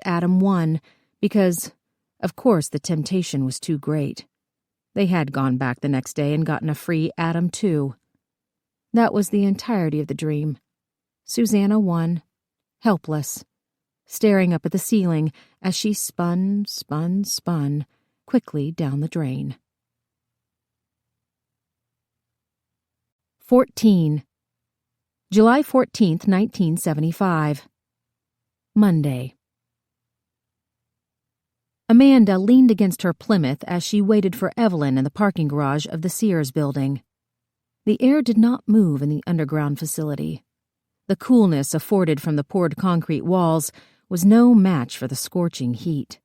Adam 1 because, of course, the temptation was too great. They had gone back the next day and gotten a free Adam 2. That was the entirety of the dream. Susanna 1, helpless, staring up at the ceiling as she spun quickly down the drain. 14. July 14th, 1975. Monday. Amanda leaned against her Plymouth as she waited for Evelyn in the parking garage of the Sears building. The air did not move in the underground facility. The coolness afforded from the poured concrete walls was no match for the scorching heat.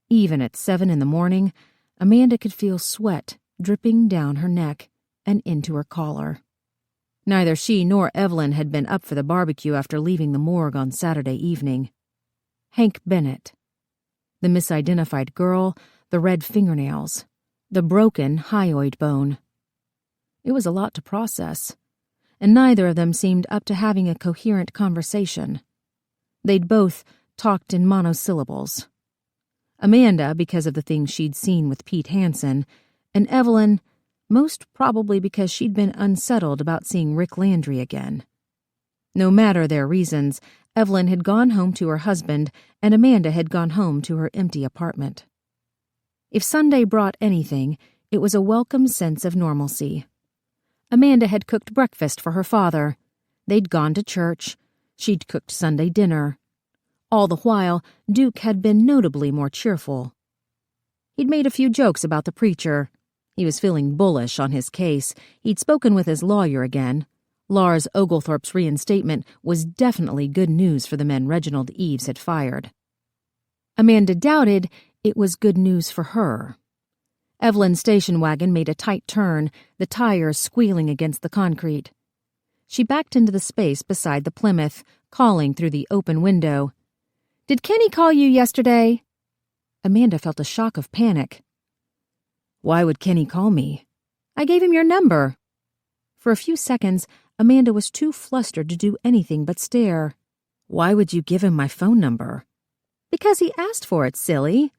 Even at 7 in the morning, Amanda could feel sweat dripping down her neck and into her collar. Neither she nor Evelyn had been up for the barbecue after leaving the morgue on Saturday evening. Hank Bennett. The misidentified girl, the red fingernails, the broken hyoid bone. It was a lot to process, and neither of them seemed up to having a coherent conversation. They'd both talked in monosyllables. Amanda, because of the things she'd seen with Pete Hansen, and Evelyn, most probably because she'd been unsettled about seeing Rick Landry again. No matter their reasons, Evelyn had gone home to her husband, and Amanda had gone home to her empty apartment. If Sunday brought anything, it was a welcome sense of normalcy. Amanda had cooked breakfast for her father. They'd gone to church. She'd cooked Sunday dinner. All the while, Duke had been notably more cheerful. He'd made a few jokes about the preacher. He was feeling bullish on his case. He'd spoken with his lawyer again. Lars Oglethorpe's reinstatement was definitely good news for the men Reginald Eves had fired. Amanda doubted it was good news for her. Evelyn's station wagon made a tight turn, the tires squealing against the concrete. She backed into the space beside the Plymouth, calling through the open window. "Did Kenny call you yesterday?" Amanda felt a shock of panic. "Why would Kenny call me?" "I gave him your number." For a few seconds, Amanda was too flustered to do anything but stare. "Why would you give him my phone number?" "Because he asked for it, silly.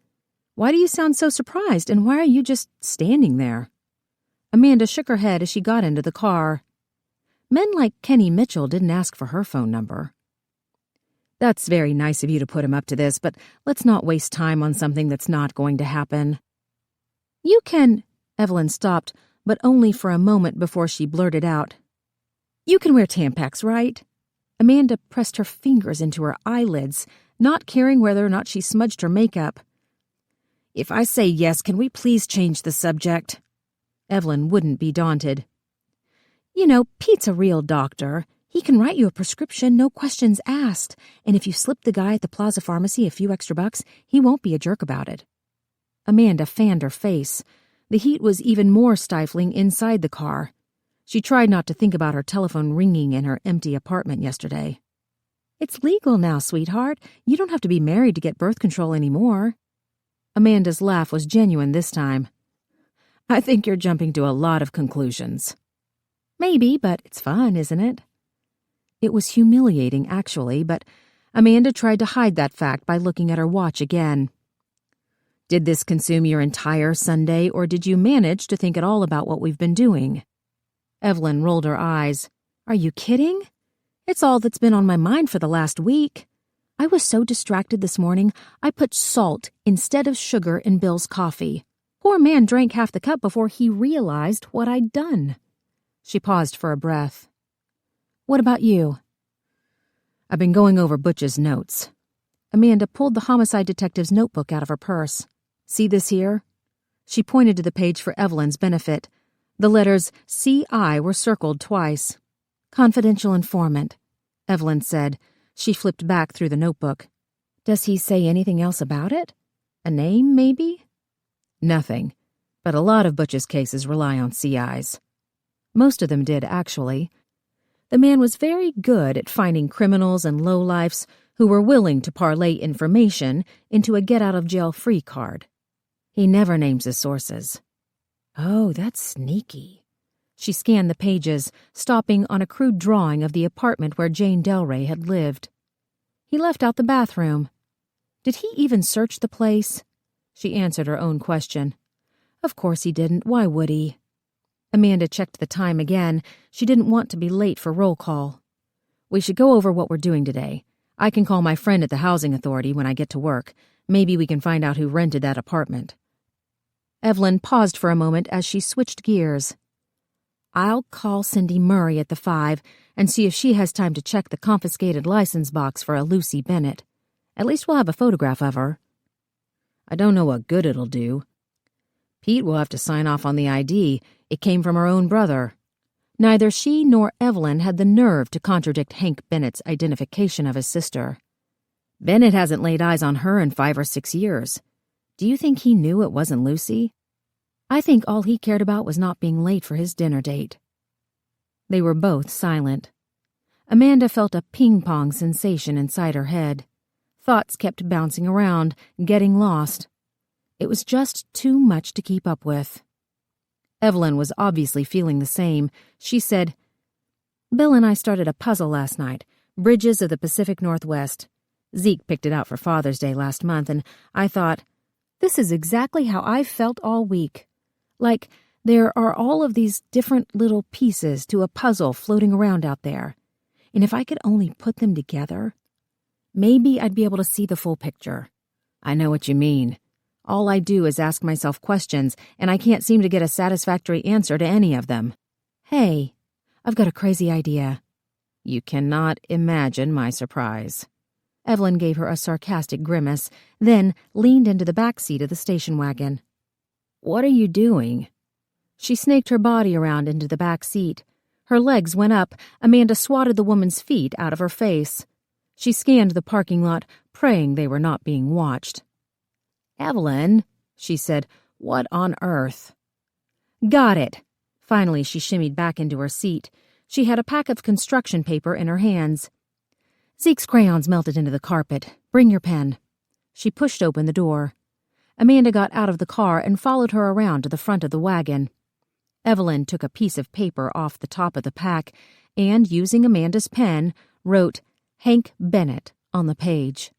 Why do you sound so surprised, and why are you just standing there?" Amanda shook her head as she got into the car. Men like Kenny Mitchell didn't ask for her phone number. "That's very nice of you to put him up to this, but let's not waste time on something that's not going to happen." "You can—" Evelyn stopped, but only for a moment before she blurted out. "You can wear Tampax, right?" Amanda pressed her fingers into her eyelids, not caring whether or not she smudged her makeup. "If I say yes, can we please change the subject?" Evelyn wouldn't be daunted. "You know, Pete's a real doctor. He can write you a prescription, no questions asked, and if you slip the guy at the Plaza Pharmacy a few extra bucks, he won't be a jerk about it." Amanda fanned her face. The heat was even more stifling inside the car. She tried not to think about her telephone ringing in her empty apartment yesterday. "It's legal now, sweetheart. You don't have to be married to get birth control anymore." Amanda's laugh was genuine this time. "I think you're jumping to a lot of conclusions." "Maybe, but it's fun, isn't it?" It was humiliating, actually, but Amanda tried to hide that fact by looking at her watch again. "Did this consume your entire Sunday, or did you manage to think at all about what we've been doing?" Evelyn rolled her eyes. "Are you kidding? It's all that's been on my mind for the last week. I was so distracted this morning, I put salt instead of sugar in Bill's coffee. Poor man drank half the cup before he realized what I'd done." She paused for a breath. "What about you?" "I've been going over Butch's notes." Amanda pulled the homicide detective's notebook out of her purse. "See this here?" She pointed to the page for Evelyn's benefit. The letters C.I. were circled twice. "Confidential informant," Evelyn said. She flipped back through the notebook. "Does he say anything else about it? A name, maybe?" "Nothing, but a lot of Butch's cases rely on C.I.s. Most of them did, actually. The man was very good at finding criminals and lowlifes who were willing to parlay information into a get-out-of-jail-free card. He never names his sources." "Oh, that's sneaky." She scanned the pages, stopping on a crude drawing of the apartment where Jane Delray had lived. "He left out the bathroom." Did he even search the place? She answered her own question. Of course he didn't. Why would he? Amanda checked the time again. She didn't want to be late for roll call. We should go over what we're doing today. I can call my friend at the housing authority when I get to work. Maybe we can find out who rented that apartment. Evelyn paused for a moment as she switched gears. I'll call Cindy Murray at the 5 and see if she has time to check the confiscated license box for a Lucy Bennett. At least we'll have a photograph of her. I don't know what good it'll do. Pete will have to sign off on the ID. It came from her own brother. Neither she nor Evelyn had the nerve to contradict Hank Bennett's identification of his sister. Bennett hasn't laid eyes on her in 5 or 6 years. Do you think he knew it wasn't Lucy? I think all he cared about was not being late for his dinner date. They were both silent. Amanda felt a ping-pong sensation inside her head. Thoughts kept bouncing around, getting lost. It was just too much to keep up with. Evelyn was obviously feeling the same. She said, Bill and I started a puzzle last night, Bridges of the Pacific Northwest. Zeke picked it out for Father's Day last month, and I thought, this is exactly how I've felt all week. Like, there are all of these different little pieces to a puzzle floating around out there. And if I could only put them together, maybe I'd be able to see the full picture. I know what you mean. All I do is ask myself questions, and I can't seem to get a satisfactory answer to any of them. Hey, I've got a crazy idea. You cannot imagine my surprise. Evelyn gave her a sarcastic grimace, then leaned into the back seat of the station wagon. What are you doing? She snaked her body around into the back seat. Her legs went up. Amanda swatted the woman's feet out of her face. She scanned the parking lot, praying they were not being watched. Evelyn, she said, what on earth? Got it. Finally, she shimmied back into her seat. She had a pack of construction paper in her hands. Zeke's crayons melted into the carpet. Bring your pen. She pushed open the door. Amanda got out of the car and followed her around to the front of the wagon. Evelyn took a piece of paper off the top of the pack and, using Amanda's pen, wrote Hank Bennett on the page.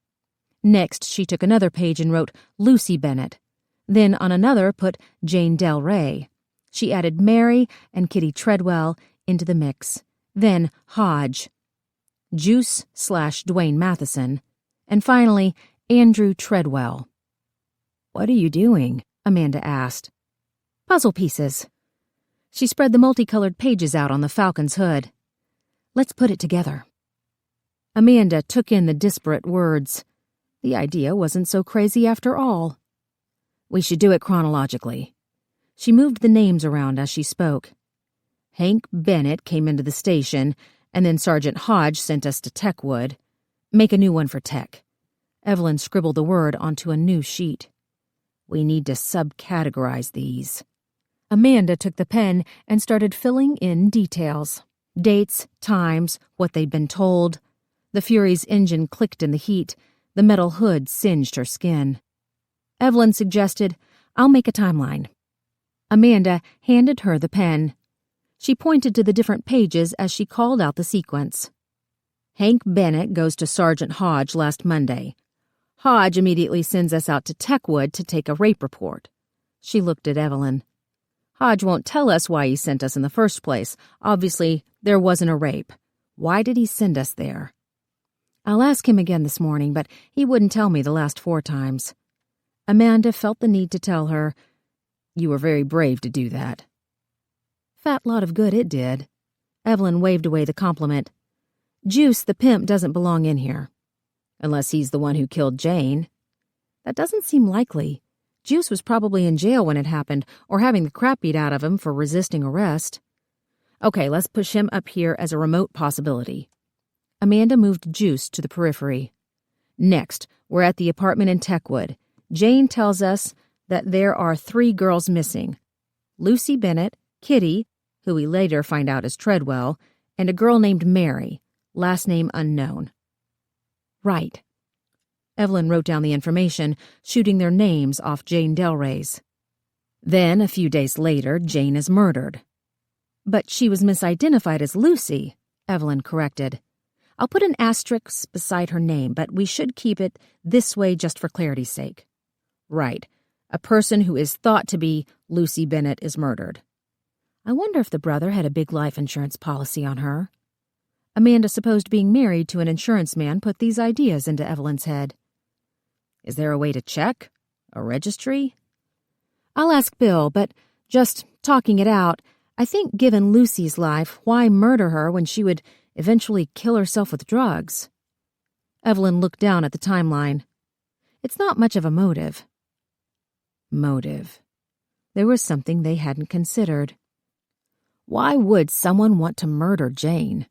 Next, she took another page and wrote Lucy Bennett. Then on another put Jane Del Rey. She added Mary and Kitty Treadwell into the mix. Then Hodge. Juice/Dwayne Matheson. And finally, Andrew Treadwell. What are you doing? Amanda asked. Puzzle pieces. She spread the multicolored pages out on the Falcon's hood. Let's put it together. Amanda took in the disparate words. The idea wasn't so crazy after all. We should do it chronologically. She moved the names around as she spoke. Hank Bennett came into the station, and then Sergeant Hodge sent us to Techwood. Make a new one for Tech. Evelyn scribbled the word onto a new sheet. We need to subcategorize these. Amanda took the pen and started filling in details. Dates, times, what they'd been told. The Fury's engine clicked in the heat. The metal hood singed her skin. Evelyn suggested, I'll make a timeline. Amanda handed her the pen. She pointed to the different pages as she called out the sequence. Hank Bennett goes to Sergeant Hodge last Monday. Hodge immediately sends us out to Techwood to take a rape report. She looked at Evelyn. Hodge won't tell us why he sent us in the first place. Obviously, there wasn't a rape. Why did he send us there? I'll ask him again this morning, but he wouldn't tell me the last 4 times. Amanda felt the need to tell her, You were very brave to do that. Fat lot of good it did. Evelyn waved away the compliment. Juice, the pimp, doesn't belong in here. Unless he's the one who killed Jane. That doesn't seem likely. Juice was probably in jail when it happened, or having the crap beat out of him for resisting arrest. Okay, let's push him up here as a remote possibility. Amanda moved Juice to the periphery. Next, we're at the apartment in Techwood. Jane tells us that there are 3 girls missing. Lucy Bennett, Kitty, who we later find out is Treadwell, and a girl named Mary, last name unknown. Right. Evelyn wrote down the information, shooting their names off Jane Del Rey's. Then, a few days later, Jane is murdered. But she was misidentified as Lucy, Evelyn corrected. I'll put an asterisk beside her name, but we should keep it this way just for clarity's sake. Right. A person who is thought to be Lucy Bennett is murdered. I wonder if the brother had a big life insurance policy on her. Amanda supposed being married to an insurance man put these ideas into Evelyn's head. Is there a way to check? A registry? I'll ask Bill, but just talking it out, I think given Lucy's life, why murder her when she would eventually kill herself with drugs? Evelyn looked down at the timeline. It's not much of a motive. Motive. There was something they hadn't considered. Why would someone want to murder Jane?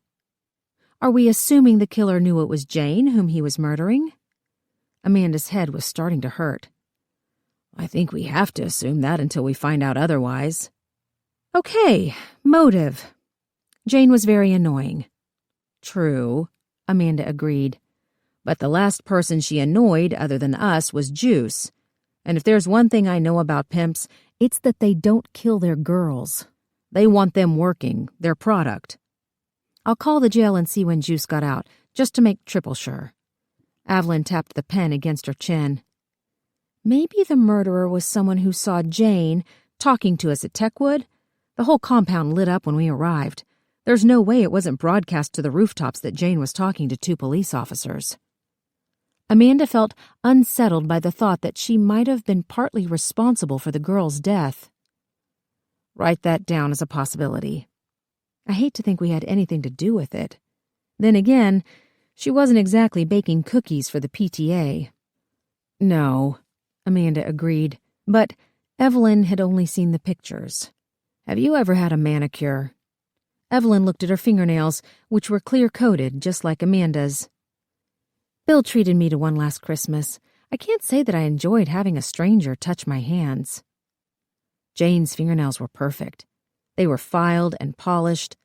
Are we assuming the killer knew it was Jane whom he was murdering? Amanda's head was starting to hurt. I think we have to assume that until we find out otherwise. Okay, motive. Jane was very annoying. True, Amanda agreed. But the last person she annoyed other than us was Juice. And if there's one thing I know about pimps, it's that they don't kill their girls. They want them working, their product. I'll call the jail and see when Juice got out, just to make triple sure. Evelyn tapped the pen against her chin. Maybe the murderer was someone who saw Jane talking to us at Techwood. The whole compound lit up when we arrived. There's no way it wasn't broadcast to the rooftops that Jane was talking to 2 police officers. Amanda felt unsettled by the thought that she might have been partly responsible for the girl's death. Write that down as a possibility. I hate to think we had anything to do with it. Then again, she wasn't exactly baking cookies for the PTA. No, Amanda agreed, but Evelyn had only seen the pictures. Have you ever had a manicure? Evelyn looked at her fingernails, which were clear-coated, just like Amanda's. Bill treated me to one last Christmas. I can't say that I enjoyed having a stranger touch my hands. Jane's fingernails were perfect. They were filed and polished.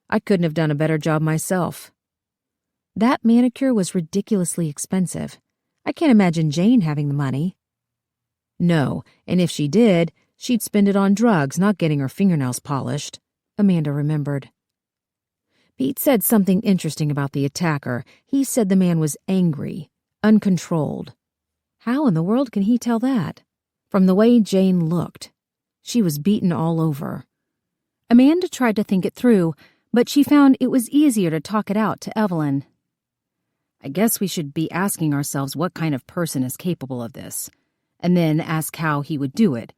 I couldn't have done a better job myself. That manicure was ridiculously expensive. I can't imagine Jane having the money. No, and if she did, she'd spend it on drugs, not getting her fingernails polished, Amanda remembered. Pete said something interesting about the attacker. He said the man was angry, uncontrolled. How in the world can he tell that? From the way Jane looked. She was beaten all over. Amanda tried to think it through, but she found it was easier to talk it out to Evelyn. I guess we should be asking ourselves what kind of person is capable of this, and then ask how he would do it.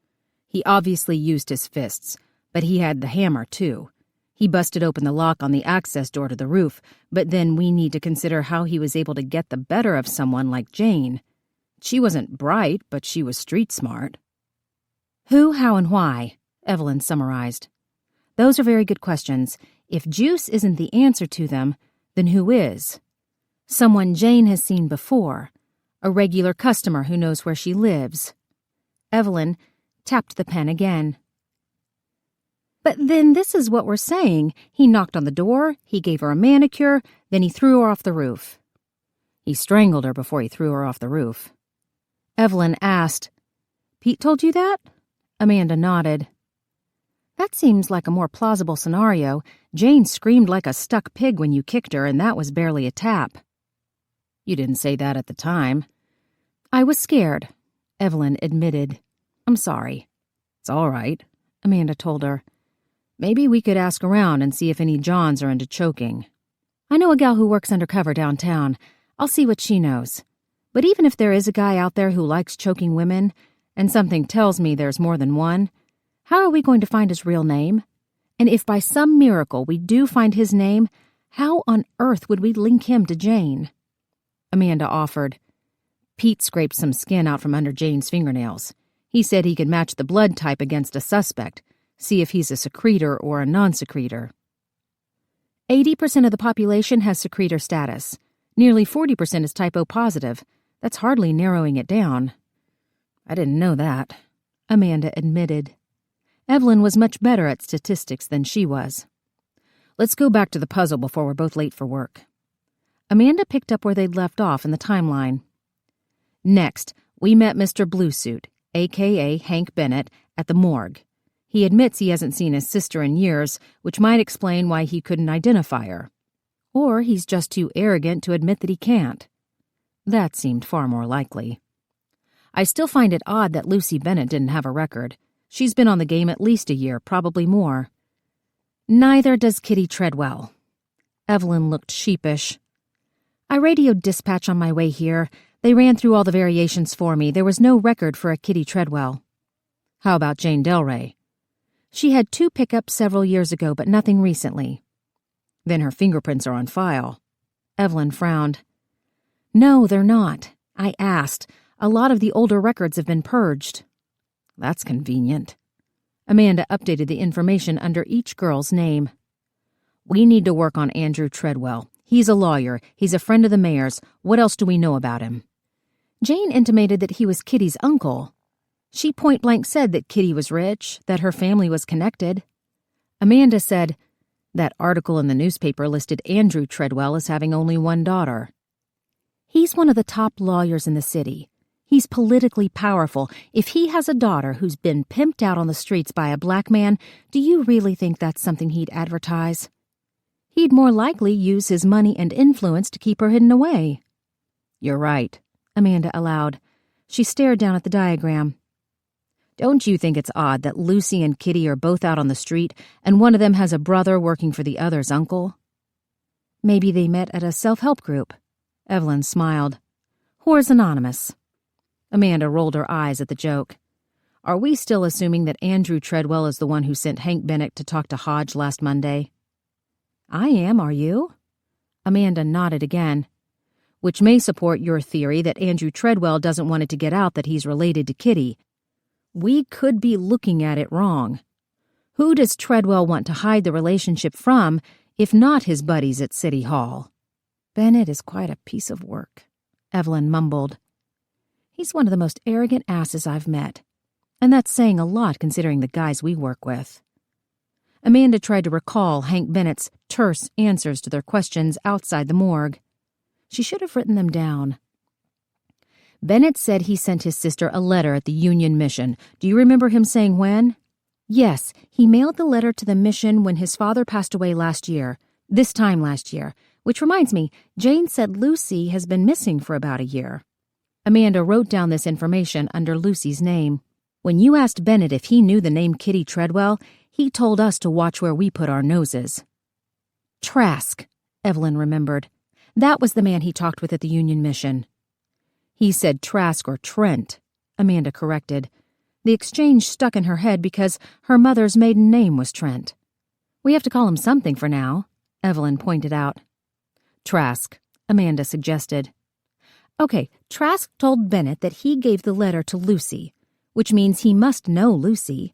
He obviously used his fists, but he had the hammer, too. He busted open the lock on the access door to the roof, but then we need to consider how he was able to get the better of someone like Jane. She wasn't bright, but she was street smart. Who, how, and why, Evelyn summarized. Those are very good questions. If Juice isn't the answer to them, then who is? Someone Jane has seen before. A regular customer who knows where she lives. Evelyn tapped the pen again. But then this is what we're saying. He knocked on the door, he gave her a manicure, then he threw her off the roof. He strangled her before he threw her off the roof. Evelyn asked, Pete told you that? Amanda nodded. That seems like a more plausible scenario. Jane screamed like a stuck pig when you kicked her, and that was barely a tap. You didn't say that at the time. I was scared, Evelyn admitted. I'm sorry. It's all right, Amanda told her. Maybe we could ask around and see if any Johns are into choking. I know a gal who works undercover downtown. I'll see what she knows. But even if there is a guy out there who likes choking women, and something tells me there's more than one, how are we going to find his real name? And if by some miracle we do find his name, how on earth would we link him to Jane? Amanda offered. Pete scraped some skin out from under Jane's fingernails. He said he could match the blood type against a suspect, see if he's a secretor or a non-secretor. 80% of the population has secretor status. Nearly 40% is type O positive. That's hardly narrowing it down. I didn't know that, Amanda admitted. Evelyn was much better at statistics than she was. Let's go back to the puzzle before we're both late for work. Amanda picked up where they'd left off in the timeline. Next, we met Mr. Bluesuit, a.k.a. Hank Bennett, at the morgue. He admits he hasn't seen his sister in years, which might explain why he couldn't identify her. Or he's just too arrogant to admit that he can't. That seemed far more likely. I still find it odd that Lucy Bennett didn't have a record. She's been on the game at least a year, probably more. Neither does Kitty Treadwell. Evelyn looked sheepish. I radioed dispatch on my way here. They ran through all the variations for me. There was no record for a Kitty Treadwell. How about Jane Delray? She had 2 pickups several years ago, but nothing recently. Then her fingerprints are on file. Evelyn frowned. No, they're not. I asked. A lot of the older records have been purged. That's convenient. Amanda updated the information under each girl's name. We need to work on Andrew Treadwell. He's a lawyer. He's a friend of the mayor's. What else do we know about him? Jane intimated that he was Kitty's uncle. She point-blank said that Kitty was rich, that her family was connected. Amanda said, that article in the newspaper listed Andrew Treadwell as having only 1 daughter. He's one of the top lawyers in the city. He's politically powerful. If he has a daughter who's been pimped out on the streets by a black man, do you really think that's something he'd advertise? He'd more likely use his money and influence to keep her hidden away. You're right, Amanda allowed. She stared down at the diagram. Don't you think it's odd that Lucy and Kitty are both out on the street and one of them has a brother working for the other's uncle? Maybe they met at a self-help group. Evelyn smiled. Whore's Anonymous. Amanda rolled her eyes at the joke. Are we still assuming that Andrew Treadwell is the one who sent Hank Bennett to talk to Hodge last Monday? I am, are you? Amanda nodded again. Which may support your theory that Andrew Treadwell doesn't want it to get out that he's related to Kitty. We could be looking at it wrong. Who does Treadwell want to hide the relationship from, if not his buddies at City Hall? Bennett is quite a piece of work, Evelyn mumbled. He's one of the most arrogant asses I've met, and that's saying a lot considering the guys we work with. Amanda tried to recall Hank Bennett's terse answers to their questions outside the morgue. She should have written them down. Bennett said he sent his sister a letter at the Union Mission. Do you remember him saying when? Yes, he mailed the letter to the mission when his father passed away this time last year. Which reminds me, Jane said Lucy has been missing for about a year. Amanda wrote down this information under Lucy's name. When you asked Bennett if he knew the name Kitty Treadwell, he told us to watch where we put our noses. Trask, Evelyn remembered. That was the man he talked with at the Union Mission. He said Trask or Trent, Amanda corrected. The exchange stuck in her head because her mother's maiden name was Trent. We have to call him something for now, Evelyn pointed out. Trask, Amanda suggested. Okay, Trask told Bennett that he gave the letter to Lucy, which means he must know Lucy.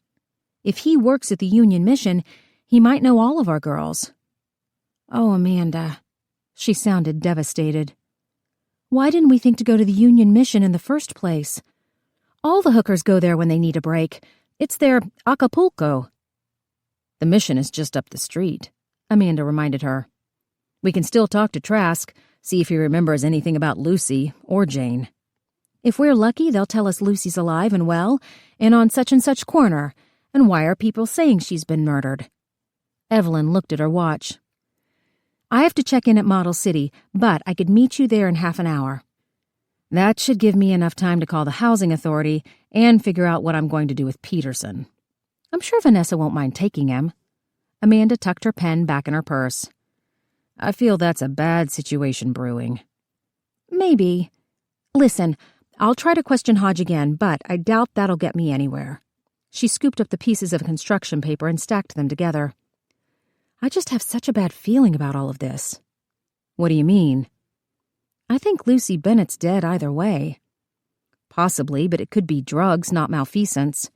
If he works at the Union Mission, he might know all of our girls. Oh, Amanda. She sounded devastated. Why didn't we think to go to the Union Mission in the first place? All the hookers go there when they need a break. It's their Acapulco. The mission is just up the street, Amanda reminded her. We can still talk to Trask, see if he remembers anything about Lucy or Jane. If we're lucky, they'll tell us Lucy's alive and well, and on such and such corner, and why are people saying she's been murdered? Evelyn looked at her watch. I have to check in at Model City, but I could meet you there in half an hour. That should give me enough time to call the housing authority and figure out what I'm going to do with Peterson. I'm sure Vanessa won't mind taking him. Amanda tucked her pen back in her purse. I feel that's a bad situation brewing. Maybe. Listen, I'll try to question Hodge again, but I doubt that'll get me anywhere. She scooped up the pieces of construction paper and stacked them together. I just have such a bad feeling about all of this. What do you mean? I think Lucy Bennett's dead either way. Possibly, but it could be drugs, not malfeasance.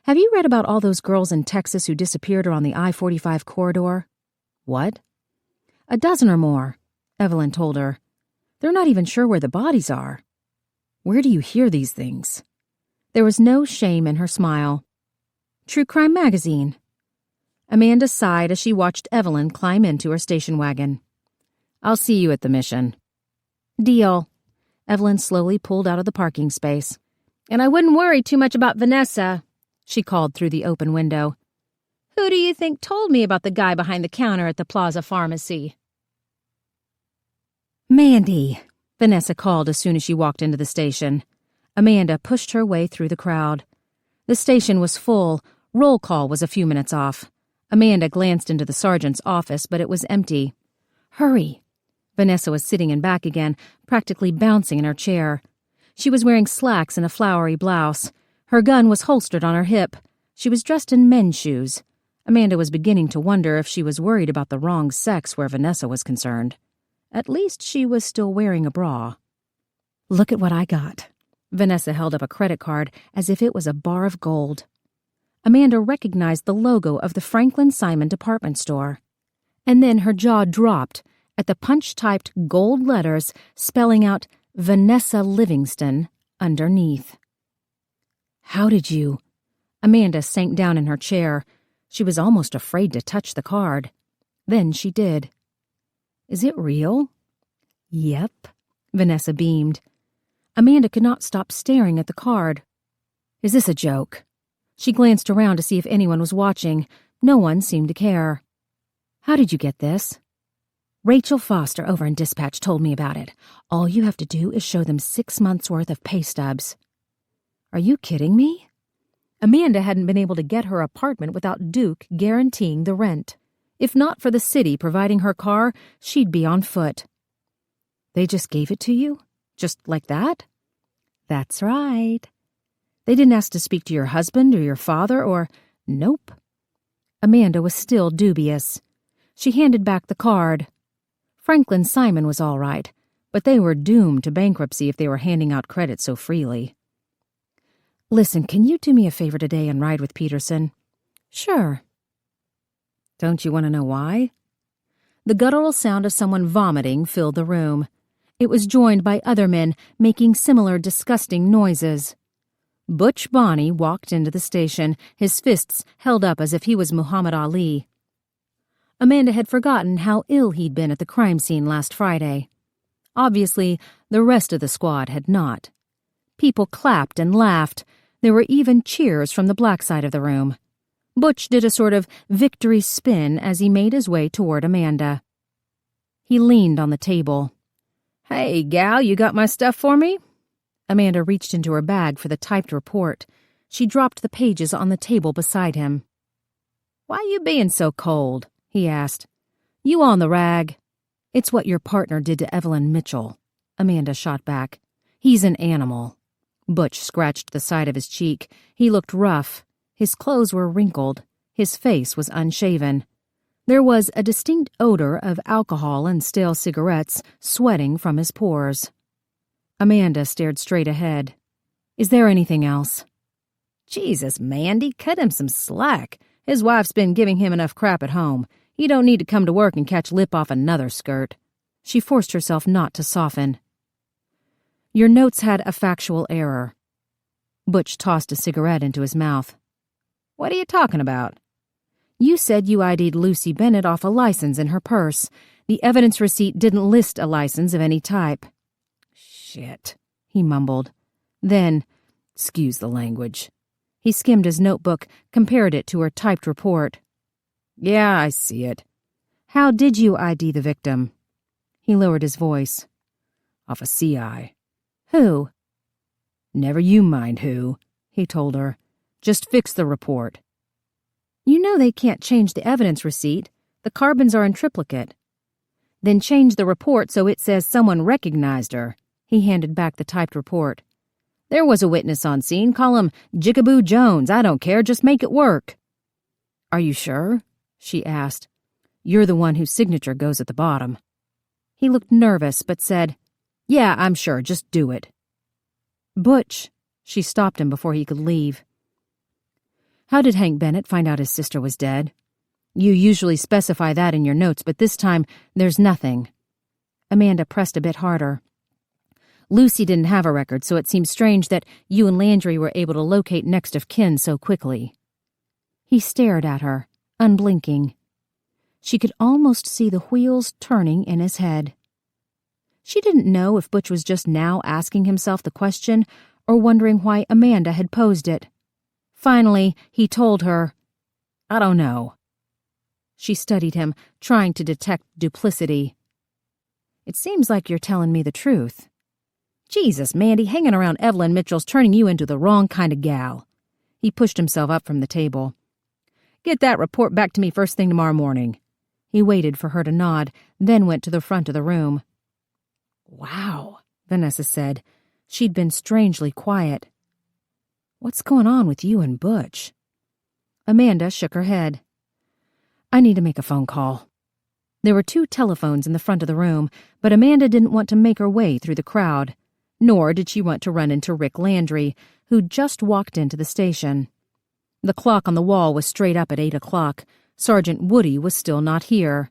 Have you read about all those girls in Texas who disappeared around the I-45 corridor? What? A dozen or more, Evelyn told her. They're not even sure where the bodies are. Where do you hear these things? There was no shame in her smile. True Crime Magazine. Amanda sighed as she watched Evelyn climb into her station wagon. I'll see you at the mission. Deal. Evelyn slowly pulled out of the parking space. And I wouldn't worry too much about Vanessa, she called through the open window. Who do you think told me about the guy behind the counter at the Plaza Pharmacy? "Mandy," Vanessa called as soon as she walked into the station. Amanda pushed her way through the crowd. The station was full. Roll call was a few minutes off. Amanda glanced into the sergeant's office, but it was empty. "Hurry." Vanessa was sitting in back again, practically bouncing in her chair. She was wearing slacks and a flowery blouse. Her gun was holstered on her hip. She was dressed in men's shoes. Amanda was beginning to wonder if she was worried about the wrong sex where Vanessa was concerned. At least she was still wearing a bra. "Look at what I got." Vanessa held up a credit card as if it was a bar of gold. Amanda recognized the logo of the Franklin Simon department store. And then her jaw dropped at the punch-typed gold letters spelling out Vanessa Livingston underneath. "How did you—" Amanda sank down in her chair. She was almost afraid to touch the card. Then she did. "Is it real?" "Yep," Vanessa beamed. Amanda could not stop staring at the card. "Is this a joke?" She glanced around to see if anyone was watching. No one seemed to care. "How did you get this?" "Rachel Foster over in Dispatch told me about it. All you have to do is show them 6 months' worth of pay stubs." "Are you kidding me?" Amanda hadn't been able to get her apartment without Duke guaranteeing the rent. If not for the city providing her car, she'd be on foot. "They just gave it to you? Just like that?" "That's right." "They didn't ask to speak to your husband or your father or—" "Nope." Amanda was still dubious. She handed back the card. Franklin Simon was all right, but they were doomed to bankruptcy if they were handing out credit so freely. "Listen, can you do me a favor today and ride with Peterson?" "Sure." "Don't you want to know why?" The guttural sound of someone vomiting filled the room. It was joined by other men making similar disgusting noises. Butch Bonney walked into the station, his fists held up as if he was Muhammad Ali. Amanda had forgotten how ill he'd been at the crime scene last Friday. Obviously, the rest of the squad had not. People clapped and laughed. There were even cheers from the black side of the room. Butch did a sort of victory spin as he made his way toward Amanda. He leaned on the table. "Hey, gal, you got my stuff for me?" Amanda reached into her bag for the typed report. She dropped the pages on the table beside him. "Why you being so cold?" he asked. "You on the rag?" "It's what your partner did to Evelyn Mitchell," Amanda shot back. "He's an animal." Butch scratched the side of his cheek. He looked rough. His clothes were wrinkled. His face was unshaven. There was a distinct odor of alcohol and stale cigarettes sweating from his pores. Amanda stared straight ahead. "Is there anything else?" "Jesus, Mandy, cut him some slack. His wife's been giving him enough crap at home. He don't need to come to work and catch lip off another skirt." She forced herself not to soften. "Your notes had a factual error." Butch tossed a cigarette into his mouth. "What are you talking about?" "You said you ID'd Lucy Bennett off a license in her purse. The evidence receipt didn't list a license of any type." "Shit," he mumbled. Then, excuse the language. He skimmed his notebook, compared it to her typed report. "Yeah, I see it." "How did you ID the victim?" He lowered his voice. "Off a CI." "Who?" "Never you mind who," he told her. "Just fix the report." "You know they can't change the evidence receipt. The carbons are in triplicate." "Then change the report so it says someone recognized her." He handed back the typed report. "There was a witness on scene. Call him Jigaboo Jones. I don't care. Just make it work." "Are you sure?" she asked. "You're the one whose signature goes at the bottom." He looked nervous, but said, "Yeah, I'm sure. Just do it." "Butch," she stopped him before he could leave. "How did Hank Bennett find out his sister was dead?" "You usually specify that in your notes, but this time there's nothing." Amanda pressed a bit harder. "Lucy didn't have a record, so it seems strange that you and Landry were able to locate next of kin so quickly." He stared at her, unblinking. She could almost see the wheels turning in his head. She didn't know if Butch was just now asking himself the question or wondering why Amanda had posed it. Finally, he told her, "I don't know." She studied him, trying to detect duplicity. It seems like you're telling me the truth. Jesus, Mandy, hanging around Evelyn Mitchell's turning you into the wrong kind of gal. He pushed himself up from the table. Get that report back to me first thing tomorrow morning. He waited for her to nod, then went to the front of the room. Wow, Vanessa said. She'd been strangely quiet. What's going on with you and Butch? Amanda shook her head. I need to make a phone call. There were 2 telephones in the front of the room, but Amanda didn't want to make her way through the crowd, nor did she want to run into Rick Landry, who'd just walked into the station. The clock on the wall was straight up at 8 o'clock. Sergeant Woody was still not here.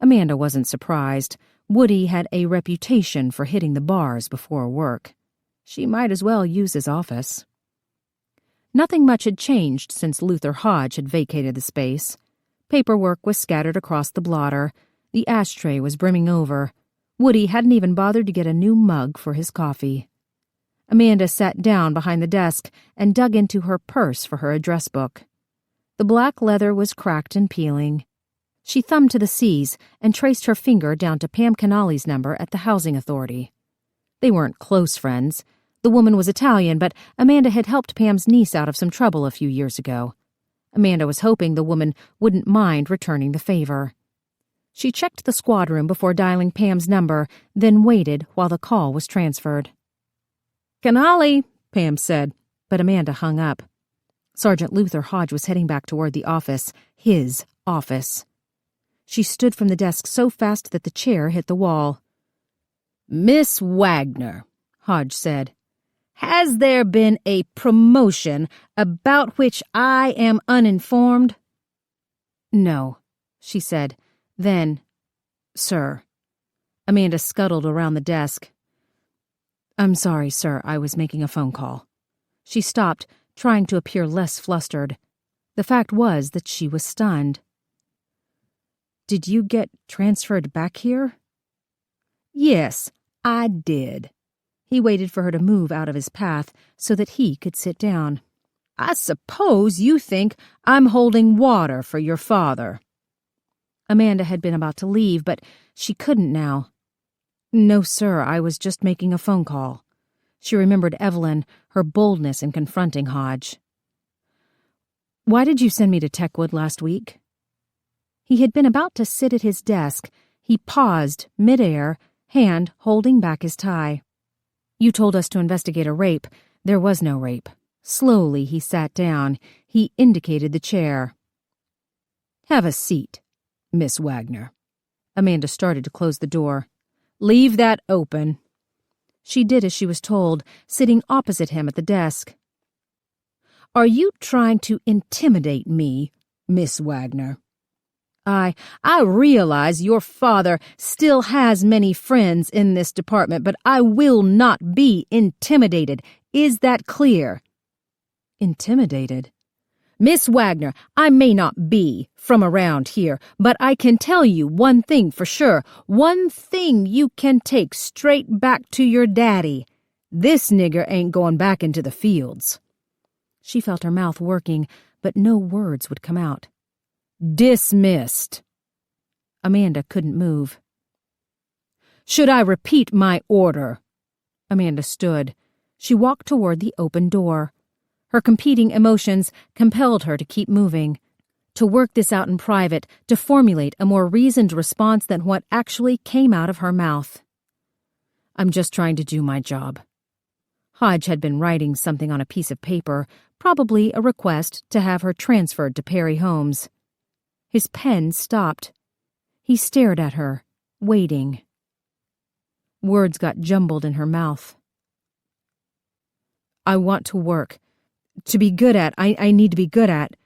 Amanda wasn't surprised. Woody had a reputation for hitting the bars before work. She might as well use his office. Nothing much had changed since Luther Hodge had vacated the space. Paperwork was scattered across the blotter. The ashtray was brimming over. Woody hadn't even bothered to get a new mug for his coffee. Amanda sat down behind the desk and dug into her purse for her address book. The black leather was cracked and peeling. She thumbed to the C's and traced her finger down to Pam Canali's number at the Housing Authority. They weren't close friends. The woman was Italian, but Amanda had helped Pam's niece out of some trouble a few years ago. Amanda was hoping the woman wouldn't mind returning the favor. She checked the squad room before dialing Pam's number, then waited while the call was transferred. Canali, Pam said, but Amanda hung up. Sergeant Luther Hodge was heading back toward the office, his office. She stood from the desk so fast that the chair hit the wall. Miss Wagner, Hodge said, has there been a promotion about which I am uninformed? No, she said. Then, sir. Amanda scuttled around the desk. I'm sorry, sir, I was making a phone call. She stopped, trying to appear less flustered. The fact was that she was stunned. Did you get transferred back here? Yes, I did. He waited for her to move out of his path so that he could sit down. I suppose you think I'm holding water for your father. Amanda had been about to leave, but she couldn't now. No, sir, I was just making a phone call. She remembered Evelyn, her boldness in confronting Hodge. Why did you send me to Techwood last week? He had been about to sit at his desk. He paused, midair, hand holding back his tie. You told us to investigate a rape. There was no rape. Slowly he sat down. He indicated the chair. Have a seat, Miss Wagner. Amanda started to close the door. Leave that open. She did as she was told, sitting opposite him at the desk. Are you trying to intimidate me, Miss Wagner? I realize your father still has many friends in this department, but I will not be intimidated. Is that clear? Intimidated? Miss Wagner, I may not be from around here, but I can tell you one thing for sure. One thing you can take straight back to your daddy. This nigger ain't going back into the fields. She felt her mouth working, but no words would come out. Dismissed. Amanda couldn't move. Should I repeat my order? Amanda stood. She walked toward the open door. Her competing emotions compelled her to keep moving, to work this out in private, to formulate a more reasoned response than what actually came out of her mouth. I'm just trying to do my job. Hodge had been writing something on a piece of paper, probably a request to have her transferred to Perry Homes. His pen stopped. He stared at her, waiting. Words got jumbled in her mouth. I want to work. To be good at. I need to be good at.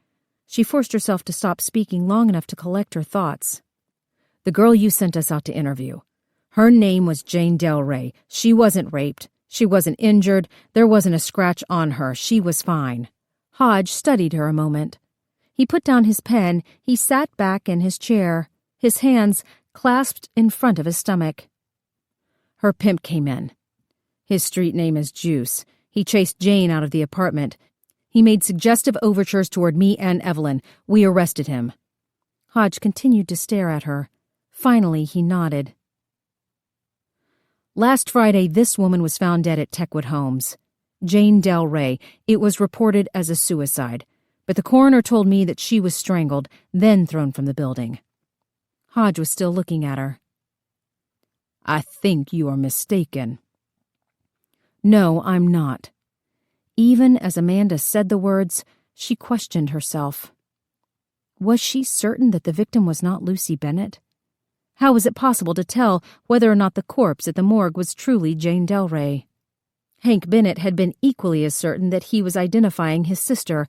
She forced herself to stop speaking long enough to collect her thoughts. The girl you sent us out to interview. Her name was Jane Del Rey. She wasn't raped. She wasn't injured. There wasn't a scratch on her. She was fine. Hodge studied her a moment. He put down his pen. He sat back in his chair, his hands clasped in front of his stomach. Her pimp came in. His street name is Juice. He chased Jane out of the apartment. He made suggestive overtures toward me and Evelyn. We arrested him. Hodge continued to stare at her. Finally, he nodded. Last Friday, this woman was found dead at Techwood Homes. Jane Del Rey. It was reported as a suicide, but the coroner told me that she was strangled, then thrown from the building. Hodge was still looking at her. I think you are mistaken. No, I'm not. Even as Amanda said the words, she questioned herself. Was she certain that the victim was not Lucy Bennett? How was it possible to tell whether or not the corpse at the morgue was truly Jane Del Rey? Hank Bennett had been equally as certain that he was identifying his sister,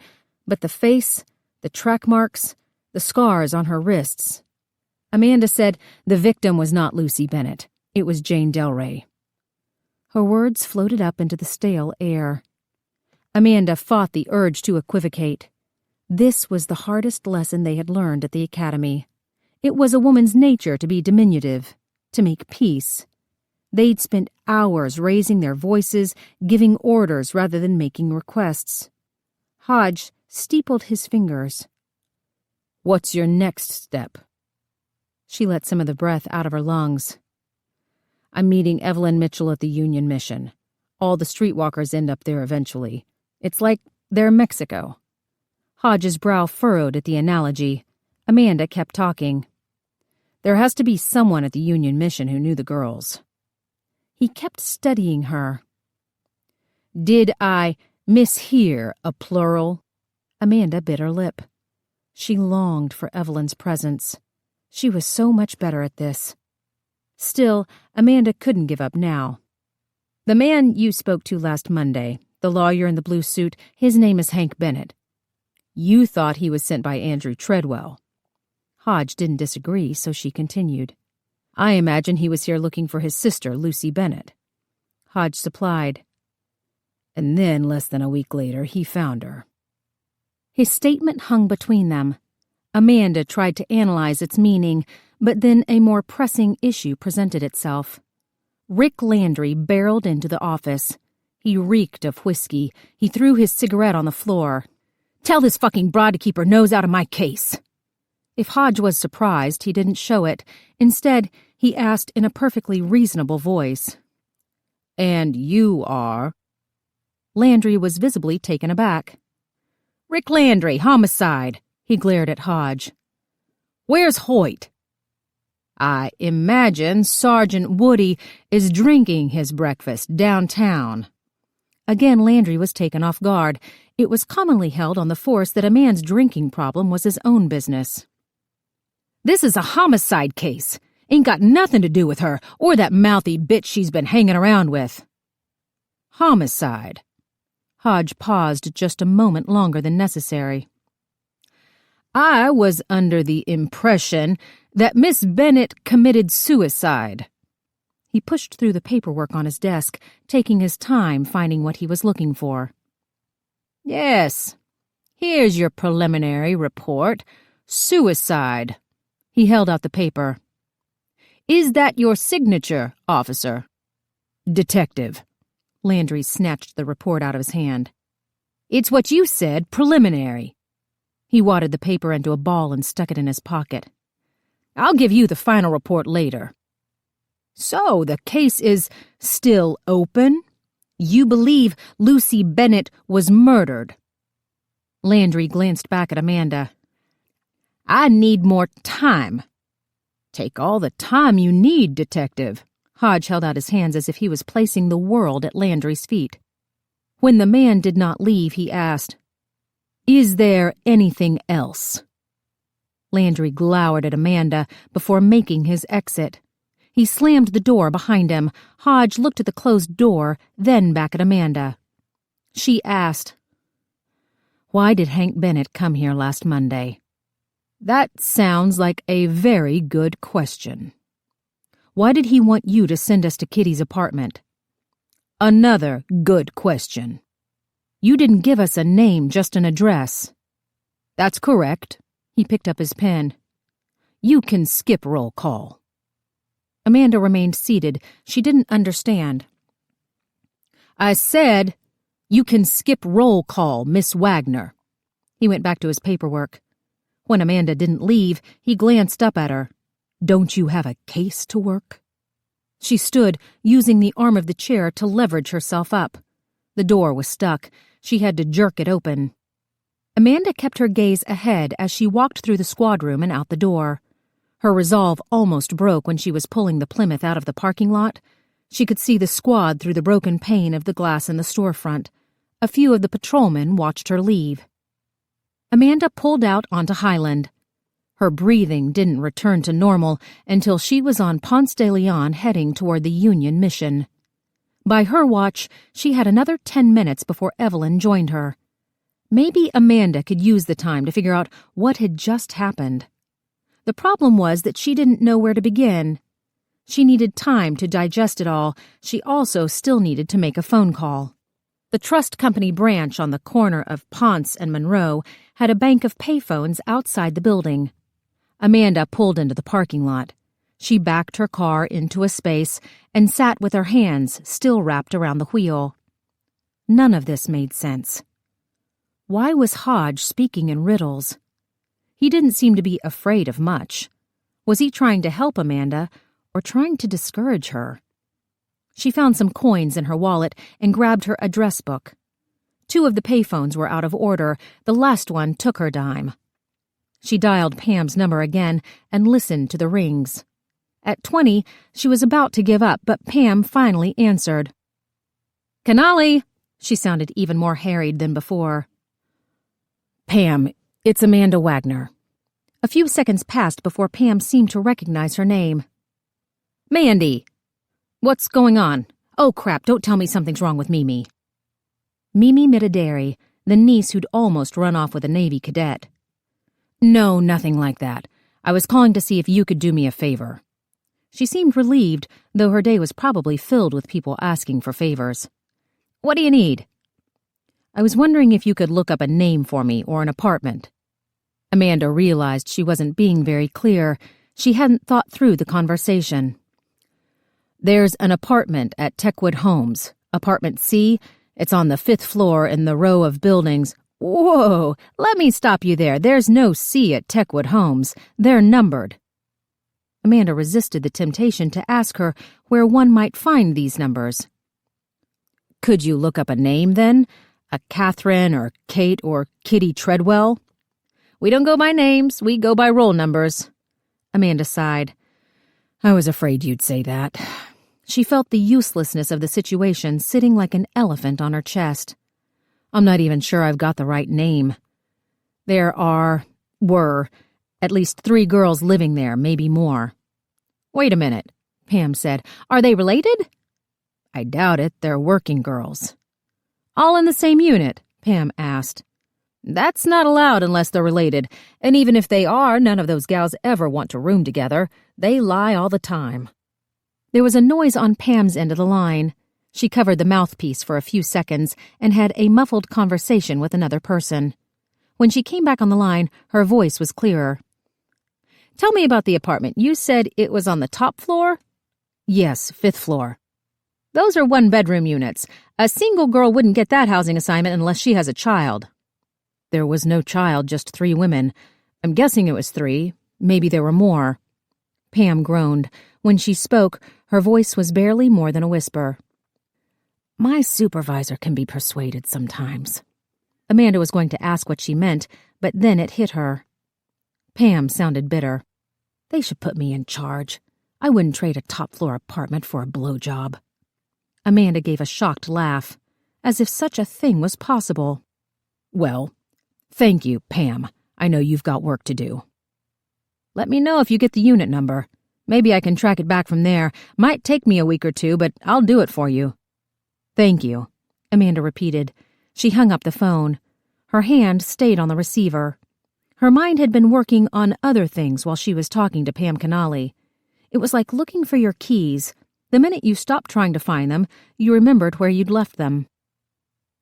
but the face, the track marks, the scars on her wrists. Amanda said the victim was not Lucy Bennett. It was Jane Del Rey. Her words floated up into the stale air. Amanda fought the urge to equivocate. This was the hardest lesson they had learned at the academy. It was a woman's nature to be diminutive, to make peace. They'd spent hours raising their voices, giving orders rather than making requests. Hodge steepled his fingers. What's your next step? She let some of the breath out of her lungs. I'm meeting Evelyn Mitchell at the Union Mission. All the streetwalkers end up there eventually. It's like they're Mexico. Hodge's brow furrowed at the analogy. Amanda kept talking. There has to be someone at the Union Mission who knew the girls. He kept studying her. Did I mishear a plural? Amanda bit her lip. She longed for Evelyn's presence. She was so much better at this. Still, Amanda couldn't give up now. The man you spoke to last Monday, the lawyer in the blue suit, his name is Hank Bennett. You thought he was sent by Andrew Treadwell. Hodge didn't disagree, so she continued. I imagine he was here looking for his sister, Lucy Bennett. Hodge supplied. And then, less than a week later, he found her. His statement hung between them. Amanda tried to analyze its meaning, but then a more pressing issue presented itself. Rick Landry barreled into the office. He reeked of whiskey. He threw his cigarette on the floor. Tell this fucking broad to keep her nose out of my case. If Hodge was surprised, he didn't show it. Instead, he asked in a perfectly reasonable voice. And you are? Landry was visibly taken aback. Rick Landry, homicide. He glared at Hodge. Where's Hoyt? I imagine Sergeant Woody is drinking his breakfast downtown. Again, Landry was taken off guard. It was commonly held on the force that a man's drinking problem was his own business. This is a homicide case. Ain't got nothing to do with her or that mouthy bitch she's been hanging around with. Homicide. Hodge paused just a moment longer than necessary. I was under the impression that Miss Bennett committed suicide. He pushed through the paperwork on his desk, taking his time finding what he was looking for. Yes, here's your preliminary report. Suicide. He held out the paper. Is that your signature, officer? Detective. Landry snatched the report out of his hand. It's what you said, preliminary. He wadded the paper into a ball and stuck it in his pocket. I'll give you the final report later. So, the case is still open? You believe Lucy Bennett was murdered? Landry glanced back at Amanda. I need more time. Take all the time you need, Detective. Hodge held out his hands as if he was placing the world at Landry's feet. When the man did not leave, he asked, Is there anything else? Landry glowered at Amanda before making his exit. He slammed the door behind him. Hodge looked at the closed door, then back at Amanda. She asked, Why did Hank Bennett come here last Monday? That sounds like a very good question. Why did he want you to send us to Kitty's apartment? Another good question. You didn't give us a name, just an address. That's correct. He picked up his pen. You can skip roll call. Amanda remained seated. She didn't understand. I said, you can skip roll call, Miss Wagner. He went back to his paperwork. When Amanda didn't leave, he glanced up at her. Don't you have a case to work? She stood, using the arm of the chair to leverage herself up. The door was stuck. She had to jerk it open. Amanda kept her gaze ahead as she walked through the squad room and out the door. Her resolve almost broke when she was pulling the Plymouth out of the parking lot. She could see the squad through the broken pane of the glass in the storefront. A few of the patrolmen watched her leave. Amanda pulled out onto Highland. Her breathing didn't return to normal until she was on Ponce de Leon heading toward the Union mission. By her watch, she had another 10 minutes before Evelyn joined her. Maybe Amanda could use the time to figure out what had just happened. The problem was that she didn't know where to begin. She needed time to digest it all. She also still needed to make a phone call. The trust company branch on the corner of Ponce and Monroe had a bank of payphones outside the building. Amanda pulled into the parking lot. She backed her car into a space and sat with her hands still wrapped around the wheel. None of this made sense. Why was Hodge speaking in riddles? He didn't seem to be afraid of much. Was he trying to help Amanda or trying to discourage her? She found some coins in her wallet and grabbed her address book. 2 of the payphones were out of order. The last one took her dime. She dialed Pam's number again and listened to the rings. At 20, she was about to give up, but Pam finally answered. "Canali!" She sounded even more harried than before. "Pam, it's Amanda Wagner." A few seconds passed before Pam seemed to recognize her name. "Mandy! What's going on? Oh, crap, don't tell me something's wrong with Mimi." Mimi Mitaderi, the niece who'd almost run off with a Navy cadet. "No, nothing like that. I was calling to see if you could do me a favor." She seemed relieved, though her day was probably filled with people asking for favors. "What do you need?" "I was wondering if you could look up a name for me or an apartment." Amanda realized she wasn't being very clear. She hadn't thought through the conversation. "There's an apartment at Techwood Homes, apartment C. It's on the 5th floor in the row of buildings." "Whoa, let me stop you there. There's no C at Techwood Homes. They're numbered." Amanda resisted the temptation to ask her where one might find these numbers. "Could you look up a name, then? A Catherine or Kate or Kitty Treadwell?" "We don't go by names. We go by roll numbers." Amanda sighed. "I was afraid you'd say that." She felt the uselessness of the situation sitting like an elephant on her chest. "I'm not even sure I've got the right name. There were, at least 3 girls living there, maybe more." "Wait a minute," Pam said. "Are they related?" "I doubt it. They're working girls." "All in the same unit?" Pam asked. "That's not allowed unless they're related, and even if they are, none of those gals ever want to room together. They lie all the time." There was a noise on Pam's end of the line. She covered the mouthpiece for a few seconds and had a muffled conversation with another person. When she came back on the line, her voice was clearer. "Tell me about the apartment. You said it was on the top floor?" "Yes, 5th floor." "Those are 1-bedroom units. A single girl wouldn't get that housing assignment unless she has a child." "There was no child, just 3 women. I'm guessing it was 3. Maybe there were more." Pam groaned. When she spoke, her voice was barely more than a whisper. "My supervisor can be persuaded sometimes." Amanda was going to ask what she meant, but then it hit her. Pam sounded bitter. "They should put me in charge. I wouldn't trade a top-floor apartment for a blowjob." Amanda gave a shocked laugh, as if such a thing was possible. "Well, thank you, Pam. I know you've got work to do." "Let me know if you get the unit number. Maybe I can track it back from there. Might take me a week or 2, but I'll do it for you." "Thank you," Amanda repeated. She hung up the phone. Her hand stayed on the receiver. Her mind had been working on other things while she was talking to Pam Canali. It was like looking for your keys. The minute you stopped trying to find them, you remembered where you'd left them.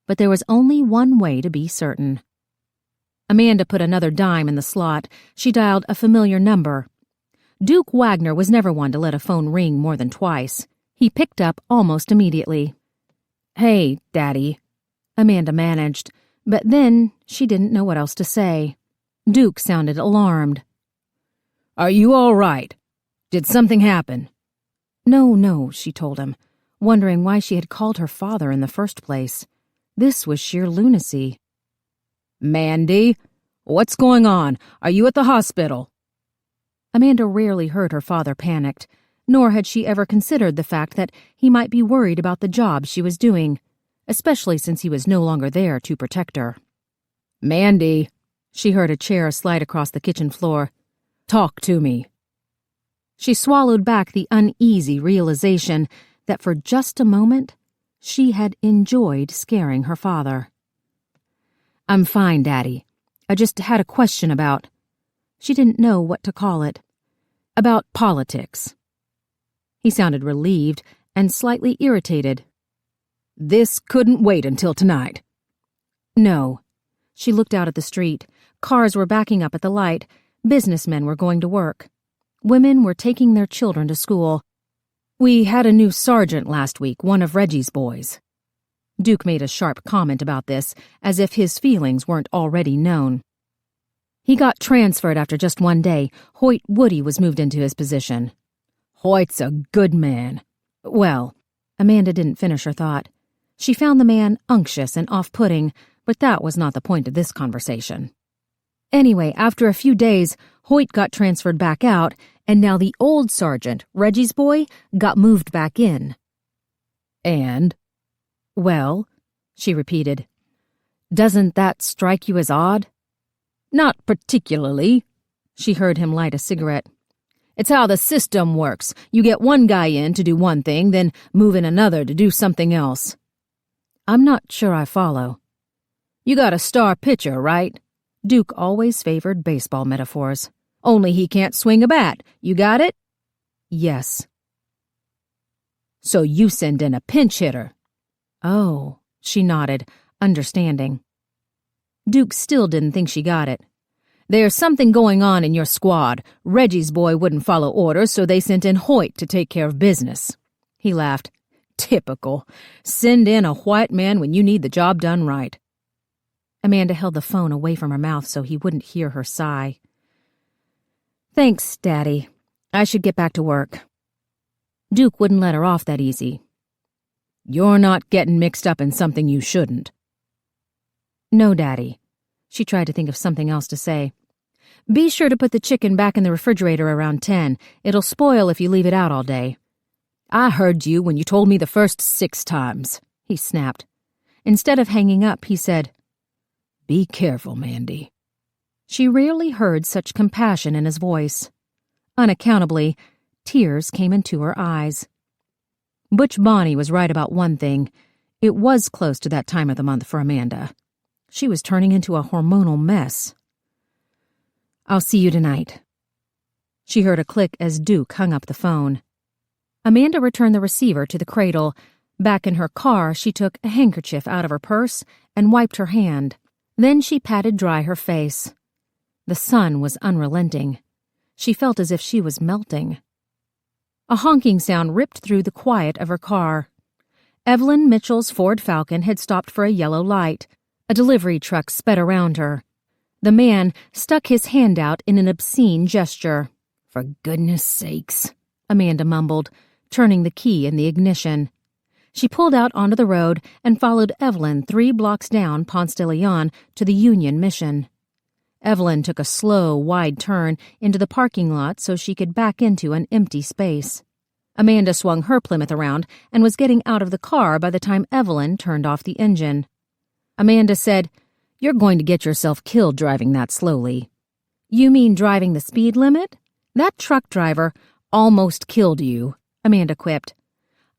But there was only one way to be certain. Amanda put another dime in the slot. She dialed a familiar number. Duke Wagner was never one to let a phone ring more than twice. He picked up almost immediately. "Hey, Daddy," Amanda managed, but then she didn't know what else to say. Duke sounded alarmed. "Are you all right? Did something happen?" No, she told him, wondering why she had called her father in the first place. This was sheer lunacy. Mandy, what's going on? Are you at the hospital? Amanda rarely heard her father panicked, nor had she ever considered the fact that he might be worried about the job she was doing, especially since he was no longer there to protect her. Mandy, she heard a chair slide across the kitchen floor. Talk to me. She swallowed back the uneasy realization that for just a moment she had enjoyed scaring her father. I'm fine, Daddy. I just had a question about... She didn't know what to call it. About politics. He sounded relieved and slightly irritated. This couldn't wait until tonight. No. She looked out at the street. Cars were backing up at the light. Businessmen were going to work. Women were taking their children to school. We had a new sergeant last week, one of Reggie's boys. Duke made a sharp comment about this, as if his feelings weren't already known. He got transferred after just one day. Hoyt Woody was moved into his position. Hoyt's a good man. Well, Amanda didn't finish her thought. She found the man unctuous and off-putting, but that was not the point of this conversation. Anyway, after a few days, Hoyt got transferred back out, and now the old sergeant, Reggie's boy, got moved back in. And? Well, she repeated. Doesn't that strike you as odd? Not particularly. She heard him light a cigarette. It's how the system works. You get one guy in to do one thing, then move in another to do something else. I'm not sure I follow. You got a star pitcher, right? Duke always favored baseball metaphors. Only he can't swing a bat. You got it? Yes. So you send in a pinch hitter. Oh, she nodded, understanding. Duke still didn't think she got it. There's something going on in your squad. Reggie's boy wouldn't follow orders, so they sent in Hoyt to take care of business. He laughed. Typical. Send in a white man when you need the job done right. Amanda held the phone away from her mouth so he wouldn't hear her sigh. Thanks, Daddy. I should get back to work. Duke wouldn't let her off that easy. You're not getting mixed up in something you shouldn't. No, Daddy. She tried to think of something else to say. Be sure to put the chicken back in the refrigerator around 10. It'll spoil if you leave it out all day. I heard you when you told me the first 6 times, he snapped. Instead of hanging up, he said, Be careful, Mandy. She rarely heard such compassion in his voice. Unaccountably, tears came into her eyes. Butch Bonnie was right about one thing. It was close to that time of the month for Amanda. She was turning into a hormonal mess. I'll see you tonight. She heard a click as Duke hung up the phone. Amanda returned the receiver to the cradle. Back in her car, she took a handkerchief out of her purse and wiped her hand. Then she patted dry her face. The sun was unrelenting. She felt as if she was melting. A honking sound ripped through the quiet of her car. Evelyn Mitchell's Ford Falcon had stopped for a yellow light. A delivery truck sped around her. The man stuck his hand out in an obscene gesture. For goodness sakes, Amanda mumbled, turning the key in the ignition. She pulled out onto the road and followed Evelyn 3 blocks down Ponce de Leon to the Union Mission. Evelyn took a slow, wide turn into the parking lot so she could back into an empty space. Amanda swung her Plymouth around and was getting out of the car by the time Evelyn turned off the engine. Amanda said, You're going to get yourself killed driving that slowly. You mean driving the speed limit? That truck driver almost killed you, Amanda quipped.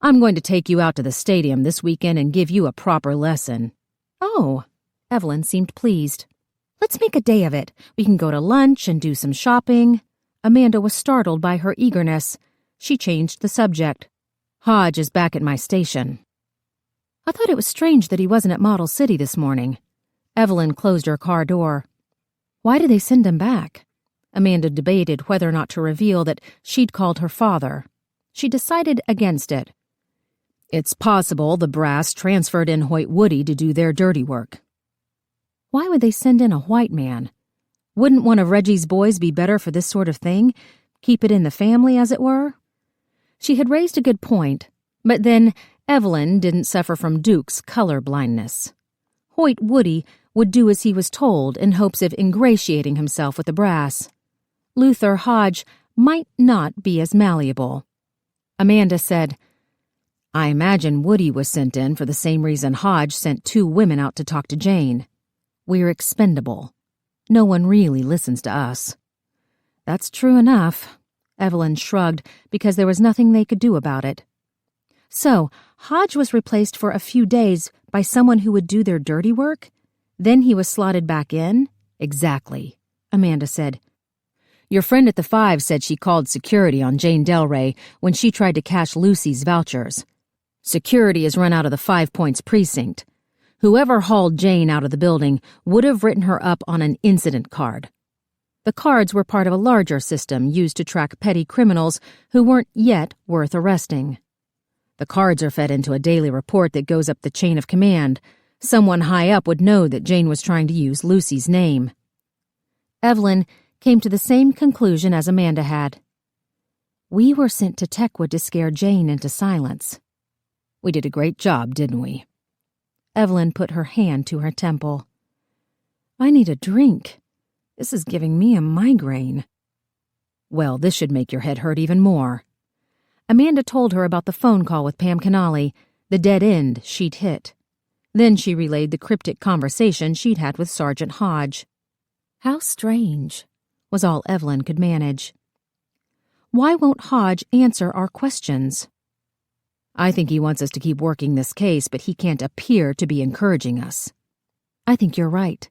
I'm going to take you out to the stadium this weekend and give you a proper lesson. Oh, Evelyn seemed pleased. Let's make a day of it. We can go to lunch and do some shopping. Amanda was startled by her eagerness. She changed the subject. Hodge is back at my station. I thought it was strange that he wasn't at Model City this morning. Evelyn closed her car door. Why did they send him back? Amanda debated whether or not to reveal that she'd called her father. She decided against it. It's possible the brass transferred in Hoyt Woody to do their dirty work. Why would they send in a white man? Wouldn't one of Reggie's boys be better for this sort of thing? Keep it in the family, as it were? She had raised a good point, but then Evelyn didn't suffer from Duke's color blindness. Hoyt Woody would do as he was told in hopes of ingratiating himself with the brass. Luther Hodge might not be as malleable. Amanda said, "I imagine Woody was sent in for the same reason Hodge sent 2 women out to talk to Jane. We're expendable. No one really listens to us." "That's true enough." Evelyn shrugged because there was nothing they could do about it. So, Hodge was replaced for a few days by someone who would do their dirty work? Then he was slotted back in? Exactly, Amanda said. "Your friend at the 5 said she called security on Jane Delray when she tried to cash Lucy's vouchers. Security has run out of the 5 Points precinct. Whoever hauled Jane out of the building would have written her up on an incident card. The cards were part of a larger system used to track petty criminals who weren't yet worth arresting. The cards are fed into a daily report that goes up the chain of command. Someone high up would know that Jane was trying to use Lucy's name." Evelyn came to the same conclusion as Amanda had. "We were sent to Techwood to scare Jane into silence. We did a great job, didn't we?" Evelyn put her hand to her temple. "I need a drink. This is giving me a migraine." "Well, this should make your head hurt even more." Amanda told her about the phone call with Pam Canali, the dead end she'd hit. Then she relayed the cryptic conversation she'd had with Sergeant Hodge. "How strange," was all Evelyn could manage. "Why won't Hodge answer our questions?" "I think he wants us to keep working this case, but he can't appear to be encouraging us." "I think you're right,"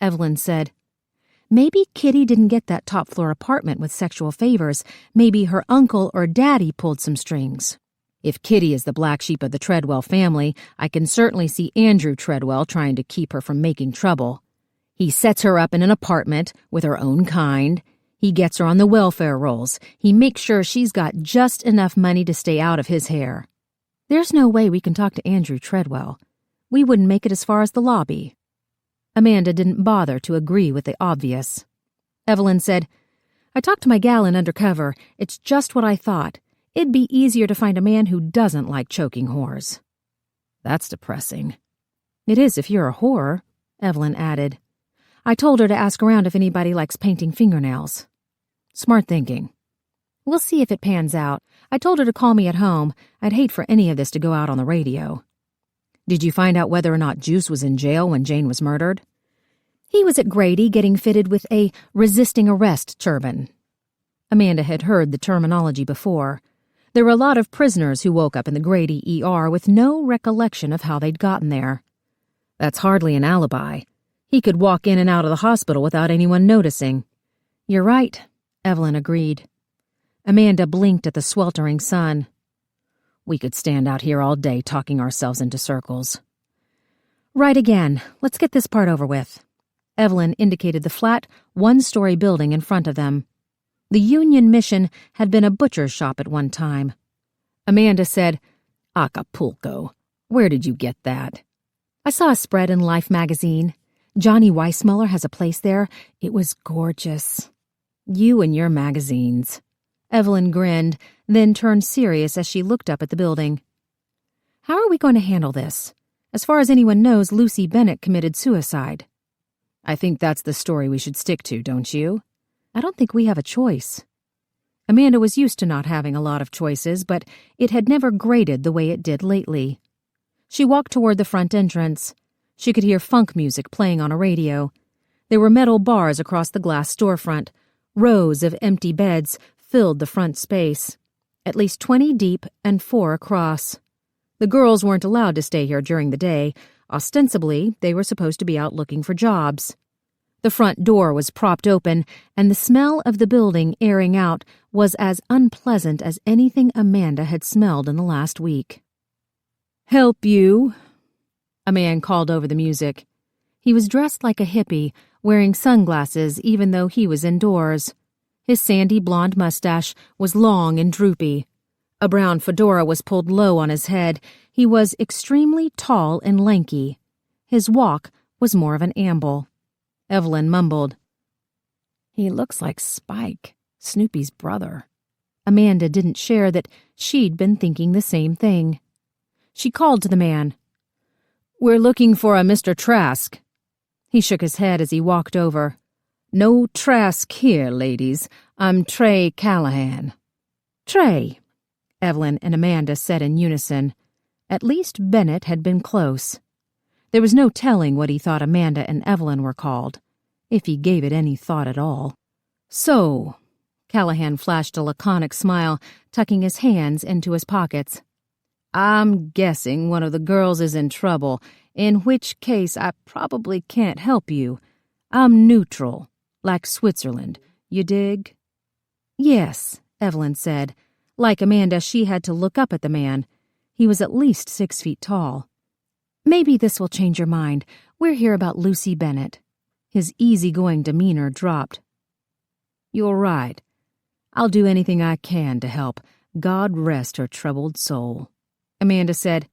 Evelyn said. "Maybe Kitty didn't get that top-floor apartment with sexual favors. Maybe her uncle or daddy pulled some strings. If Kitty is the black sheep of the Treadwell family, I can certainly see Andrew Treadwell trying to keep her from making trouble. He sets her up in an apartment with her own kind. He gets her on the welfare rolls. He makes sure she's got just enough money to stay out of his hair. There's no way we can talk to Andrew Treadwell. We wouldn't make it as far as the lobby." Amanda didn't bother to agree with the obvious. Evelyn said, "I talked to my gal in undercover. It's just what I thought. It'd be easier to find a man who doesn't like choking whores." "That's depressing." "It is if you're a whore," Evelyn added. "I told her to ask around if anybody likes painting fingernails." "Smart thinking." "We'll see if it pans out. I told her to call me at home. I'd hate for any of this to go out on the radio." "Did you find out whether or not Juice was in jail when Jane was murdered?" "He was at Grady getting fitted with a resisting arrest turban." Amanda had heard the terminology before. There were a lot of prisoners who woke up in the Grady ER with no recollection of how they'd gotten there. "That's hardly an alibi. He could walk in and out of the hospital without anyone noticing." "You're right," Evelyn agreed. Amanda blinked at the sweltering sun. "We could stand out here all day talking ourselves into circles." "Right again. Let's get this part over with." Evelyn indicated the flat, one-story building in front of them. The Union Mission had been a butcher's shop at one time. Amanda said, "Acapulco. Where did you get that?" "I saw a spread in Life magazine. Johnny Weissmuller has a place there. It was gorgeous." "You and your magazines." Evelyn grinned, then turned serious as she looked up at the building. "How are we going to handle this? As far as anyone knows, Lucy Bennett committed suicide." "I think that's the story we should stick to, don't you?" "I don't think we have a choice." Amanda was used to not having a lot of choices, but it had never grated the way it did lately. She walked toward the front entrance. She could hear funk music playing on a radio. There were metal bars across the glass storefront. Rows of empty beds filled the front space, at least 20 deep and 4 across. The girls weren't allowed to stay here during the day. Ostensibly, they were supposed to be out looking for jobs. The front door was propped open, and the smell of the building airing out was as unpleasant as anything Amanda had smelled in the last week. "Help you?" a man called over the music. He was dressed like a hippie, wearing sunglasses even though he was indoors. His sandy blonde mustache was long and droopy. A brown fedora was pulled low on his head. He was extremely tall and lanky. His walk was more of an amble. Evelyn mumbled, "He looks like Spike, Snoopy's brother." Amanda didn't share that she'd been thinking the same thing. She called to the man. "We're looking for a Mr. Trask." He shook his head as he walked over. "No Trask here, ladies. I'm Trey Callahan." "Trey," Evelyn and Amanda said in unison. At least Bennett had been close. There was no telling what he thought Amanda and Evelyn were called, if he gave it any thought at all. "So," Callahan flashed a laconic smile, tucking his hands into his pockets. "I'm guessing one of the girls is in trouble, in which case I probably can't help you. I'm neutral, like Switzerland. You dig?" "Yes," Evelyn said. Like Amanda, she had to look up at the man. He was at least 6 feet tall. "Maybe this will change your mind. We're here about Lucy Bennett." His easygoing demeanor dropped. "You're right. I'll do anything I can to help. God rest her troubled soul." Amanda said,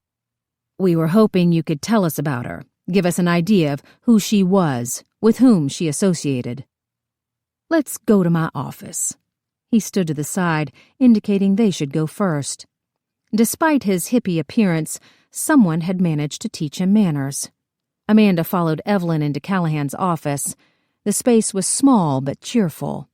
"We were hoping you could tell us about her, give us an idea of who she was, with whom she associated." "Let's go to my office." He stood to the side, indicating they should go first. Despite his hippie appearance, someone had managed to teach him manners. Amanda followed Evelyn into Callahan's office. The space was small but cheerful.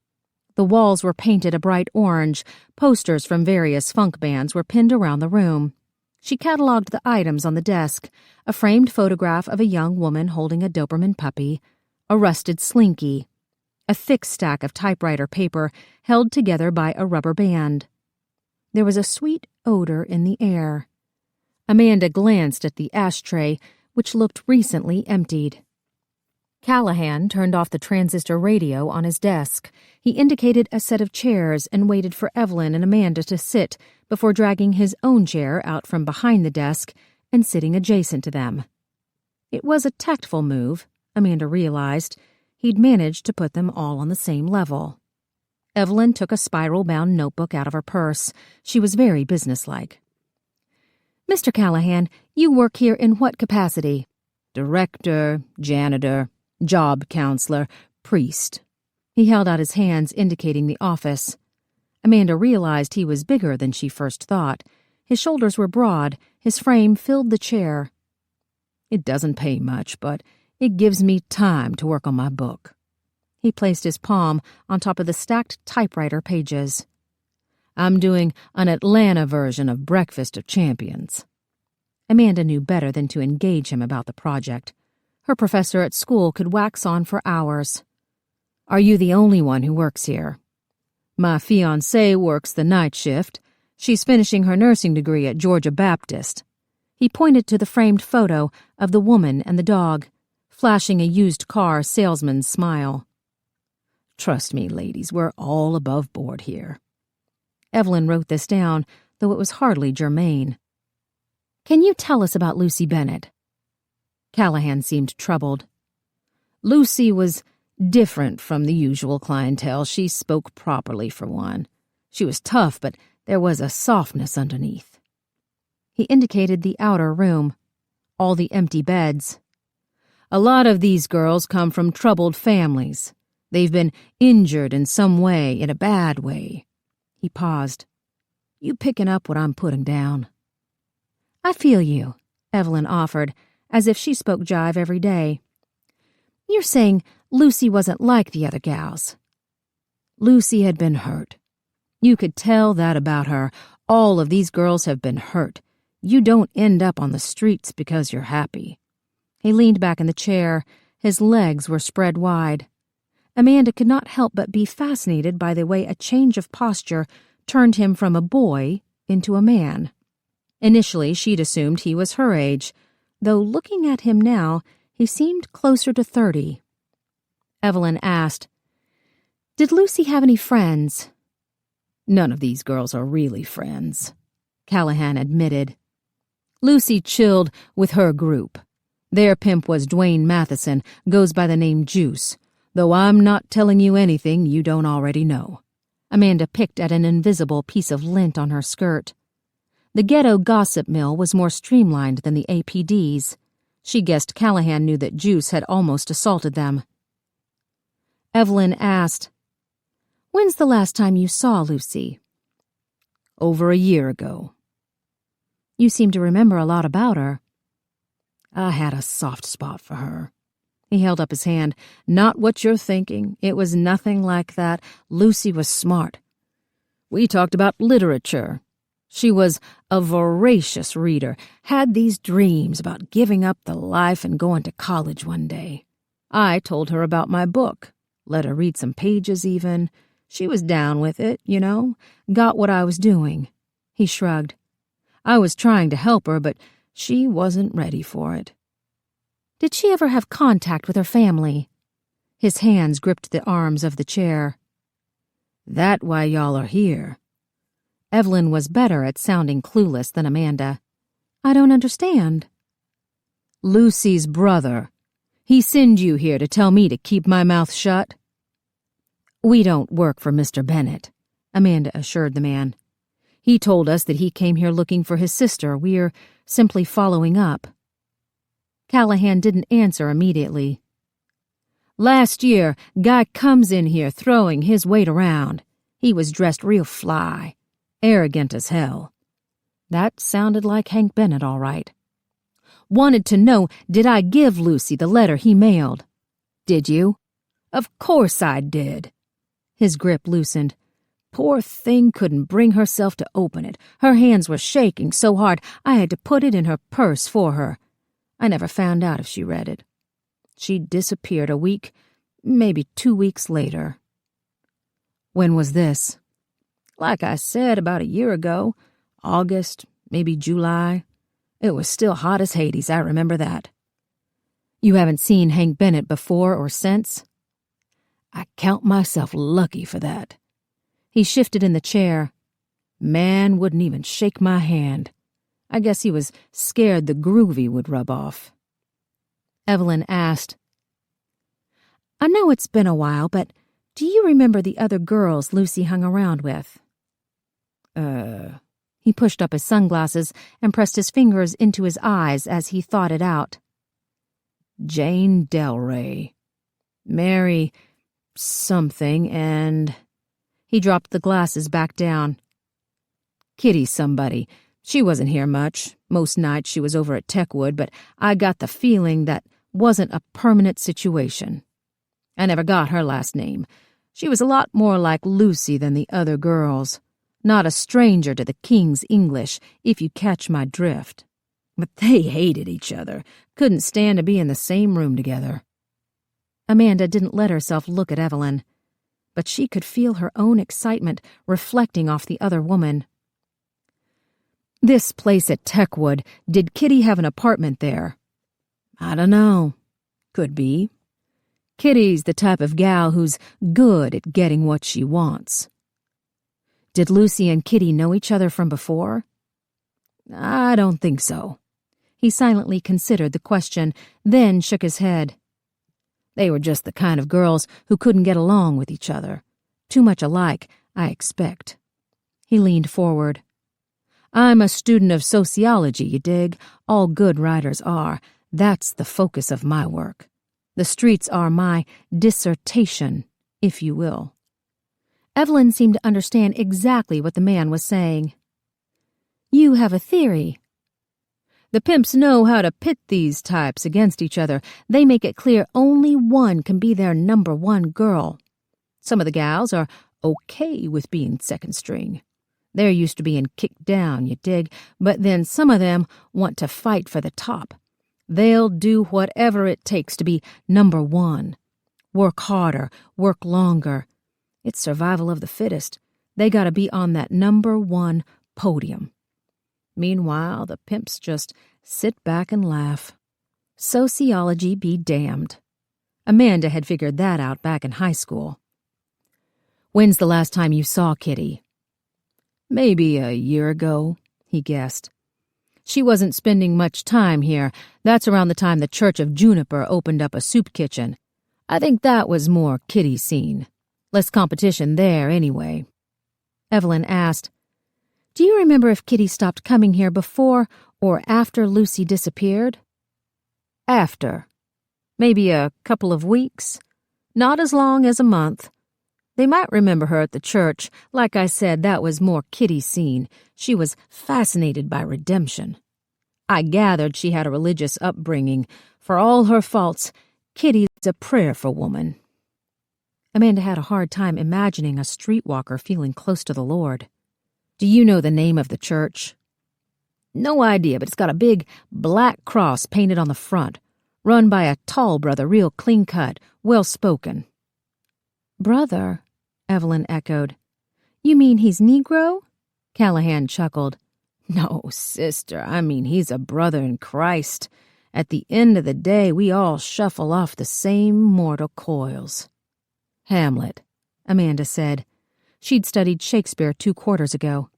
The walls were painted a bright orange. Posters from various funk bands were pinned around the room. She cataloged the items on the desk: a framed photograph of a young woman holding a Doberman puppy, a rusted slinky, a thick stack of typewriter paper held together by a rubber band. There was a sweet odor in the air. Amanda glanced at the ashtray, which looked recently emptied. Callahan turned off the transistor radio on his desk. He indicated a set of chairs and waited for Evelyn and Amanda to sit before dragging his own chair out from behind the desk and sitting adjacent to them. It was a tactful move, Amanda realized. He'd managed to put them all on the same level. Evelyn took a spiral-bound notebook out of her purse. She was very businesslike. "Mr. Callahan, you work here in what capacity?" "Director, janitor, job counselor, priest." He held out his hands, indicating the office. Amanda realized he was bigger than she first thought. His shoulders were broad. His frame filled the chair. "It doesn't pay much, but it gives me time to work on my book." He placed his palm on top of the stacked typewriter pages. "I'm doing an Atlanta version of Breakfast of Champions." Amanda knew better than to engage him about the project. Her professor at school could wax on for hours. "Are you the only one who works here?" "My fiancée works the night shift. She's finishing her nursing degree at Georgia Baptist." He pointed to the framed photo of the woman and the dog, flashing a used car salesman's smile. "Trust me, ladies, we're all above board here." Evelyn wrote this down, though it was hardly germane. "Can you tell us about Lucy Bennett?" Callahan seemed troubled. "Lucy was different from the usual clientele. She spoke properly, for one. She was tough, but there was a softness underneath." He indicated the outer room, all the empty beds. "A lot of these girls come from troubled families. They've been injured in some way, in a bad way." He paused. "You picking up what I'm putting down?" "I feel you," Evelyn offered, as if she spoke jive every day. "You're saying Lucy wasn't like the other gals." "Lucy had been hurt. You could tell that about her. All of these girls have been hurt. You don't end up on the streets because you're happy." He leaned back in the chair. His legs were spread wide. Amanda could not help but be fascinated by the way a change of posture turned him from a boy into a man. Initially, she'd assumed he was her age, though looking at him now, he seemed closer to 30. Evelyn asked, "Did Lucy have any friends?" "None of these girls are really friends," Callahan admitted. "Lucy chilled with her group. Their pimp was Dwayne Matheson, goes by the name Juice, though I'm not telling you anything you don't already know." Amanda picked at an invisible piece of lint on her skirt. The ghetto gossip mill was more streamlined than the APD's. She guessed Callahan knew that Juice had almost assaulted them. Evelyn asked, "When's the last time you saw Lucy?" over a year ago. You seem to remember a lot about her. I had a soft spot for her. He held up his hand. Not what you're thinking. It was nothing like that. Lucy was smart. We talked about literature. She was a voracious reader, had these dreams about giving up the life and going to college one day. I told her about my book, let her read some pages even. She was down with it, you know, got what I was doing. He shrugged. I was trying to help her, but she wasn't ready for it. Did she ever have contact with her family? His hands gripped the arms of the chair. That why y'all are here. Evelyn was better at sounding clueless than Amanda. I don't understand. Lucy's brother. He sent you here to tell me to keep my mouth shut? We don't work for Mr. Bennett, Amanda assured the man. He told us that he came here looking for his sister. We're simply following up. Callahan didn't answer immediately. Last year, guy comes in here throwing his weight around. He was dressed real fly, arrogant as hell. That sounded like Hank Bennett, all right. Wanted to know, did I give Lucy the letter he mailed? Did you? Of course I did. His grip loosened. Poor thing couldn't bring herself to open it. Her hands were shaking so hard I had to put it in her purse for her. I never found out if she read it. She disappeared a week, maybe 2 weeks later. When was this? Like I said, about a year ago. August, maybe July. It was still hot as Hades, I remember that. You haven't seen Hank Bennett before or since? I count myself lucky for that. He shifted in the chair. Man wouldn't even shake my hand. I guess he was scared the groovy would rub off. Evelyn asked, I know it's been a while, but do you remember the other girls Lucy hung around with? He pushed up his sunglasses and pressed his fingers into his eyes as he thought it out. Jane Delray, Mary something, and... He dropped the glasses back down. Kitty somebody. She wasn't here much. Most nights she was over at Techwood, but I got the feeling that wasn't a permanent situation. I never got her last name. She was a lot more like Lucy than the other girls. Not a stranger to the King's English, if you catch my drift. But they hated each other, couldn't stand to be in the same room together. Amanda didn't let herself look at Evelyn, but she could feel her own excitement reflecting off the other woman. This place at Techwood, did Kitty have an apartment there? I don't know. Could be. Kitty's the type of gal who's good at getting what she wants. Did Lucy and Kitty know each other from before? I don't think so. He silently considered the question, then shook his head. They were just the kind of girls who couldn't get along with each other. Too much alike, I expect. He leaned forward. I'm a student of sociology, you dig? All good writers are. That's the focus of my work. The streets are my dissertation, if you will. Evelyn seemed to understand exactly what the man was saying. You have a theory. The pimps know how to pit these types against each other. They make it clear only one can be their number one girl. Some of the gals are okay with being second string. They're used to being kicked down, you dig, but then some of them want to fight for the top. They'll do whatever it takes to be number one. Work harder, work longer. It's survival of the fittest. They gotta be on that number one podium. Meanwhile, the pimps just sit back and laugh. Sociology be damned. Amanda had figured that out back in high school. When's the last time you saw Kitty? Maybe a year ago, he guessed. She wasn't spending much time here. That's around the time the Church of Juniper opened up a soup kitchen. I think that was more Kitty's scene. Less competition there, anyway. Evelyn asked, Do you remember if Kitty stopped coming here before or after Lucy disappeared? After. Maybe a couple of weeks. Not as long as a month. They might remember her at the church. Like I said, that was more Kitty's scene. She was fascinated by redemption. I gathered she had a religious upbringing. For all her faults, Kitty's a prayerful woman. Amanda had a hard time imagining a streetwalker feeling close to the Lord. Do you know the name of the church? No idea, but it's got a big black cross painted on the front, run by a tall brother, real clean-cut, well-spoken. Brother, Evelyn echoed. You mean he's Negro? Callahan chuckled. No, sister, I mean he's a brother in Christ. At the end of the day, we all shuffle off the same mortal coils. Hamlet, Amanda said. She'd studied Shakespeare 2 quarters ago.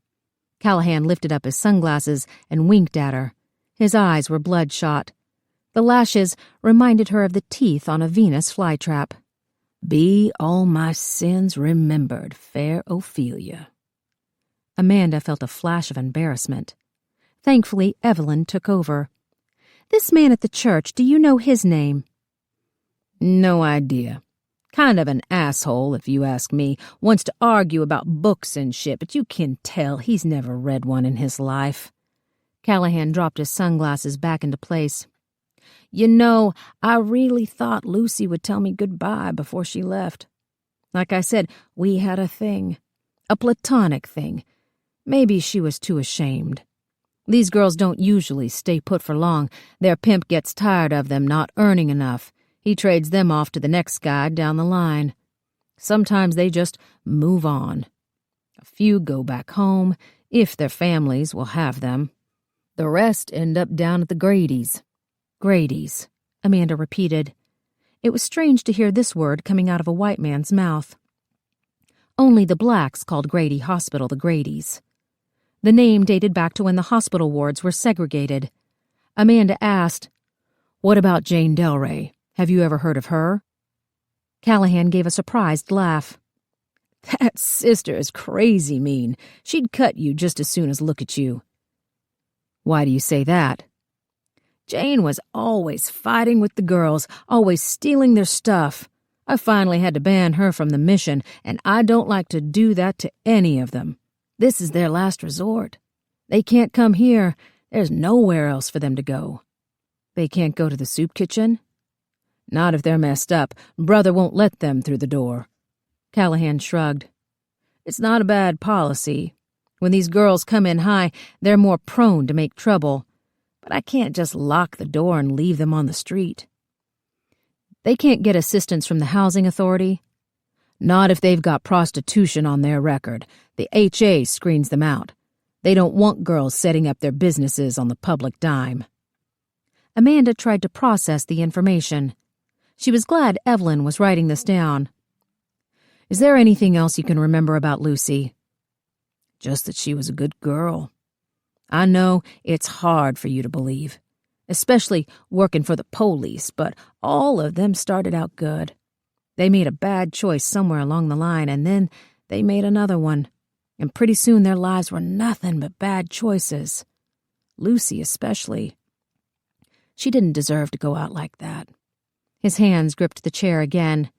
Callahan lifted up his sunglasses and winked at her. His eyes were bloodshot. The lashes reminded her of the teeth on a Venus flytrap. Be all my sins remembered, fair Ophelia. Amanda felt a flash of embarrassment. Thankfully, Evelyn took over. This man at the church, do you know his name? No idea. Kind of an asshole, if you ask me. Wants to argue about books and shit, but you can tell he's never read one in his life. Callahan dropped his sunglasses back into place. You know, I really thought Lucy would tell me goodbye before she left. Like I said, we had a thing. A platonic thing. Maybe she was too ashamed. These girls don't usually stay put for long. Their pimp gets tired of them not earning enough. He trades them off to the next guy down the line. Sometimes they just move on. A few go back home, if their families will have them. The rest end up down at the Grady's. Grady's, Amanda repeated. It was strange to hear this word coming out of a white man's mouth. Only the blacks called Grady Hospital the Grady's. The name dated back to when the hospital wards were segregated. Amanda asked, What about Jane Delray? Have you ever heard of her? Callahan gave a surprised laugh. That sister is crazy mean. She'd cut you just as soon as look at you. Why do you say that? Jane was always fighting with the girls, always stealing their stuff. I finally had to ban her from the mission, and I don't like to do that to any of them. This is their last resort. They can't come here. There's nowhere else for them to go. They can't go to the soup kitchen? Not if they're messed up. Brother won't let them through the door. Callahan shrugged. It's not a bad policy. When these girls come in high, they're more prone to make trouble. But I can't just lock the door and leave them on the street. They can't get assistance from the housing authority? Not if they've got prostitution on their record. The HA screens them out. They don't want girls setting up their businesses on the public dime. Amanda tried to process the information. She was glad Evelyn was writing this down. Is there anything else you can remember about Lucy? Just that she was a good girl. I know it's hard for you to believe, especially working for the police, but all of them started out good. They made a bad choice somewhere along the line, and then they made another one, and pretty soon their lives were nothing but bad choices. Lucy especially. She didn't deserve to go out like that. His hands gripped the chair again.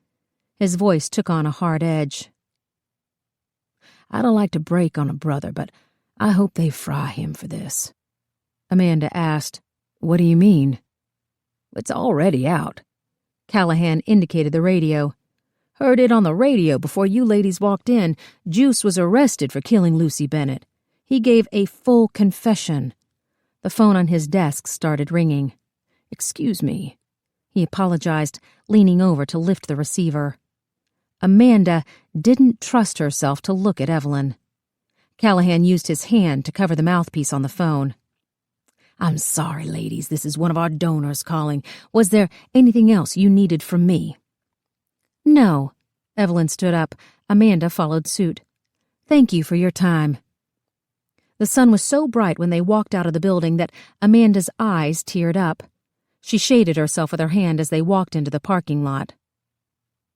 His voice took on a hard edge. I don't like to break on a brother, but I hope they fry him for this. Amanda asked, What do you mean? It's already out. Callahan indicated the radio. Heard it on the radio before you ladies walked in. Juice was arrested for killing Lucy Bennett. He gave a full confession. The phone on his desk started ringing. Excuse me. He apologized, leaning over to lift the receiver. Amanda didn't trust herself to look at Evelyn. Callahan used his hand to cover the mouthpiece on the phone. I'm sorry, ladies, this is one of our donors calling. Was there anything else you needed from me? No. Evelyn stood up. Amanda followed suit. Thank you for your time. The sun was so bright when they walked out of the building that Amanda's eyes teared up. She shaded herself with her hand as they walked into the parking lot.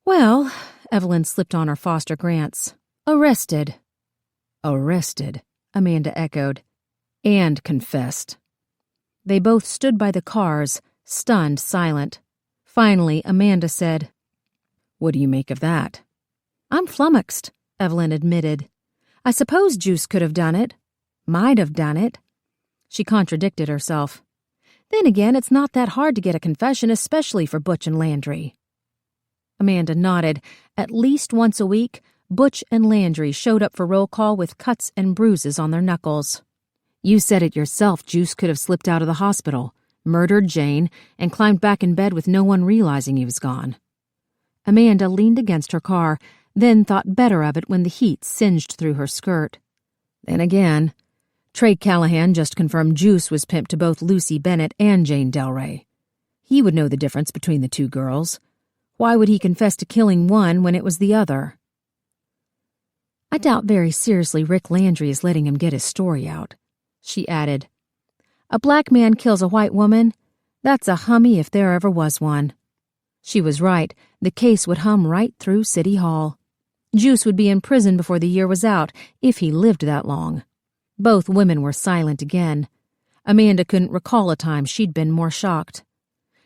Well, Evelyn slipped on her Foster Grants. Arrested. Arrested, Amanda echoed. And confessed. They both stood by the cars, stunned, silent. Finally, Amanda said, What do you make of that? I'm flummoxed, Evelyn admitted. I suppose Juice could have done it. Might have done it. She contradicted herself. Then again, it's not that hard to get a confession, especially for Butch and Landry. Amanda nodded. At least once a week, Butch and Landry showed up for roll call with cuts and bruises on their knuckles. You said it yourself, Juice could have slipped out of the hospital, murdered Jane, and climbed back in bed with no one realizing he was gone. Amanda leaned against her car, then thought better of it when the heat singed through her skirt. Then again, Trey Callahan just confirmed Juice was pimped to both Lucy Bennett and Jane Delray. He would know the difference between the two girls. Why would he confess to killing one when it was the other? I doubt very seriously Rick Landry is letting him get his story out, she added. A black man kills a white woman? That's a hummy if there ever was one. She was right. The case would hum right through City Hall. Juice would be in prison before the year was out, if he lived that long. Both women were silent again. Amanda couldn't recall a time she'd been more shocked.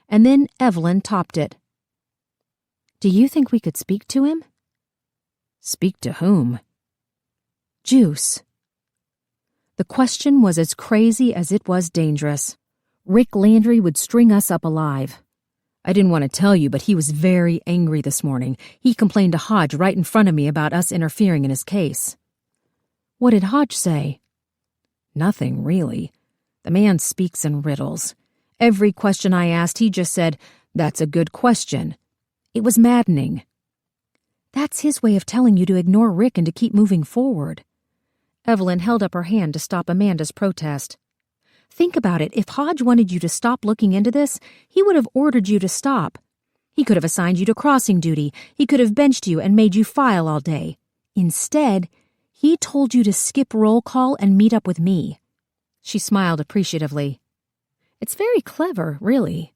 And then Evelyn topped it. Do you think we could speak to him? Speak to whom? Juice. The question was as crazy as it was dangerous. Rick Landry would string us up alive. I didn't want to tell you, but he was very angry this morning. He complained to Hodge right in front of me about us interfering in his case. What did Hodge say? Nothing, really. The man speaks in riddles. Every question I asked, he just said, "That's a good question." It was maddening. That's his way of telling you to ignore Rick and to keep moving forward. Evelyn held up her hand to stop Amanda's protest. Think about it. If Hodge wanted you to stop looking into this, he would have ordered you to stop. He could have assigned you to crossing duty. He could have benched you and made you file all day. Instead, he told you to skip roll call and meet up with me. She smiled appreciatively. It's very clever, really.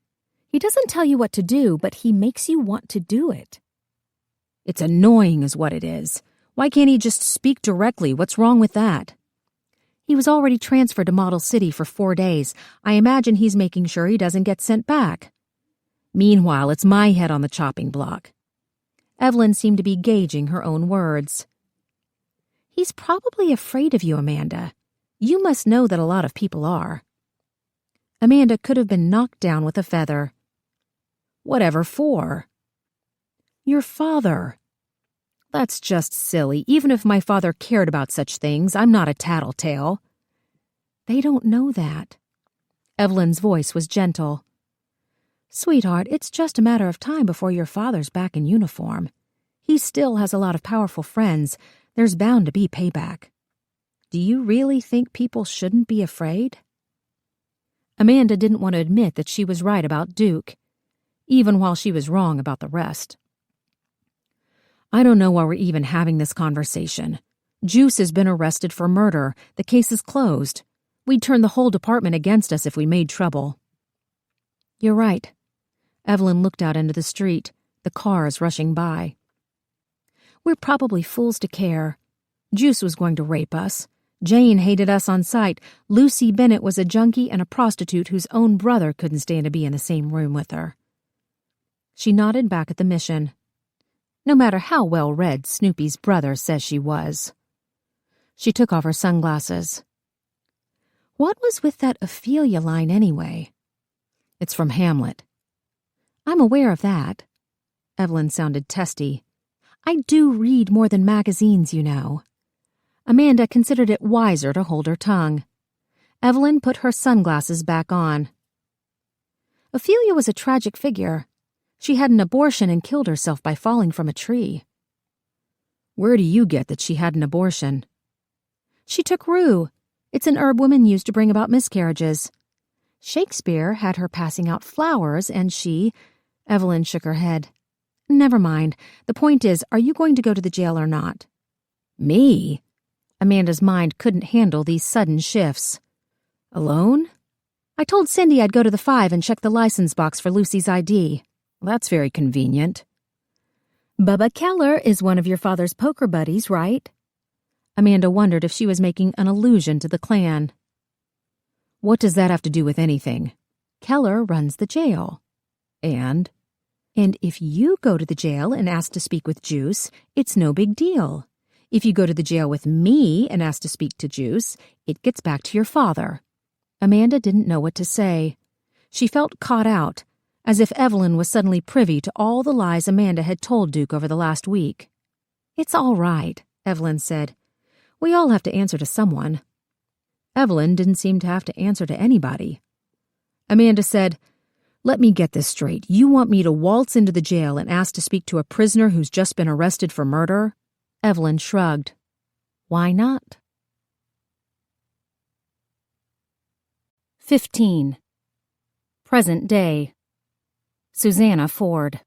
He doesn't tell you what to do, but he makes you want to do it. It's annoying is what it is. Why can't he just speak directly? What's wrong with that? He was already transferred to Model City for 4 days. I imagine he's making sure he doesn't get sent back. Meanwhile, it's my head on the chopping block. Evelyn seemed to be gauging her own words. He's probably afraid of you, Amanda. You must know that a lot of people are. Amanda could have been knocked down with a feather. Whatever for? Your father. That's just silly. Even if my father cared about such things, I'm not a tattletale. They don't know that. Evelyn's voice was gentle. Sweetheart, it's just a matter of time before your father's back in uniform. He still has a lot of powerful friends. There's bound to be payback. Do you really think people shouldn't be afraid? Amanda didn't want to admit that she was right about Duke, even while she was wrong about the rest. I don't know why we're even having this conversation. Juice has been arrested for murder. The case is closed. We'd turn the whole department against us if we made trouble. You're right. Evelyn looked out into the street, the cars rushing by. We're probably fools to care. Juice was going to rape us. Jane hated us on sight. Lucy Bennett was a junkie and a prostitute whose own brother couldn't stand to be in the same room with her. She nodded back at the mission. No matter how well-read Snoopy's brother says she was. She took off her sunglasses. What was with that Ophelia line anyway? It's from Hamlet. I'm aware of that. Evelyn sounded testy. I do read more than magazines, you know. Amanda considered it wiser to hold her tongue. Evelyn put her sunglasses back on. Ophelia was a tragic figure. She had an abortion and killed herself by falling from a tree. Where do you get that she had an abortion? She took rue. It's an herb women use to bring about miscarriages. Shakespeare had her passing out flowers and she... Evelyn shook her head. Never mind. The point is, are you going to go to the jail or not? Me? Amanda's mind couldn't handle these sudden shifts. Alone? I told Cindy I'd go to the 5 and check the license box for Lucy's ID. That's very convenient. Bubba Keller is one of your father's poker buddies, right? Amanda wondered if she was making an allusion to the clan. What does that have to do with anything? Keller runs the jail. And? And if you go to the jail and ask to speak with Juice, it's no big deal. If you go to the jail with me and ask to speak to Juice, it gets back to your father." Amanda didn't know what to say. She felt caught out, as if Evelyn was suddenly privy to all the lies Amanda had told Duke over the last week. "It's all right," Evelyn said. "We all have to answer to someone." Evelyn didn't seem to have to answer to anybody. Amanda said, "Let me get this straight. You want me to waltz into the jail and ask to speak to a prisoner who's just been arrested for murder?" Evelyn shrugged. "Why not?" 15. Present day. Susanna Ford.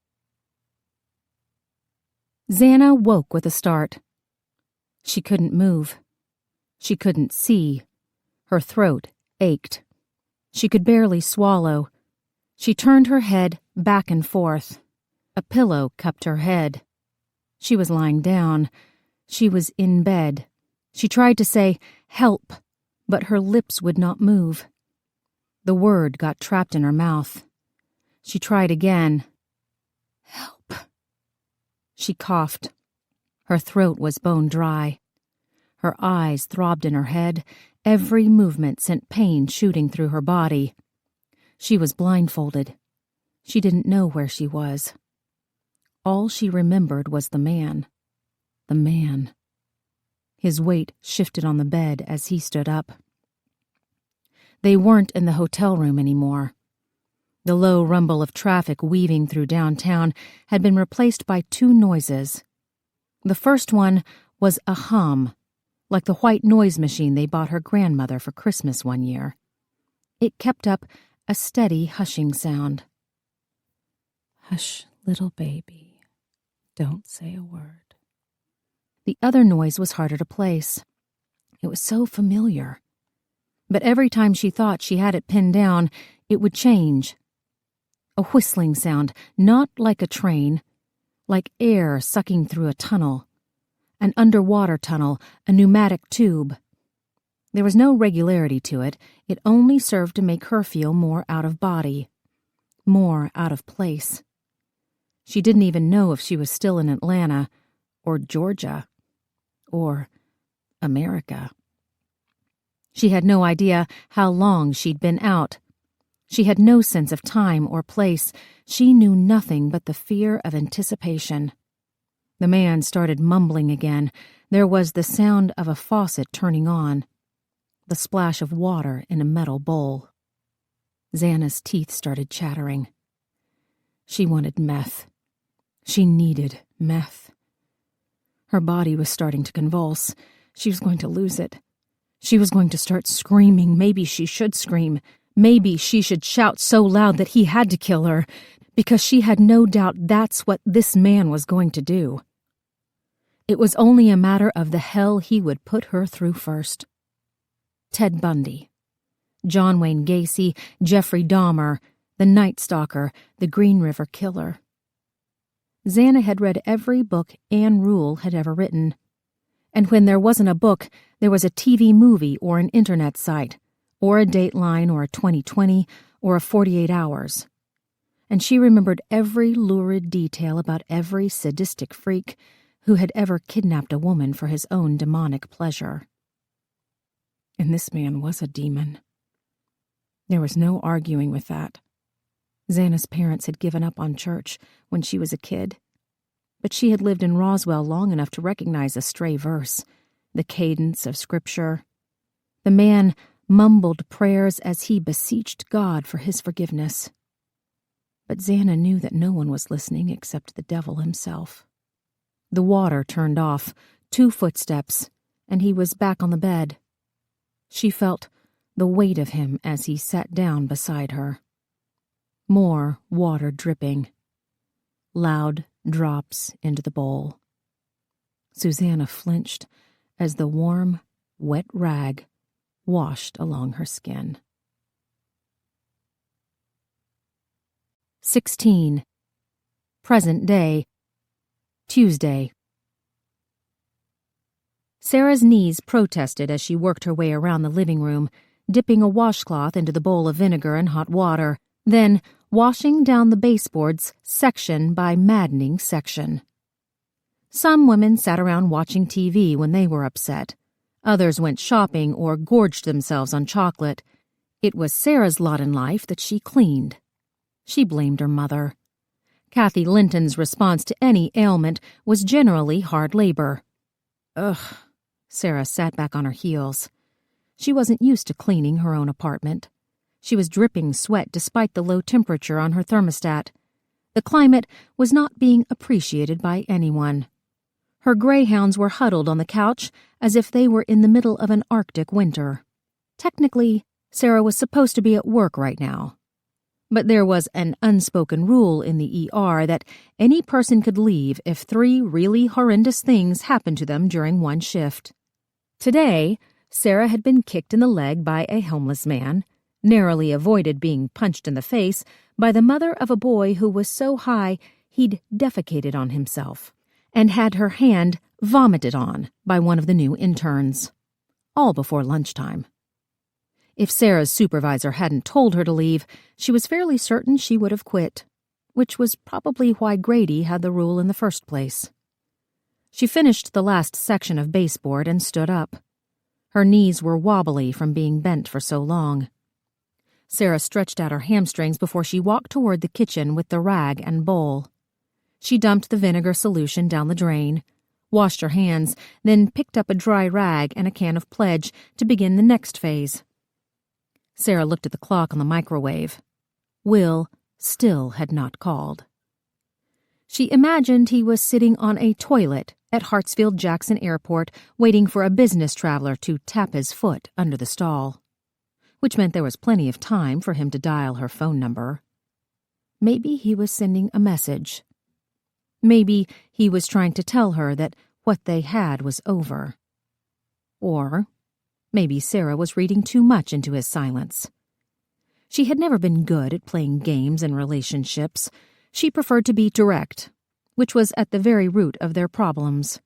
Xana woke with a start. She couldn't move. She couldn't see. Her throat ached. She could barely swallow. She turned her head back and forth. A pillow cupped her head. She was lying down. She was in bed. She tried to say, "Help," but her lips would not move. The word got trapped in her mouth. She tried again. "Help." She coughed. Her throat was bone dry. Her eyes throbbed in her head. Every movement sent pain shooting through her body. She was blindfolded. She didn't know where she was. All she remembered was the man. The man. His weight shifted on the bed as he stood up. They weren't in the hotel room anymore. The low rumble of traffic weaving through downtown had been replaced by two noises. The first one was a hum, like the white noise machine they bought her grandmother for Christmas one year. It kept up a steady hushing sound. "Hush, little baby. Don't say a word." The other noise was harder to place. It was so familiar. But every time she thought she had it pinned down, it would change. A whistling sound, not like a train, like air sucking through a tunnel. An underwater tunnel, a pneumatic tube. There was no regularity to it. It only served to make her feel more out of body, more out of place. She didn't even know if she was still in Atlanta, or Georgia, or America. She had no idea how long she'd been out. She had no sense of time or place. She knew nothing but the fear of anticipation. The man started mumbling again. There was the sound of a faucet turning on, the splash of water in a metal bowl. Xana's teeth started chattering. She wanted meth. She needed meth. Her body was starting to convulse. She was going to lose it. She was going to start screaming. Maybe she should scream. Maybe she should shout so loud that he had to kill her, because she had no doubt that's what this man was going to do. It was only a matter of the hell he would put her through first. Ted Bundy, John Wayne Gacy, Jeffrey Dahmer, the Night Stalker, the Green River Killer. Xana had read every book Anne Rule had ever written. And when there wasn't a book, there was a TV movie or an internet site, or a Dateline or a 2020 or a 48 Hours. And she remembered every lurid detail about every sadistic freak who had ever kidnapped a woman for his own demonic pleasure. And this man was a demon. There was no arguing with that. Xana's parents had given up on church when she was a kid, but she had lived in Roswell long enough to recognize a stray verse, the cadence of scripture. The man mumbled prayers as he beseeched God for his forgiveness. But Xana knew that no one was listening except the devil himself. The water turned off, 2 footsteps, and he was back on the bed. She felt the weight of him as he sat down beside her. More water dripping. Loud drops into the bowl. Susanna flinched as the warm, wet rag washed along her skin. 16. Present day. Tuesday. Sarah's knees protested as she worked her way around the living room, dipping a washcloth into the bowl of vinegar and hot water, then washing down the baseboards section by maddening section. Some women sat around watching TV when they were upset. Others went shopping or gorged themselves on chocolate. It was Sarah's lot in life that she cleaned. She blamed her mother. Kathy Linton's response to any ailment was generally hard labor. Ugh, Sarah sat back on her heels. She wasn't used to cleaning her own apartment. She was dripping sweat despite the low temperature on her thermostat. The climate was not being appreciated by anyone. Her greyhounds were huddled on the couch as if they were in the middle of an Arctic winter. Technically, Sarah was supposed to be at work right now. But there was an unspoken rule in the ER that any person could leave if 3 really horrendous things happened to them during one shift. Today, Sarah had been kicked in the leg by a homeless man, narrowly avoided being punched in the face by the mother of a boy who was so high he'd defecated on himself, and had her hand vomited on by one of the new interns. All before lunchtime. If Sarah's supervisor hadn't told her to leave, she was fairly certain she would have quit, which was probably why Grady had the rule in the first place. She finished the last section of baseboard and stood up. Her knees were wobbly from being bent for so long. Sarah stretched out her hamstrings before she walked toward the kitchen with the rag and bowl. She dumped the vinegar solution down the drain, washed her hands, then picked up a dry rag and a can of Pledge to begin the next phase. Sarah looked at the clock on the microwave. Will still had not called. She imagined he was sitting on a toilet at Hartsfield-Jackson Airport waiting for a business traveler to tap his foot under the stall, which meant there was plenty of time for him to dial her phone number. Maybe he was sending a message. Maybe he was trying to tell her that what they had was over. Or maybe Sarah was reading too much into his silence. She had never been good at playing games and relationships. She preferred to be direct, which was at the very root of their problems.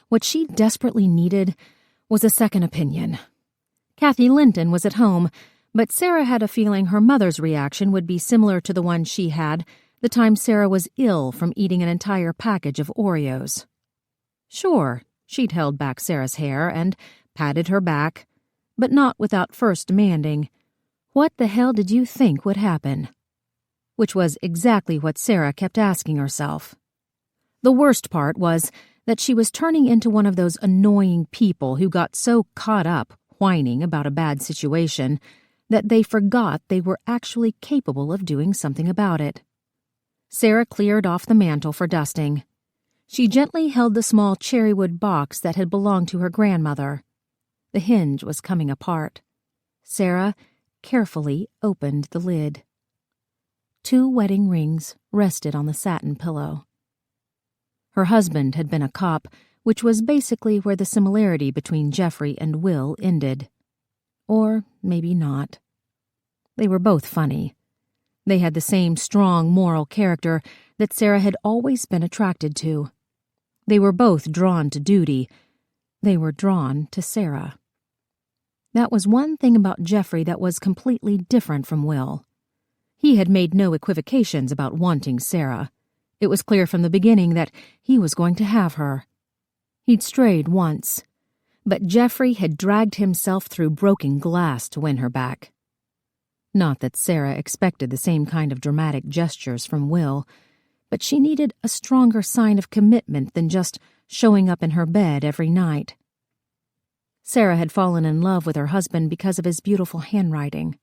What she desperately needed was a second opinion. Kathy Linton was at home, but Sarah had a feeling her mother's reaction would be similar to the one she had the time Sarah was ill from eating an entire package of Oreos. Sure, she'd held back Sarah's hair and patted her back, but not without first demanding, "What the hell did you think would happen?" Which was exactly what Sarah kept asking herself. The worst part was that she was turning into one of those annoying people who got so caught up whining about a bad situation that they forgot they were actually capable of doing something about it. Sarah cleared off the mantel for dusting. She gently held the small cherrywood box that had belonged to her grandmother. The hinge was coming apart. Sarah carefully opened the lid. 2 wedding rings rested on the satin pillow. Her husband had been a cop, which was basically where the similarity between Jeffrey and Will ended. Or maybe not. They were both funny. They had the same strong moral character that Sarah had always been attracted to. They were both drawn to duty. They were drawn to Sarah. That was one thing about Jeffrey that was completely different from Will. He had made no equivocations about wanting Sarah. It was clear from the beginning that he was going to have her. He'd strayed once, but Jeffrey had dragged himself through broken glass to win her back. Not that Sarah expected the same kind of dramatic gestures from Will, but she needed a stronger sign of commitment than just showing up in her bed every night. Sarah had fallen in love with her husband because of his beautiful handwriting.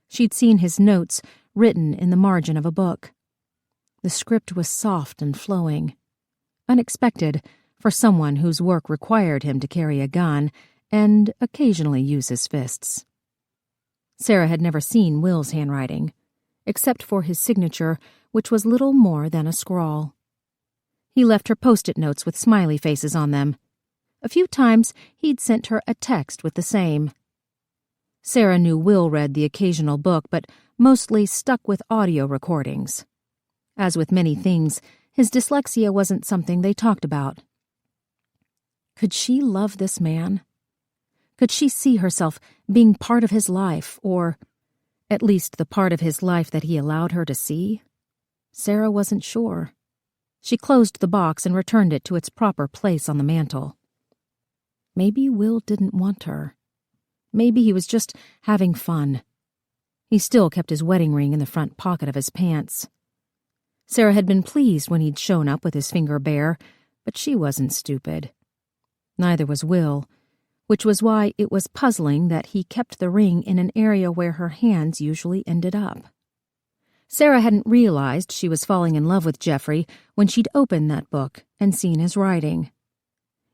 She'd seen his notes written in the margin of a book. The script was soft and flowing, unexpected for someone whose work required him to carry a gun and occasionally use his fists. Sarah had never seen Will's handwriting, except for his signature, which was little more than a scrawl. He left her post-it notes with smiley faces on them. A few times he'd sent her a text with the same. Sarah knew Will read the occasional book, but mostly stuck with audio recordings. As with many things, his dyslexia wasn't something they talked about. Could she love this man? Could she see herself being part of his life, or, At least the part of his life that he allowed her to see? Sarah wasn't sure. She closed the box and returned it to its proper place on the mantel. Maybe Will didn't want her. Maybe he was just having fun. He still kept his wedding ring in the front pocket of his pants. Sarah had been pleased when he'd shown up with his finger bare, but she wasn't stupid. Neither was Will, which was why it was puzzling that he kept the ring in an area where her hands usually ended up. Sarah hadn't realized she was falling in love with Jeffrey when she'd opened that book and seen his writing.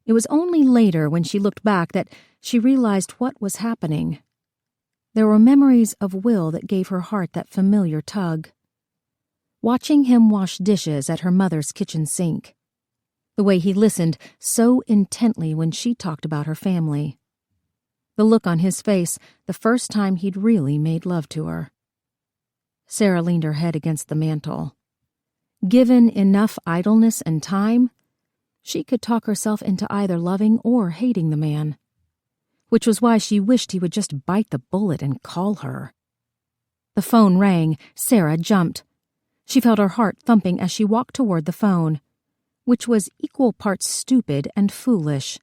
It was only later, when she looked back, that she realized what was happening. There were memories of Will that gave her heart that familiar tug. Watching him wash dishes at her mother's kitchen sink. The way he listened so intently when she talked about her family. The look on his face the first time he'd really made love to her. Sarah leaned her head against the mantel. Given enough idleness and time, she could talk herself into either loving or hating the man. Which was why she wished he would just bite the bullet and call her. The phone rang. Sarah jumped. She felt her heart thumping as she walked toward the phone, which was equal parts stupid and foolish.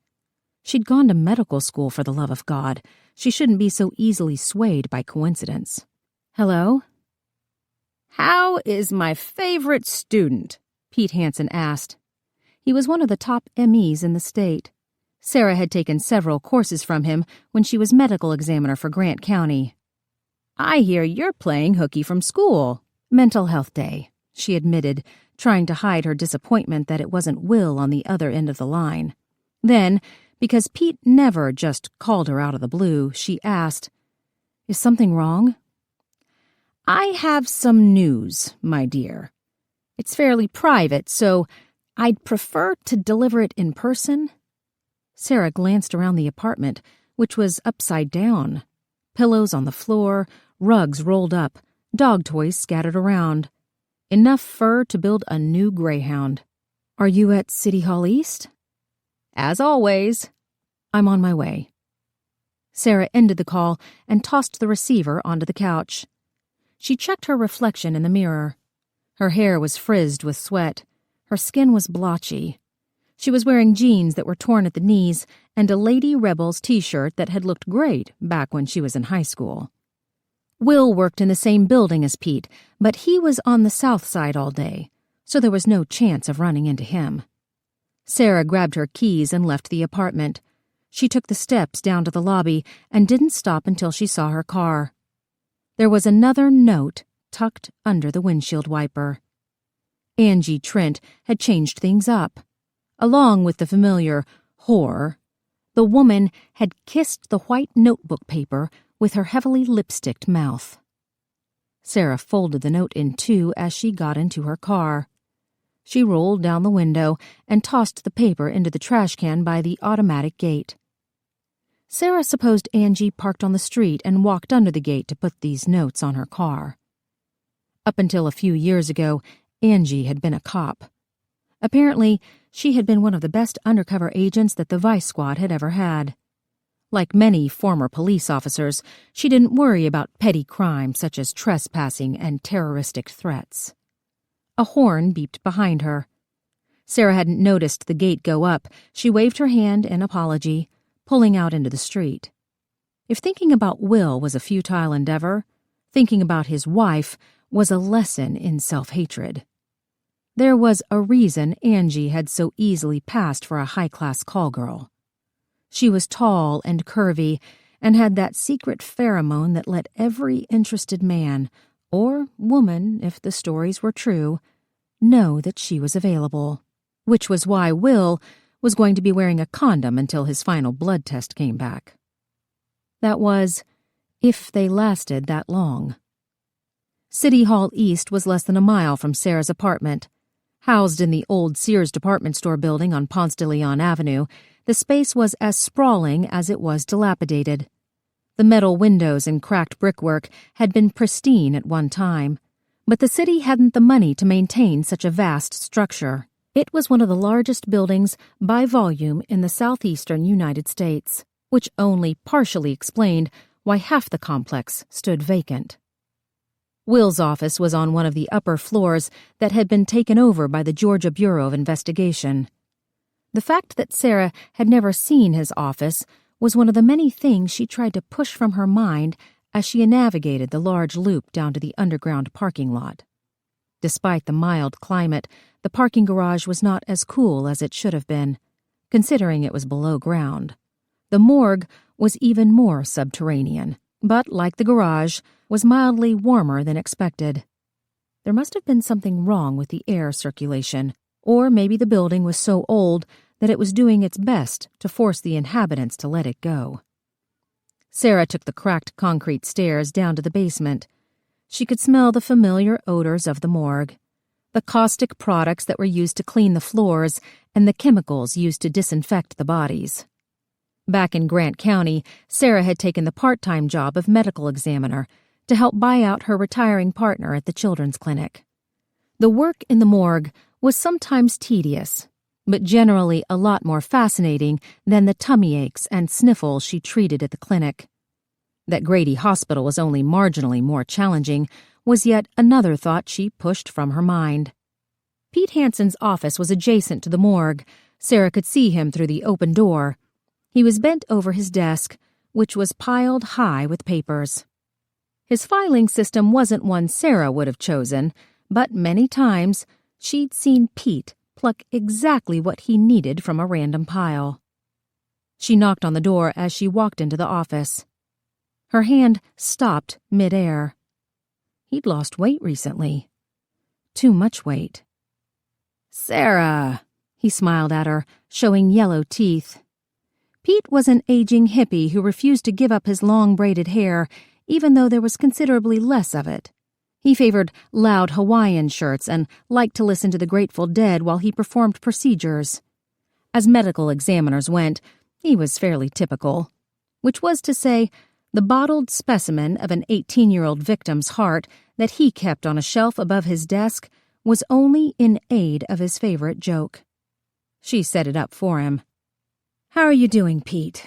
She'd gone to medical school, for the love of God. She shouldn't be so easily swayed by coincidence. Hello? How is my favorite student? Pete Hansen asked. He was one of the top MEs in the state. Sarah had taken several courses from him when she was medical examiner for Grant County. I hear you're playing hooky from school. Mental health day, she admitted, trying to hide her disappointment that it wasn't Will on the other end of the line. Then, because Pete never just called her out of the blue, she asked, Is something wrong? I have some news, my dear. It's fairly private, so I'd prefer to deliver it in person. Sarah glanced around the apartment, which was upside down. Pillows on the floor, rugs rolled up, dog toys scattered around. Enough fur to build a new greyhound. Are you at City Hall East? As always. I'm on my way. Sarah ended the call and tossed the receiver onto the couch. She checked her reflection in the mirror. Her hair was frizzed with sweat. Her skin was blotchy. She was wearing jeans that were torn at the knees and a Lady Rebels t-shirt that had looked great back when she was in high school. Will worked in the same building as Pete, but he was on the south side all day, so there was no chance of running into him. Sarah grabbed her keys and left the apartment. She took the steps down to the lobby and didn't stop until she saw her car. There was another note tucked under the windshield wiper. Angie Trent had changed things up. Along with the familiar whore, the woman had kissed the white notebook paper with her heavily lipsticked mouth. Sarah folded the note in two as she got into her car. She rolled down the window and tossed the paper into the trash can by the automatic gate. Sarah supposed Angie parked on the street and walked under the gate to put these notes on her car. Up until a few years ago, Angie had been a cop. Apparently, she had been one of the best undercover agents that the Vice Squad had ever had. Like many former police officers, she didn't worry about petty crimes such as trespassing and terroristic threats. A horn beeped behind her. Sarah hadn't noticed the gate go up. She waved her hand in apology, pulling out into the street. If thinking about Will was a futile endeavor, thinking about his wife was a lesson in self-hatred. There was a reason Angie had so easily passed for a high-class call girl. She was tall and curvy and had that secret pheromone that let every interested man, or woman if the stories were true, know that she was available. Which was why Will was going to be wearing a condom until his final blood test came back. That was, if they lasted that long. City Hall East was less than a mile from Sarah's apartment. Housed in the old Sears department store building on Ponce de Leon Avenue, the space was as sprawling as it was dilapidated. The metal windows and cracked brickwork had been pristine at one time, but the city hadn't the money to maintain such a vast structure. It was one of the largest buildings by volume in the southeastern United States, which only partially explained why half the complex stood vacant. Will's office was on one of the upper floors that had been taken over by the Georgia Bureau of Investigation. The fact that Sarah had never seen his office was one of the many things she tried to push from her mind as she navigated the large loop down to the underground parking lot. Despite the mild climate, the parking garage was not as cool as it should have been, considering it was below ground. The morgue was even more subterranean, but, like the garage, was mildly warmer than expected. There must have been something wrong with the air circulation, or maybe the building was so old that it was doing its best to force the inhabitants to let it go. Sarah took the cracked concrete stairs down to the basement. She could smell the familiar odors of the morgue, the caustic products that were used to clean the floors and the chemicals used to disinfect the bodies. Back in Grant County, Sarah had taken the part-time job of medical examiner to help buy out her retiring partner at the children's clinic. The work in the morgue was sometimes tedious, but generally a lot more fascinating than the tummy aches and sniffles she treated at the clinic. That Grady Hospital was only marginally more challenging was yet another thought she pushed from her mind. Pete Hanson's office was adjacent to the morgue. Sarah could see him through the open door. He was bent over his desk, which was piled high with papers. His filing system wasn't one Sarah would have chosen, but many times she'd seen Pete pluck exactly what he needed from a random pile. She knocked on the door as she walked into the office. Her hand stopped mid-air. He'd lost weight recently. Too much weight. "Sarah," he smiled at her, showing yellow teeth. Pete was an aging hippie who refused to give up his long braided hair, even though there was considerably less of it. He favored loud Hawaiian shirts and liked to listen to the Grateful Dead while he performed procedures. As medical examiners went, he was fairly typical, which was to say, the bottled specimen of an 18-year-old victim's heart that he kept on a shelf above his desk was only in aid of his favorite joke. She set it up for him. "How are you doing, Pete?"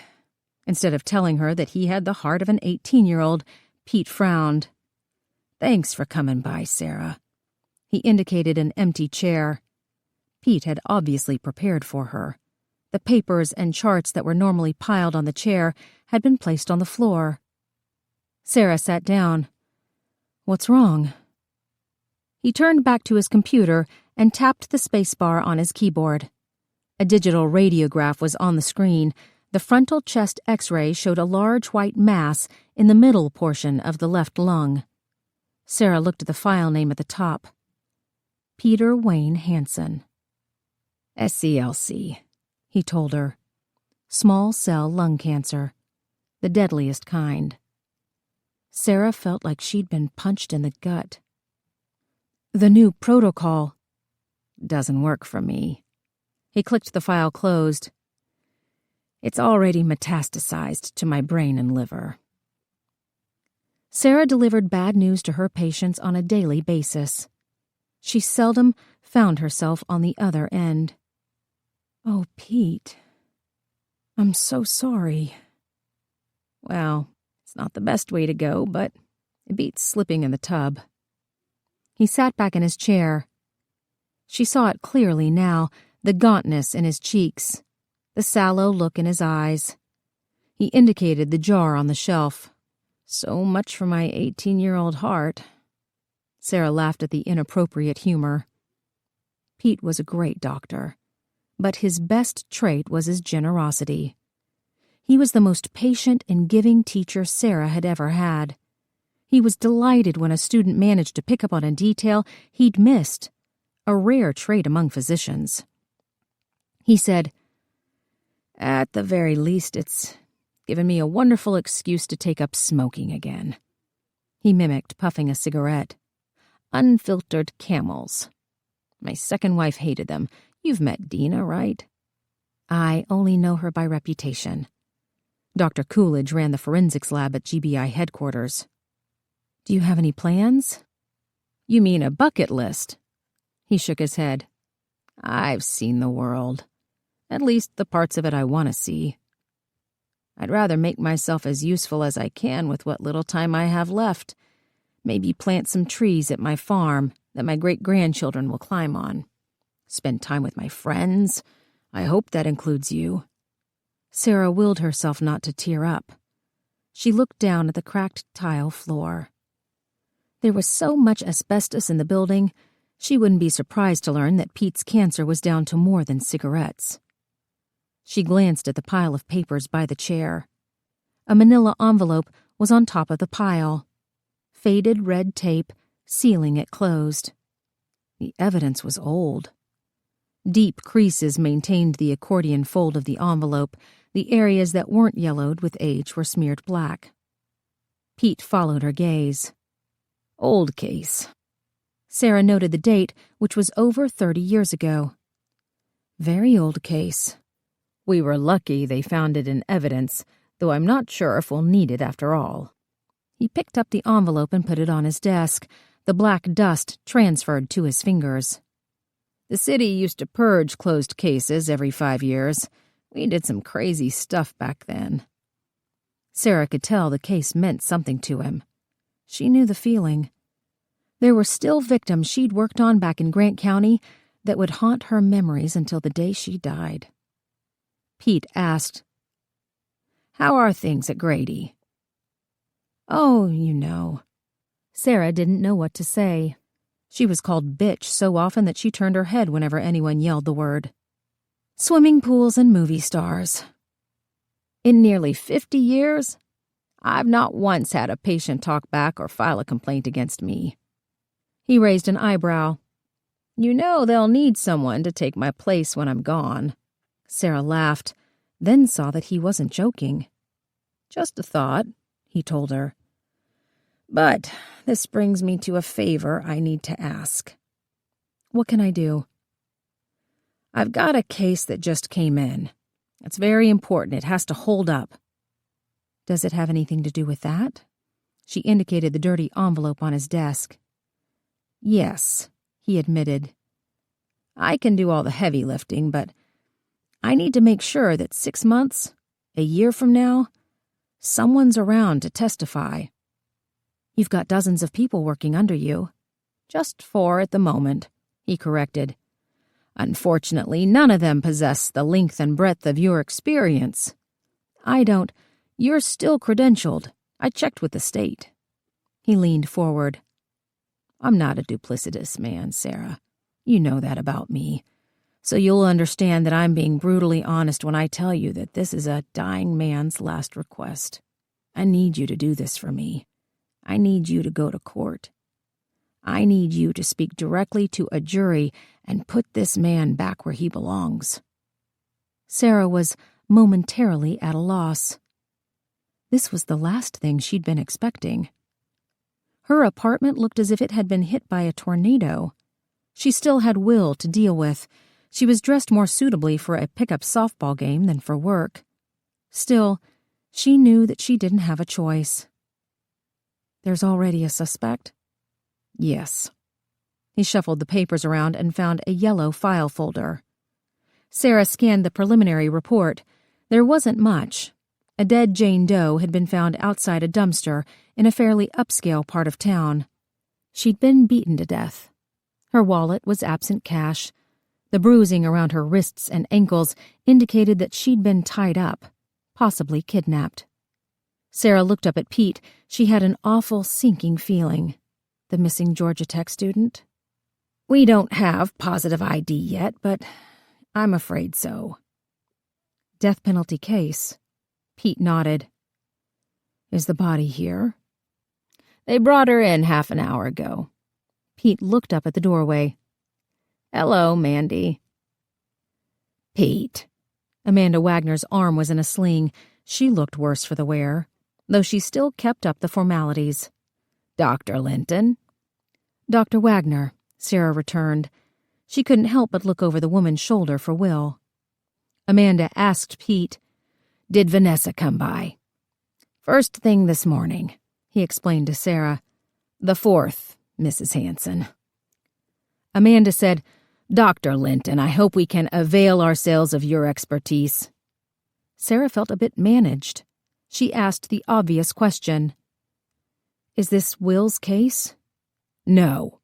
Instead of telling her that he had the heart of an 18-year-old, Pete frowned. "Thanks for coming by, Sarah." He indicated an empty chair. Pete had obviously prepared for her. The papers and charts that were normally piled on the chair had been placed on the floor. Sarah sat down. "What's wrong?" He turned back to his computer and tapped the spacebar on his keyboard. A digital radiograph was on the screen. The frontal chest X-ray showed a large white mass in the middle portion of the left lung. Sarah looked at the file name at the top. Peter Wayne Hanson. SCLC, he told her. Small cell lung cancer. The deadliest kind. Sarah felt like she'd been punched in the gut. "The new protocol doesn't work for me." He clicked the file closed. "It's already metastasized to my brain and liver." Sarah delivered bad news to her patients on a daily basis. She seldom found herself on the other end. "Oh, Pete, I'm so sorry." Well, it's not the best way to go, but it beats slipping in the tub. He sat back in his chair. She saw it clearly now, the gauntness in his cheeks, the sallow look in his eyes. He indicated the jar on the shelf. "So much for my 18-year-old heart." Sarah laughed at the inappropriate humor. Pete was a great doctor, but his best trait was his generosity. He was the most patient and giving teacher Sarah had ever had. He was delighted when a student managed to pick up on a detail he'd missed, a rare trait among physicians. He said, "At the very least, it's given me a wonderful excuse to take up smoking again." He mimicked puffing a cigarette. "Unfiltered Camels. My second wife hated them. You've met Dina, right?" "I only know her by reputation." Dr. Coolidge ran the forensics lab at GBI headquarters. "Do you have any plans?" "You mean a bucket list?" He shook his head. "I've seen the world. At least the parts of it I want to see. I'd rather make myself as useful as I can with what little time I have left. Maybe plant some trees at my farm that my great-grandchildren will climb on. Spend time with my friends. I hope that includes you." Sarah willed herself not to tear up. She looked down at the cracked tile floor. There was so much asbestos in the building, she wouldn't be surprised to learn that Pete's cancer was down to more than cigarettes. She glanced at the pile of papers by the chair. A manila envelope was on top of the pile. Faded red tape, sealing it closed. The evidence was old. Deep creases maintained the accordion fold of the envelope. The areas that weren't yellowed with age were smeared black. Pete followed her gaze. "Old case." Sarah noted the date, which was over 30 years ago. "Very old case. We were lucky they found it in evidence, though I'm not sure if we'll need it after all." He picked up the envelope and put it on his desk. The black dust transferred to his fingers. "The city used to purge closed cases every 5 years. We did some crazy stuff back then." Sarah could tell the case meant something to him. She knew the feeling. There were still victims she'd worked on back in Grant County that would haunt her memories until the day she died. Pete asked, "How are things at Grady?" "Oh, you know." Sarah didn't know what to say. She was called bitch so often that she turned her head whenever anyone yelled the word. "Swimming pools and movie stars." "In nearly 50 years, I've not once had a patient talk back or file a complaint against me." He raised an eyebrow. "You know they'll need someone to take my place when I'm gone." Sarah laughed, then saw that he wasn't joking. "Just a thought," he told her. "But this brings me to a favor I need to ask." "What can I do?" "I've got a case that just came in. It's very important. It has to hold up." "Does it have anything to do with that?" She indicated the dirty envelope on his desk. "Yes," he admitted. "I can do all the heavy lifting, but I need to make sure that 6 months, a year from now, someone's around to testify." "You've got dozens of people working under you." "Just 4 at the moment," he corrected. "Unfortunately, none of them possess the length and breadth of your experience." "I don't. You're still credentialed. I checked with the state." He leaned forward. "I'm not a duplicitous man, Sarah. You know that about me. So you'll understand that I'm being brutally honest when I tell you that this is a dying man's last request. I need you to do this for me. I need you to go to court. I need you to speak directly to a jury and put this man back where he belongs." Sarah was momentarily at a loss. This was the last thing she'd been expecting. Her apartment looked as if it had been hit by a tornado. She still had Will to deal with. She was dressed more suitably for a pickup softball game than for work. Still, she knew that she didn't have a choice. "There's already a suspect?" "Yes." He shuffled the papers around and found a yellow file folder. Sarah scanned the preliminary report. There wasn't much. A dead Jane Doe had been found outside a dumpster in a fairly upscale part of town. She'd been beaten to death. Her wallet was absent cash. The bruising around her wrists and ankles indicated that she'd been tied up, possibly kidnapped. Sarah looked up at Pete. She had an awful sinking feeling. The missing Georgia Tech student? "We don't have positive ID yet, but I'm afraid so." "Death penalty case." Pete nodded. "Is the body here?" "They brought her in half an hour ago." Pete looked up at the doorway. "Hello, Mandy." "Pete." Amanda Wagner's arm was in a sling. She looked worse for the wear, though she still kept up the formalities. "Dr. Linton." "Dr. Wagner," Sarah returned. She couldn't help but look over the woman's shoulder for Will. Amanda asked Pete, "Did Vanessa come by?" "First thing this morning," he explained to Sarah. "The 4th, Mrs. Hanson." Amanda said, "Dr. Linton, I hope we can avail ourselves of your expertise." Sarah felt a bit managed. She asked the obvious question. Is this Will's case? No.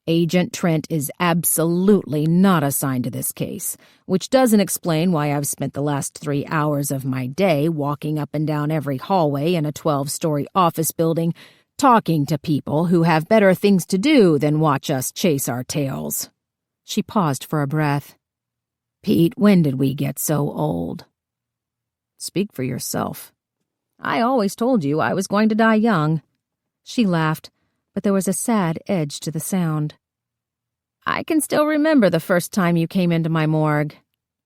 Agent Trent is absolutely not assigned to this case, which doesn't explain why I've spent the last 3 hours of my day walking up and down every hallway in a 12-story office building, talking to people who have better things to do than watch us chase our tails. She paused for a breath. Pete, when did we get so old? Speak for yourself. I always told you I was going to die young. She laughed, but there was a sad edge to the sound. I can still remember the first time you came into my morgue.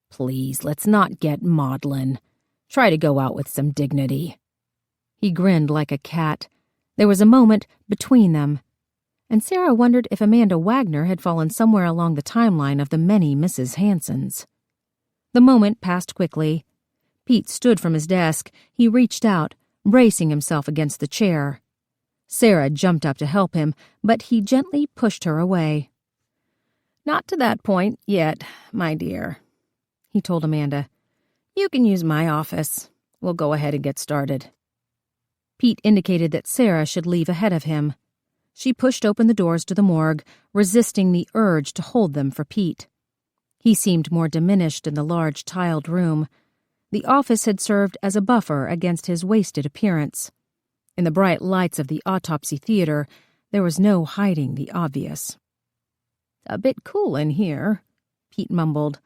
Please, let's not get maudlin. Try to go out with some dignity. He grinned like a cat. There was a moment between them, and Sarah wondered if Amanda Wagner had fallen somewhere along the timeline of the many Mrs. Hansons. The moment passed quickly. Pete stood from his desk. He reached out, bracing himself against the chair. Sarah jumped up to help him, but he gently pushed her away. Not to that point yet, my dear, he told Amanda. You can use my office. We'll go ahead and get started. Pete indicated that Sarah should leave ahead of him. She pushed open the doors to the morgue, resisting the urge to hold them for Pete. He seemed more diminished in the large tiled room. The office had served as a buffer against his wasted appearance. In the bright lights of the autopsy theater, there was no hiding the obvious. A bit cool in here, Pete mumbled,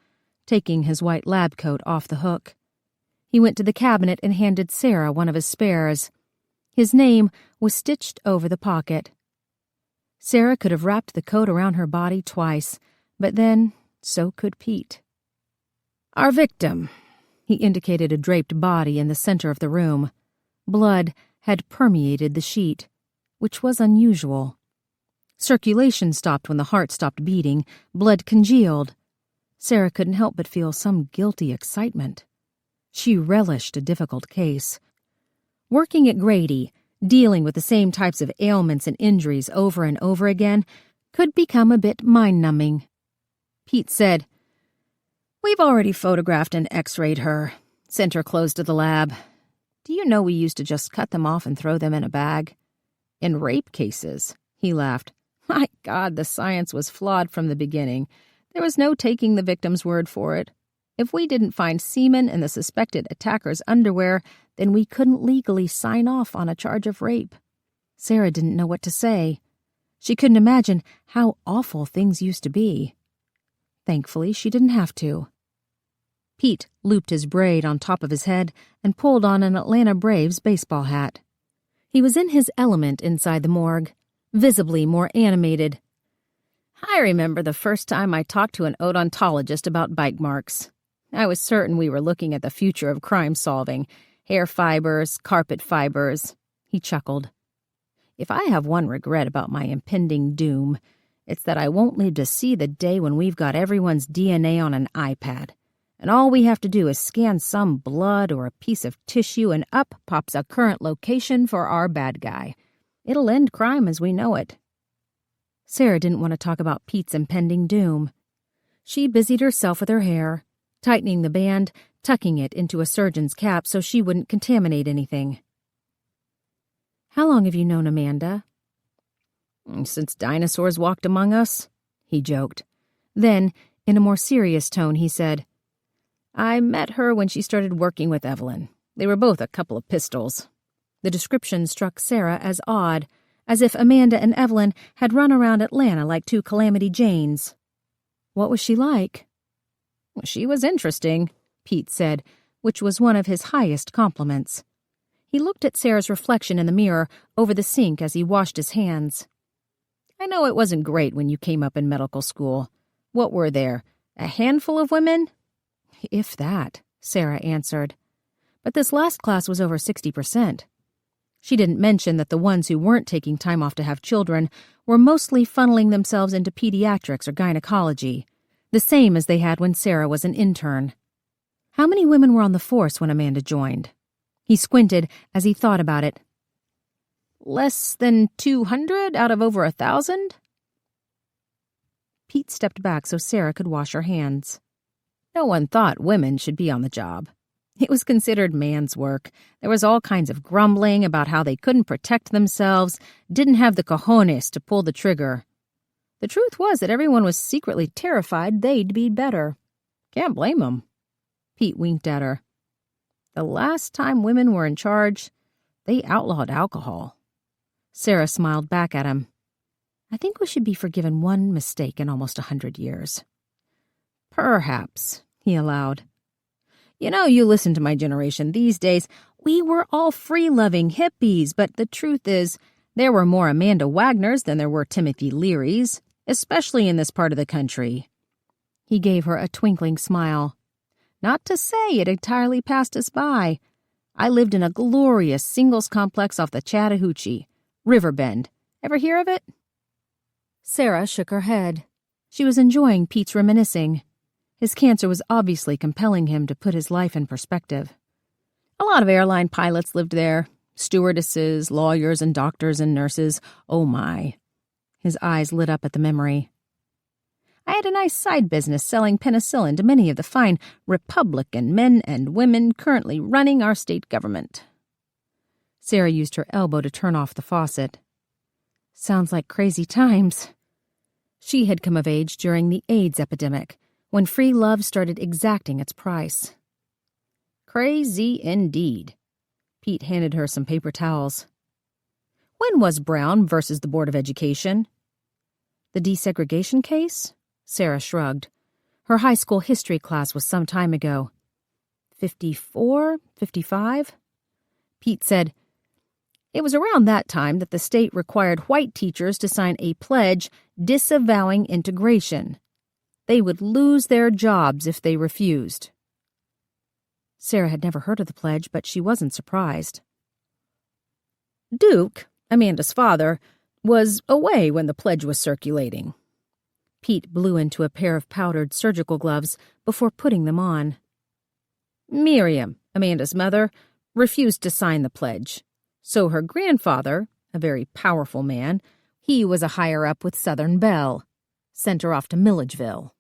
taking his white lab coat off the hook. He went to the cabinet and handed Sarah one of his spares. His name was stitched over the pocket. Sarah could have wrapped the coat around her body twice, but then so could Pete. Our victim, he indicated a draped body in the center of the room. Blood had permeated the sheet, which was unusual. Circulation stopped when the heart stopped beating. Blood congealed. Sarah couldn't help but feel some guilty excitement. She relished a difficult case. Working at Grady, dealing with the same types of ailments and injuries over and over again, could become a bit mind-numbing. Pete said, We've already photographed and x-rayed her, sent her clothes to the lab. Do you know we used to just cut them off and throw them in a bag? In rape cases, he laughed. My God, the science was flawed from the beginning. There was no taking the victim's word for it. If we didn't find semen in the suspected attacker's underwear, then we couldn't legally sign off on a charge of rape. Sarah didn't know what to say. She couldn't imagine how awful things used to be. Thankfully, she didn't have to. Pete looped his braid on top of his head and pulled on an Atlanta Braves baseball hat. He was in his element inside the morgue, visibly more animated. I remember the first time I talked to an odontologist about bite marks. I was certain we were looking at the future of crime solving. Hair fibers, carpet fibers. He chuckled. If I have one regret about my impending doom, it's that I won't live to see the day when we've got everyone's DNA on an iPad, and all we have to do is scan some blood or a piece of tissue and up pops a current location for our bad guy. It'll end crime as we know it. Sarah didn't want to talk about Pete's impending doom. She busied herself with her hair, tightening the band, tucking it into a surgeon's cap so she wouldn't contaminate anything. How long have you known Amanda? Since dinosaurs walked among us, he joked. Then, in a more serious tone, he said, I met her when she started working with Evelyn. They were both a couple of pistols. The description struck Sarah as odd, as if Amanda and Evelyn had run around Atlanta like two Calamity Janes. What was she like? She was interesting, Pete said, which was one of his highest compliments. He looked at Sarah's reflection in the mirror over the sink as he washed his hands. I know it wasn't great when you came up in medical school. What were there, a handful of women? If that, Sarah answered. But this last class was over 60%. She didn't mention that the ones who weren't taking time off to have children were mostly funneling themselves into pediatrics or gynecology, the same as they had when Sarah was an intern. How many women were on the force when Amanda joined? He squinted as he thought about it. Less than 200 out of over 1,000? Pete stepped back so Sarah could wash her hands. No one thought women should be on the job. It was considered man's work. There was all kinds of grumbling about how they couldn't protect themselves, didn't have the cojones to pull the trigger. The truth was that everyone was secretly terrified they'd be better. Can't blame 'em. Pete winked at her. The last time women were in charge, they outlawed alcohol. Sarah smiled back at him. I think we should be forgiven one mistake in almost 100 years. Perhaps, he allowed. You know, you listen to my generation these days. We were all free-loving hippies, but the truth is, there were more Amanda Wagners than there were Timothy Learys, especially in this part of the country. He gave her a twinkling smile. Not to say it entirely passed us by. I lived in a glorious singles complex off the Chattahoochee, Riverbend. Ever hear of it? Sarah shook her head. She was enjoying Pete's reminiscing. His cancer was obviously compelling him to put his life in perspective. A lot of airline pilots lived there. Stewardesses, lawyers, and doctors and nurses. Oh my. His eyes lit up at the memory. I had a nice side business selling penicillin to many of the fine Republican men and women currently running our state government. Sarah used her elbow to turn off the faucet. Sounds like crazy times. She had come of age during the AIDS epidemic, when free love started exacting its price. Crazy indeed. Pete handed her some paper towels. When was Brown versus the Board of Education? The desegregation case? Sarah shrugged. Her high school history class was some time ago. 54? 55? Pete said, it was around that time that the state required white teachers to sign a pledge disavowing integration. They would lose their jobs if they refused. Sarah had never heard of the pledge, but she wasn't surprised. Duke, Amanda's father, was away when the pledge was circulating. Pete blew into a pair of powdered surgical gloves before putting them on. Miriam, Amanda's mother, refused to sign the pledge. So her grandfather, a very powerful man, he was a higher-up with Southern Belle, sent her off to Milledgeville.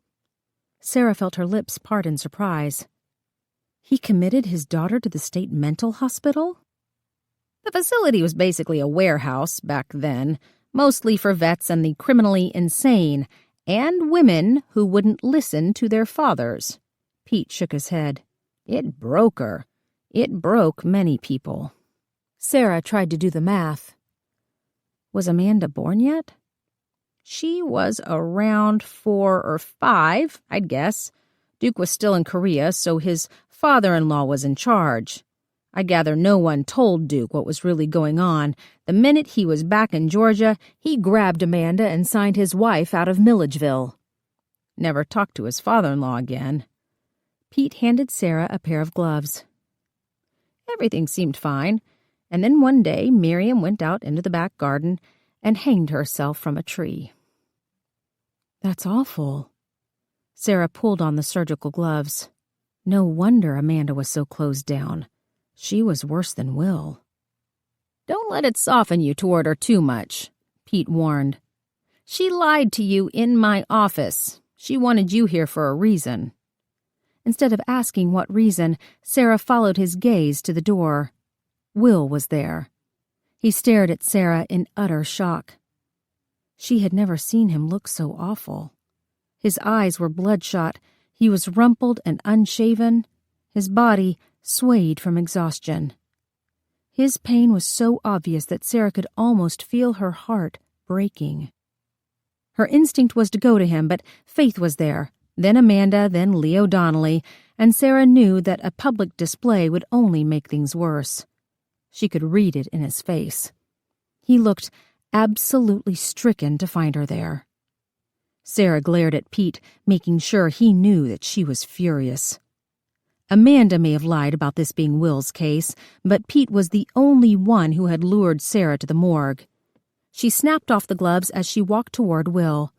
Sarah felt her lips part in surprise. He committed his daughter to the state mental hospital? The facility was basically a warehouse back then, mostly for vets and the criminally insane, and women who wouldn't listen to their fathers. Pete shook his head. It broke her. It broke many people. Sarah tried to do the math. Was Amanda born yet? She was around 4 or 5, I'd guess. Duke was still in Korea, so his father-in-law was in charge. I gather no one told Duke what was really going on. The minute he was back in Georgia, he grabbed Amanda and signed his wife out of Milledgeville. Never talked to his father-in-law again. Pete handed Sarah a pair of gloves. Everything seemed fine, and then one day Miriam went out into the back garden and hanged herself from a tree. That's awful. Sarah pulled on the surgical gloves. No wonder Amanda was so closed down. She was worse than Will. Don't let it soften you toward her too much, Pete warned. She lied to you in my office. She wanted you here for a reason. Instead of asking what reason, Sarah followed his gaze to the door. Will was there. He stared at Sarah in utter shock. She had never seen him look so awful. His eyes were bloodshot. He was rumpled and unshaven. His body swayed from exhaustion. His pain was so obvious that Sarah could almost feel her heart breaking. Her instinct was to go to him, but Faith was there, then Amanda, then Leo Donnelly, and Sarah knew that a public display would only make things worse. She could read it in his face. He looked absolutely stricken to find her there. Sarah glared at Pete, making sure he knew that she was furious. Amanda may have lied about this being Will's case, but Pete was the only one who had lured Sarah to the morgue. She snapped off the gloves as she walked toward Will.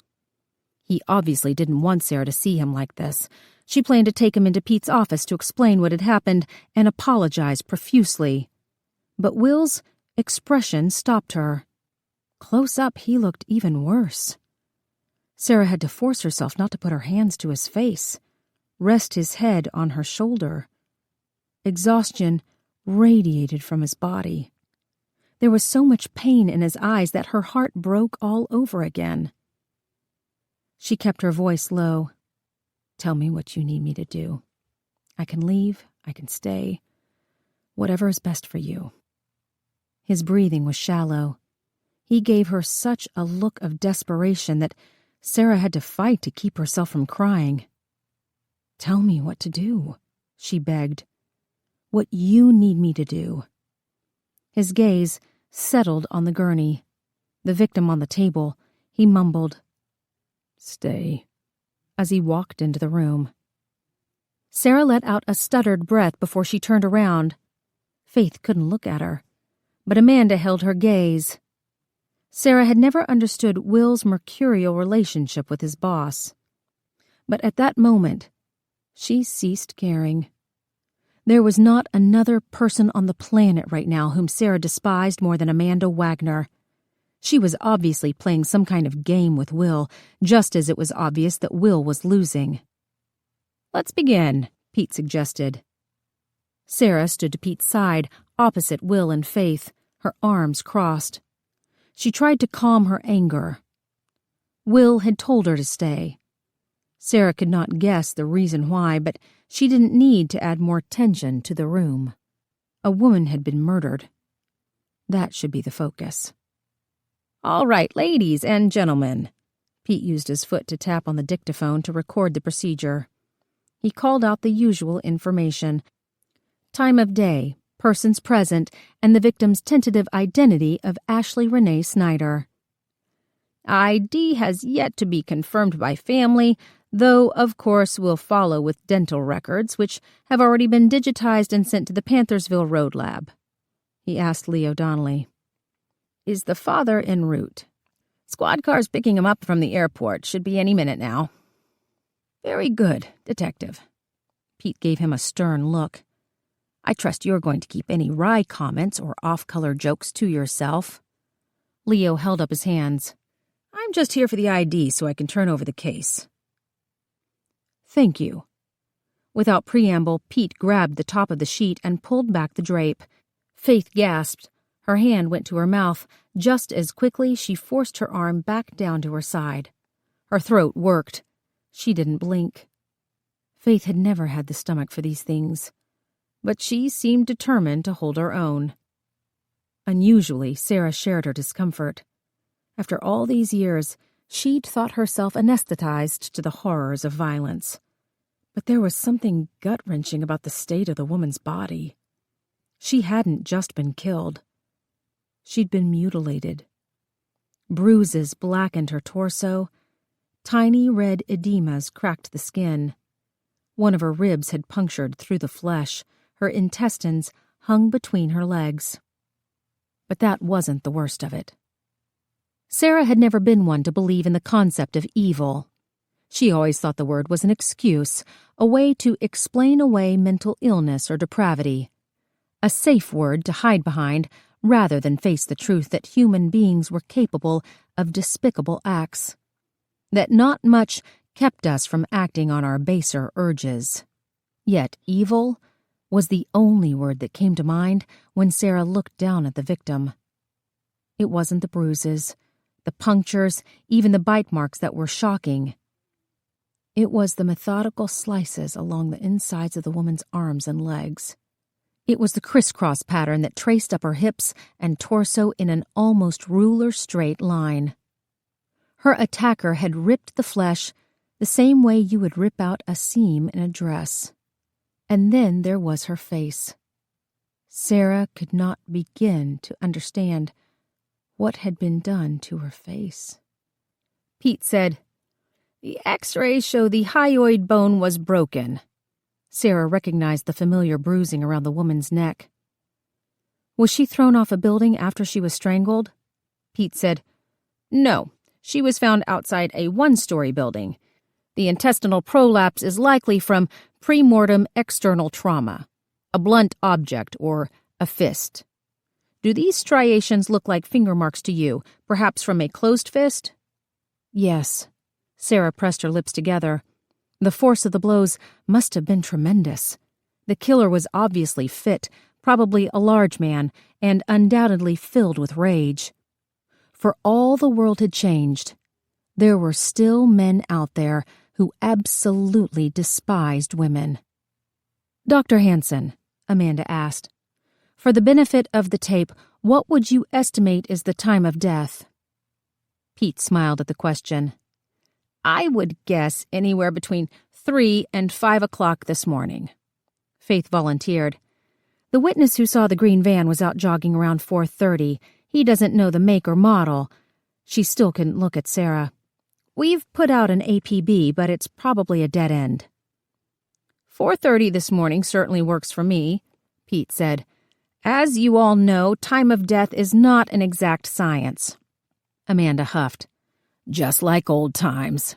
He obviously didn't want Sarah to see him like this. She planned to take him into Pete's office to explain what had happened and apologize profusely. But Will's expression stopped her. Close up, he looked even worse. Sarah had to force herself not to put her hands to his face, rest his head on her shoulder. Exhaustion radiated from his body. There was so much pain in his eyes that her heart broke all over again. She kept her voice low. "Tell me what you need me to do. I can leave, I can stay. Whatever is best for you." His breathing was shallow. He gave her such a look of desperation that Sarah had to fight to keep herself from crying. "Tell me what to do," she begged. "What you need me to do." His gaze settled on the gurney. The victim on the table, he mumbled, "Stay," as he walked into the room. Sarah let out a stuttered breath before she turned around. Faith couldn't look at her, but Amanda held her gaze. Sarah had never understood Will's mercurial relationship with his boss. But at that moment, she ceased caring. There was not another person on the planet right now whom Sarah despised more than Amanda Wagner. She was obviously playing some kind of game with Will, just as it was obvious that Will was losing. "Let's begin," Pete suggested. Sarah stood to Pete's side, opposite Will and Faith, her arms crossed. She tried to calm her anger. Will had told her to stay. Sarah could not guess the reason why, but she didn't need to add more tension to the room. A woman had been murdered. That should be the focus. "All right, ladies and gentlemen." Pete used his foot to tap on the dictaphone to record the procedure. He called out the usual information: time of day, persons present, and the victim's tentative identity of Ashley Renee Snyder. "ID has yet to be confirmed by family, though, of course, will follow with dental records, which have already been digitized and sent to the Panthersville Road Lab." He asked Leo Donnelly, "Is the father en route?" "Squad car's picking him up from the airport. Should be any minute now." "Very good, Detective." Pete gave him a stern look. "I trust you're going to keep any wry comments or off-color jokes to yourself." Leo held up his hands. "I'm just here for the ID so I can turn over the case." "Thank you." Without preamble, Pete grabbed the top of the sheet and pulled back the drape. Faith gasped. Her hand went to her mouth. Just as quickly, she forced her arm back down to her side. Her throat worked. She didn't blink. Faith had never had the stomach for these things, but she seemed determined to hold her own. Unusually, Sarah shared her discomfort. After all these years, she'd thought herself anesthetized to the horrors of violence. But there was something gut-wrenching about the state of the woman's body. She hadn't just been killed. She'd been mutilated. Bruises blackened her torso. Tiny red edemas cracked the skin. One of her ribs had punctured through the flesh. Her intestines hung between her legs. But that wasn't the worst of it. Sarah had never been one to believe in the concept of evil. She always thought the word was an excuse, a way to explain away mental illness or depravity. A safe word to hide behind rather than face the truth that human beings were capable of despicable acts. That not much kept us from acting on our baser urges. Yet evil was the only word that came to mind when Sarah looked down at the victim. It wasn't the bruises, the punctures, even the bite marks that were shocking. It was the methodical slices along the insides of the woman's arms and legs. It was the crisscross pattern that traced up her hips and torso in an almost ruler-straight line. Her attacker had ripped the flesh the same way you would rip out a seam in a dress. And then there was her face. Sarah could not begin to understand what had been done to her face. Pete said, "The X-rays show the hyoid bone was broken." Sarah recognized the familiar bruising around the woman's neck. "Was she thrown off a building after she was strangled?" Pete said, "No, she was found outside a one-story building. The intestinal prolapse is likely from premortem external trauma, a blunt object or a fist. Do these striations look like finger marks to you, perhaps from a closed fist?" "Yes." Sarah pressed her lips together. The force of the blows must have been tremendous. The killer was obviously fit, probably a large man, and undoubtedly filled with rage. For all the world had changed, there were still men out there who absolutely despised women. "Dr. Hansen," Amanda asked, "for the benefit of the tape, what would you estimate is the time of death?" Pete smiled at the question. "I would guess anywhere between 3 and 5 o'clock this morning." Faith volunteered. "The witness who saw the green van was out jogging around 4:30. He doesn't know the make or model." She still couldn't look at Sarah. "We've put out an APB, but it's probably a dead end." 4:30 this morning certainly works for me," Pete said. "As you all know, time of death is not an exact science." Amanda huffed. "Just like old times."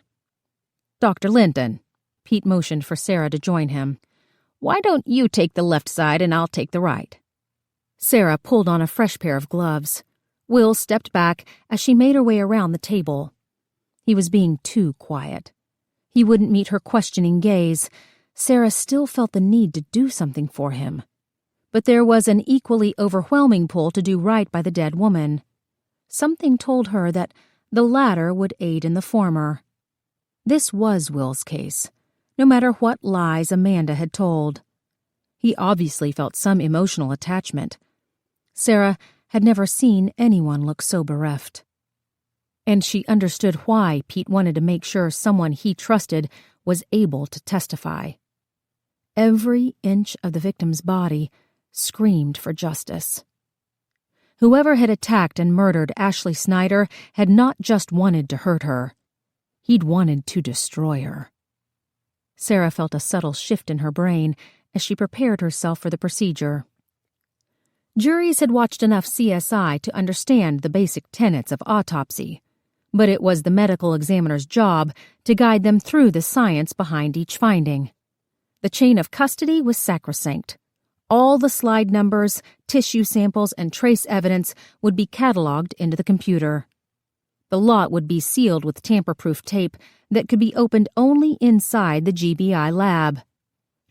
"Dr. Linton," Pete motioned for Sarah to join him. "Why don't you take the left side and I'll take the right?" Sarah pulled on a fresh pair of gloves. Will stepped back as she made her way around the table. He was being too quiet. He wouldn't meet her questioning gaze. Sarah still felt the need to do something for him. But there was an equally overwhelming pull to do right by the dead woman. Something told her that the latter would aid in the former. This was Will's case, no matter what lies Amanda had told. He obviously felt some emotional attachment. Sarah had never seen anyone look so bereft. And she understood why Pete wanted to make sure someone he trusted was able to testify. Every inch of the victim's body screamed for justice. Whoever had attacked and murdered Ashley Snyder had not just wanted to hurt her. He'd wanted to destroy her. Sarah felt a subtle shift in her brain as she prepared herself for the procedure. Juries had watched enough CSI to understand the basic tenets of autopsy, but it was the medical examiner's job to guide them through the science behind each finding. The chain of custody was sacrosanct. All the slide numbers, tissue samples, and trace evidence would be cataloged into the computer. The lot would be sealed with tamper-proof tape that could be opened only inside the GBI lab.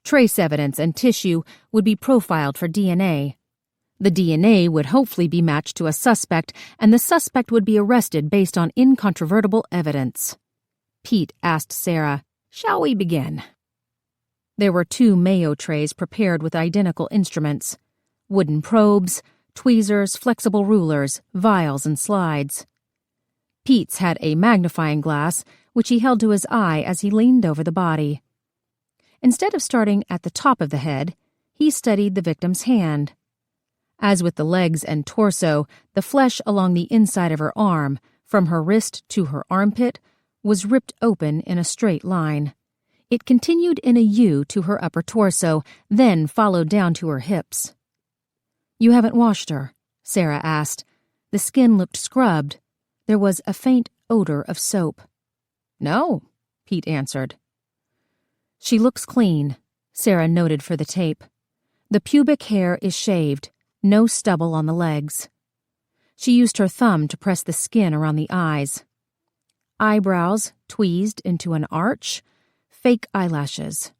Trace evidence and tissue would be profiled for DNA. The DNA would hopefully be matched to a suspect, and the suspect would be arrested based on incontrovertible evidence. Pete asked Sarah, "Shall we begin?" There were 2 Mayo trays prepared with identical instruments: wooden probes, tweezers, flexible rulers, vials, and slides. Pete's had a magnifying glass, which he held to his eye as he leaned over the body. Instead of starting at the top of the head, he studied the victim's hand. As with the legs and torso, the flesh along the inside of her arm, from her wrist to her armpit, was ripped open in a straight line. It continued in a U to her upper torso, then followed down to her hips. "You haven't washed her?" Sarah asked. The skin looked scrubbed. There was a faint odor of soap. "No," Pete answered. "She looks clean," Sarah noted for the tape. "The pubic hair is shaved, no stubble on the legs." She used her thumb to press the skin around the eyes. Eyebrows tweezed into an arch, fake eyelashes.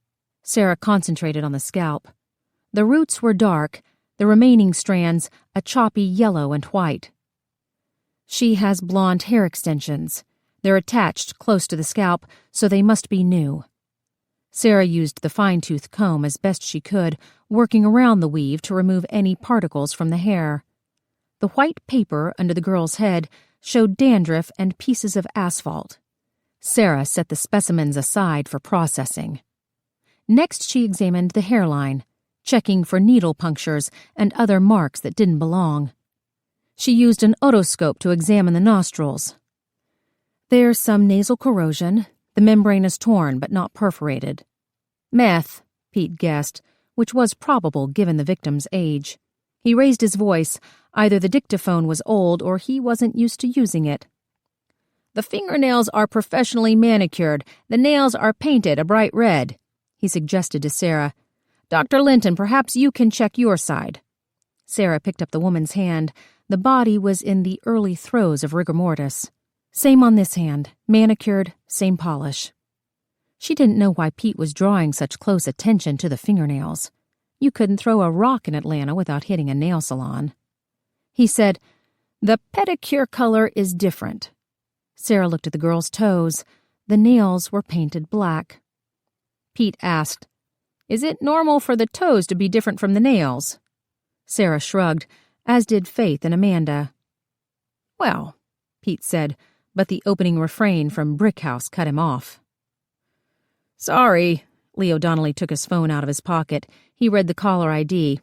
Sarah concentrated on the scalp. The roots were dark, the remaining strands a choppy yellow and white. She has blonde hair extensions. They're attached close to the scalp, so they must be new. Sarah used the fine-tooth comb as best she could, working around the weave to remove any particles from the hair. The white paper under the girl's head showed dandruff and pieces of asphalt. Sarah set the specimens aside for processing. Next, she examined the hairline, checking for needle punctures and other marks that didn't belong. She used an otoscope to examine the nostrils. There's some nasal corrosion. The membrane is torn but not perforated. Meth, Pete guessed, which was probable given the victim's age. He raised his voice. Either the dictaphone was old or he wasn't used to using it. "The fingernails are professionally manicured. The nails are painted a bright red," he suggested to Sarah. "Dr. Linton, perhaps you can check your side." Sarah picked up the woman's hand. The body was in the early throes of rigor mortis. Same on this hand, manicured, same polish. She didn't know why Pete was drawing such close attention to the fingernails. You couldn't throw a rock in Atlanta without hitting a nail salon. He said, "The pedicure color is different." Sarah looked at the girl's toes. The nails were painted black. Pete asked, "Is it normal for the toes to be different from the nails?" Sarah shrugged, as did Faith and Amanda. "Well," Pete said, but the opening refrain from Brick House cut him off. "Sorry." Leo Donnelly took his phone out of his pocket. He read the caller ID.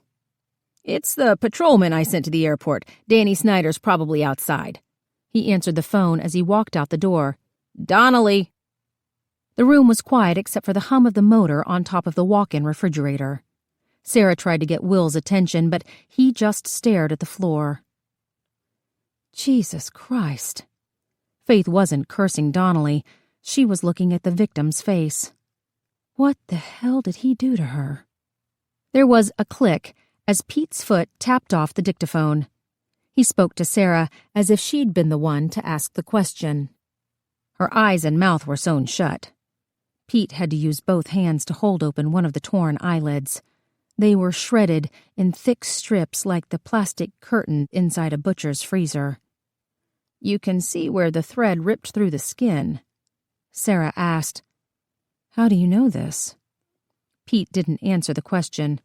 "It's the patrolman I sent to the airport. Danny Snyder's probably outside." He answered the phone as he walked out the door. "Donnelly." The room was quiet except for the hum of the motor on top of the walk-in refrigerator. Sarah tried to get Will's attention, but he just stared at the floor. Jesus Christ. Faith wasn't cursing Donnelly. She was looking at the victim's face. What the hell did he do to her? There was a click as Pete's foot tapped off the dictaphone. He spoke to Sarah as if she'd been the one to ask the question. Her eyes and mouth were sewn shut. Pete had to use both hands to hold open one of the torn eyelids. They were shredded in thick strips like the plastic curtain inside a butcher's freezer. "You can see where the thread ripped through the skin." Sarah asked, "How do you know this?" Pete didn't answer the question.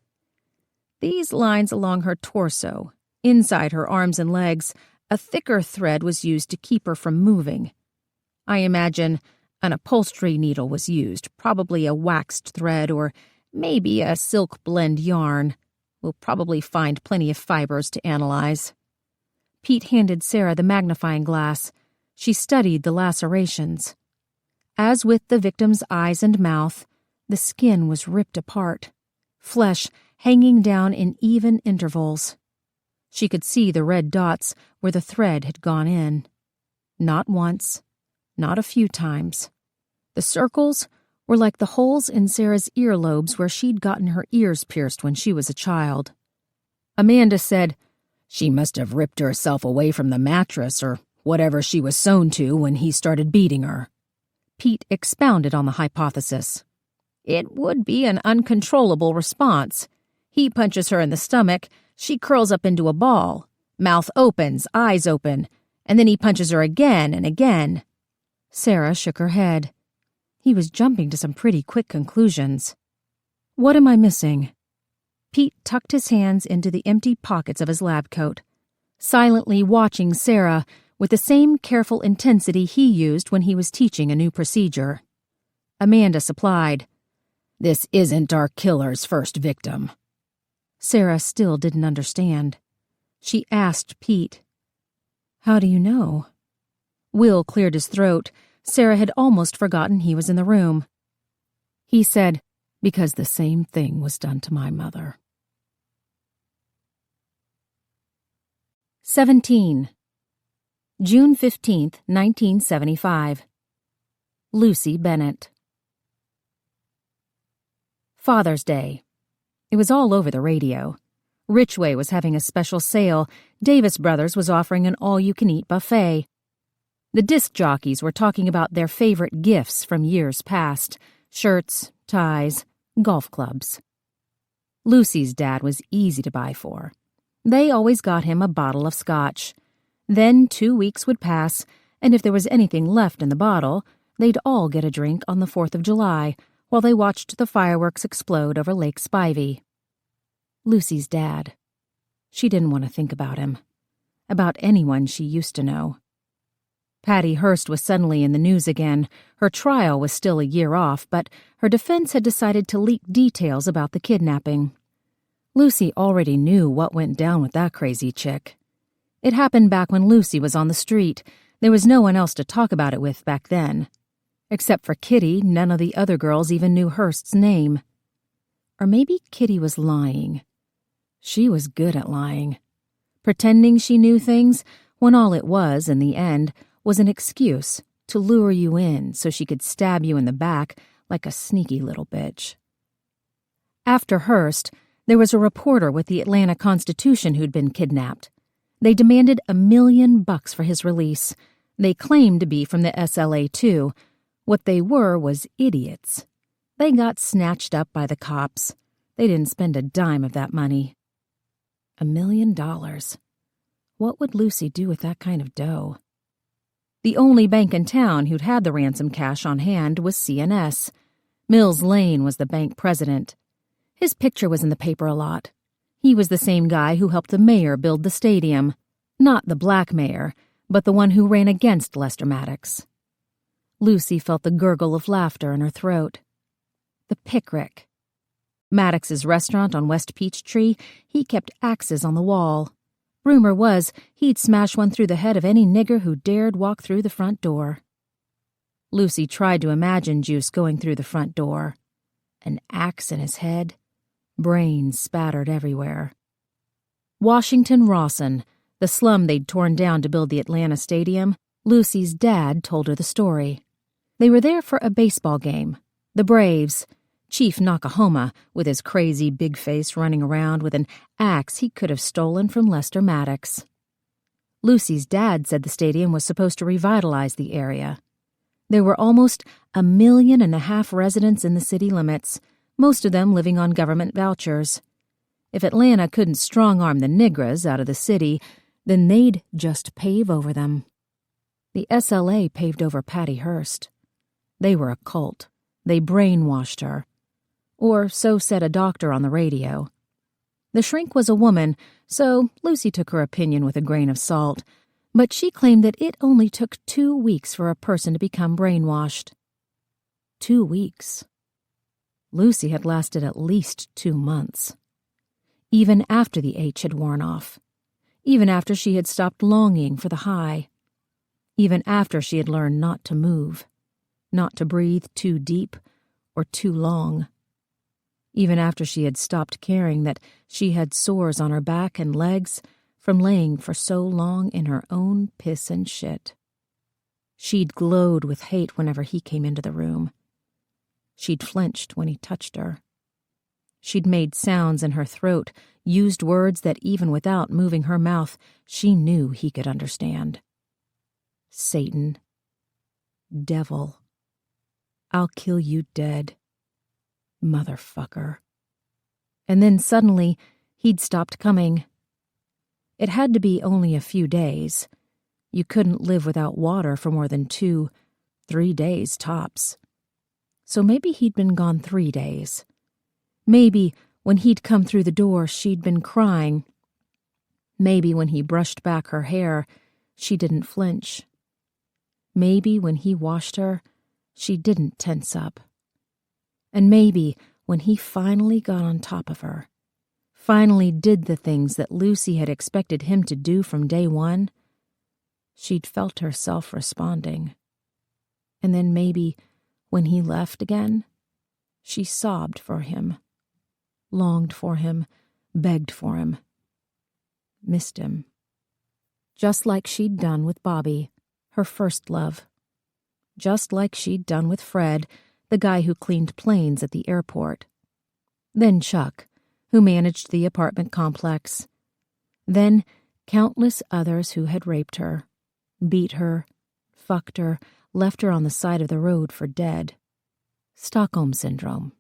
"These lines along her torso, inside her arms and legs, a thicker thread was used to keep her from moving. I imagine an upholstery needle was used, probably a waxed thread or maybe a silk blend yarn. We'll probably find plenty of fibers to analyze." Pete handed Sarah the magnifying glass. She studied the lacerations. As with the victim's eyes and mouth, the skin was ripped apart, flesh hanging down in even intervals. She could see the red dots where the thread had gone in. Not once, not a few times. The circles were like the holes in Sarah's earlobes where she'd gotten her ears pierced when she was a child. Amanda said, "She must have ripped herself away from the mattress or whatever she was sewn to when he started beating her." Pete expounded on the hypothesis. "It would be an uncontrollable response. He punches her in the stomach, she curls up into a ball, mouth opens, eyes open, and then he punches her again and again." Sarah shook her head. He was jumping to some pretty quick conclusions. "What am I missing?" Pete tucked his hands into the empty pockets of his lab coat, silently watching Sarah with the same careful intensity he used when he was teaching a new procedure. Amanda supplied, "This isn't our killer's first victim." Sarah still didn't understand. She asked Pete, "How do you know?" Will cleared his throat. Sarah had almost forgotten he was in the room. He said, "Because the same thing was done to my mother." 17. June 15th, 1975. Lucy Bennett. Father's Day. It was all over the radio. Richway was having a special sale. Davis Brothers was offering an all-you-can-eat buffet. The disc jockeys were talking about their favorite gifts from years past: shirts, ties, golf clubs. Lucy's dad was easy to buy for. They always got him a bottle of scotch. Then 2 weeks would pass, and if there was anything left in the bottle, they'd all get a drink on the 4th of July while they watched the fireworks explode over Lake Spivey. Lucy's dad. She didn't want to think about him. About anyone she used to know. Patty Hearst was suddenly in the news again. Her trial was still a year off, but her defense had decided to leak details about the kidnapping. Lucy already knew what went down with that crazy chick. It happened back when Lucy was on the street. There was no one else to talk about it with back then. Except for Kitty, none of the other girls even knew Hearst's name. Or maybe Kitty was lying. She was good at lying. Pretending she knew things when all it was, in the end, was an excuse to lure you in so she could stab you in the back like a sneaky little bitch. After Hearst, there was a reporter with the Atlanta Constitution who'd been kidnapped. They demanded $1 million for his release. They claimed to be from the SLA, too. What they were was idiots. They got snatched up by the cops. They didn't spend a dime of that money. $1 million. What would Lucy do with that kind of dough? The only bank in town who'd had the ransom cash on hand was C&S. Mills Lane was the bank president. His picture was in the paper a lot. He was the same guy who helped the mayor build the stadium. Not the black mayor, but the one who ran against Lester Maddox. Lucy felt the gurgle of laughter in her throat. The Pickrick. Maddox's restaurant on West Peachtree, he kept axes on the wall. Rumor was he'd smash one through the head of any nigger who dared walk through the front door. Lucy tried to imagine Juice going through the front door. An axe in his head, brains spattered everywhere. Washington Rawson, the slum they'd torn down to build the Atlanta Stadium, Lucy's dad told her the story. They were there for a baseball game. The Braves. Chief Nakahoma, with his crazy big face running around with an axe he could have stolen from Lester Maddox. Lucy's dad said the stadium was supposed to revitalize the area. There were almost 1.5 million residents in the city limits, most of them living on government vouchers. If Atlanta couldn't strong-arm the Negras out of the city, then they'd just pave over them. The SLA paved over Patty Hearst. They were a cult. They brainwashed her. Or so said a doctor on the radio. The shrink was a woman, so Lucy took her opinion with a grain of salt, but she claimed that it only took 2 weeks for a person to become brainwashed. 2 weeks. Lucy had lasted at least 2 months. Even after the H had worn off. Even after she had stopped longing for the high. Even after she had learned not to move. Not to breathe too deep or too long. Even after she had stopped caring that she had sores on her back and legs from laying for so long in her own piss and shit. She'd glowed with hate whenever he came into the room. She'd flinched when he touched her. She'd made sounds in her throat, used words that even without moving her mouth, she knew he could understand. Satan. Devil. I'll kill you dead. Motherfucker. And then suddenly, he'd stopped coming. It had to be only a few days. You couldn't live without water for more than 2-3 days tops. So maybe he'd been gone 3 days. Maybe when he'd come through the door, she'd been crying. Maybe when he brushed back her hair, she didn't flinch. Maybe when he washed her, she didn't tense up. And maybe when he finally got on top of her, finally did the things that Lucy had expected him to do from day one, she'd felt herself responding. And then maybe when he left again, she sobbed for him, longed for him, begged for him, missed him. Just like she'd done with Bobby, her first love. Just like she'd done with Fred, the guy who cleaned planes at the airport. Then Chuck, who managed the apartment complex. Then countless others who had raped her, beat her, fucked her, left her on the side of the road for dead. Stockholm Syndrome.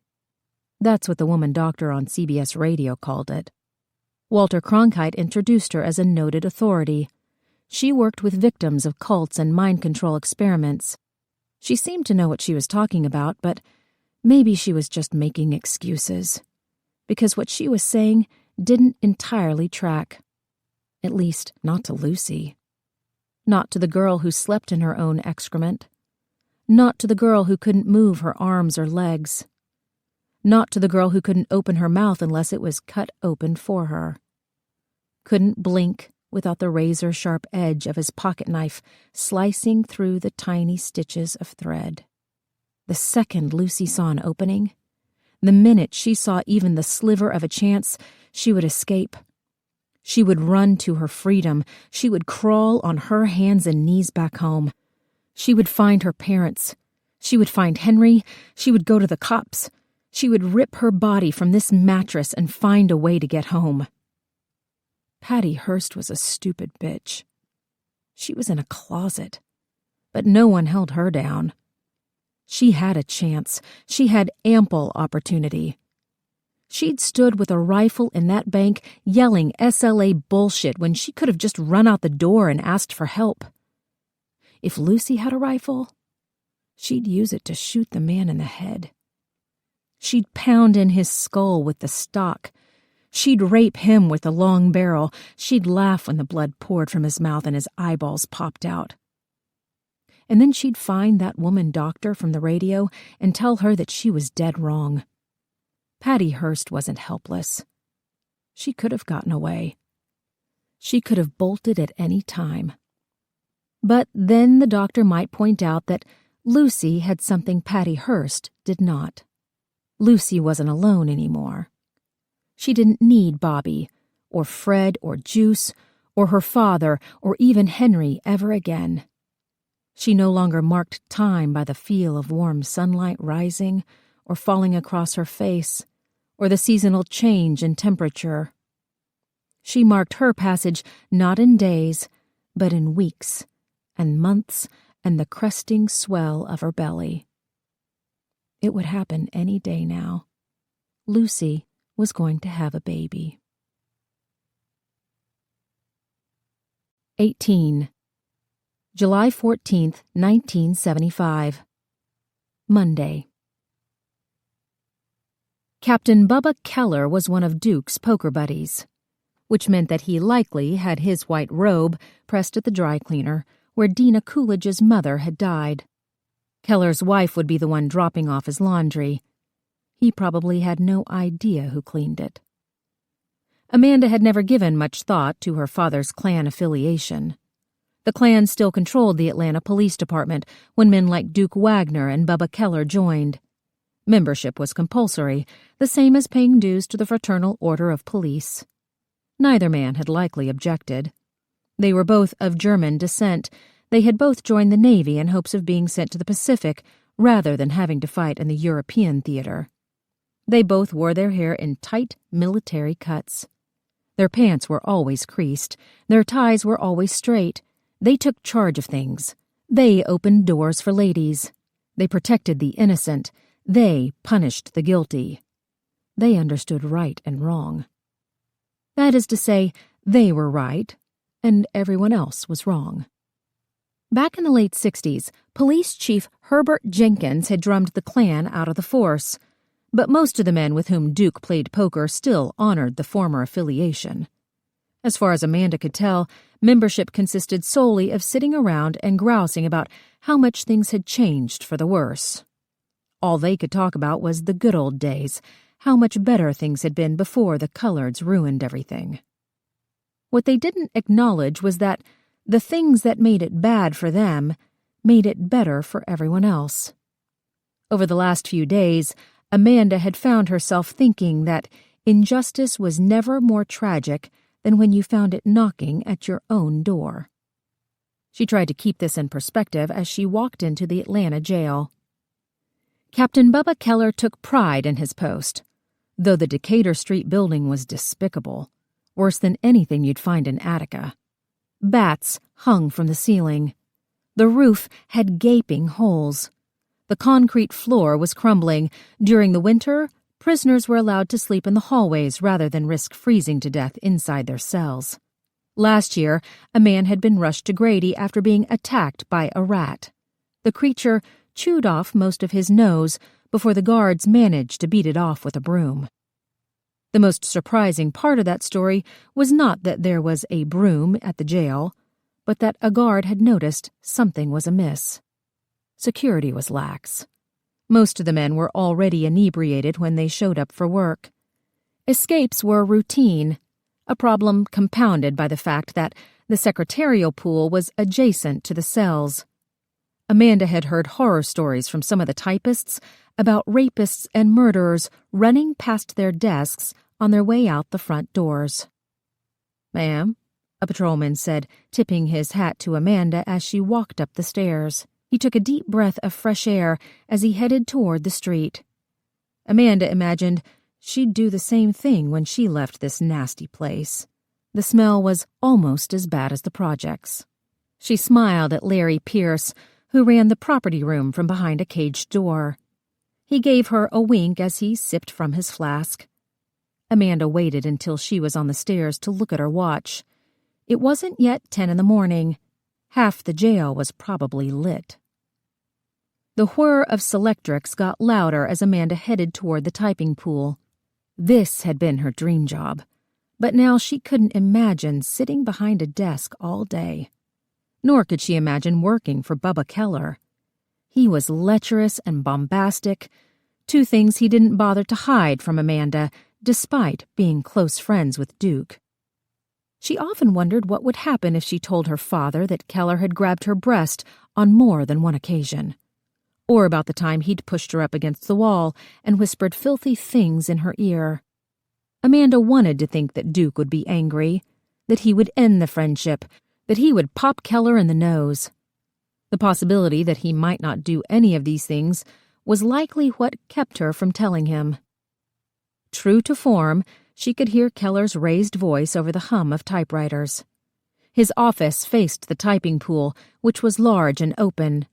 That's what the woman doctor on CBS radio called it. Walter Cronkite introduced her as a noted authority. She worked with victims of cults and mind control experiments. She seemed to know what she was talking about, but maybe she was just making excuses. Because what she was saying didn't entirely track. At least, not to Lucy. Not to the girl who slept in her own excrement. Not to the girl who couldn't move her arms or legs. Not to the girl who couldn't open her mouth unless it was cut open for her. Couldn't blink without the razor-sharp edge of his pocket knife slicing through the tiny stitches of thread. The second Lucy saw an opening, the minute she saw even the sliver of a chance, she would escape. She would run to her freedom. She would crawl on her hands and knees back home. She would find her parents. She would find Henry. She would go to the cops. She would rip her body from this mattress and find a way to get home. Patty Hearst was a stupid bitch. She was in a closet, but no one held her down. She had a chance. She had ample opportunity. She'd stood with a rifle in that bank yelling SLA bullshit when she could have just run out the door and asked for help. If Lucy had a rifle, she'd use it to shoot the man in the head. She'd pound in his skull with the stock. She'd rape him with the long barrel. She'd laugh when the blood poured from his mouth and his eyeballs popped out. And then she'd find that woman doctor from the radio and tell her that she was dead wrong. Patty Hearst wasn't helpless. She could have gotten away. She could have bolted at any time. But then the doctor might point out that Lucy had something Patty Hearst did not. Lucy wasn't alone anymore. She didn't need Bobby, or Fred, or Juice, or her father, or even Henry ever again. She no longer marked time by the feel of warm sunlight rising or falling across her face, or the seasonal change in temperature. She marked her passage not in days, but in weeks and months and the cresting swell of her belly. It would happen any day now. Lucy was going to have a baby. 18. July 14th, 1975. Monday. Captain Bubba Keller was one of Duke's poker buddies, which meant that he likely had his white robe pressed at the dry cleaner where Dina Coolidge's mother had died. Keller's wife would be the one dropping off his laundry. He probably had no idea who cleaned it. Amanda had never given much thought to her father's Klan affiliation. The Klan still controlled the Atlanta Police Department when men like Duke Wagner and Bubba Keller joined. Membership was compulsory, the same as paying dues to the Fraternal Order of Police. Neither man had likely objected. They were both of German descent. They had both joined the Navy in hopes of being sent to the Pacific rather than having to fight in the European theater. They both wore their hair in tight military cuts. Their pants were always creased. Their ties were always straight. They took charge of things. They opened doors for ladies. They protected the innocent. They punished the guilty. They understood right and wrong. That is to say, they were right, and everyone else was wrong. Back in the late 60s, Police Chief Herbert Jenkins had drummed the Klan out of the force, but most of the men with whom Duke played poker still honored the former affiliation. As far as Amanda could tell, membership consisted solely of sitting around and grousing about how much things had changed for the worse. All they could talk about was the good old days, how much better things had been before the coloreds ruined everything. What they didn't acknowledge was that the things that made it bad for them made it better for everyone else. Over the last few days, Amanda had found herself thinking that injustice was never more tragic than when you found it knocking at your own door. She tried to keep this in perspective as she walked into the Atlanta jail. Captain Bubba Keller took pride in his post, though the Decatur Street building was despicable, worse than anything you'd find in Attica. Bats hung from the ceiling. The roof had gaping holes. The concrete floor was crumbling. During the winter, prisoners were allowed to sleep in the hallways rather than risk freezing to death inside their cells. Last year, a man had been rushed to Grady after being attacked by a rat. The creature chewed off most of his nose before the guards managed to beat it off with a broom. The most surprising part of that story was not that there was a broom at the jail, but that a guard had noticed something was amiss. Security was lax. Most of the men were already inebriated when they showed up for work. Escapes were routine, a problem compounded by the fact that the secretarial pool was adjacent to the cells. Amanda had heard horror stories from some of the typists about rapists and murderers running past their desks on their way out the front doors. "Ma'am," a patrolman said, tipping his hat to Amanda as she walked up the stairs. He took a deep breath of fresh air as he headed toward the street. Amanda imagined she'd do the same thing when she left this nasty place. The smell was almost as bad as the projects. She smiled at Larry Pierce, who ran the property room from behind a caged door. He gave her a wink as he sipped from his flask. Amanda waited until she was on the stairs to look at her watch. It wasn't yet 10 in the morning. Half the jail was probably lit. The whir of Selectrics got louder as Amanda headed toward the typing pool. This had been her dream job, but now she couldn't imagine sitting behind a desk all day. Nor could she imagine working for Bubba Keller. He was lecherous and bombastic, two things he didn't bother to hide from Amanda, despite being close friends with Duke. She often wondered what would happen if she told her father that Keller had grabbed her breast on more than one occasion, or about the time he'd pushed her up against the wall and whispered filthy things in her ear. Amanda wanted to think that Duke would be angry, that he would end the friendship, that he would pop Keller in the nose. The possibility that he might not do any of these things was likely what kept her from telling him. True to form, she could hear Keller's raised voice over the hum of typewriters. His office faced the typing pool, which was large and open.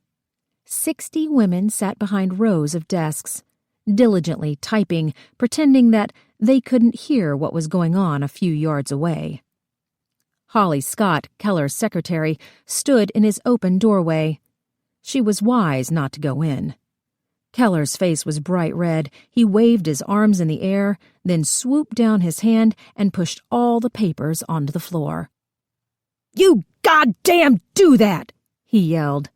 60 women sat behind rows of desks, diligently typing, pretending that they couldn't hear what was going on a few yards away. Holly Scott, Keller's secretary, stood in his open doorway. She was wise not to go in. Keller's face was bright red. He waved his arms in the air, then swooped down his hand and pushed all the papers onto the floor. "You goddamn do that!" he yelled.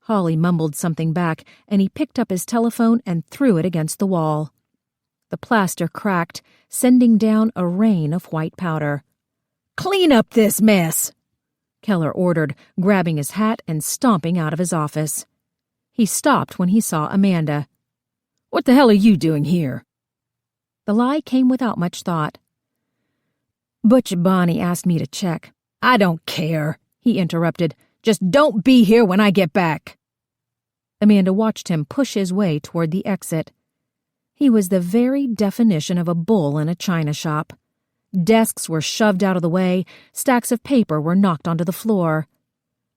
Holly mumbled something back, and he picked up his telephone and threw it against the wall. The plaster cracked, sending down a rain of white powder. "Clean up this mess!" Keller ordered, grabbing his hat and stomping out of his office. He stopped when he saw Amanda. "What the hell are you doing here?" The lie came without much thought. "Butch Bonnie asked me to check." "I don't care," he interrupted. "Just don't be here when I get back." Amanda watched him push his way toward the exit. He was the very definition of a bull in a china shop. Desks were shoved out of the way, stacks of paper were knocked onto the floor.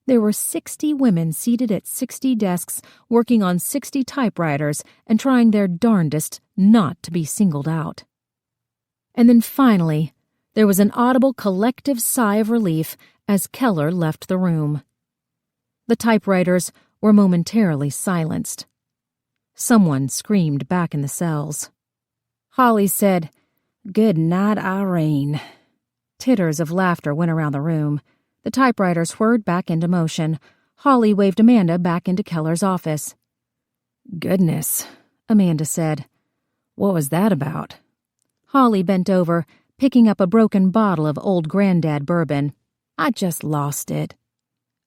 There were 60 women seated at 60 desks, working on 60 typewriters and trying their darndest not to be singled out. And then finally, there was an audible collective sigh of relief as Keller left the room. The typewriters were momentarily silenced. Someone screamed back in the cells. Holly said, "Good night, Irene." Titters of laughter went around the room. The typewriters whirred back into motion. Holly waved Amanda back into Keller's office. "Goodness," Amanda said. "What was that about?" Holly bent over, picking up a broken bottle of old Granddad bourbon. "I just lost it."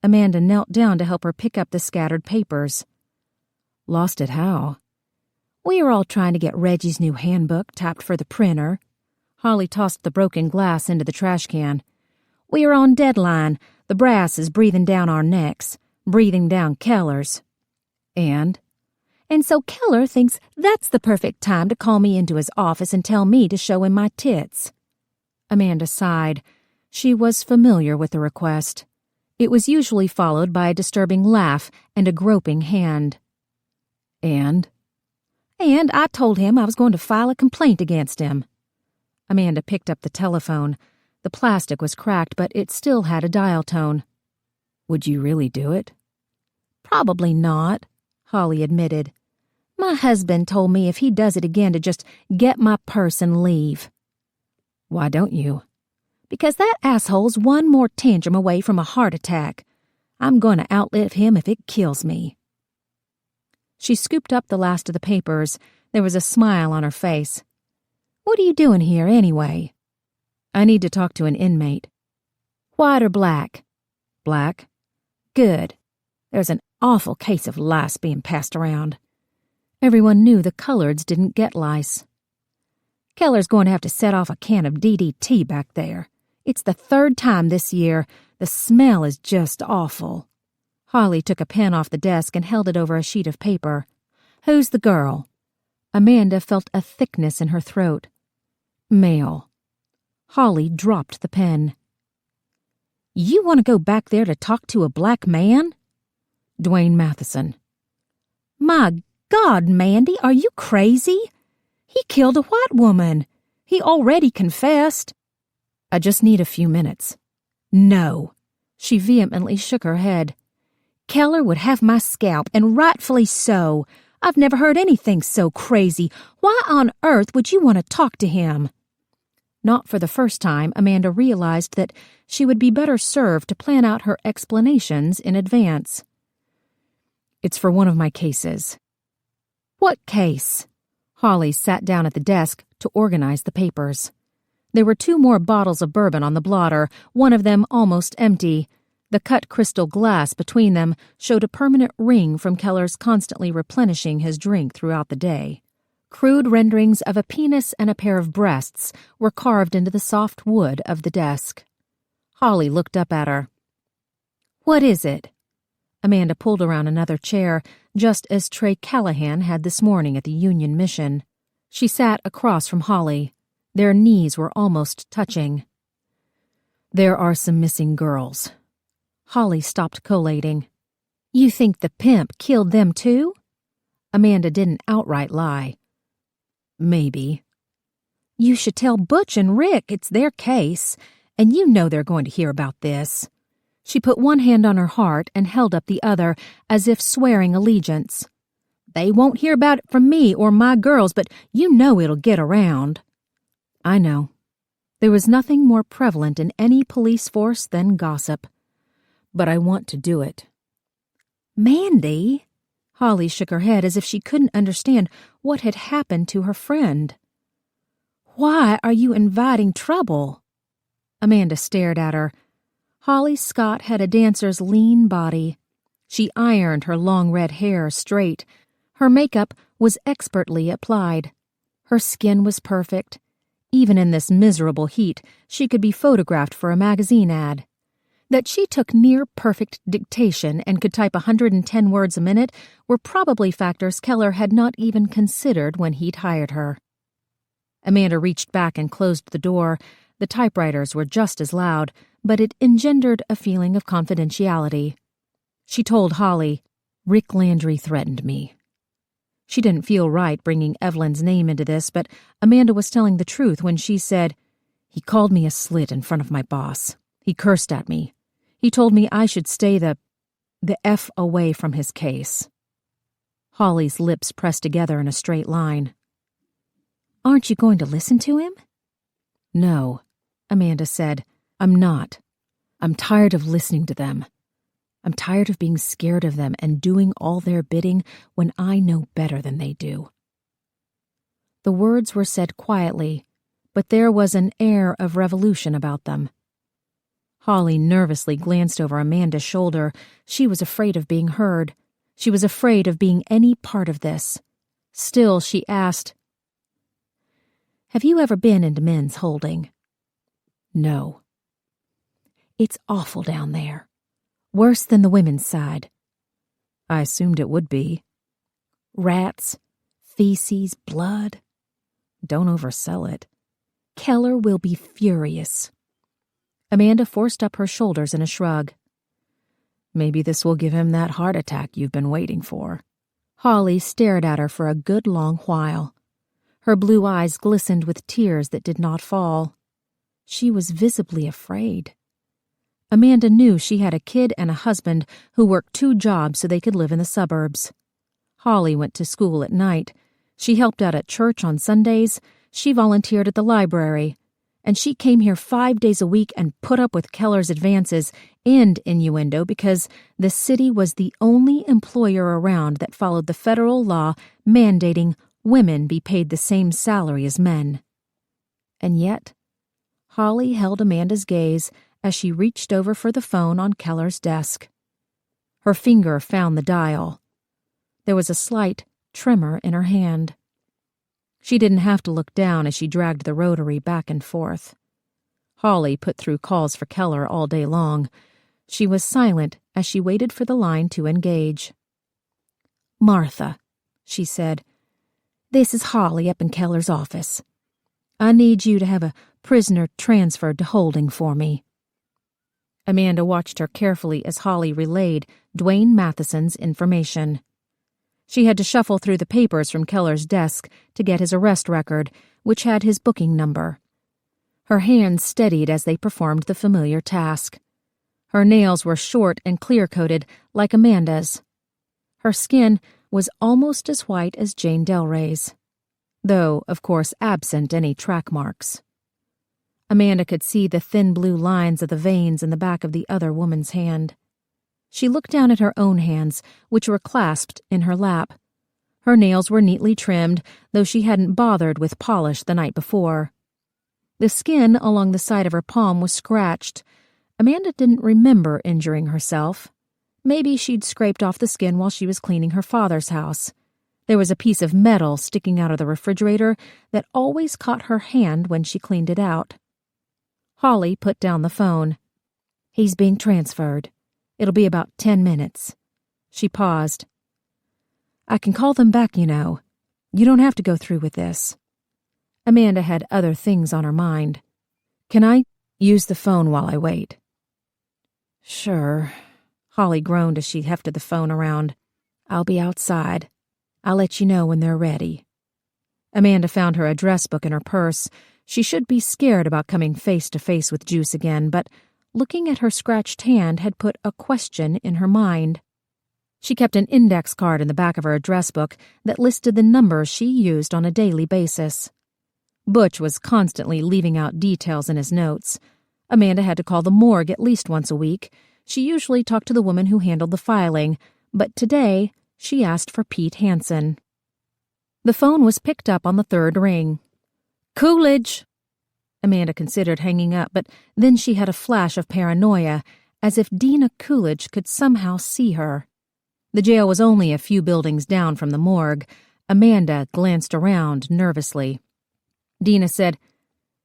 Amanda knelt down to help her pick up the scattered papers. "Lost it how?" "We were all trying to get Reggie's new handbook tapped for the printer." Holly tossed the broken glass into the trash can. "We are on deadline. The brass is breathing down our necks, breathing down Keller's." And so Keller thinks that's the perfect time to call me into his office and tell me to show him my tits." Amanda sighed. She was familiar with the request. It was usually followed by a disturbing laugh and a groping hand. And I told him I was going to file a complaint against him." Amanda picked up the telephone. The plastic was cracked, but it still had a dial tone. "Would you really do it?" "Probably not," Holly admitted. "My husband told me if he does it again to just get my purse and leave." "Why don't you?" "Because that asshole's one more tantrum away from a heart attack. I'm going to outlive him if it kills me." She scooped up the last of the papers. There was a smile on her face. "What are you doing here, anyway?" "I need to talk to an inmate." "White or black?" "Black." "Good. There's an awful case of lice being passed around." Everyone knew the coloreds didn't get lice. "Keller's going to have to set off a can of DDT back there. It's the 3rd time this year. The smell is just awful." Holly took a pen off the desk and held it over a sheet of paper. "Who's the girl?" Amanda felt a thickness in her throat. "Male." Holly dropped the pen. "You want to go back there to talk to a black man?" "Dwayne Matheson." "My God, Mandy, are you crazy? He killed a white woman. He already confessed. I just need a few minutes. No. She vehemently shook her head. Keller would have my scalp, and rightfully so. I've never heard anything so crazy. Why on earth would you want to talk to him? Not for the first time, Amanda realized that she would be better served to plan out her explanations in advance. It's for one of my cases. What case? Holly sat down at the desk to organize the papers. There were 2 more bottles of bourbon on the blotter, one of them almost empty. The cut crystal glass between them showed a permanent ring from Keller's constantly replenishing his drink throughout the day. Crude renderings of a penis and a pair of breasts were carved into the soft wood of the desk. Holly looked up at her. What is it? Amanda pulled around another chair, just as Trey Callahan had this morning at the Union Mission. She sat across from Holly. Their knees were almost touching. There are some missing girls. Holly stopped collating. You think the pimp killed them too? Amanda didn't outright lie. Maybe. You should tell Butch and Rick it's their case, and you know they're going to hear about this. She put one hand on her heart and held up the other, as if swearing allegiance. They won't hear about it from me or my girls, but you know it'll get around. I know. There was nothing more prevalent in any police force than gossip. But I want to do it. Mandy? Holly shook her head as if she couldn't understand what had happened to her friend. Why are you inviting trouble? Amanda stared at her. Holly Scott had a dancer's lean body. She ironed her long red hair straight. Her makeup was expertly applied. Her skin was perfect. Even in this miserable heat, she could be photographed for a magazine ad. That she took near-perfect dictation and could type 110 words a minute were probably factors Keller had not even considered when he'd hired her. Amanda reached back and closed the door. The typewriters were just as loud, but it engendered a feeling of confidentiality. She told Holly, Rick Landry threatened me. She didn't feel right bringing Evelyn's name into this, but Amanda was telling the truth when she said, He called me a slit in front of my boss. He cursed at me. He told me I should stay the F away from his case. Holly's lips pressed together in a straight line. Aren't you going to listen to him? No, Amanda said. I'm not. I'm tired of listening to them. I'm tired of being scared of them and doing all their bidding when I know better than they do. The words were said quietly, but there was an air of revolution about them. Holly nervously glanced over Amanda's shoulder. She was afraid of being heard. She was afraid of being any part of this. Still, she asked, Have you ever been into men's holding? No. It's awful down there. Worse than the women's side. I assumed it would be. Rats, feces, blood. Don't oversell it. Keller will be furious. Amanda forced up her shoulders in a shrug. Maybe this will give him that heart attack you've been waiting for. Holly stared at her for a good long while. Her blue eyes glistened with tears that did not fall. She was visibly afraid. Amanda knew she had a kid and a husband who worked 2 jobs so they could live in the suburbs. Holly went to school at night. She helped out at church on Sundays. She volunteered at the library. And she came here 5 days a week and put up with Keller's advances and innuendo because the city was the only employer around that followed the federal law mandating women be paid the same salary as men. And yet, Holly held Amanda's gaze as she reached over for the phone on Keller's desk. Her finger found the dial. There was a slight tremor in her hand. She didn't have to look down as she dragged the rotary back and forth. Holly put through calls for Keller all day long. She was silent as she waited for the line to engage. Martha, she said, this is Holly up in Keller's office. I need you to have a prisoner transferred to holding for me. Amanda watched her carefully as Holly relayed Dwayne Matheson's information. She had to shuffle through the papers from Keller's desk to get his arrest record, which had his booking number. Her hands steadied as they performed the familiar task. Her nails were short and clear-coated like Amanda's. Her skin was almost as white as Jane Delray's, though, of course, absent any track marks. Amanda could see the thin blue lines of the veins in the back of the other woman's hand. She looked down at her own hands, which were clasped in her lap. Her nails were neatly trimmed, though she hadn't bothered with polish the night before. The skin along the side of her palm was scratched. Amanda didn't remember injuring herself. Maybe she'd scraped off the skin while she was cleaning her father's house. There was a piece of metal sticking out of the refrigerator that always caught her hand when she cleaned it out. Holly put down the phone. "He's being transferred. It'll be about 10 minutes. She paused. "I can call them back, you know. You don't have to go through with this." Amanda had other things on her mind. "Can I use the phone while I wait?" "Sure." Holly groaned as she hefted the phone around. "I'll be outside. I'll let you know when they're ready." Amanda found her address book in her purse. She should be scared about coming face to face with Juice again, but looking at her scratched hand had put a question in her mind. She kept an index card in the back of her address book that listed the numbers she used on a daily basis. Butch was constantly leaving out details in his notes. Amanda had to call the morgue at least once a week. She usually talked to the woman who handled the filing, but today she asked for Pete Hansen. The phone was picked up on the third ring. "Coolidge!" Amanda considered hanging up, but then she had a flash of paranoia, as if Dina Coolidge could somehow see her. The jail was only a few buildings down from the morgue. Amanda glanced around nervously. Dina said,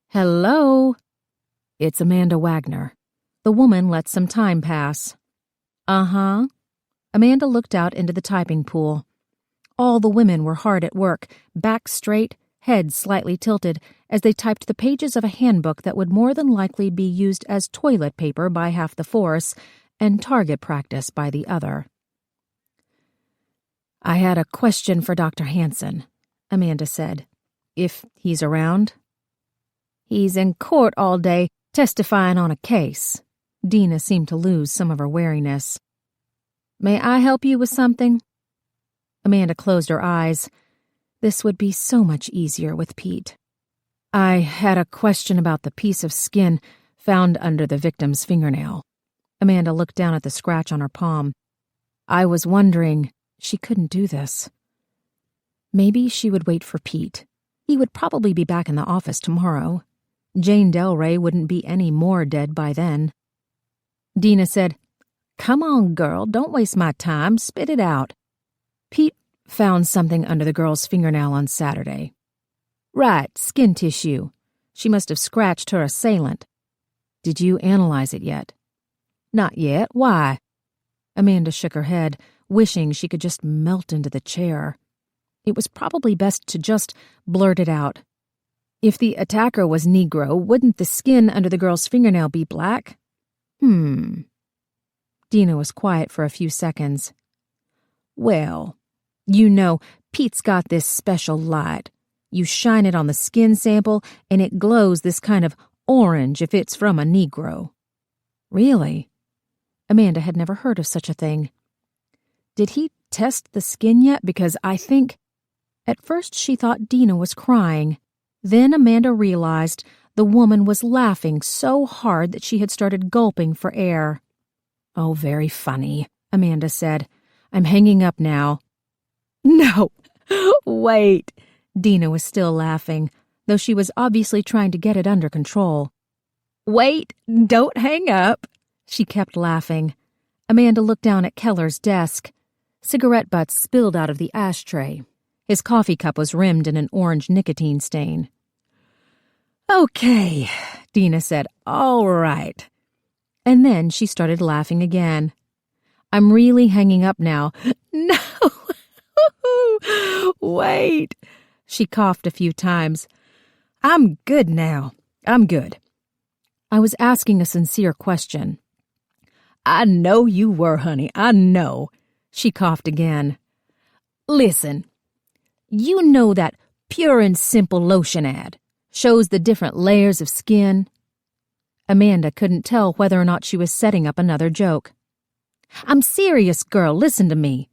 "Hello?" "It's Amanda Wagner." The woman let some time pass. "Uh-huh." Amanda looked out into the typing pool. All the women were hard at work, backs straight, heads slightly tilted, as they typed the pages of a handbook that would more than likely be used as toilet paper by half the force and target practice by the other. "I had a question for Dr. Hansen," Amanda said. "If he's around?" "He's in court all day, testifying on a case." Dina seemed to lose some of her wariness. "May I help you with something?" Amanda closed her eyes. This would be so much easier with Pete. "I had a question about the piece of skin found under the victim's fingernail." Amanda looked down at the scratch on her palm. "I was wondering..." She couldn't do this. Maybe she would wait for Pete. He would probably be back in the office tomorrow. Jane Delray wouldn't be any more dead by then. Dina said, "Come on, girl, don't waste my time, spit it out." "Pete found something under the girl's fingernail on Saturday." "Right, skin tissue. She must have scratched her assailant." "Did you analyze it yet?" "Not yet. Why?" Amanda shook her head, wishing she could just melt into the chair. It was probably best to just blurt it out. "If the attacker was Negro, wouldn't the skin under the girl's fingernail be black?" Dina was quiet for a few seconds. "Well, you know, Pete's got this special light. You shine it on the skin sample, and it glows this kind of orange if it's from a Negro." "Really?" Amanda had never heard of such a thing. "Did he test the skin yet? Because I think..." At first she thought Dina was crying. Then Amanda realized the woman was laughing so hard that she had started gulping for air. "Oh, very funny," Amanda said. "I'm hanging up now." "No, wait." Dina was still laughing, though she was obviously trying to get it under control. "Wait, don't hang up." She kept laughing. Amanda looked down at Keller's desk. Cigarette butts spilled out of the ashtray. His coffee cup was rimmed in an orange nicotine stain. "Okay," Dina said. "All right." And then she started laughing again. "I'm really hanging up now." "No, wait." She coughed a few times. "I'm good now. I'm good." "I was asking a sincere question." "I know you were, honey. I know." She coughed again. Listen, you know that Pure and Simple lotion ad shows the different layers of skin? Amanda couldn't tell whether or not she was setting up another joke. I'm serious, girl, listen to me.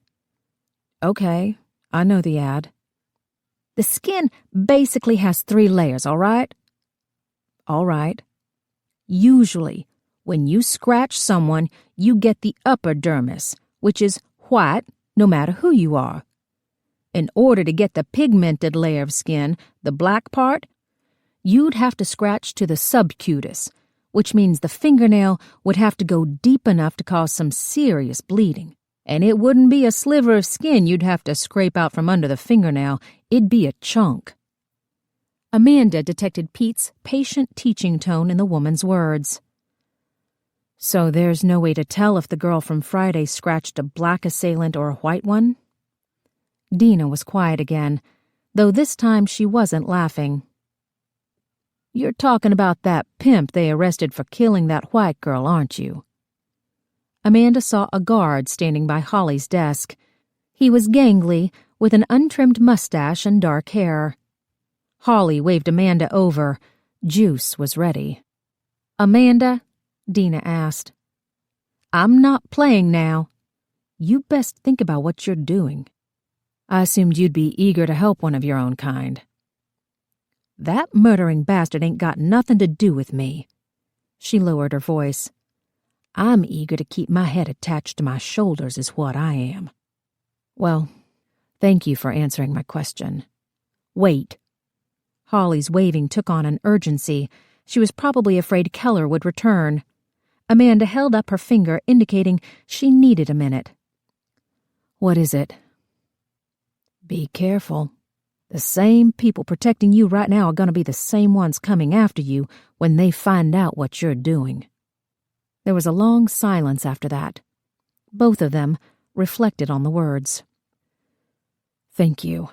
Okay, I know the ad. The skin basically has 3 layers, all right? All right. Usually, when you scratch someone, you get the upper dermis, which is white no matter who you are. In order to get the pigmented layer of skin, the black part, you'd have to scratch to the subcutis, which means the fingernail would have to go deep enough to cause some serious bleeding. And it wouldn't be a sliver of skin you'd have to scrape out from under the fingernail, it'd be a chunk. Amanda detected Pete's patient teaching tone in the woman's words. So there's no way to tell if the girl from Friday scratched a black assailant or a white one? Dina was quiet again, though this time she wasn't laughing. You're talking about that pimp they arrested for killing that white girl, aren't you? Amanda saw a guard standing by Holly's desk. He was gangly, with an untrimmed mustache and dark hair. Holly waved Amanda over. Juice was ready. Amanda, Dina asked. I'm not playing now. You best think about what you're doing. I assumed you'd be eager to help one of your own kind. That murdering bastard ain't got nothing to do with me. She lowered her voice. I'm eager to keep my head attached to my shoulders is what I am. Well, thank you for answering my question. Wait. Holly's waving took on an urgency. She was probably afraid Keller would return. Amanda held up her finger, indicating she needed a minute. What is it? Be careful. The same people protecting you right now are going to be the same ones coming after you when they find out what you're doing. There was a long silence after that. Both of them reflected on the words. Thank you.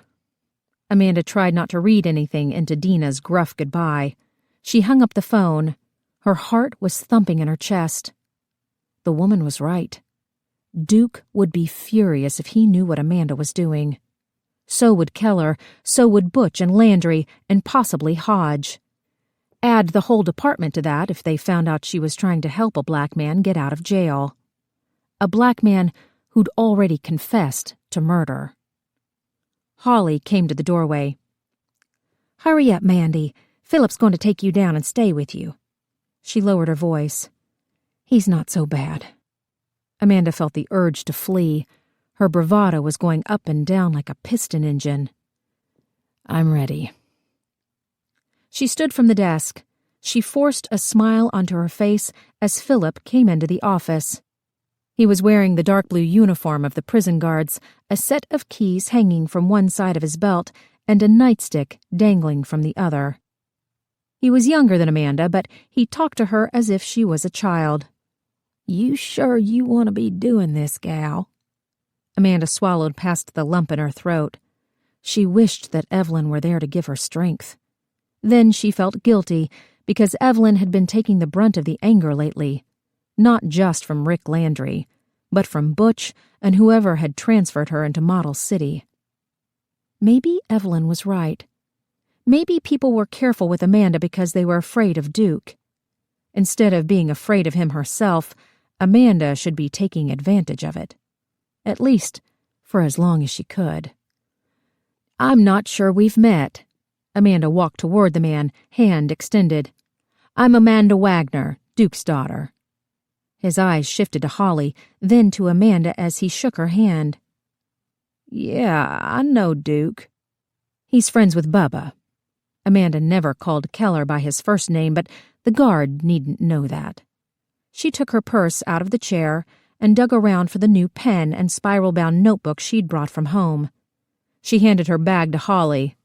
Amanda tried not to read anything into Dina's gruff goodbye. She hung up the phone. Her heart was thumping in her chest. The woman was right. Duke would be furious if he knew what Amanda was doing. So would Keller, so would Butch and Landry, and possibly Hodge. Add the whole department to that if they found out she was trying to help a black man get out of jail. A black man who'd already confessed to murder. Holly came to the doorway. Hurry up, Mandy. Philip's going to take you down and stay with you. She lowered her voice. He's not so bad. Amanda felt the urge to flee. Her bravado was going up and down like a piston engine. I'm ready. She stood from the desk. She forced a smile onto her face as Philip came into the office. He was wearing the dark blue uniform of the prison guards, a set of keys hanging from one side of his belt, and a nightstick dangling from the other. He was younger than Amanda, but he talked to her as if she was a child. You sure you want to be doing this, gal? Amanda swallowed past the lump in her throat. She wished that Evelyn were there to give her strength. Then she felt guilty because Evelyn had been taking the brunt of the anger lately, not just from Rick Landry, but from Butch and whoever had transferred her into Model City. Maybe Evelyn was right. Maybe people were careful with Amanda because they were afraid of Duke. Instead of being afraid of him herself, Amanda should be taking advantage of it. At least, for as long as she could. I'm not sure we've met. Amanda walked toward the man, hand extended. I'm Amanda Wagner, Duke's daughter. His eyes shifted to Holly, then to Amanda as he shook her hand. Yeah, I know Duke. He's friends with Bubba. Amanda never called Keller by his first name, but the guard needn't know that. She took her purse out of the chair and dug around for the new pen and spiral-bound notebook she'd brought from home. She handed her bag to Holly.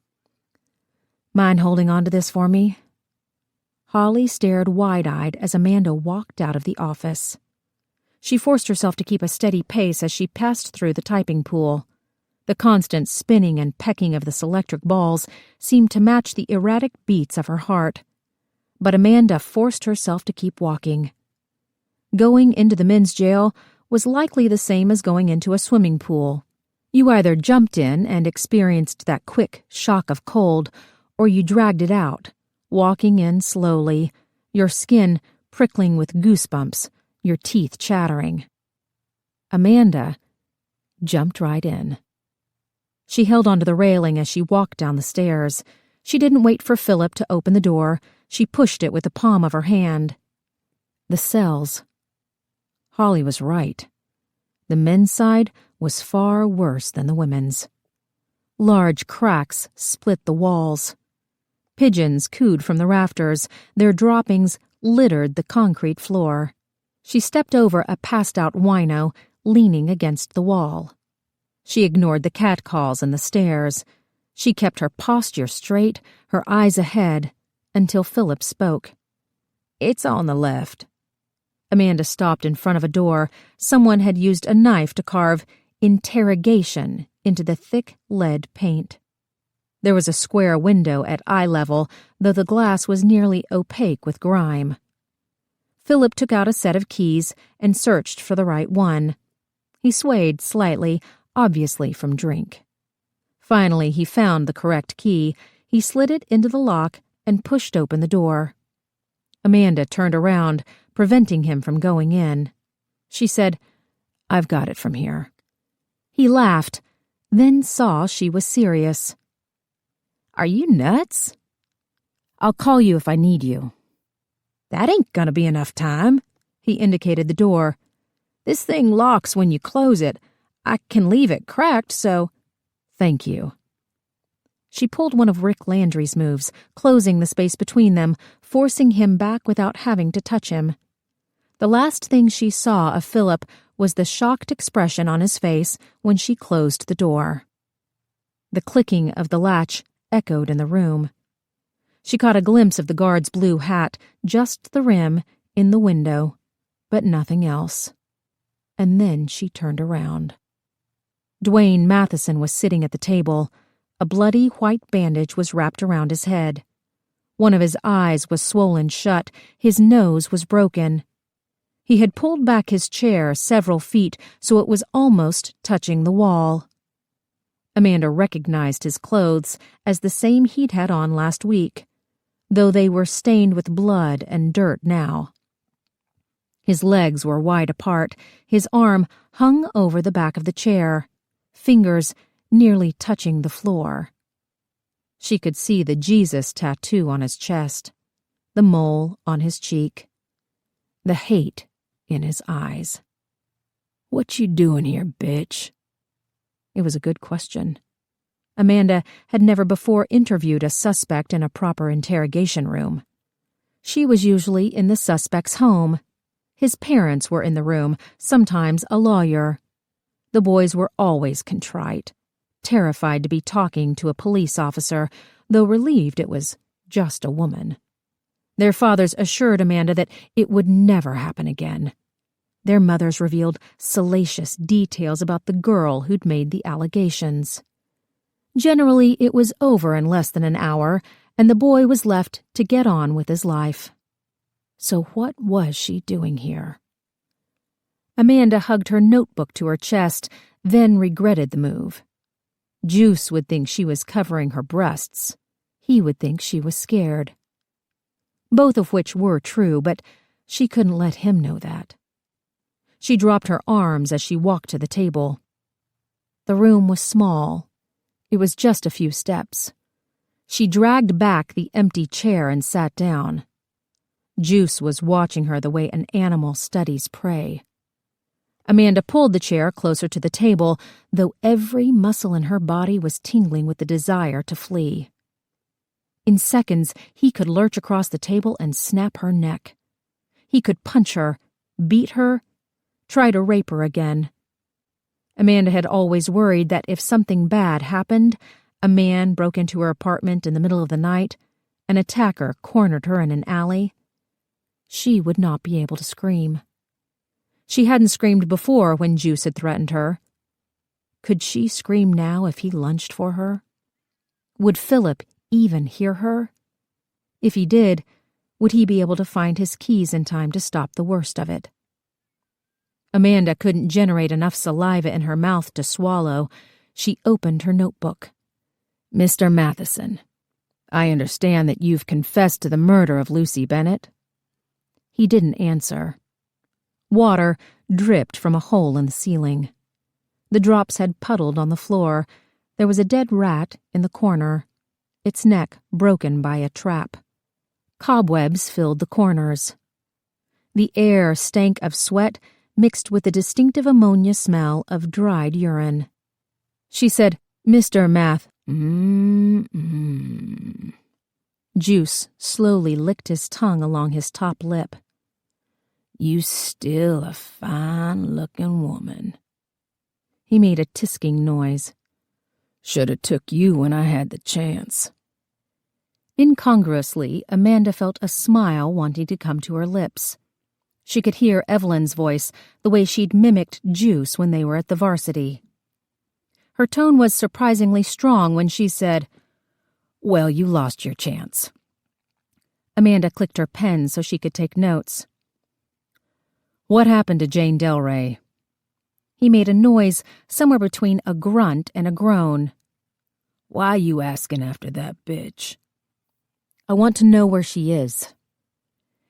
Mind holding on to this for me? Holly stared wide-eyed as Amanda walked out of the office. She forced herself to keep a steady pace as she passed through the typing pool. The constant spinning and pecking of the selectric balls seemed to match the erratic beats of her heart. But Amanda forced herself to keep walking. Going into the men's jail was likely the same as going into a swimming pool. You either jumped in and experienced that quick shock of cold, or you dragged it out, walking in slowly, your skin prickling with goosebumps, your teeth chattering. Amanda jumped right in. She held onto the railing as she walked down the stairs. She didn't wait for Philip to open the door. She pushed it with the palm of her hand. The cells. Holly was right. The men's side was far worse than the women's. Large cracks split the walls. Pigeons cooed from the rafters. Their droppings littered the concrete floor. She stepped over a passed-out wino leaning against the wall. She ignored the catcalls and the stares. She kept her posture straight, her eyes ahead, until Philip spoke. "It's on the left." Amanda stopped in front of a door. Someone had used a knife to carve "interrogation" into the thick lead paint. There was a square window at eye level, though the glass was nearly opaque with grime. Philip took out a set of keys and searched for the right one. He swayed slightly, obviously from drink. Finally, he found the correct key. He slid it into the lock and pushed open the door. Amanda turned around, preventing him from going in. She said, "I've got it from here." He laughed, then saw she was serious. "Are you nuts?" "I'll call you if I need you." "That ain't gonna be enough time." He indicated the door. "This thing locks when you close it. I can leave it cracked, so—" "Thank you." She pulled one of Rick Landry's moves, closing the space between them, forcing him back without having to touch him. The last thing she saw of Philip was the shocked expression on his face when she closed the door. The clicking of the latch echoed in the room. She caught a glimpse of the guard's blue hat, just the rim, in the window, but nothing else. And then she turned around. Dwayne Matheson was sitting at the table. A bloody white bandage was wrapped around his head. One of his eyes was swollen shut. His nose was broken. He had pulled back his chair several feet so it was almost touching the wall. Amanda recognized his clothes as the same he'd had on last week, though they were stained with blood and dirt now. His legs were wide apart. His arm hung over the back of the chair, fingers nearly touching the floor. She could see the Jesus tattoo on his chest, the mole on his cheek, the hate in his eyes. "What you doing here, bitch?" It was a good question. Amanda had never before interviewed a suspect in a proper interrogation room. She was usually in the suspect's home. His parents were in the room, sometimes a lawyer. The boys were always contrite, terrified to be talking to a police officer, though relieved it was just a woman. Their fathers assured Amanda that it would never happen again. Their mothers revealed salacious details about the girl who'd made the allegations. Generally, it was over in less than an hour, and the boy was left to get on with his life. So what was she doing here? Amanda hugged her notebook to her chest, then regretted the move. Juice would think she was covering her breasts. He would think she was scared. Both of which were true, but she couldn't let him know that. She dropped her arms as she walked to the table. The room was small. It was just a few steps. She dragged back the empty chair and sat down. Juice was watching her the way an animal studies prey. Amanda pulled the chair closer to the table, though every muscle in her body was tingling with the desire to flee. In seconds, he could lurch across the table and snap her neck. He could punch her, beat her, try to rape her again. Amanda had always worried that if something bad happened, a man broke into her apartment in the middle of the night, an attacker cornered her in an alley, she would not be able to scream. She hadn't screamed before when Juice had threatened her. Could she scream now if he lunged for her? Would Philip even hear her? If he did, would he be able to find his keys in time to stop the worst of it? Amanda couldn't generate enough saliva in her mouth to swallow. She opened her notebook. "Mr. Matheson, I understand that you've confessed to the murder of Lucy Bennett." He didn't answer. Water dripped from a hole in the ceiling. The drops had puddled on the floor. There was a dead rat in the corner, its neck broken by a trap. Cobwebs filled the corners. The air stank of sweat mixed with the distinctive ammonia smell of dried urine. She said, "Mr. Math." Juice slowly licked his tongue along his top lip. "You still a fine-looking woman." He made a tisking noise. "Shoulda took you when I had the chance." Incongruously, Amanda felt a smile wanting to come to her lips. She could hear Evelyn's voice, the way she'd mimicked Juice when they were at the varsity. Her tone was surprisingly strong when she said, "Well, you lost your chance." Amanda clicked her pen so she could take notes. "What happened to Jane Delray?" He made a noise somewhere between a grunt and a groan. "Why you asking after that bitch?" "I want to know where she is."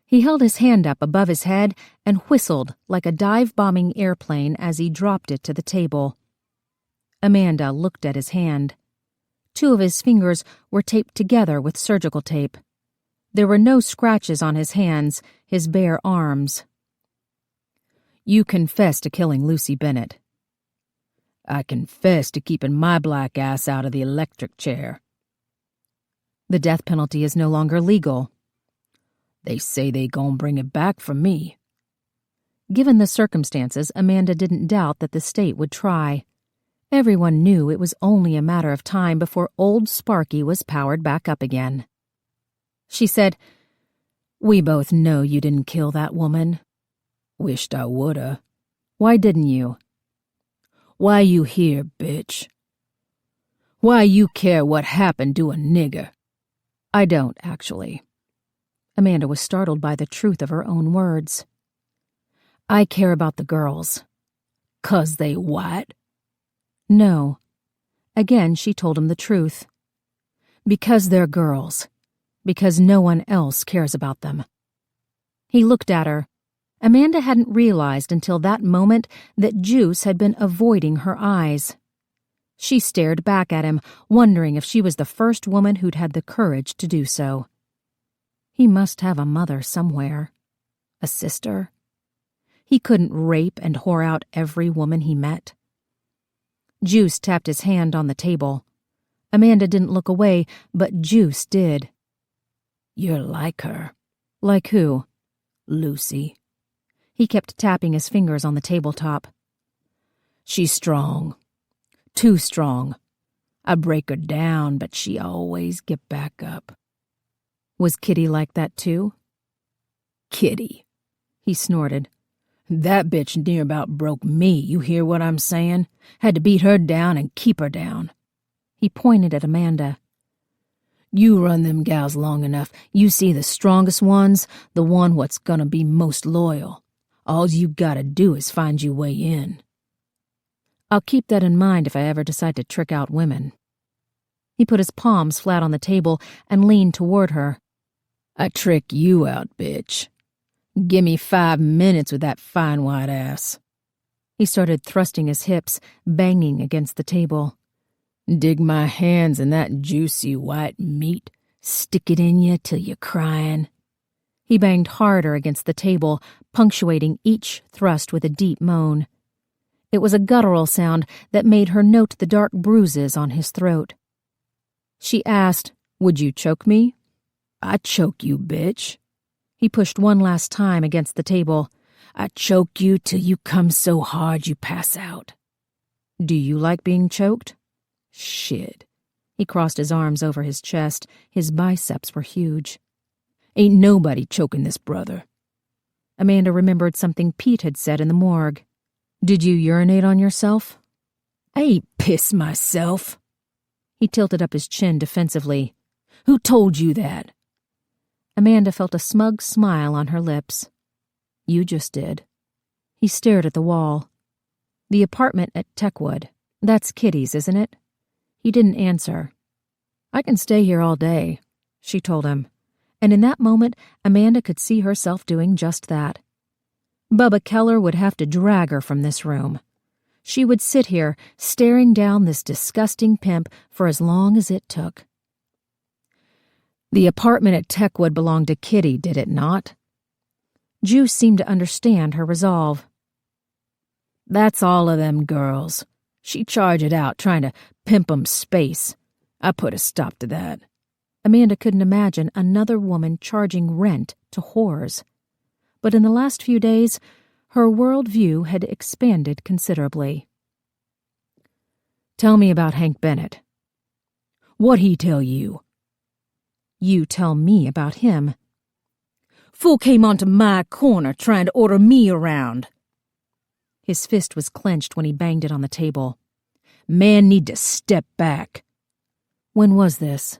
He held his hand up above his head and whistled like a dive-bombing airplane as he dropped it to the table. Amanda looked at his hand. 2 of his fingers were taped together with surgical tape. There were no scratches on his hands, his bare arms. "You confess to killing Lucy Bennett." "I confess to keeping my black ass out of the electric chair." "The death penalty is no longer legal." "They say they gon' bring it back for me." Given the circumstances, Amanda didn't doubt that the state would try. Everyone knew it was only a matter of time before old Sparky was powered back up again. She said, "We both know you didn't kill that woman." "Wished I woulda." "Why didn't you?" "Why you here, bitch? Why you care what happened to a nigger?" "I don't, actually." Amanda was startled by the truth of her own words. "I care about the girls." "'Cause they white?" "No." Again she told him the truth. "Because they're girls. Because no one else cares about them." He looked at her. Amanda hadn't realized until that moment that Juice had been avoiding her eyes. She stared back at him, wondering if she was the first woman who'd had the courage to do so. He must have a mother somewhere. A sister. He couldn't rape and whore out every woman he met. Juice tapped his hand on the table. Amanda didn't look away, but Juice did. "You're like her." "Like who?" "Lucy." He kept tapping his fingers on the tabletop. "She's strong. Too strong. I break her down, but she always get back up." "Was Kitty like that too?" "Kitty," he snorted. "That bitch near about broke me, you hear what I'm saying? Had to beat her down and keep her down." He pointed at Amanda. "You run them gals long enough, you see the strongest ones, the one what's gonna be most loyal. All you gotta do is find your way in." "I'll keep that in mind if I ever decide to trick out women." He put his palms flat on the table and leaned toward her. "I trick you out, bitch. Gimme 5 minutes with that fine white ass." He started thrusting his hips, banging against the table. "Dig my hands in that juicy white meat, stick it in you till you're crying." He banged harder against the table, punctuating each thrust with a deep moan. It was a guttural sound that made her note the dark bruises on his throat. She asked, "Would you choke me?" "I choke you, bitch." He pushed one last time against the table. "I choke you till you come so hard you pass out." "Do you like being choked?" "Shit." He crossed his arms over his chest. His biceps were huge. "Ain't nobody choking this brother." Amanda remembered something Pete had said in the morgue. "Did you urinate on yourself?" "I ain't pissed myself." He tilted up his chin defensively. "Who told you that?" Amanda felt a smug smile on her lips. "You just did." He stared at the wall. The apartment at Techwood. That's Kitty's, isn't it? He didn't answer. I can stay here all day, she told him, and in that moment Amanda could see herself doing just that. Bubba Keller would have to drag her from this room. She would sit here, staring down this disgusting pimp for as long as it took. The apartment at Techwood belonged to Kitty, did it not? Juice seemed to understand her resolve. That's all of them girls. She charged it out, trying to pimp 'em space. I put a stop to that. Amanda couldn't imagine another woman charging rent to whores. But in the last few days, her worldview had expanded considerably. Tell me about Hank Bennett. What'd he tell you? You tell me about him. Fool came onto my corner trying to order me around. His fist was clenched when he banged it on the table. Man need to step back. When was this?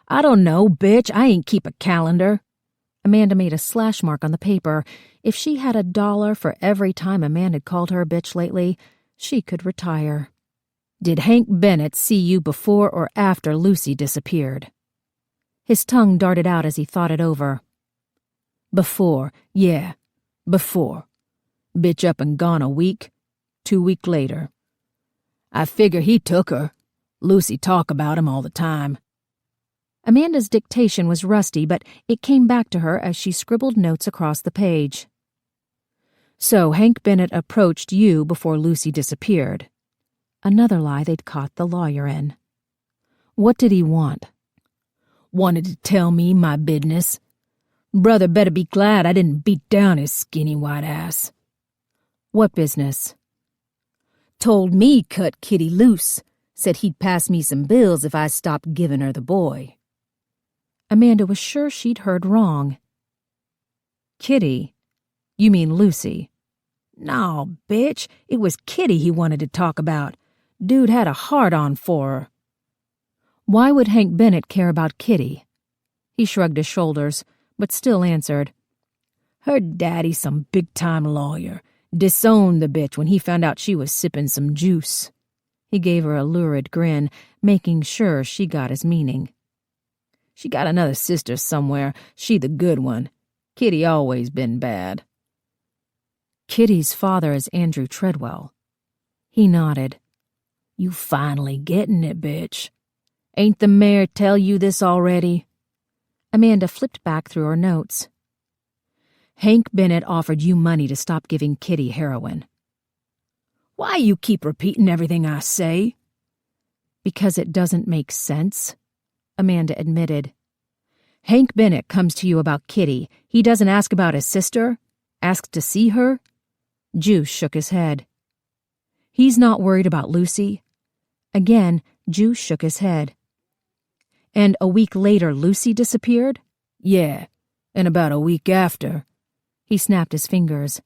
I don't know, bitch. I ain't keep a calendar. Amanda made a slash mark on the paper. If she had $1 for every time a man had called her a bitch lately, she could retire. Did Hank Bennett see you before or after Lucy disappeared? His tongue darted out as he thought it over. Before, yeah, before. Bitch up and gone a week, 2 weeks later. I figure he took her. Lucy talk about him all the time. Amanda's dictation was rusty, but it came back to her as she scribbled notes across the page. So Hank Bennett approached you before Lucy disappeared. Another lie they'd caught the lawyer in. What did he want? Wanted to tell me my business. Brother better be glad I didn't beat down his skinny white ass. What business? Told me cut Kitty loose. Said he'd pass me some bills if I stopped giving her the boy. Amanda was sure she'd heard wrong. Kitty? You mean Lucy? No, bitch. It was Kitty he wanted to talk about. Dude had a hard-on for her. Why would Hank Bennett care about Kitty? He shrugged his shoulders, but still answered. Her daddy's some big-time lawyer. Disowned the bitch when he found out she was sipping some juice. He gave her a lurid grin, making sure she got his meaning. She got another sister somewhere, she the good one. Kitty always been bad. Kitty's father is Andrew Treadwell. He nodded. You finally getting it, bitch. Ain't the mayor tell you this already? Amanda flipped back through her notes. Hank Bennett offered you money to stop giving Kitty heroin. Why you keep repeating everything I say? Because it doesn't make sense, Amanda admitted. Hank Bennett comes to you about Kitty. He doesn't ask about his sister? Ask to see her? Juice shook his head. He's not worried about Lucy? Again, Juice shook his head. And a week later Lucy disappeared? Yeah, and about a week after. He snapped his fingers.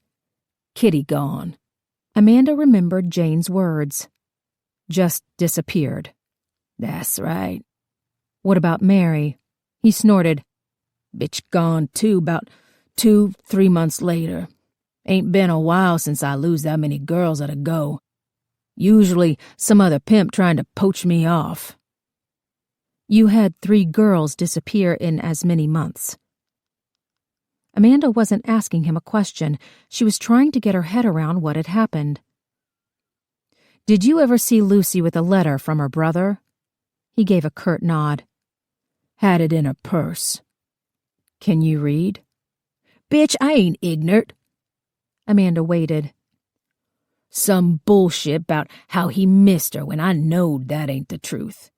Kitty gone. Amanda remembered Jane's words. Just disappeared. That's right. What about Mary? He snorted. Bitch gone too, about 2-3 months later. Ain't been a while since I lose that many girls at a go. Usually some other pimp trying to poach me off. You had 3 girls disappear in as many months. Amanda wasn't asking him a question. She was trying to get her head around what had happened. Did you ever see Lucy with a letter from her brother? He gave a curt nod. Had it in her purse. Can you read? Bitch, I ain't ignorant. Amanda waited. Some bullshit about how he missed her when I knowed that ain't the truth.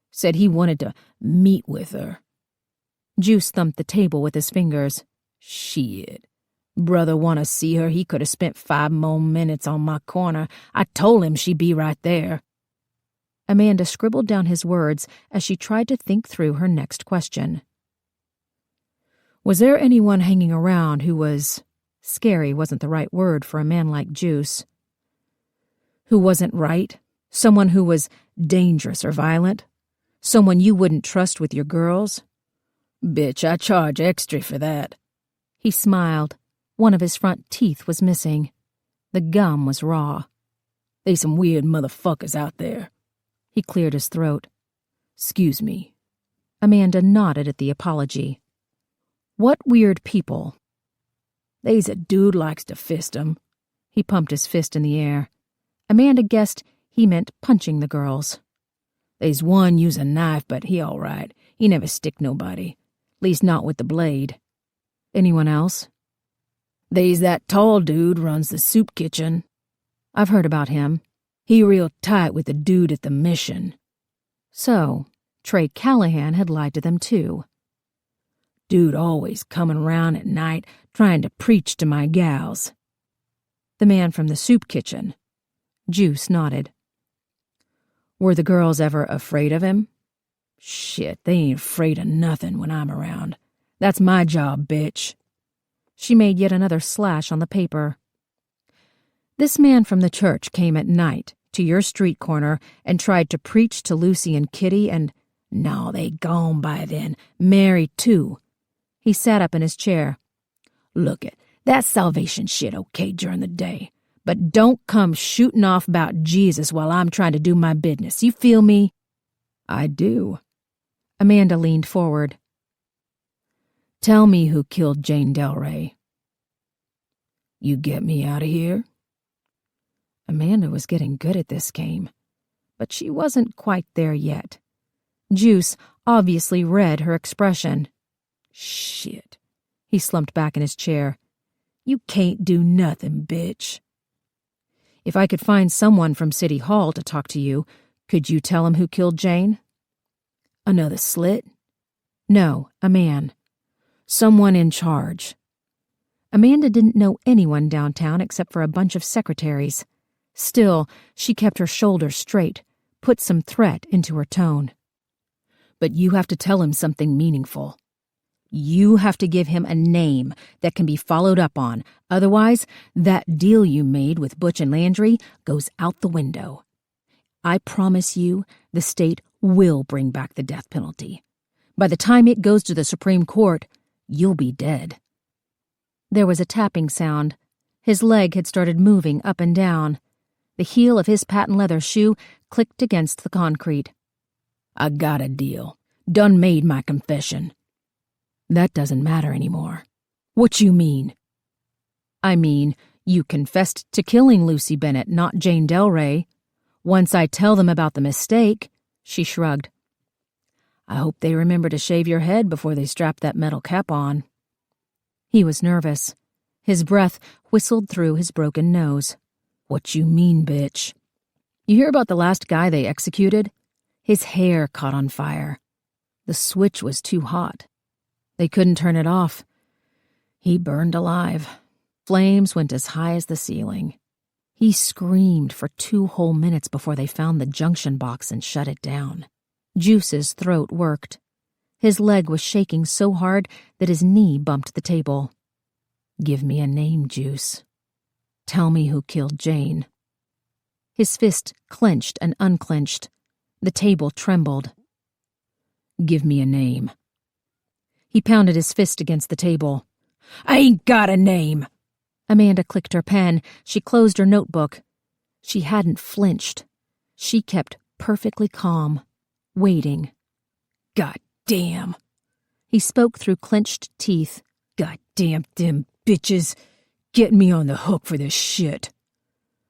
Said he wanted to meet with her. Juice thumped the table with his fingers. Shit. Brother wanna see her, he could have spent 5 more minutes on my corner. I told him she'd be right there. Amanda scribbled down his words as she tried to think through her next question. Was there anyone hanging around who was... Scary wasn't the right word for a man like Juice. Who wasn't right? Someone who was dangerous or violent? Someone you wouldn't trust with your girls? Bitch, I charge extra for that. He smiled. One of his front teeth was missing. The gum was raw. They some weird motherfuckers out there. He cleared his throat. Excuse me. Amanda nodded at the apology. What weird people? They's a dude likes to fist 'em. He pumped his fist in the air. Amanda guessed he meant punching the girls. They's one use a knife, but he all right. He never stick nobody. Least not with the blade. Anyone else? They's that tall dude runs the soup kitchen. I've heard about him. He real tight with the dude at the mission. So, Trey Callahan had lied to them too. Dude always comin' round at night trying to preach to my gals. The man from the soup kitchen. Juice nodded. Were the girls ever afraid of him? Shit, they ain't afraid of nothing when I'm around. That's my job, bitch. She made yet another slash on the paper. This man from the church came at night to your street corner and tried to preach to Lucy and Kitty and... No, they gone by then. Married, too. He sat up in his chair. Look it, that's salvation shit okay during the day. But don't come shooting off about Jesus while I'm trying to do my business. You feel me? I do. Amanda leaned forward. Tell me who killed Jane Delray. You get me out of here? Amanda was getting good at this game, but she wasn't quite there yet. Juice obviously read her expression. Shit. He slumped back in his chair. You can't do nothing, bitch. If I could find someone from City Hall to talk to you, could you tell him who killed Jane? Another slit? No, a man. Someone in charge. Amanda didn't know anyone downtown except for a bunch of secretaries. Still, she kept her shoulders straight, put some threat into her tone. But you have to tell him something meaningful. You have to give him a name that can be followed up on. Otherwise, that deal you made with Butch and Landry goes out the window. I promise you, the state will bring back the death penalty. By the time it goes to the Supreme Court, you'll be dead. There was a tapping sound. His leg had started moving up and down. The heel of his patent leather shoe clicked against the concrete. I got a deal. Done made my confession. That doesn't matter anymore. What you mean? I mean, you confessed to killing Lucy Bennett, not Jane Delray. Once I tell them about the mistake, she shrugged. I hope they remember to shave your head before they strap that metal cap on. He was nervous. His breath whistled through his broken nose. What you mean, bitch? You hear about the last guy they executed? His hair caught on fire. The switch was too hot. They couldn't turn it off. He burned alive. Flames went as high as the ceiling. He screamed for 2 whole minutes before they found the junction box and shut it down. Juice's throat worked. His leg was shaking so hard that his knee bumped the table. Give me a name, Juice. Tell me who killed Jane. His fist clenched and unclenched. The table trembled. Give me a name. He pounded his fist against the table. I ain't got a name. Amanda clicked her pen. She closed her notebook. She hadn't flinched. She kept perfectly calm, waiting. God damn. He spoke through clenched teeth. God damn them bitches. Get me on the hook for this shit.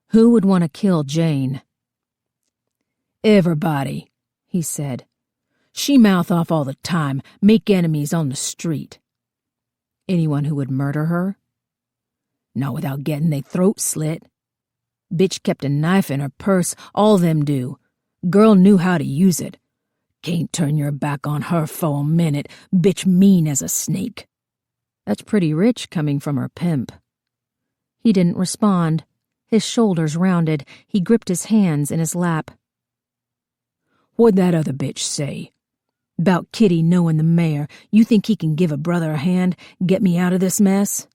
Who would want to kill Jane? Everybody, he said. She mouth off all the time, make enemies on the street. Anyone who would murder her? Not without getting their throat slit. Bitch kept a knife in her purse, all them do. Girl knew how to use it. Can't turn your back on her for a minute, bitch mean as a snake. That's pretty rich coming from her pimp. He didn't respond. His shoulders rounded. He gripped his hands in his lap. What'd that other bitch say? About Kitty knowing the mayor. You think he can give a brother a hand, get me out of this mess?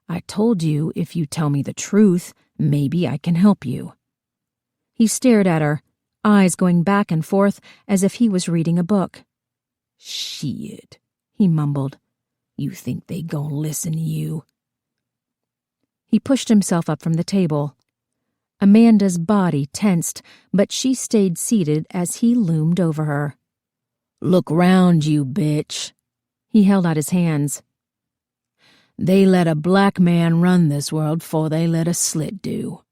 I told you if you tell me the truth, maybe I can help you. He stared at her, eyes going back and forth as if he was reading a book. Shit, he mumbled. You think they gon' listen to you? He pushed himself up from the table. Amanda's body tensed, but she stayed seated as he loomed over her. "Look round you, bitch." He held out his hands. "They let a black man run this world 'fore they let a slit do."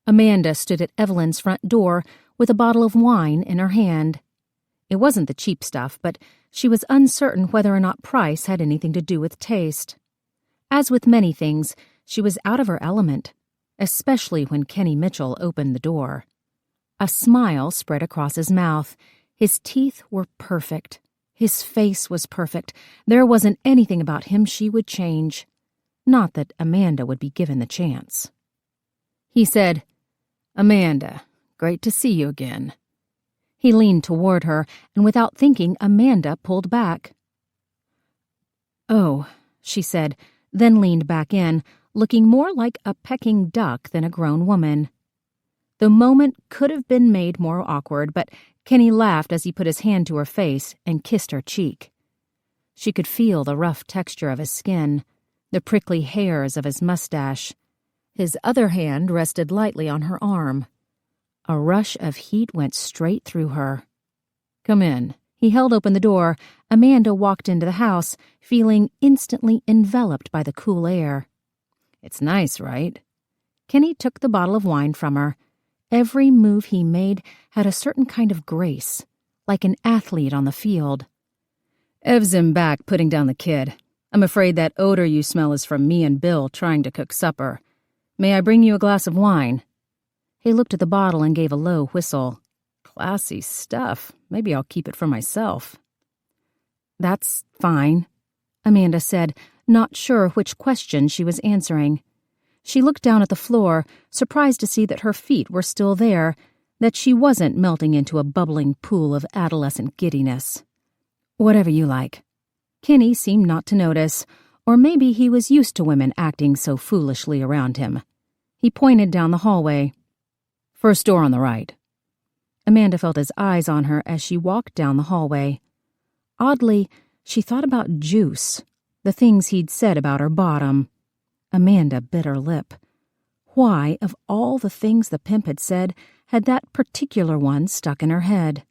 Amanda stood at Evelyn's front door with a bottle of wine in her hand. It wasn't the cheap stuff, but she was uncertain whether or not price had anything to do with taste. As with many things, she was out of her element, especially when Kenny Mitchell opened the door. A smile spread across his mouth. His teeth were perfect. His face was perfect. There wasn't anything about him she would change. Not that Amanda would be given the chance. He said, "Amanda, great to see you again." He leaned toward her, and without thinking, Amanda pulled back. "Oh," she said, then leaned back in, looking more like a pecking duck than a grown woman. The moment could have been made more awkward, but Kenny laughed as he put his hand to her face and kissed her cheek. She could feel the rough texture of his skin, the prickly hairs of his mustache. His other hand rested lightly on her arm. A rush of heat went straight through her. "Come in." He held open the door. Amanda walked into the house, feeling instantly enveloped by the cool air. "It's nice, right?" Kenny took the bottle of wine from her. Every move he made had a certain kind of grace, like an athlete on the field. "Ev's in back putting down the kid. I'm afraid that odor you smell is from me and Bill trying to cook supper. May I bring you a glass of wine?" He looked at the bottle and gave a low whistle. "Classy stuff. Maybe I'll keep it for myself." "That's fine," Amanda said, not sure which question she was answering. She looked down at the floor, surprised to see that her feet were still there, that she wasn't melting into a bubbling pool of adolescent giddiness. "Whatever you like." Kenny seemed not to notice, or maybe he was used to women acting so foolishly around him. He pointed down the hallway. "First door on the right." Amanda felt his eyes on her as she walked down the hallway. Oddly, she thought about Juice, the things he'd said about her bottom. Amanda bit her lip. Why, of all the things the pimp had said, had that particular one stuck in her head?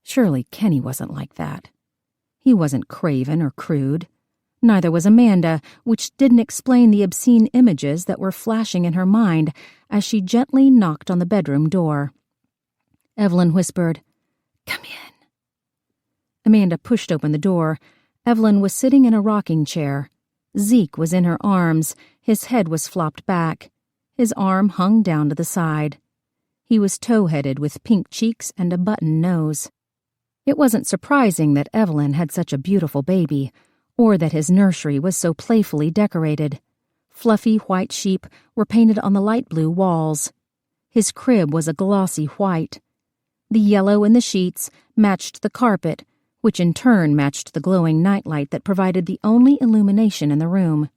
Surely Kenny wasn't like that. He wasn't craven or crude. Neither was Amanda, which didn't explain the obscene images that were flashing in her mind as she gently knocked on the bedroom door. Evelyn whispered, "Come in." Amanda pushed open the door. Evelyn was sitting in a rocking chair. Zeke was in her arms. His head was flopped back. His arm hung down to the side. He was tow-headed with pink cheeks and a button nose. It wasn't surprising that Evelyn had such a beautiful baby, or that his nursery was so playfully decorated. Fluffy white sheep were painted on the light blue walls. His crib was a glossy white. The yellow in the sheets matched the carpet, which in turn matched the glowing nightlight that provided the only illumination in the room.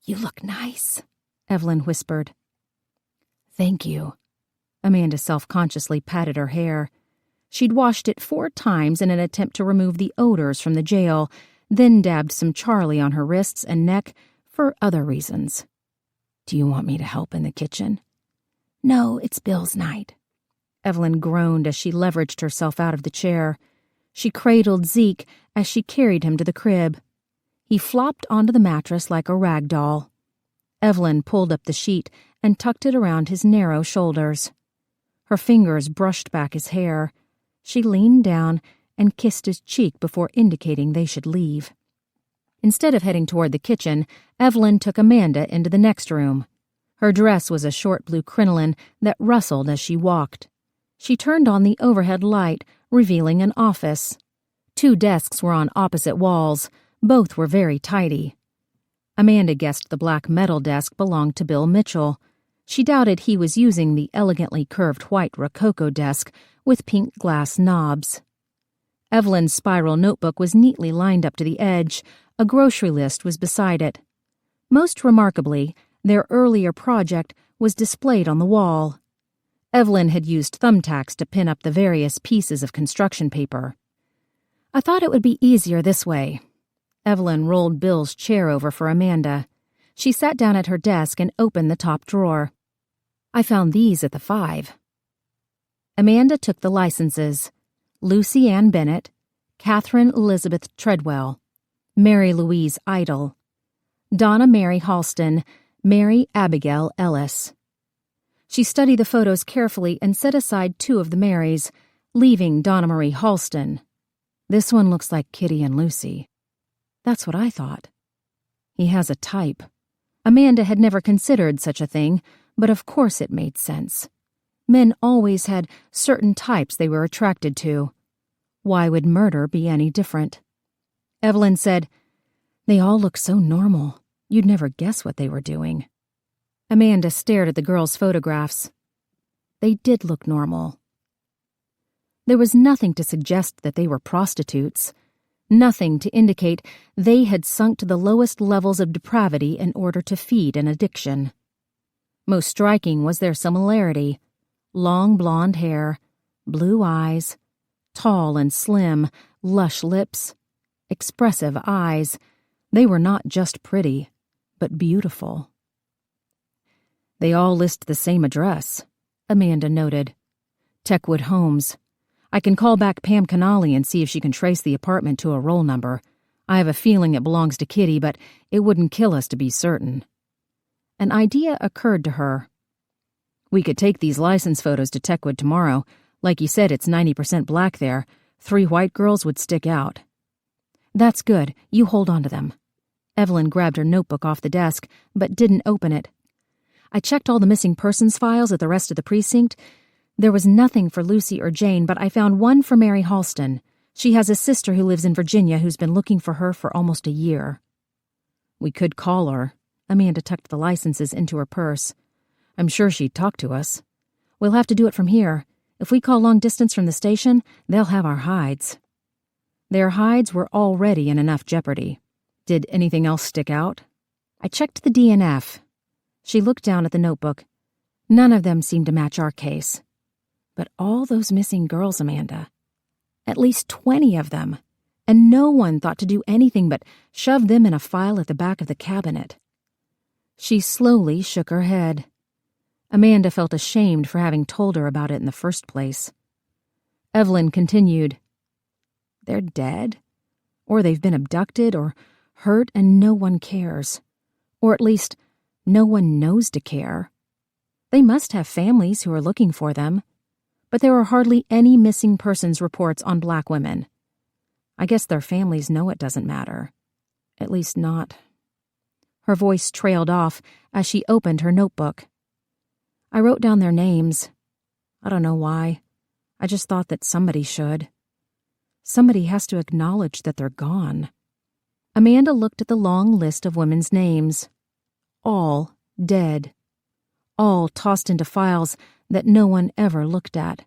"You look nice," Evelyn whispered. "Thank you." Amanda self-consciously patted her hair. She'd washed it 4 times in an attempt to remove the odors from the jail, then dabbed some Charlie on her wrists and neck for other reasons. "Do you want me to help in the kitchen?" "No, it's Bill's night." Evelyn groaned as she leveraged herself out of the chair. She cradled Zeke as she carried him to the crib. He flopped onto the mattress like a rag doll. Evelyn pulled up the sheet and tucked it around his narrow shoulders. Her fingers brushed back his hair. She leaned down and kissed his cheek before indicating they should leave. Instead of heading toward the kitchen, Evelyn took Amanda into the next room. Her dress was a short blue crinoline that rustled as she walked. She turned on the overhead light, revealing an office. 2 desks were on opposite walls. Both were very tidy. Amanda guessed the black metal desk belonged to Bill Mitchell. She doubted he was using the elegantly curved white rococo desk with pink glass knobs. Evelyn's spiral notebook was neatly lined up to the edge. A grocery list was beside it. Most remarkably, their earlier project was displayed on the wall. Evelyn had used thumbtacks to pin up the various pieces of construction paper. "I thought it would be easier this way." Evelyn rolled Bill's chair over for Amanda. She sat down at her desk and opened the top drawer. I found these at the 5. Amanda took the licenses. Lucy Ann Bennett, Catherine Elizabeth Treadwell, Mary Louise Idle, Donna Mary Halston, Mary Abigail Ellis. She studied the photos carefully and set aside 2 of the Marys, leaving Donna Marie Halston. This one looks like Kitty and Lucy. That's what I thought. He has a type. Amanda had never considered such a thing, but of course it made sense. Men always had certain types they were attracted to. Why would murder be any different? Evelyn said, "They all look so normal. You'd never guess what they were doing." Amanda stared at the girls' photographs. They did look normal. There was nothing to suggest that they were prostitutes, nothing to indicate they had sunk to the lowest levels of depravity in order to feed an addiction. Most striking was their similarity: long blonde hair, blue eyes, tall and slim, lush lips, expressive eyes. They were not just pretty, but beautiful. They all list the same address, Amanda noted. Techwood Homes. I can call back Pam Connolly and see if she can trace the apartment to a roll number. I have a feeling it belongs to Kitty, but it wouldn't kill us to be certain. An idea occurred to her. We could take these license photos to Techwood tomorrow. Like you said, it's 90% black there. 3 white girls would stick out. That's good. You hold on to them. Evelyn grabbed her notebook off the desk, but didn't open it. I checked all the missing persons files at the rest of the precinct. There was nothing for Lucy or Jane, but I found one for Mary Halston. She has a sister who lives in Virginia who's been looking for her for almost a year. We could call her. Amanda tucked the licenses into her purse. I'm sure she'd talk to us. We'll have to do it from here. If we call long distance from the station, they'll have our hides. Their hides were already in enough jeopardy. Did anything else stick out? I checked the DNF. She looked down at the notebook. None of them seemed to match our case. But all those missing girls, Amanda. At least 20 of them. And no one thought to do anything but shove them in a file at the back of the cabinet. She slowly shook her head. Amanda felt ashamed for having told her about it in the first place. Evelyn continued. They're dead. Or they've been abducted or hurt and no one cares. Or at least, no one knows to care. They must have families who are looking for them. But there are hardly any missing persons reports on black women. I guess their families know it doesn't matter. At least not. Her voice trailed off as she opened her notebook. I wrote down their names. I don't know why. I just thought that somebody should. Somebody has to acknowledge that they're gone. Amanda looked at the long list of women's names. All dead. All tossed into files that no one ever looked at.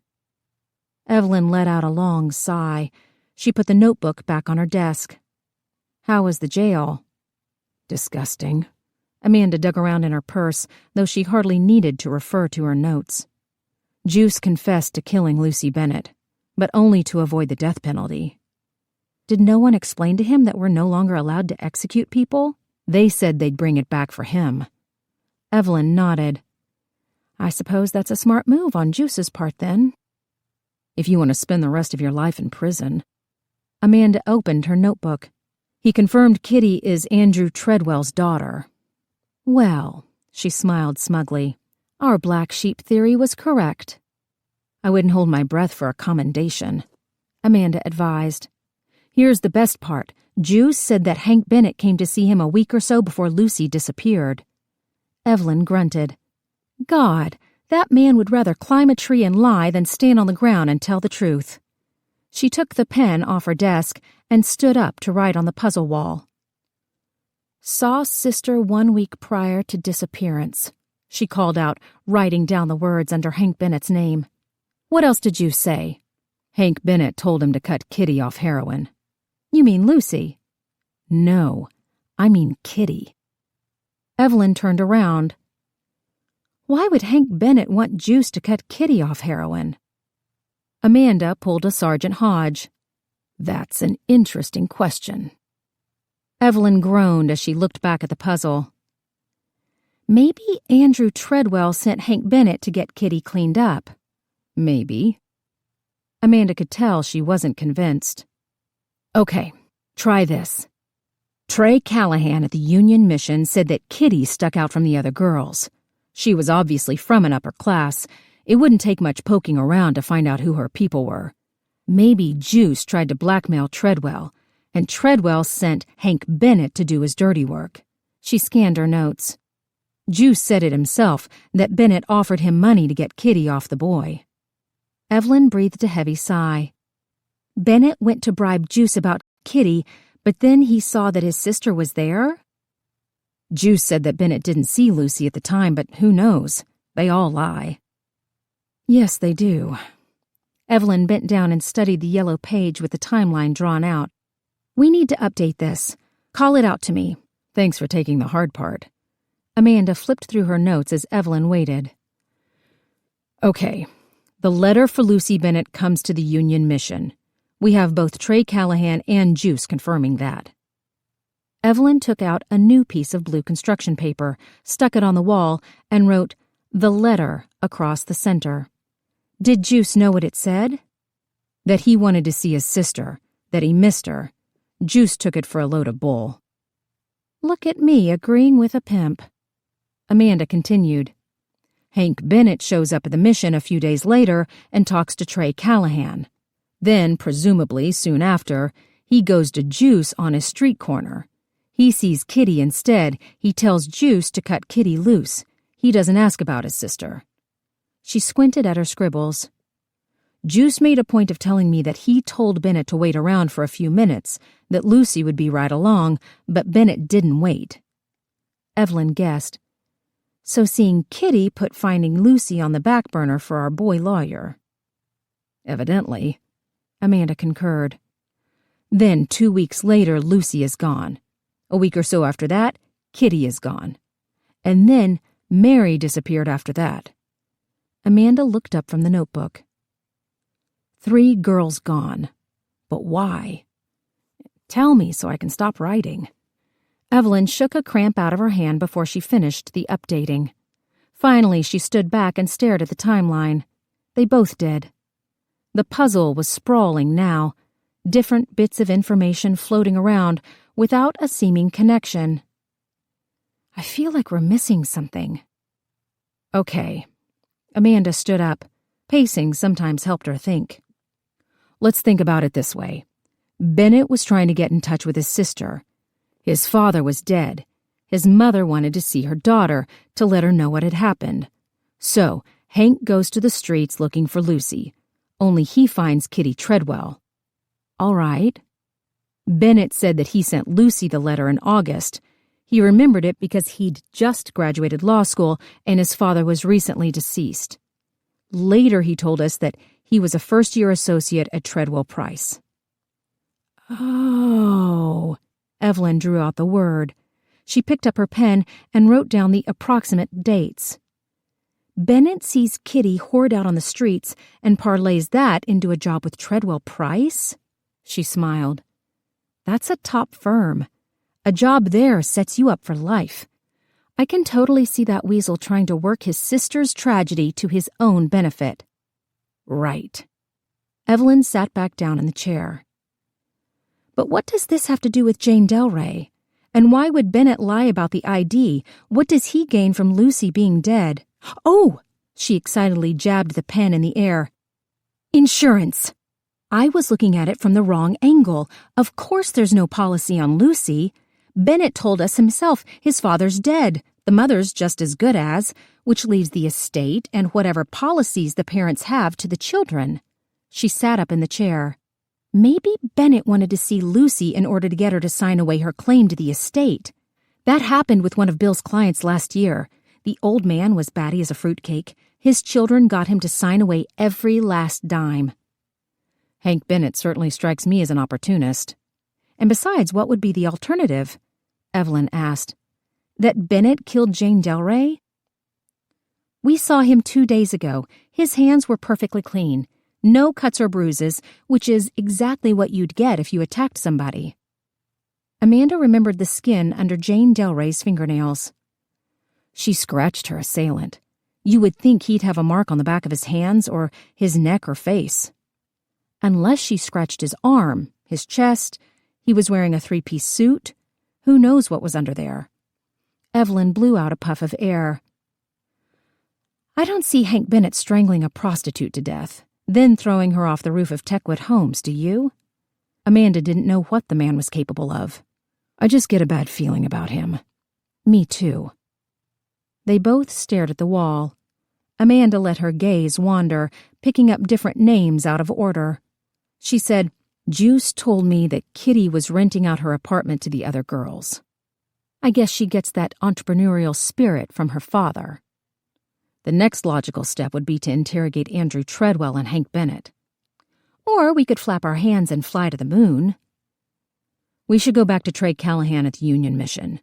Evelyn let out a long sigh. She put the notebook back on her desk. How was the jail? Disgusting. Amanda dug around in her purse, though she hardly needed to refer to her notes. Juice confessed to killing Lucy Bennett, but only to avoid the death penalty. Did no one explain to him that we're no longer allowed to execute people? They said they'd bring it back for him. Evelyn nodded. I suppose that's a smart move on Juice's part, then. If you want to spend the rest of your life in prison. Amanda opened her notebook. He confirmed Kitty is Andrew Treadwell's daughter. Well, she smiled smugly. Our black sheep theory was correct. I wouldn't hold my breath for a commendation, Amanda advised. Here's the best part. Juice said that Hank Bennett came to see him a week or so before Lucy disappeared. Evelyn grunted. God, that man would rather climb a tree and lie than stand on the ground and tell the truth. She took the pen off her desk and stood up to write on the puzzle wall. Saw sister 1 week prior to disappearance, she called out, writing down the words under Hank Bennett's name. What else did you say? Hank Bennett told him to cut Kitty off heroin. You mean Lucy? No, I mean Kitty. Evelyn turned around. Why would Hank Bennett want Juice to cut Kitty off heroin? Amanda pulled a Sergeant Hodge. That's an interesting question. Evelyn groaned as she looked back at the puzzle. Maybe Andrew Treadwell sent Hank Bennett to get Kitty cleaned up. Maybe. Amanda could tell she wasn't convinced. Okay, try this. Trey Callahan at the Union Mission said that Kitty stuck out from the other girls. She was obviously from an upper class. It wouldn't take much poking around to find out who her people were. Maybe Juice tried to blackmail Treadwell, and Treadwell sent Hank Bennett to do his dirty work. She scanned her notes. Juice said it himself, that Bennett offered him money to get Kitty off the boy. Evelyn breathed a heavy sigh. Bennett went to bribe Juice about Kitty, but then he saw that his sister was there? Juice said that Bennett didn't see Lucy at the time, but who knows? They all lie. Yes, they do. Evelyn bent down and studied the yellow page with the timeline drawn out. We need to update this. Call it out to me. Thanks for taking the hard part. Amanda flipped through her notes as Evelyn waited. Okay. The letter for Lucy Bennett comes to the Union Mission. We have both Trey Callahan and Juice confirming that. Evelyn took out a new piece of blue construction paper, stuck it on the wall, and wrote, "The letter," across the center. Did Juice know what it said? That he wanted to see his sister, that he missed her. Juice took it for a load of bull. Look at me agreeing with a pimp. Amanda continued. Hank Bennett shows up at the mission a few days later and talks to Trey Callahan. Then, presumably soon after, he goes to Juice on his street corner. He sees Kitty instead. He tells Juice to cut Kitty loose. He doesn't ask about his sister. She squinted at her scribbles. Juice made a point of telling me that he told Bennett to wait around for a few minutes, that Lucy would be right along, but Bennett didn't wait. Evelyn guessed. So seeing Kitty put finding Lucy on the back burner for our boy lawyer. Evidently. Amanda concurred. Then 2 weeks later, Lucy is gone. A week or so after that, Kitty is gone. And then Mary disappeared after that. Amanda looked up from the notebook. 3 girls gone. But why? Tell me so I can stop writing. Evelyn shook a cramp out of her hand before she finished the updating. Finally, she stood back and stared at the timeline. They both did. The puzzle was sprawling now, different bits of information floating around without a seeming connection. I feel like we're missing something. Okay. Amanda stood up. Pacing sometimes helped her think. Let's think about it this way. Bennett was trying to get in touch with his sister. His father was dead. His mother wanted to see her daughter to let her know what had happened. So, Hank goes to the streets looking for Lucy. Only he finds Kitty Treadwell. All right. Bennett said that he sent Lucy the letter in August. He remembered it because he'd just graduated law school and his father was recently deceased. Later, he told us that he was a first-year associate at Treadwell Price. Oh, Evelyn drew out the word. She picked up her pen and wrote down the approximate dates. Bennett sees Kitty hoard out on the streets and parlays that into a job with Treadwell Price? She smiled. That's a top firm. A job there sets you up for life. I can totally see that weasel trying to work his sister's tragedy to his own benefit. Right. Evelyn sat back down in the chair. But what does this have to do with Jane Delray? And why would Bennett lie about the ID? What does he gain from Lucy being dead? Oh! She excitedly jabbed the pen in the air. Insurance! I was looking at it from the wrong angle. Of course there's no policy on Lucy. Bennett told us himself his father's dead. The mother's just as good as, which leaves the estate and whatever policies the parents have to the children. She sat up in the chair. Maybe Bennett wanted to see Lucy in order to get her to sign away her claim to the estate. That happened with one of Bill's clients last year. The old man was batty as a fruitcake. His children got him to sign away every last dime. Hank Bennett certainly strikes me as an opportunist. And besides, what would be the alternative? Evelyn asked. That Bennett killed Jane Delray? We saw him 2 days ago. His hands were perfectly clean. No cuts or bruises, which is exactly what you'd get if you attacked somebody. Amanda remembered the skin under Jane Delray's fingernails. She scratched her assailant. You would think he'd have a mark on the back of his hands or his neck or face. Unless she scratched his arm, his chest, he was wearing a three-piece suit. Who knows what was under there? Evelyn blew out a puff of air. I don't see Hank Bennett strangling a prostitute to death, then throwing her off the roof of Techwood Homes, do you? Amanda didn't know what the man was capable of. I just get a bad feeling about him. Me too. They both stared at the wall. Amanda let her gaze wander, picking up different names out of order. She said, Juice told me that Kitty was renting out her apartment to the other girls. I guess she gets that entrepreneurial spirit from her father. The next logical step would be to interrogate Andrew Treadwell and Hank Bennett. Or we could flap our hands and fly to the moon. We should go back to Trey Callahan at the Union Mission.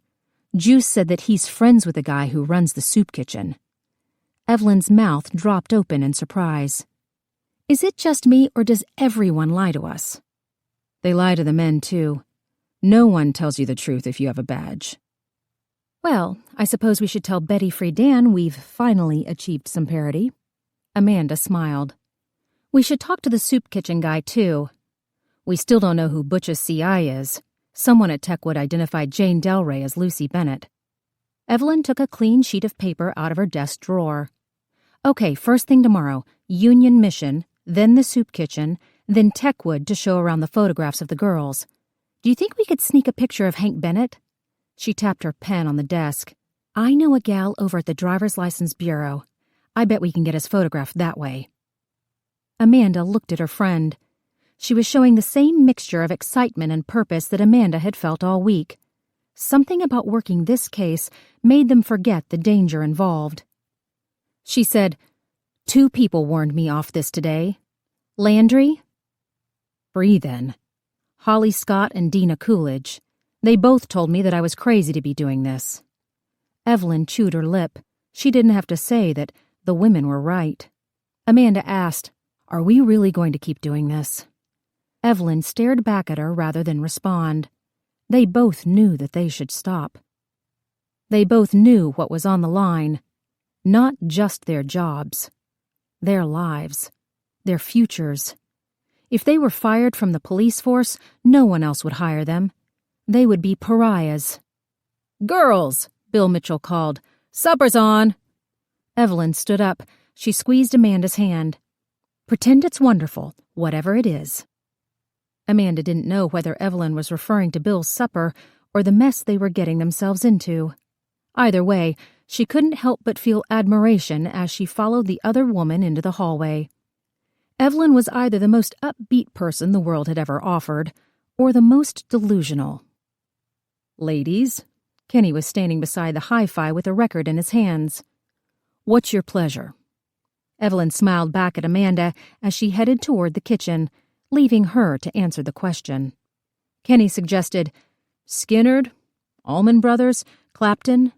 Juice said that he's friends with the guy who runs the soup kitchen. Evelyn's mouth dropped open in surprise. Is it just me, or does everyone lie to us? They lie to the men, too. No one tells you the truth if you have a badge. Well, I suppose we should tell Betty Friedan we've finally achieved some parity. Amanda smiled. We should talk to the soup kitchen guy, too. We still don't know who Butch's CI is. Someone at Techwood identified Jane Delray as Lucy Bennett. Evelyn took a clean sheet of paper out of her desk drawer. Okay, first thing tomorrow, Union Mission, then the soup kitchen, then Techwood to show around the photographs of the girls. Do you think we could sneak a picture of Hank Bennett? She tapped her pen on the desk. I know a gal over at the Driver's License Bureau. I bet we can get his photograph that way. Amanda looked at her friend. She was showing the same mixture of excitement and purpose that Amanda had felt all week. Something about working this case made them forget the danger involved. She said, 2 people warned me off this today. Landry? Free, then. Holly Scott and Dina Coolidge. They both told me that I was crazy to be doing this. Evelyn chewed her lip. She didn't have to say that the women were right. Amanda asked, Are we really going to keep doing this? Evelyn stared back at her rather than respond. They both knew that they should stop. They both knew what was on the line. Not just their jobs. Their lives. Their futures. If they were fired from the police force, no one else would hire them. They would be pariahs. Girls, Bill Mitchell called. Supper's on. Evelyn stood up. She squeezed Amanda's hand. Pretend it's wonderful, whatever it is. Amanda didn't know whether Evelyn was referring to Bill's supper or the mess they were getting themselves into. Either way, she couldn't help but feel admiration as she followed the other woman into the hallway. Evelyn was either the most upbeat person the world had ever offered, or the most delusional. Ladies, Kenny was standing beside the hi-fi with a record in his hands. What's your pleasure? Evelyn smiled back at Amanda as she headed toward the kitchen, leaving her to answer the question. Kenny suggested, Skinnerd, Allman Brothers, Clapton.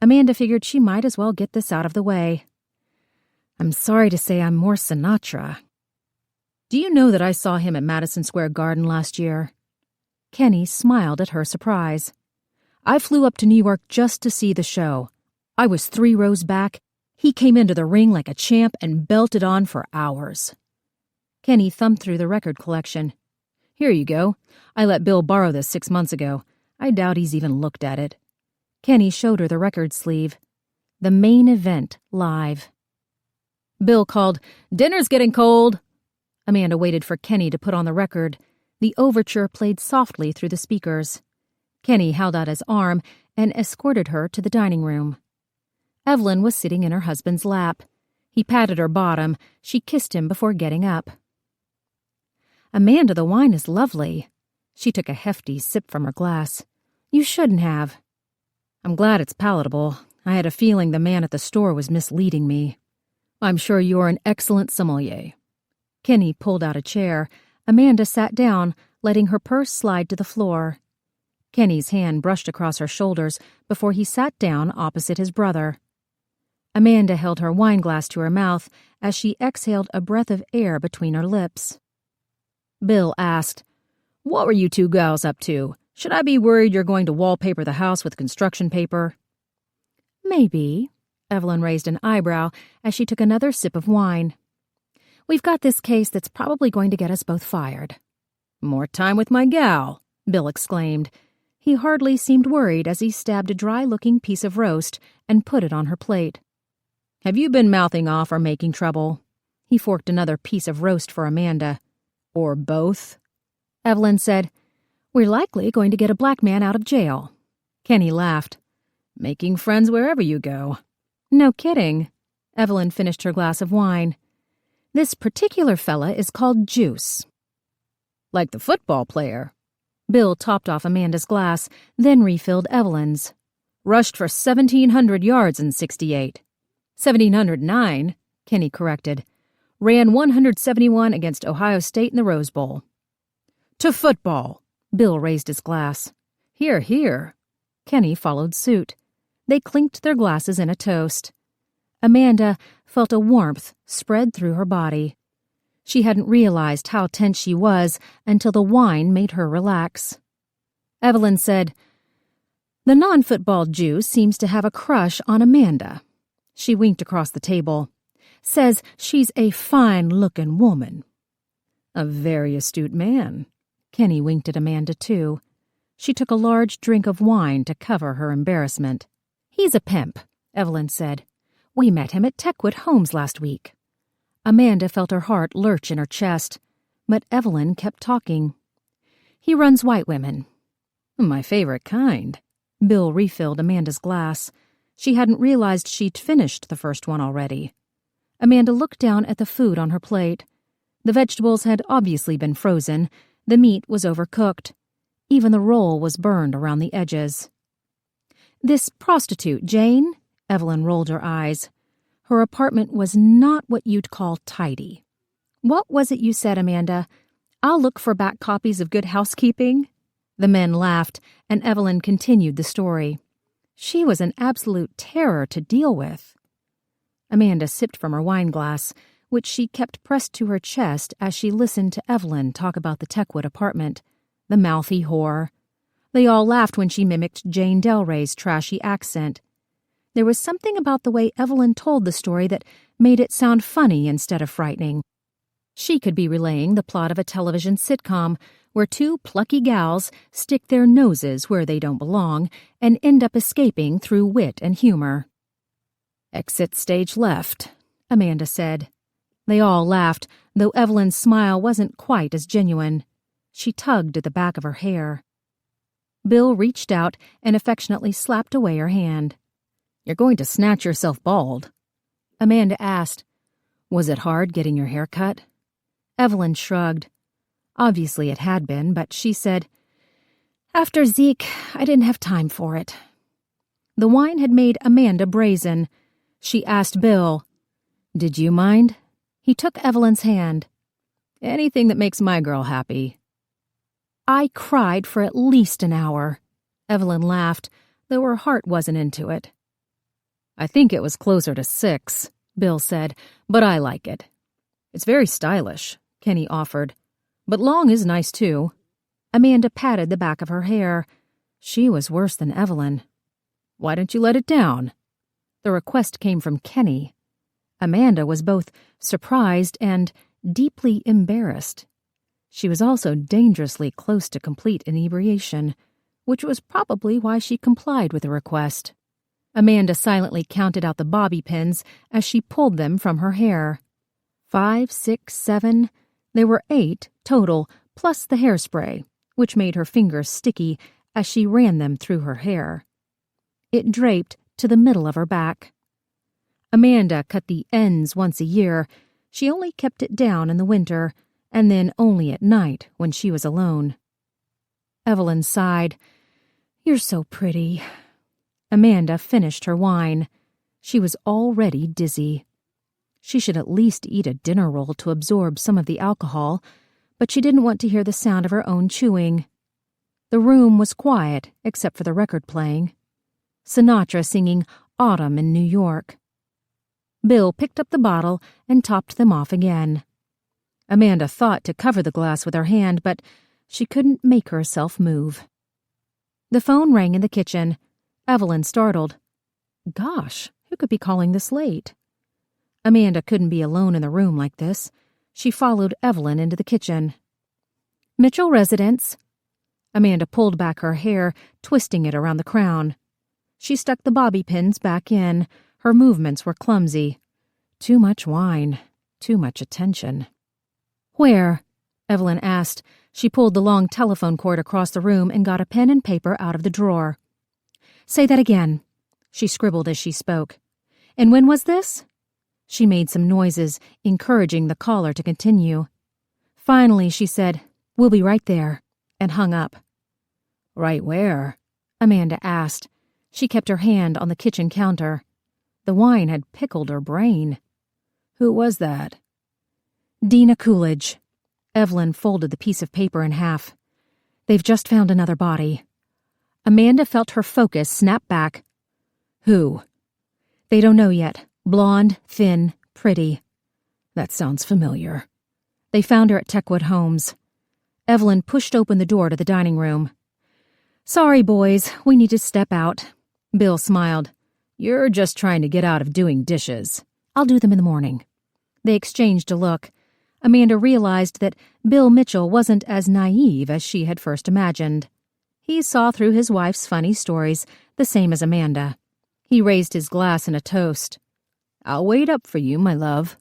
Amanda figured she might as well get this out of the way. I'm sorry to say I'm more Sinatra. Do you know that I saw him at Madison Square Garden last year? Kenny smiled at her surprise. I flew up to New York just to see the show. I was 3 rows back. He came into the ring like a champ and belted on for hours. Kenny thumbed through the record collection. Here you go. I let Bill borrow this 6 months ago. I doubt he's even looked at it. Kenny showed her the record sleeve. The Main Event live. Bill called, Dinner's getting cold. Amanda waited for Kenny to put on the record. The overture played softly through the speakers. Kenny held out his arm and escorted her to the dining room. Evelyn was sitting in her husband's lap. He patted her bottom. She kissed him before getting up. Amanda, the wine is lovely. She took a hefty sip from her glass. You shouldn't have. I'm glad it's palatable. I had a feeling the man at the store was misleading me. I'm sure you're an excellent sommelier. Kenny pulled out a chair. Amanda sat down, letting her purse slide to the floor. Kenny's hand brushed across her shoulders before he sat down opposite his brother. Amanda held her wineglass to her mouth as she exhaled a breath of air between her lips. Bill asked, What were you 2 gals up to? Should I be worried you're going to wallpaper the house with construction paper? Maybe. Evelyn raised an eyebrow as she took another sip of wine. We've got this case that's probably going to get us both fired. More time with my gal, Bill exclaimed. He hardly seemed worried as he stabbed a dry-looking piece of roast and put it on her plate. Have you been mouthing off or making trouble? He forked another piece of roast for Amanda. Or both? Evelyn said, We're likely going to get a black man out of jail. Kenny laughed. Making friends wherever you go. No kidding. Evelyn finished her glass of wine. This particular fella is called Juice. Like the football player. Bill topped off Amanda's glass, then refilled Evelyn's. Rushed for 1,700 yards in 68. 1,709, Kenny corrected. Ran 171 against Ohio State in the Rose Bowl. To football. Bill raised his glass. Hear, hear. Kenny followed suit. They clinked their glasses in a toast. Amanda felt a warmth spread through her body. She hadn't realized how tense she was until the wine made her relax. Evelyn said, The non-football Jew seems to have a crush on Amanda. She winked across the table. Says she's a fine-looking woman. A very astute man. Kenny winked at Amanda, too. She took a large drink of wine to cover her embarrassment. He's a pimp, Evelyn said. We met him at Techwood Homes last week. Amanda felt her heart lurch in her chest, but Evelyn kept talking. He runs white women. My favorite kind. Bill refilled Amanda's glass. She hadn't realized she'd finished the first one already. Amanda looked down at the food on her plate. The vegetables had obviously been frozen. The meat was overcooked. Even the roll was burned around the edges. This prostitute, Jane? Evelyn rolled her eyes. Her apartment was not what you'd call tidy. What was it you said, Amanda? I'll look for back copies of Good Housekeeping? The men laughed, and Evelyn continued the story. She was an absolute terror to deal with. Amanda sipped from her wine glass, which she kept pressed to her chest as she listened to Evelyn talk about the Techwood apartment, the mouthy whore. They all laughed when she mimicked Jane Delray's trashy accent. There was something about the way Evelyn told the story that made it sound funny instead of frightening. She could be relaying the plot of a television sitcom where two plucky gals stick their noses where they don't belong and end up escaping through wit and humor. Exit stage left, Amanda said. They all laughed, though Evelyn's smile wasn't quite as genuine. She tugged at the back of her hair. Bill reached out and affectionately slapped away her hand. You're going to snatch yourself bald. Amanda asked. Was it hard getting your hair cut? Evelyn shrugged. Obviously it had been, but she said, After Zeke, I didn't have time for it. The wine had made Amanda brazen. She asked Bill, Did you mind? He took Evelyn's hand. Anything that makes my girl happy. I cried for at least an hour. Evelyn laughed, though her heart wasn't into it. I think it was closer to 6, Bill said, but I like it. It's very stylish, Kenny offered, but long is nice too. Amanda patted the back of her hair. She was worse than Evelyn. Why don't you let it down? The request came from Kenny. Amanda was both surprised and deeply embarrassed. She was also dangerously close to complete inebriation, which was probably why she complied with the request. Amanda silently counted out the bobby pins as she pulled them from her hair. 5, 6, 7. There were 8 total, plus the hairspray, which made her fingers sticky as she ran them through her hair. It draped to the middle of her back. Amanda cut the ends once a year. She only kept it down in the winter, and then only at night when she was alone. Evelyn sighed. You're so pretty. Amanda finished her wine. She was already dizzy. She should at least eat a dinner roll to absorb some of the alcohol, but she didn't want to hear the sound of her own chewing. The room was quiet, except for the record playing. Sinatra singing Autumn in New York. Bill picked up the bottle and topped them off again. Amanda thought to cover the glass with her hand, but she couldn't make herself move. The phone rang in the kitchen. Evelyn startled. Gosh, who could be calling this late? Amanda couldn't be alone in the room like this. She followed Evelyn into the kitchen. Mitchell residence. Amanda pulled back her hair, twisting it around the crown. She stuck the bobby pins back in. Her movements were clumsy. Too much wine. Too much attention. Where? Evelyn asked. She pulled the long telephone cord across the room and got a pen and paper out of the drawer. Say that again. She scribbled as she spoke. And when was this? She made some noises, encouraging the caller to continue. Finally, she said, "We'll be right there," and hung up. Right where? Amanda asked. She kept her hand on the kitchen counter. The wine had pickled her brain. Who was that? Dina Coolidge. Evelyn folded the piece of paper in half. They've just found another body. Amanda felt her focus snap back. Who? They don't know yet. Blonde, thin, pretty. That sounds familiar. They found her at Techwood Homes. Evelyn pushed open the door to the dining room. Sorry, boys, we need to step out. Bill smiled. You're just trying to get out of doing dishes. I'll do them in the morning. They exchanged a look. Amanda realized that Bill Mitchell wasn't as naive as she had first imagined. He saw through his wife's funny stories, the same as Amanda. He raised his glass in a toast. I'll wait up for you, my love.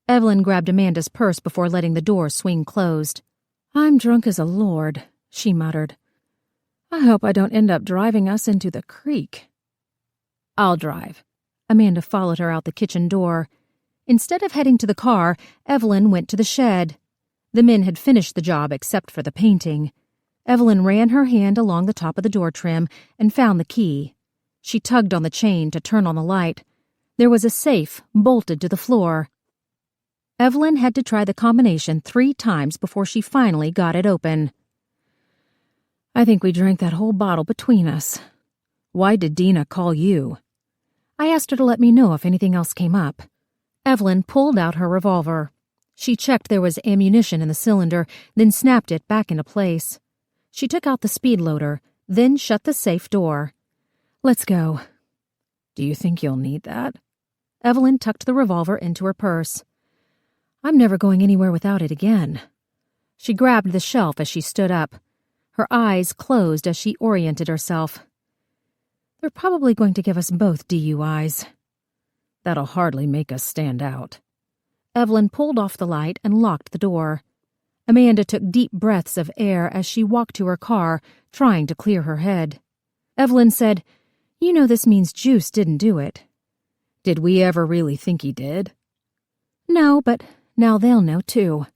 Evelyn grabbed Amanda's purse before letting the door swing closed. I'm drunk as a lord, she muttered. I hope I don't end up driving us into the creek. I'll drive. Amanda followed her out the kitchen door. Instead of heading to the car, Evelyn went to the shed. The men had finished the job except for the painting. Evelyn ran her hand along the top of the door trim and found the key. She tugged on the chain to turn on the light. There was a safe bolted to the floor. Evelyn had to try the combination 3 times before she finally got it open. I think we drank that whole bottle between us. Why did Dina call you? I asked her to let me know if anything else came up. Evelyn pulled out her revolver. She checked there was ammunition in the cylinder, then snapped it back into place. She took out the speed loader, then shut the safe door. Let's go. Do you think you'll need that? Evelyn tucked the revolver into her purse. I'm never going anywhere without it again. She grabbed the shelf as she stood up. Her eyes closed as she oriented herself. They're probably going to give us both DUIs. That'll hardly make us stand out. Evelyn pulled off the light and locked the door. Amanda took deep breaths of air as she walked to her car, trying to clear her head. Evelyn said, You know this means Juice didn't do it. Did we ever really think he did? No, but now they'll know, too.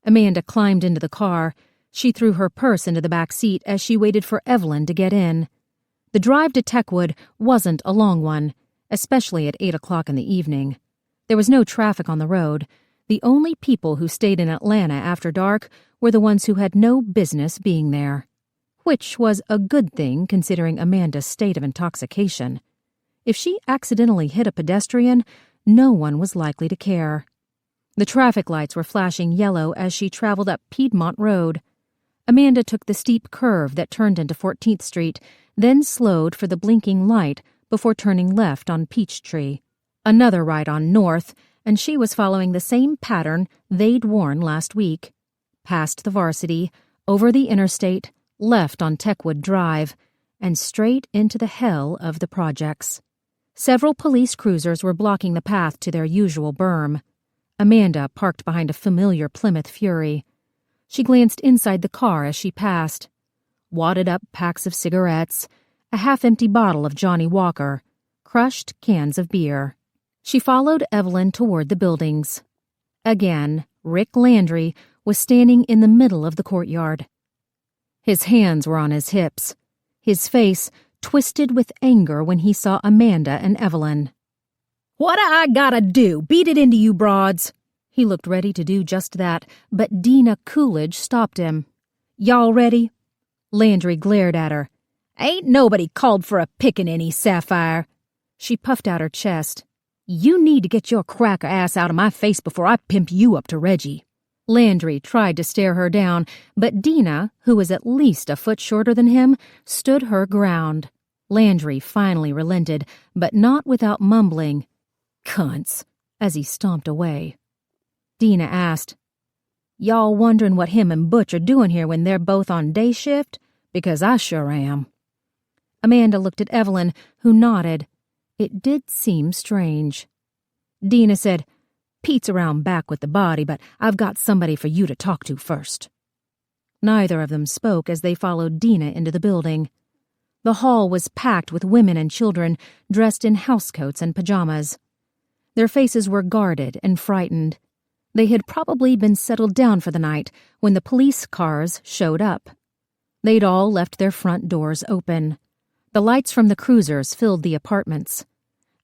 Amanda climbed into the car. She threw her purse into the back seat as she waited for Evelyn to get in. The drive to Techwood wasn't a long one, especially at 8 o'clock in the evening. There was no traffic on the road. The only people who stayed in Atlanta after dark were the ones who had no business being there. Which was a good thing considering Amanda's state of intoxication. If she accidentally hit a pedestrian, no one was likely to care. The traffic lights were flashing yellow as she traveled up Piedmont Road. Amanda took the steep curve that turned into 14th Street, then slowed for the blinking light before turning left on Peachtree. Another right on North, and she was following the same pattern they'd worn last week. Past the Varsity, over the interstate, left on Techwood Drive, and straight into the hell of the projects. Several police cruisers were blocking the path to their usual berm. Amanda parked behind a familiar Plymouth Fury. She glanced inside the car as she passed. Wadded up packs of cigarettes, a half-empty bottle of Johnny Walker, crushed cans of beer. She followed Evelyn toward the buildings. Again, Rick Landry was standing in the middle of the courtyard. His hands were on his hips, his face twisted with anger when he saw Amanda and Evelyn. What I gotta do? Beat it into you broads! He looked ready to do just that, but Dina Coolidge stopped him. Y'all ready? Landry glared at her. Ain't nobody called for a pickaninny, Sapphire. She puffed out her chest. You need to get your cracker ass out of my face before I pimp you up to Reggie. Landry tried to stare her down, but Dina, who was at least a foot shorter than him, stood her ground. Landry finally relented, but not without mumbling, "Cunts," as he stomped away. Dina asked, "Y'all wondering what him and Butch are doing here when they're both on day shift? Because I sure am." Amanda looked at Evelyn, who nodded. It did seem strange. Dina said, "Pete's around back with the body, but I've got somebody for you to talk to first." Neither of them spoke as they followed Dina into the building. The hall was packed with women and children dressed in housecoats and pajamas. Their faces were guarded and frightened. They had probably been settled down for the night when the police cars showed up. They'd all left their front doors open. The lights from the cruisers filled the apartments.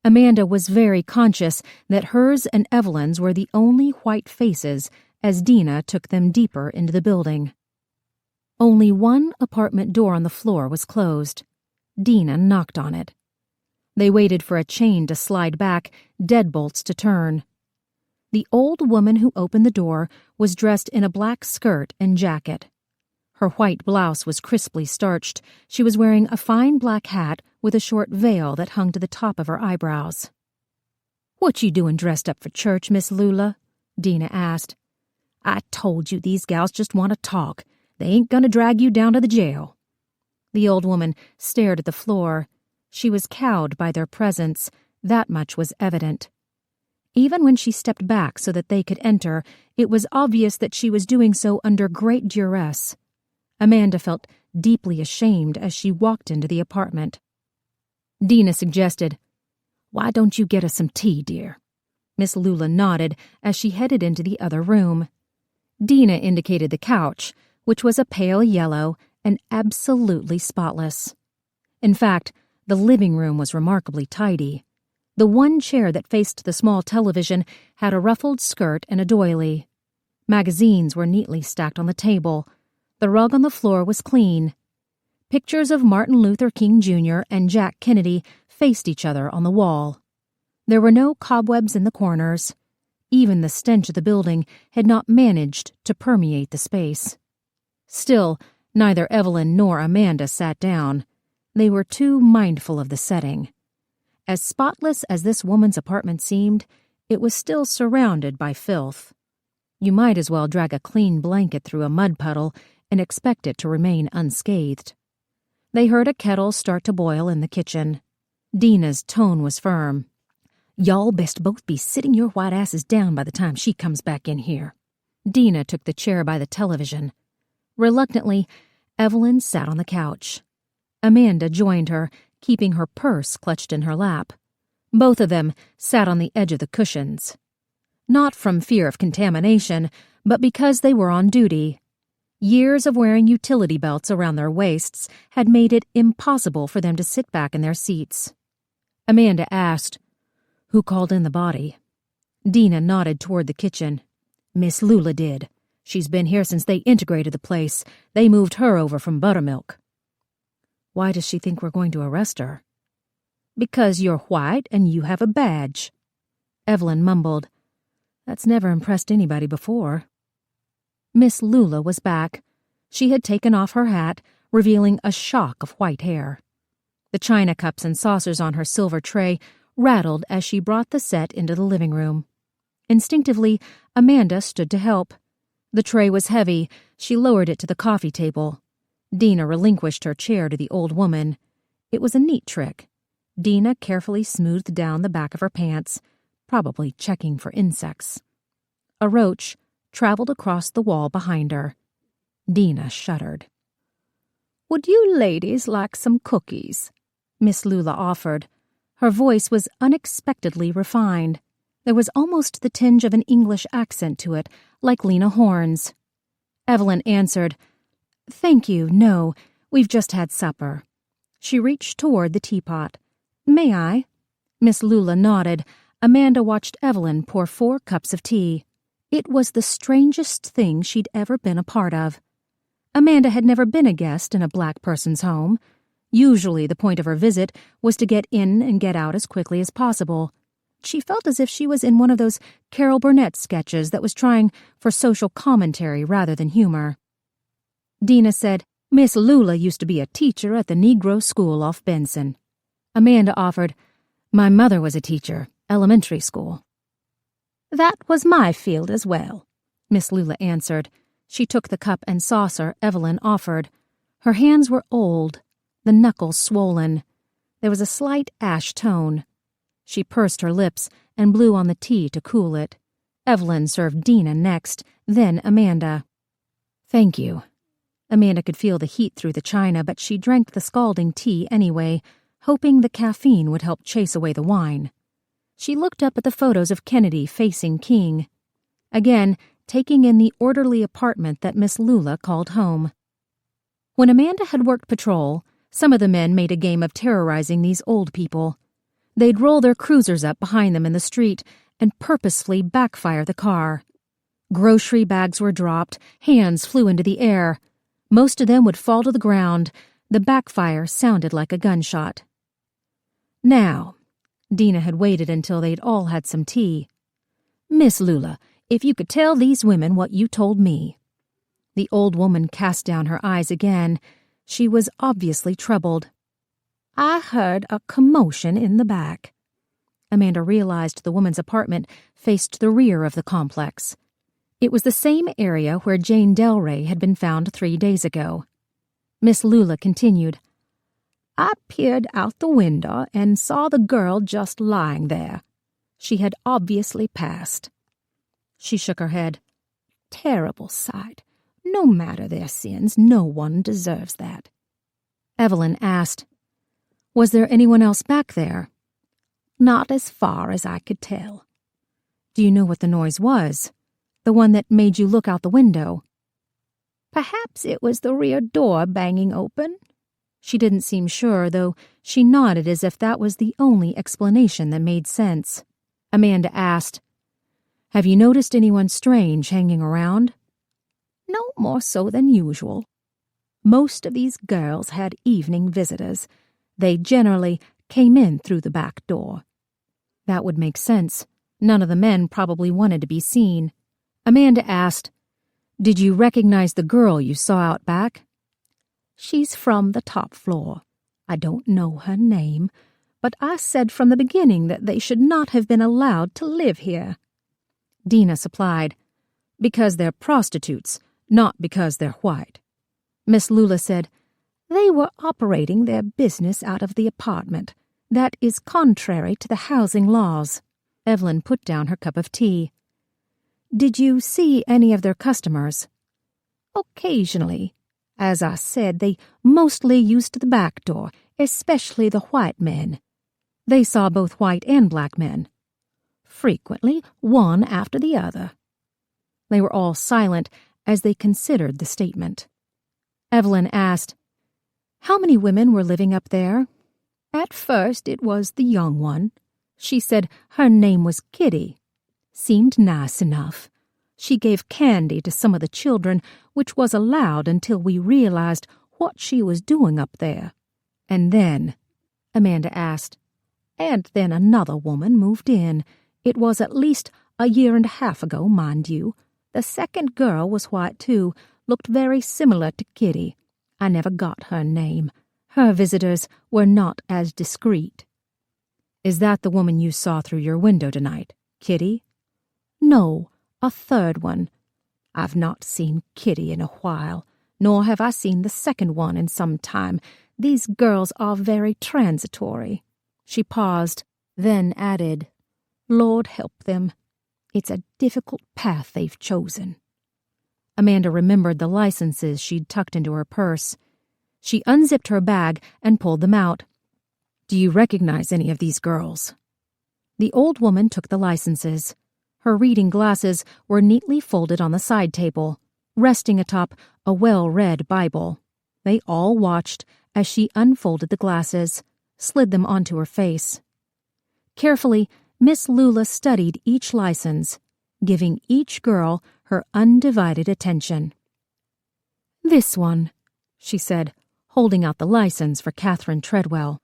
Amanda was very conscious that hers and Evelyn's were the only white faces as Dina took them deeper into the building. Only one apartment door on the floor was closed. Dina knocked on it. They waited for a chain to slide back, deadbolts to turn. The old woman who opened the door was dressed in a black skirt and jacket. Her white blouse was crisply starched. She was wearing a fine black hat with a short veil that hung to the top of her eyebrows. "What you doing dressed up for church, Miss Lula?" Dina asked. "I told you these gals just want to talk. They ain't gonna drag you down to the jail." The old woman stared at the floor. She was cowed by their presence. That much was evident. Even when she stepped back so that they could enter, it was obvious that she was doing so under great duress. Amanda felt deeply ashamed as she walked into the apartment. Dina suggested, "Why don't you get us some tea, dear?" Miss Lula nodded as she headed into the other room. Dina indicated the couch, which was a pale yellow and absolutely spotless. In fact, the living room was remarkably tidy. The one chair that faced the small television had a ruffled skirt and a doily. Magazines were neatly stacked on the table. The rug on the floor was clean. Pictures of Martin Luther King Jr. and Jack Kennedy faced each other on the wall. There were no cobwebs in the corners. Even the stench of the building had not managed to permeate the space. Still, neither Evelyn nor Amanda sat down. They were too mindful of the setting. As spotless as this woman's apartment seemed, it was still surrounded by filth. You might as well drag a clean blanket through a mud puddle and expect it to remain unscathed. They heard a kettle start to boil in the kitchen. Dina's tone was firm. "Y'all best both be sitting your white asses down by the time she comes back in here." Dina took the chair by the television. Reluctantly, Evelyn sat on the couch. Amanda joined her, keeping her purse clutched in her lap. Both of them sat on the edge of the cushions. Not from fear of contamination, but because they were on duty. Years of wearing utility belts around their waists had made it impossible for them to sit back in their seats. Amanda asked, "Who called in the body?" Dina nodded toward the kitchen. "Miss Lula did. She's been here since they integrated the place. They moved her over from Buttermilk." "Why does she think we're going to arrest her?" "Because you're white and you have a badge." Evelyn mumbled, "That's never impressed anybody before." Miss Lula was back. She had taken off her hat, revealing a shock of white hair. The china cups and saucers on her silver tray rattled as she brought the set into the living room. Instinctively, Amanda stood to help. The tray was heavy. She lowered it to the coffee table. Dina relinquished her chair to the old woman. It was a neat trick. Dina carefully smoothed down the back of her pants, probably checking for insects. A roach traveled across the wall behind her. Dina shuddered. "Would you ladies like some cookies?" Miss Lula offered. Her voice was unexpectedly refined. There was almost the tinge of an English accent to it, like Lena Horne's. Evelyn answered, "Thank you, no, we've just had supper." She reached toward the teapot. "May I?" Miss Lula nodded. Amanda watched Evelyn pour 4 cups of tea. It was the strangest thing she'd ever been a part of. Amanda had never been a guest in a black person's home. Usually the point of her visit was to get in and get out as quickly as possible. She felt as if she was in one of those Carol Burnett sketches that was trying for social commentary rather than humor. Dina said, Miss Lula used to be a teacher at the Negro school off Benson. Amanda offered, My mother was a teacher, elementary school. That was my field as well, Miss Lula answered. She took the cup and saucer Evelyn offered. Her hands were old, the knuckles swollen. There was a slight ash tone. She pursed her lips and blew on the tea to cool it. Evelyn served Dina next, then Amanda. Thank you. Amanda could feel the heat through the china, but she drank the scalding tea anyway, hoping the caffeine would help chase away the wine. She looked up at the photos of Kennedy facing King, again taking in the orderly apartment that Miss Lula called home. When Amanda had worked patrol, some of the men made a game of terrorizing these old people. They'd roll their cruisers up behind them in the street and purposefully backfire the car. Grocery bags were dropped, hands flew into the air. Most of them would fall to the ground. The backfire sounded like a gunshot. Now, Dina had waited until they'd all had some tea. Miss Lula, if you could tell these women what you told me. The old woman cast down her eyes again. She was obviously troubled. I heard a commotion in the back. Amanda realized the woman's apartment faced the rear of the complex. It was the same area where Jane Delray had been found 3 days ago. Miss Lula continued, I peered out the window and saw the girl just lying there. She had obviously passed. She shook her head. Terrible sight. No matter their sins, no one deserves that. Evelyn asked, Was there anyone else back there? Not as far as I could tell. Do you know what the noise was? The one that made you look out the window? Perhaps it was the rear door banging open. She didn't seem sure, though she nodded as if that was the only explanation that made sense. Amanda asked, Have you noticed anyone strange hanging around? No more so than usual. Most of these girls had evening visitors. They generally came in through the back door. That would make sense. None of the men probably wanted to be seen. Amanda asked, Did you recognize the girl you saw out back? She's from the top floor. I don't know her name, but I said from the beginning that they should not have been allowed to live here. Dina supplied, Because they're prostitutes, not because they're white. Miss Lula said, They were operating their business out of the apartment. That is contrary to the housing laws. Evelyn put down her cup of tea. Did you see any of their customers? Occasionally. As I said, they mostly used the back door, especially the white men. They saw both white and black men. Frequently, one after the other. They were all silent as they considered the statement. Evelyn asked, How many women were living up there? At first it was the young one. She said her name was Kitty. Seemed nice enough. She gave candy to some of the children, which was allowed until we realized what she was doing up there. And then, Amanda asked, And then another woman moved in. It was at least a year and a half ago, mind you. The second girl was white too, looked very similar to Kitty. I never got her name. Her visitors were not as discreet. Is that the woman you saw through your window tonight, Kitty? No, a third one. I've not seen Kitty in a while, nor have I seen the second one in some time. These girls are very transitory. She paused, then added, Lord help them. It's a difficult path they've chosen. Amanda remembered the licenses she'd tucked into her purse. She unzipped her bag and pulled them out. Do you recognize any of these girls? The old woman took the licenses. Her reading glasses were neatly folded on the side table, resting atop a well-read Bible. They all watched as she unfolded the glasses, slid them onto her face. Carefully, Miss Lula studied each license, giving each girl her undivided attention. This one, she said, holding out the license for Catherine Treadwell.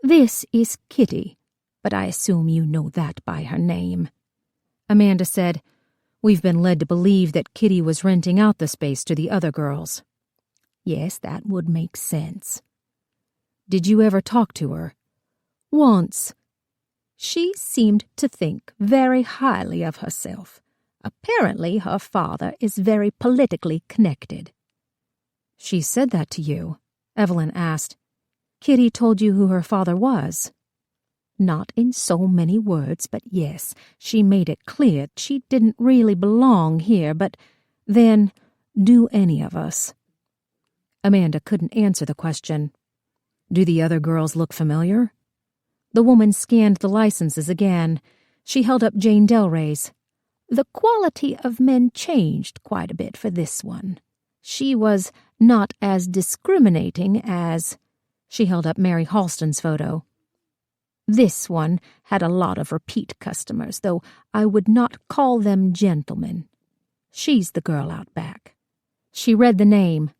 This is Kitty, but I assume you know that by her name. Amanda said, We've been led to believe that Kitty was renting out the space to the other girls. Yes, that would make sense. Did you ever talk to her? Once. She seemed to think very highly of herself. Apparently, her father is very politically connected. She said that to you? Evelyn asked. Kitty told you who her father was? Not in so many words, but yes, she made it clear she didn't really belong here, but then, do any of us? Amanda couldn't answer the question. Do the other girls look familiar? The woman scanned the licenses again. She held up Jane Delray's. The quality of men changed quite a bit for this one. She was not as discriminating as... She held up Mary Halston's photo. This one had a lot of repeat customers, though I would not call them gentlemen. She's the girl out back. She read the name.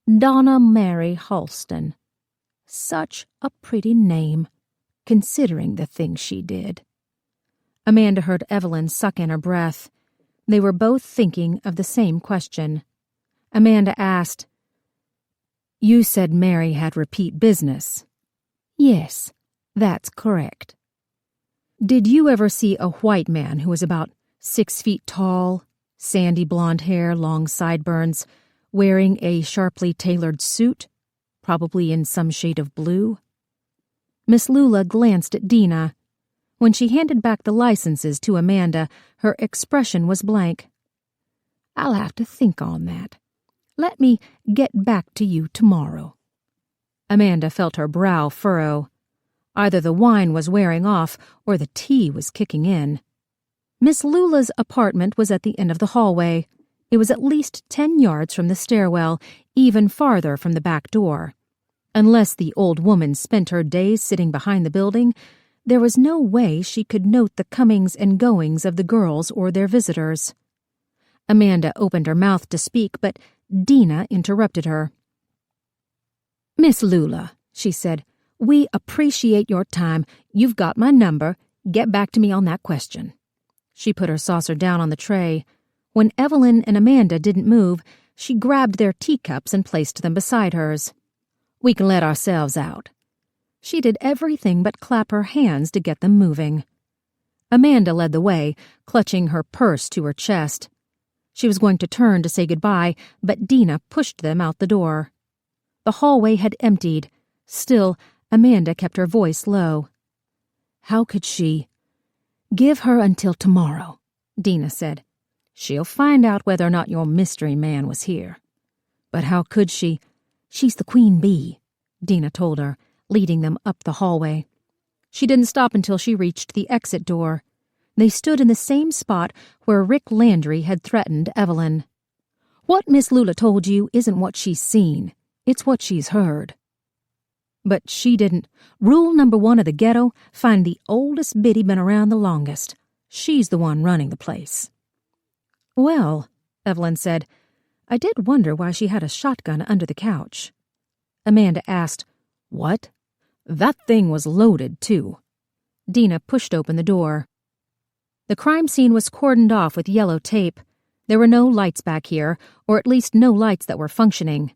Donna Mary Halston. Such a pretty name, considering the things she did. Amanda heard Evelyn suck in her breath. They were both thinking of the same question. Amanda asked, You said Mary had repeat business. Yes, that's correct. Did you ever see a white man who was about 6 feet tall, sandy blonde hair, long sideburns, wearing a sharply tailored suit, probably in some shade of blue? Miss Lula glanced at Dina. When she handed back the licenses to Amanda, her expression was blank. I'll have to think on that. Let me get back to you tomorrow. Amanda felt her brow furrow. Either the wine was wearing off or the tea was kicking in. Miss Lula's apartment was at the end of the hallway. It was at least 10 yards from the stairwell, even farther from the back door. Unless the old woman spent her days sitting behind the building, there was no way she could note the comings and goings of the girls or their visitors. Amanda opened her mouth to speak, but Dina interrupted her. Miss Lula, she said, we appreciate your time. You've got my number. Get back to me on that question. She put her saucer down on the tray. When Evelyn and Amanda didn't move, she grabbed their teacups and placed them beside hers. We can let ourselves out. She did everything but clap her hands to get them moving. Amanda led the way, clutching her purse to her chest. She was going to turn to say goodbye, but Dina pushed them out the door. The hallway had emptied. Still, Amanda kept her voice low. How could she? Give her until tomorrow, Dina said. She'll find out whether or not your mystery man was here. But how could she? She's the queen bee, Dina told her, leading them up the hallway. She didn't stop until she reached the exit door. They stood in the same spot where Rick Landry had threatened Evelyn. What Miss Lula told you isn't what she's seen. It's what she's heard. But she didn't. Rule number 1 of the ghetto, find the oldest biddy been around the longest. She's the one running the place. Well, Evelyn said, I did wonder why she had a shotgun under the couch. Amanda asked, What? That thing was loaded, too. Dina pushed open the door. The crime scene was cordoned off with yellow tape. There were no lights back here, or at least no lights that were functioning.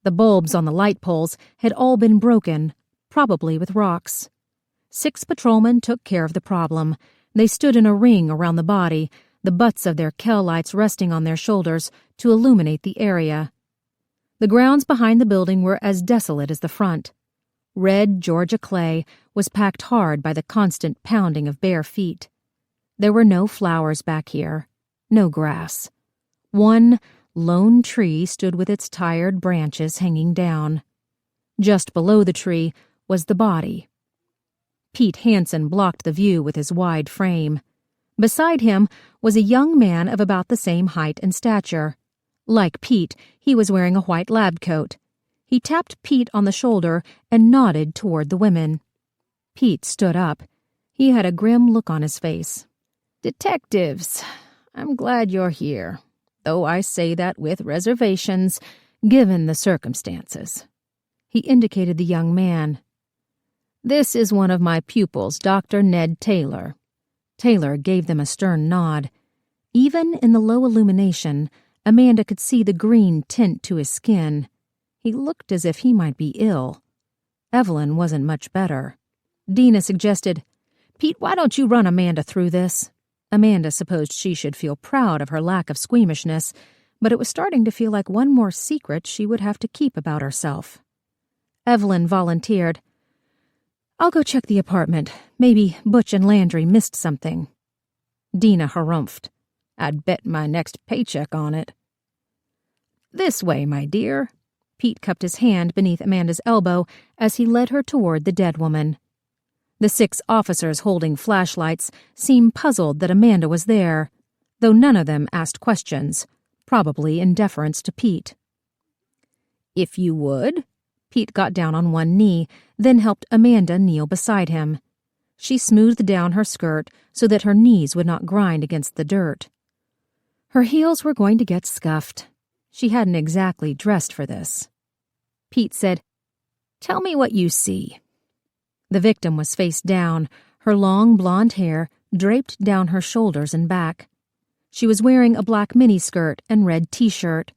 The bulbs on the light poles had all been broken, probably with rocks. 6 patrolmen took care of the problem. They stood in a ring around the body, the butts of their Kell lights resting on their shoulders to illuminate the area. The grounds behind the building were as desolate as the front. Red Georgia clay was packed hard by the constant pounding of bare feet. There were no flowers back here, no grass. One lone tree stood with its tired branches hanging down. Just below the tree was the body. Pete Hansen blocked the view with his wide frame. Beside him was a young man of about the same height and stature. Like Pete, he was wearing a white lab coat. He tapped Pete on the shoulder and nodded toward the women. Pete stood up. He had a grim look on his face. Detectives, I'm glad you're here, though I say that with reservations, given the circumstances. He indicated the young man. This is one of my pupils, Dr. Ned Taylor. Taylor gave them a stern nod. Even in the low illumination, Amanda could see the green tint to his skin. He looked as if he might be ill. Evelyn wasn't much better. Dina suggested, "Pete, why don't you run Amanda through this?" Amanda supposed she should feel proud of her lack of squeamishness, but it was starting to feel like one more secret she would have to keep about herself. Evelyn volunteered, "I'll go check the apartment. Maybe Butch and Landry missed something." Dina harumphed, "I'd bet my next paycheck on it." "This way, my dear." Pete cupped his hand beneath Amanda's elbow as he led her toward the dead woman. The 6 officers holding flashlights seemed puzzled that Amanda was there, though none of them asked questions, probably in deference to Pete. "If you would." Pete got down on one knee, then helped Amanda kneel beside him. She smoothed down her skirt so that her knees would not grind against the dirt. Her heels were going to get scuffed. She hadn't exactly dressed for this. Pete said, "Tell me what you see." The victim was face down, her long blonde hair draped down her shoulders and back. She was wearing a black miniskirt and red t-shirt.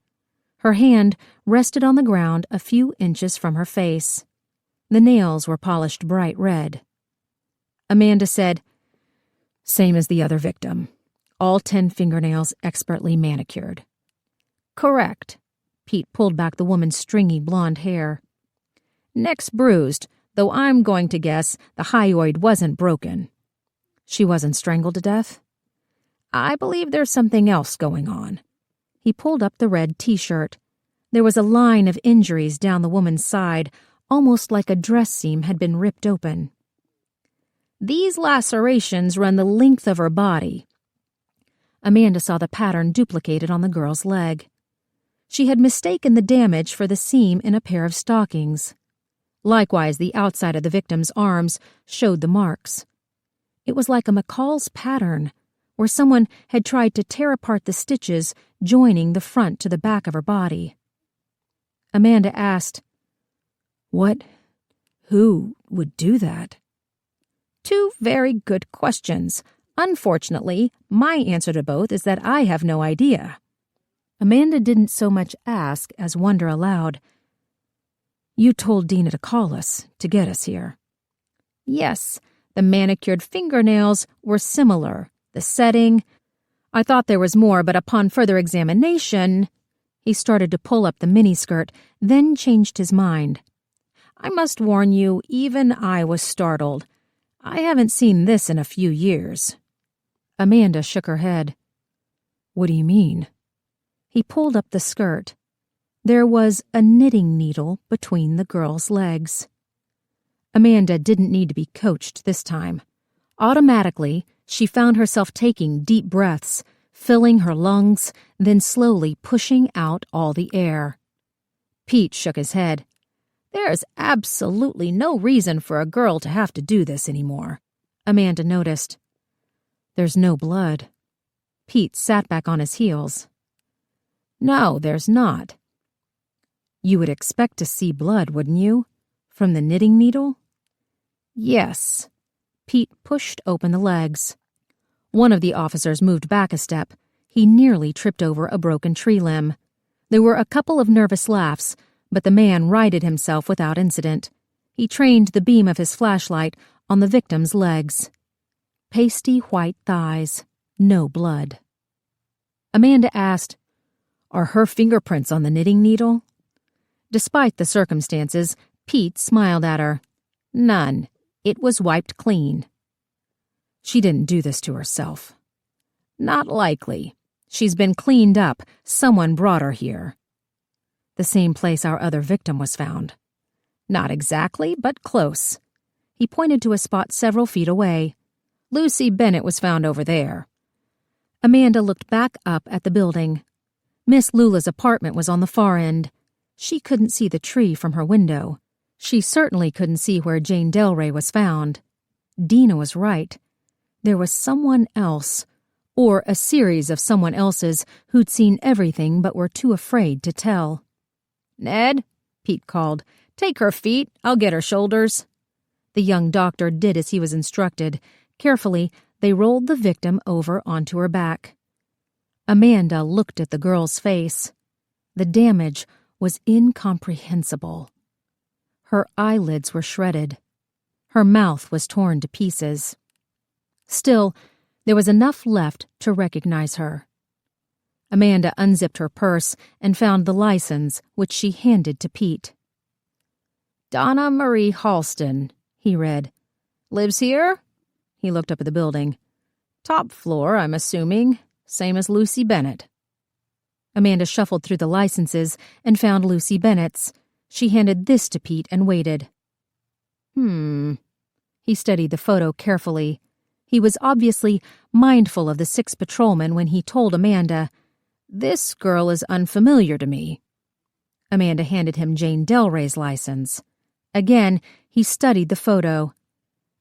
Her hand rested on the ground a few inches from her face. The nails were polished bright red. Amanda said, "Same as the other victim. All 10 fingernails expertly manicured." "Correct." Pete pulled back the woman's stringy blonde hair. "Neck's bruised, though I'm going to guess the hyoid wasn't broken." "She wasn't strangled to death?" "I believe there's something else going on." He pulled up the red t-shirt. There was a line of injuries down the woman's side, almost like a dress seam had been ripped open. "These lacerations run the length of her body." Amanda saw the pattern duplicated on the girl's leg. She had mistaken the damage for the seam in a pair of stockings. Likewise, the outside of the victim's arms showed the marks. It was like a McCall's pattern, where someone had tried to tear apart the stitches joining the front to the back of her body. Amanda asked, Who would do that?" "Two very good questions. Unfortunately, my answer to both is that I have no idea." Amanda didn't so much ask as wonder aloud. "You told Dina to call us, to get us here." "Yes, the manicured fingernails were similar. The setting. I thought there was more, but upon further examination..." He started to pull up the miniskirt, then changed his mind. "I must warn you, even I was startled. I haven't seen this in a few years." Amanda shook her head. "What do you mean?" He pulled up the skirt. There was a knitting needle between the girl's legs. Amanda didn't need to be coached this time. Automatically, she found herself taking deep breaths, filling her lungs, then slowly pushing out all the air. Pete shook his head. "There's absolutely no reason for a girl to have to do this anymore." Amanda noticed. "There's no blood." Pete sat back on his heels. "No, there's not." "You would expect to see blood, wouldn't you? From the knitting needle?" "Yes." Pete pushed open the legs. One of the officers moved back a step. He nearly tripped over a broken tree limb. There were a couple of nervous laughs, but the man righted himself without incident. He trained the beam of his flashlight on the victim's legs. Pasty white thighs, no blood. Amanda asked, "Are her fingerprints on the knitting needle?" Despite the circumstances, Pete smiled at her. "None. It was wiped clean." "She didn't do this to herself." "Not likely. She's been cleaned up. Someone brought her here." "The same place our other victim was found." "Not exactly, but close." He pointed to a spot several feet away. "Lucy Bennett was found over there." Amanda looked back up at the building. Miss Lula's apartment was on the far end. She couldn't see the tree from her window. She certainly couldn't see where Jane Delray was found. Dina was right. There was someone else, or a series of someone else's who'd seen everything but were too afraid to tell. "Ned," Pete called, "take her feet. I'll get her shoulders." The young doctor did as he was instructed. Carefully, they rolled the victim over onto her back. Amanda looked at the girl's face. The damage was incomprehensible. Her eyelids were shredded. Her mouth was torn to pieces. Still, there was enough left to recognize her. Amanda unzipped her purse and found the license, which she handed to Pete. "Donna Marie Halston," he read. "Lives here?" He looked up at the building. "Top floor, I'm assuming. Same as Lucy Bennett." Amanda shuffled through the licenses and found Lucy Bennett's. She handed this to Pete and waited. He studied the photo carefully. He was obviously mindful of the 6th patrolman when he told Amanda, "This girl is unfamiliar to me." Amanda handed him Jane Delray's license. Again, he studied the photo.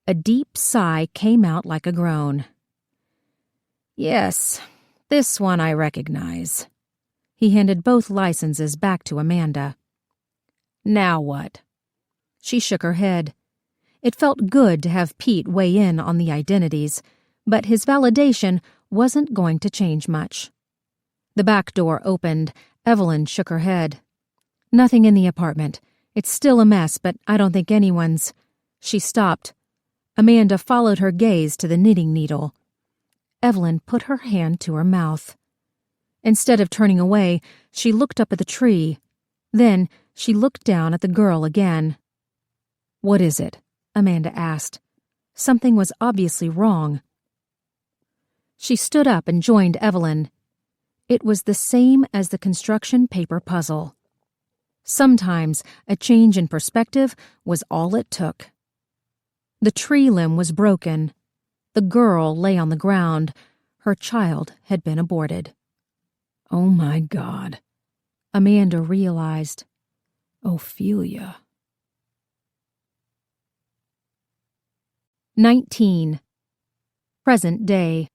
A deep sigh came out like a groan. "Yes, this one I recognize." He handed both licenses back to Amanda. "Now what?" She shook her head. It felt good to have Pete weigh in on the identities, but his validation wasn't going to change much. The back door opened. Evelyn shook her head. "Nothing in the apartment. It's still a mess, but I don't think anyone's..." She stopped. Amanda followed her gaze to the knitting needle. Evelyn put her hand to her mouth. Instead of turning away, she looked up at the tree. Then she looked down at the girl again. "What is it?" Amanda asked. Something was obviously wrong. She stood up and joined Evelyn. It was the same as the construction paper puzzle. Sometimes a change in perspective was all it took. The tree limb was broken. The girl lay on the ground. Her child had been aborted. Oh my God, Amanda realized. Ophelia. 19. Present day.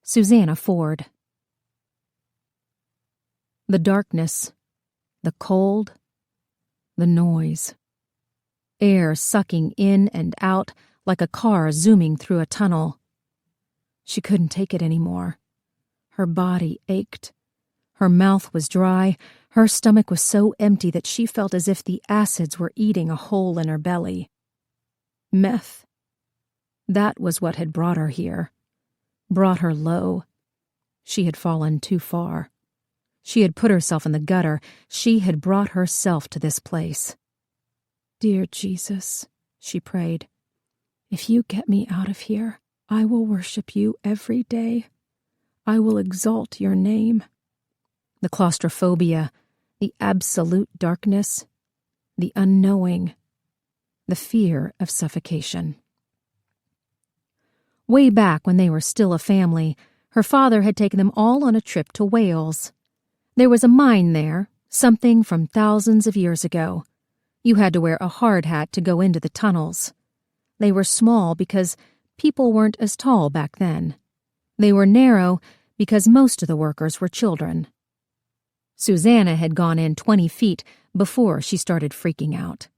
Susanna Ford. The darkness, the cold, the noise. Air sucking in and out like a car zooming through a tunnel. She couldn't take it anymore. Her body ached. Her mouth was dry. Her stomach was so empty that she felt as if the acids were eating a hole in her belly. Meth. That was what had brought her here. Brought her low. She had fallen too far. She had put herself in the gutter. She had brought herself to this place. "Dear Jesus," she prayed, "if you get me out of here, I will worship you every day. I will exalt your name." The claustrophobia, the absolute darkness, the unknowing, the fear of suffocation. Way back when they were still a family, her father had taken them all on a trip to Wales. There was a mine there, something from thousands of years ago. You had to wear a hard hat to go into the tunnels. They were small because people weren't as tall back then. They were narrow because most of the workers were children. Susanna had gone in 20 feet before she started freaking out.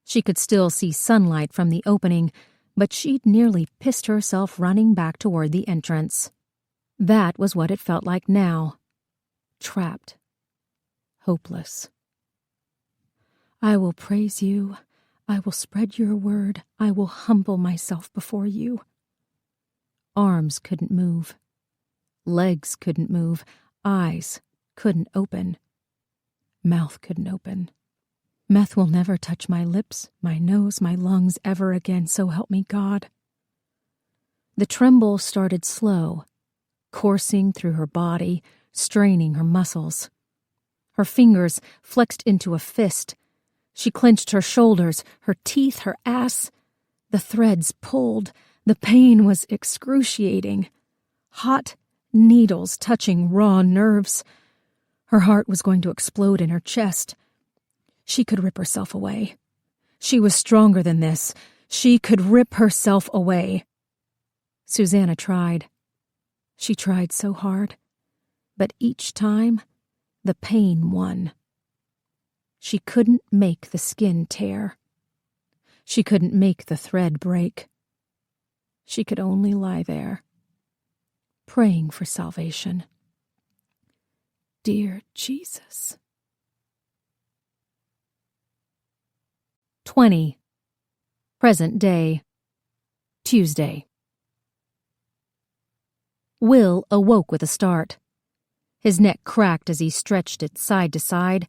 She could still see sunlight from the opening, but she'd nearly pissed herself running back toward the entrance. That was what it felt like now. Trapped. Hopeless. "I will praise you. I will spread your word. I will humble myself before you." Arms couldn't move. Legs couldn't move. Eyes couldn't open. Mouth couldn't open. "Meth will never touch my lips, my nose, my lungs ever again, so help me God." The tremble started slow, coursing through her body, straining her muscles. Her fingers flexed into a fist. She clenched her shoulders, her teeth, her ass. The threads pulled. The pain was excruciating. Hot needles touching raw nerves. Her heart was going to explode in her chest. She could rip herself away. She was stronger than this. She could rip herself away. Susanna tried. She tried so hard. But each time, the pain won. She couldn't make the skin tear. She couldn't make the thread break. She could only lie there, praying for salvation. "Dear Jesus." 20. Present day. Tuesday. Will awoke with a start. His neck cracked as he stretched it side to side.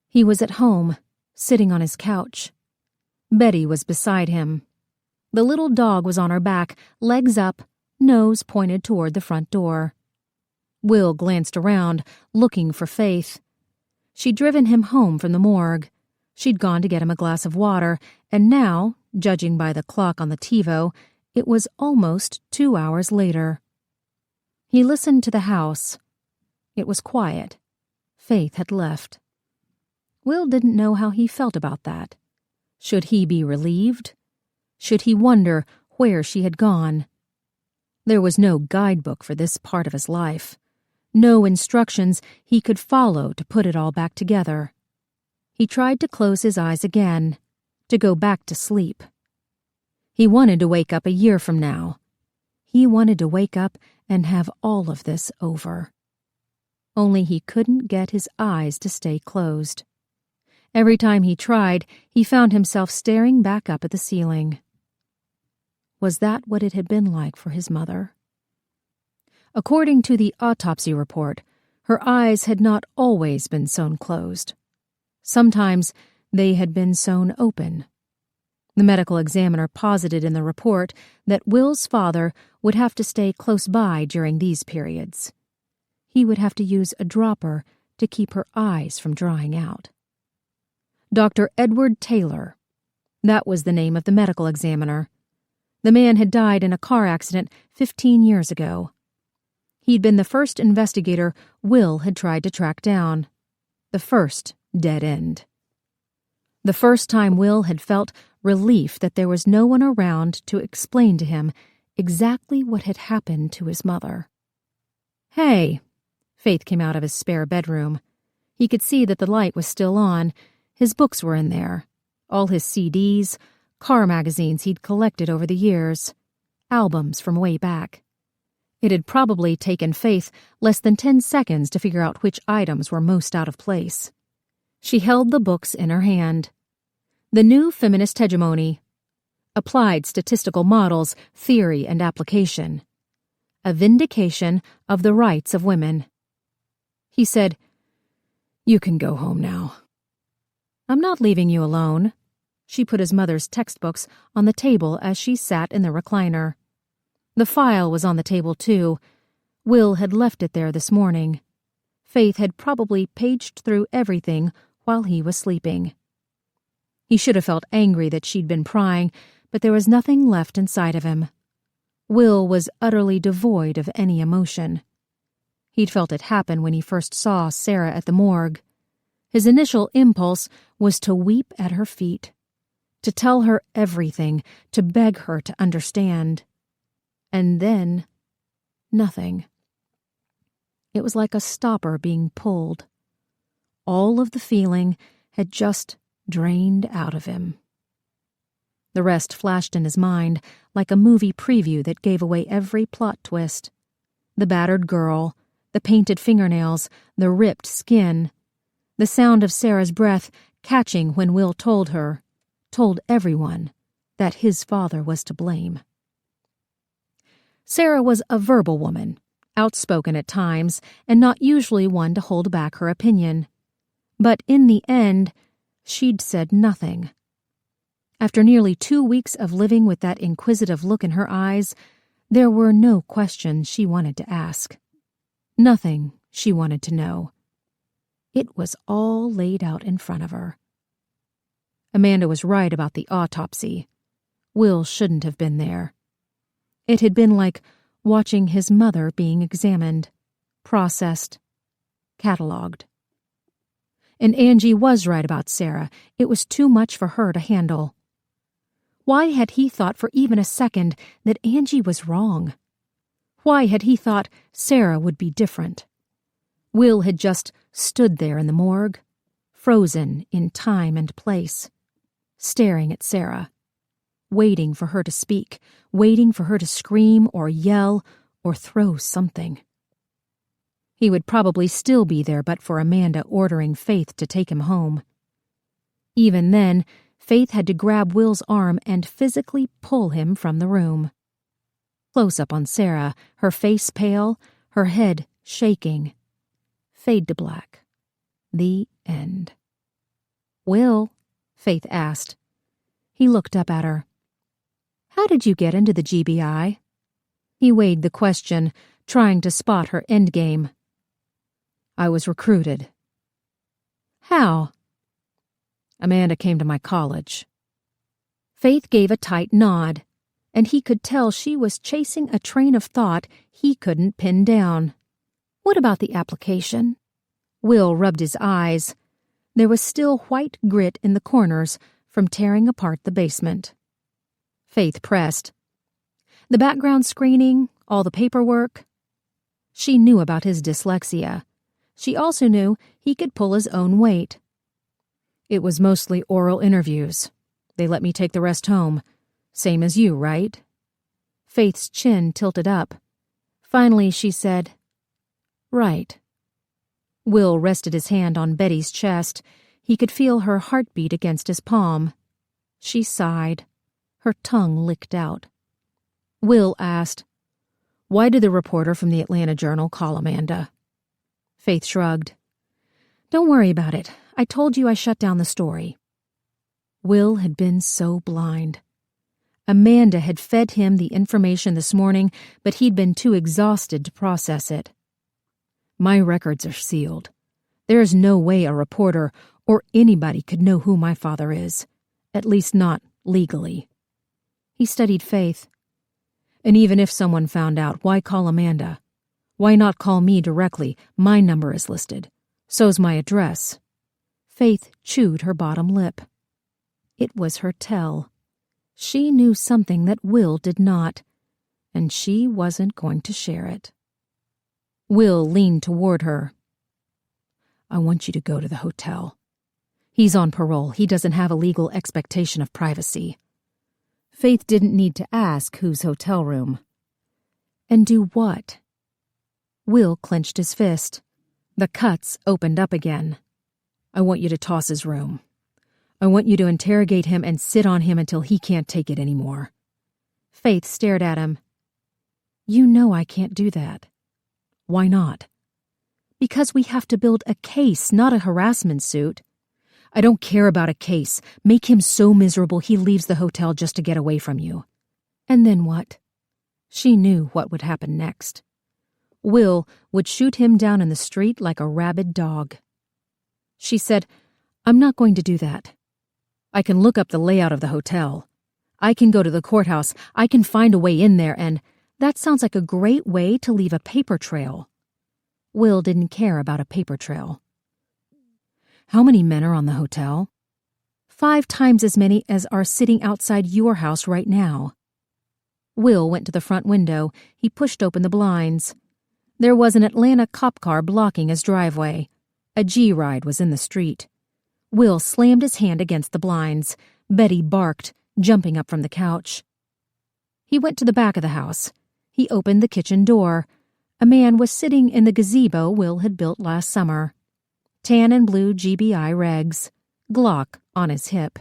He was at home, sitting on his couch. Betty was beside him. The little dog was on her back, legs up, nose pointed toward the front door. Will glanced around, looking for Faith. She'd driven him home from the morgue. She'd gone to get him a glass of water, and now, judging by the clock on the TiVo, it was almost 2 hours later. He listened to the house. It was quiet. Faith had left. Will didn't know how he felt about that. Should he be relieved? Should he wonder where she had gone? There was no guidebook for this part of his life. No instructions he could follow to put it all back together. He tried to close his eyes again, to go back to sleep. He wanted to wake up a year from now. He wanted to wake up and have all of this over. Only he couldn't get his eyes to stay closed. Every time he tried, he found himself staring back up at the ceiling. Was that what it had been like for his mother? According to the autopsy report, her eyes had not always been sewn closed. Sometimes they had been sewn open. The medical examiner posited in the report that Will's father would have to stay close by during these periods. He would have to use a dropper to keep her eyes from drying out. Dr. Edward Taylor. That was the name of the medical examiner. The man had died in a car accident 15 years ago. He'd been the first investigator Will had tried to track down. The first dead end. The first time Will had felt relief that there was no one around to explain to him exactly what had happened to his mother. "Hey," Faith came out of his spare bedroom. He could see that the light was still on. His books were in there. All his CDs, car magazines he'd collected over the years. Albums from way back. It had probably taken Faith less than 10 seconds to figure out which items were most out of place. She held the books in her hand. The New Feminist Hegemony. Applied Statistical Models, Theory and Application. A Vindication of the Rights of Women. He said, "You can go home now." "I'm not leaving you alone." She put his mother's textbooks on the table as she sat in the recliner. The file was on the table, too. Will had left it there this morning. Faith had probably paged through everything while he was sleeping. He should have felt angry that she'd been prying, but there was nothing left inside of him. Will was utterly devoid of any emotion. He'd felt it happen when he first saw Sarah at the morgue. His initial impulse was to weep at her feet, to tell her everything, to beg her to understand. And then, nothing. It was like a stopper being pulled. All of the feeling had just drained out of him. The rest flashed in his mind like a movie preview that gave away every plot twist. The battered girl, the painted fingernails, the ripped skin, the sound of Sarah's breath catching when Will told everyone, that his father was to blame. Sarah was a verbal woman, outspoken at times, and not usually one to hold back her opinion. But in the end, she'd said nothing. After nearly 2 weeks of living with that inquisitive look in her eyes, there were no questions she wanted to ask. Nothing she wanted to know. It was all laid out in front of her. Amanda was right about the autopsy. Will shouldn't have been there. It had been like watching his mother being examined, processed, catalogued. And Angie was right about Sarah. It was too much for her to handle. Why had he thought for even a second that Angie was wrong? Why had he thought Sarah would be different? Will had just stood there in the morgue, frozen in time and place, staring at Sarah, waiting for her to speak, waiting for her to scream or yell or throw something. He would probably still be there but for Amanda ordering Faith to take him home. Even then, Faith had to grab Will's arm and physically pull him from the room. Close up on Sarah, her face pale, her head shaking. Fade to black. The end. "Will?" Faith asked. He looked up at her. "How did you get into the GBI?" He weighed the question, trying to spot her endgame. "I was recruited." "How?" "Amanda came to my college." Faith gave a tight nod, and he could tell she was chasing a train of thought he couldn't pin down. "What about the application?" Will rubbed his eyes. There was still white grit in the corners from tearing apart the basement. Faith pressed. "The background screening, all the paperwork." She knew about his dyslexia. She also knew he could pull his own weight. "It was mostly oral interviews. They let me take the rest home. Same as you, right?" Faith's chin tilted up. Finally she said, "Right." Will rested his hand on Betty's chest. He could feel her heartbeat against his palm. She sighed. Her tongue licked out. Will asked, "Why did the reporter from the Atlanta Journal call Amanda?" Faith shrugged. "Don't worry about it. I told you I shut down the story." Will had been so blind. Amanda had fed him the information this morning, but he'd been too exhausted to process it. "My records are sealed. There is no way a reporter or anybody could know who my father is, at least not legally." He studied Faith. "And even if someone found out, why call Amanda? Why not call me directly? My number is listed. So's my address." Faith chewed her bottom lip. It was her tell. She knew something that Will did not, and she wasn't going to share it. Will leaned toward her. "I want you to go to the hotel. He's on parole. He doesn't have a legal expectation of privacy." Faith didn't need to ask whose hotel room. "And do what?" Will clenched his fist. The cuts opened up again. "I want you to toss his room. I want you to interrogate him and sit on him until he can't take it anymore." Faith stared at him. "You know I can't do that." "Why not?" "Because we have to build a case, not a harassment suit." "I don't care about a case. Make him so miserable he leaves the hotel just to get away from you." "And then what?" She knew what would happen next. Will would shoot him down in the street like a rabid dog. She said, "I'm not going to do that. I can look up the layout of the hotel. I can go to the courthouse. I can find a way in there, and that sounds like a great way to leave a paper trail." Will didn't care about a paper trail. "How many men are on the hotel?" 5 times as many as are sitting outside your house right now." Will went to the front window. He pushed open the blinds. There was an Atlanta cop car blocking his driveway. A G-ride was in the street. Will slammed his hand against the blinds. Betty barked, jumping up from the couch. He went to the back of the house. He opened the kitchen door. A man was sitting in the gazebo Will had built last summer. Tan and blue GBI regs. Glock on his hip.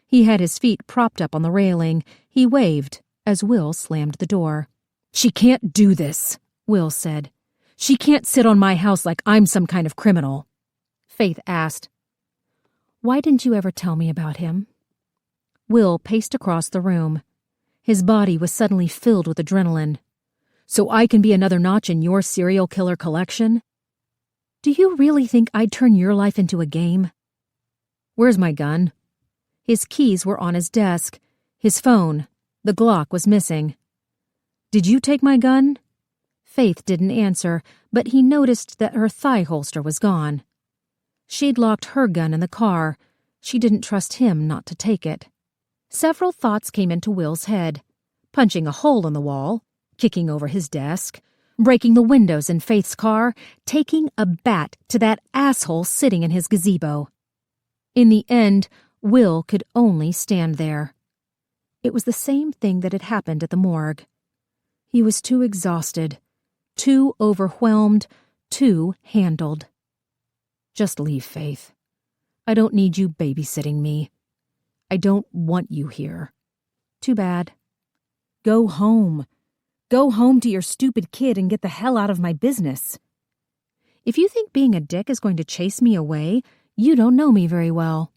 He had his feet propped up on the railing. He waved as Will slammed the door. "She can't do this," Will said. "She can't sit on my house like I'm some kind of criminal." Faith asked, "Why didn't you ever tell me about him?" Will paced across the room. His body was suddenly filled with adrenaline. "So I can be another notch in your serial killer collection? Do you really think I'd turn your life into a game?" "Where's my gun?" His keys were on his desk. His phone. The Glock was missing. "Did you take my gun?" Faith didn't answer, but he noticed that her thigh holster was gone. She'd locked her gun in the car. She didn't trust him not to take it. Several thoughts came into Will's head. Punching a hole in the wall, kicking over his desk, breaking the windows in Faith's car, taking a bat to that asshole sitting in his gazebo. In the end, Will could only stand there. It was the same thing that had happened at the morgue. He was too exhausted, too overwhelmed, too handled. "Just leave, Faith. I don't need you babysitting me." I don't want you here." "Too bad. Go home. Go home to your stupid kid and get the hell out of my business." "If you think being a dick is going to chase me away, you don't know me very well."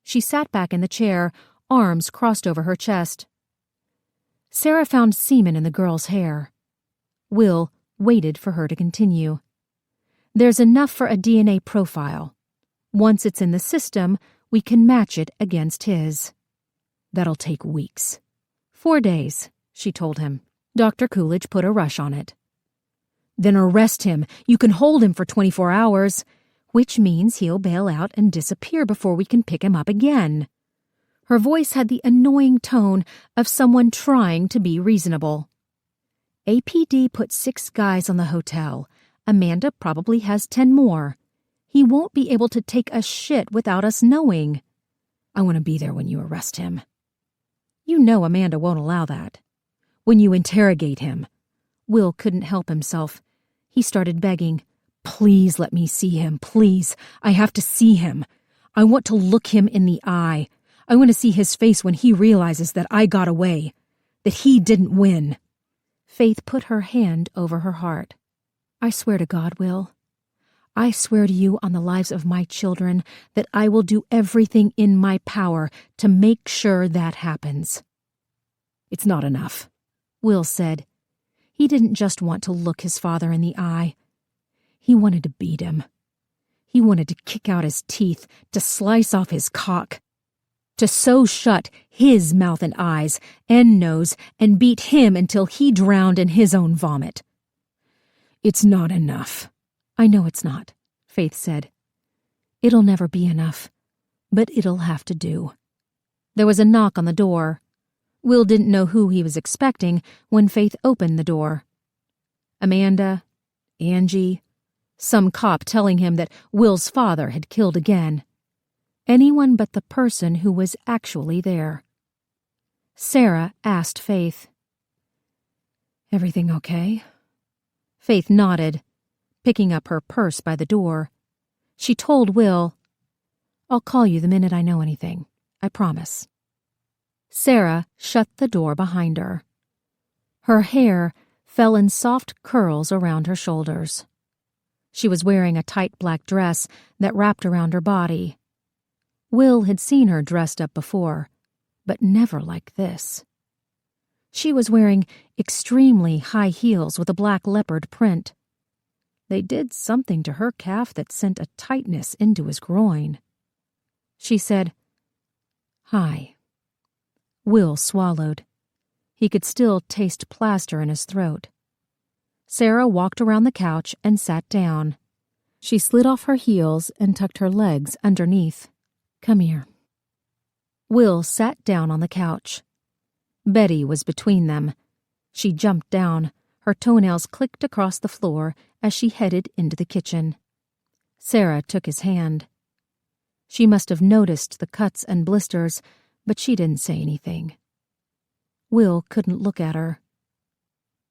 She sat back in the chair, arms crossed over her chest. Sarah found semen in the girl's hair. Will waited for her to continue. "There's enough for a DNA profile. Once it's in the system, we can match it against his." "That'll take weeks." 4 days, she told him. Dr. Coolidge put a rush on it. "Then arrest him. You can hold him for 24 hours, which means he'll bail out and disappear before we can pick him up again." Her voice had the annoying tone of someone trying to be reasonable. "APD put 6 guys on the hotel. Amanda probably has 10 more. He won't be able to take a shit without us knowing. I want to be there when you arrest him." "You know Amanda won't allow that." "When you interrogate him." Will couldn't help himself. He started begging. "Please let me see him, please. I have to see him. I want to look him in the eye. I want to see his face when he realizes that I got away, that he didn't win." Faith put her hand over her heart. "I swear to God, Will. I swear to you on the lives of my children that I will do everything in my power to make sure that happens." "It's not enough," Will said. He didn't just want to look his father in the eye. He wanted to beat him. He wanted to kick out his teeth, to slice off his cock, to sew shut his mouth and eyes and nose and beat him until he drowned in his own vomit. "It's not enough." "I know it's not," Faith said. "It'll never be enough, but it'll have to do." There was a knock on the door. Will didn't know who he was expecting when Faith opened the door. Amanda, Angie, some cop telling him that Will's father had killed again. Anyone but the person who was actually there. Sarah asked Faith, "Everything okay?" Faith nodded, picking up her purse by the door. She told Will, "I'll call you the minute I know anything. I promise." Sarah shut the door behind her. Her hair fell in soft curls around her shoulders. She was wearing a tight black dress that wrapped around her body. Will had seen her dressed up before, but never like this. She was wearing extremely high heels with a black leopard print. They did something to her calf that sent a tightness into his groin. She said, "Hi." Will swallowed. He could still taste plaster in his throat. Sarah walked around the couch and sat down. She slid off her heels and tucked her legs underneath. "Come here." Will sat down on the couch. Betty was between them. She jumped down. Her toenails clicked across the floor as she headed into the kitchen. Sarah took his hand. She must have noticed the cuts and blisters, but she didn't say anything. Will couldn't look at her.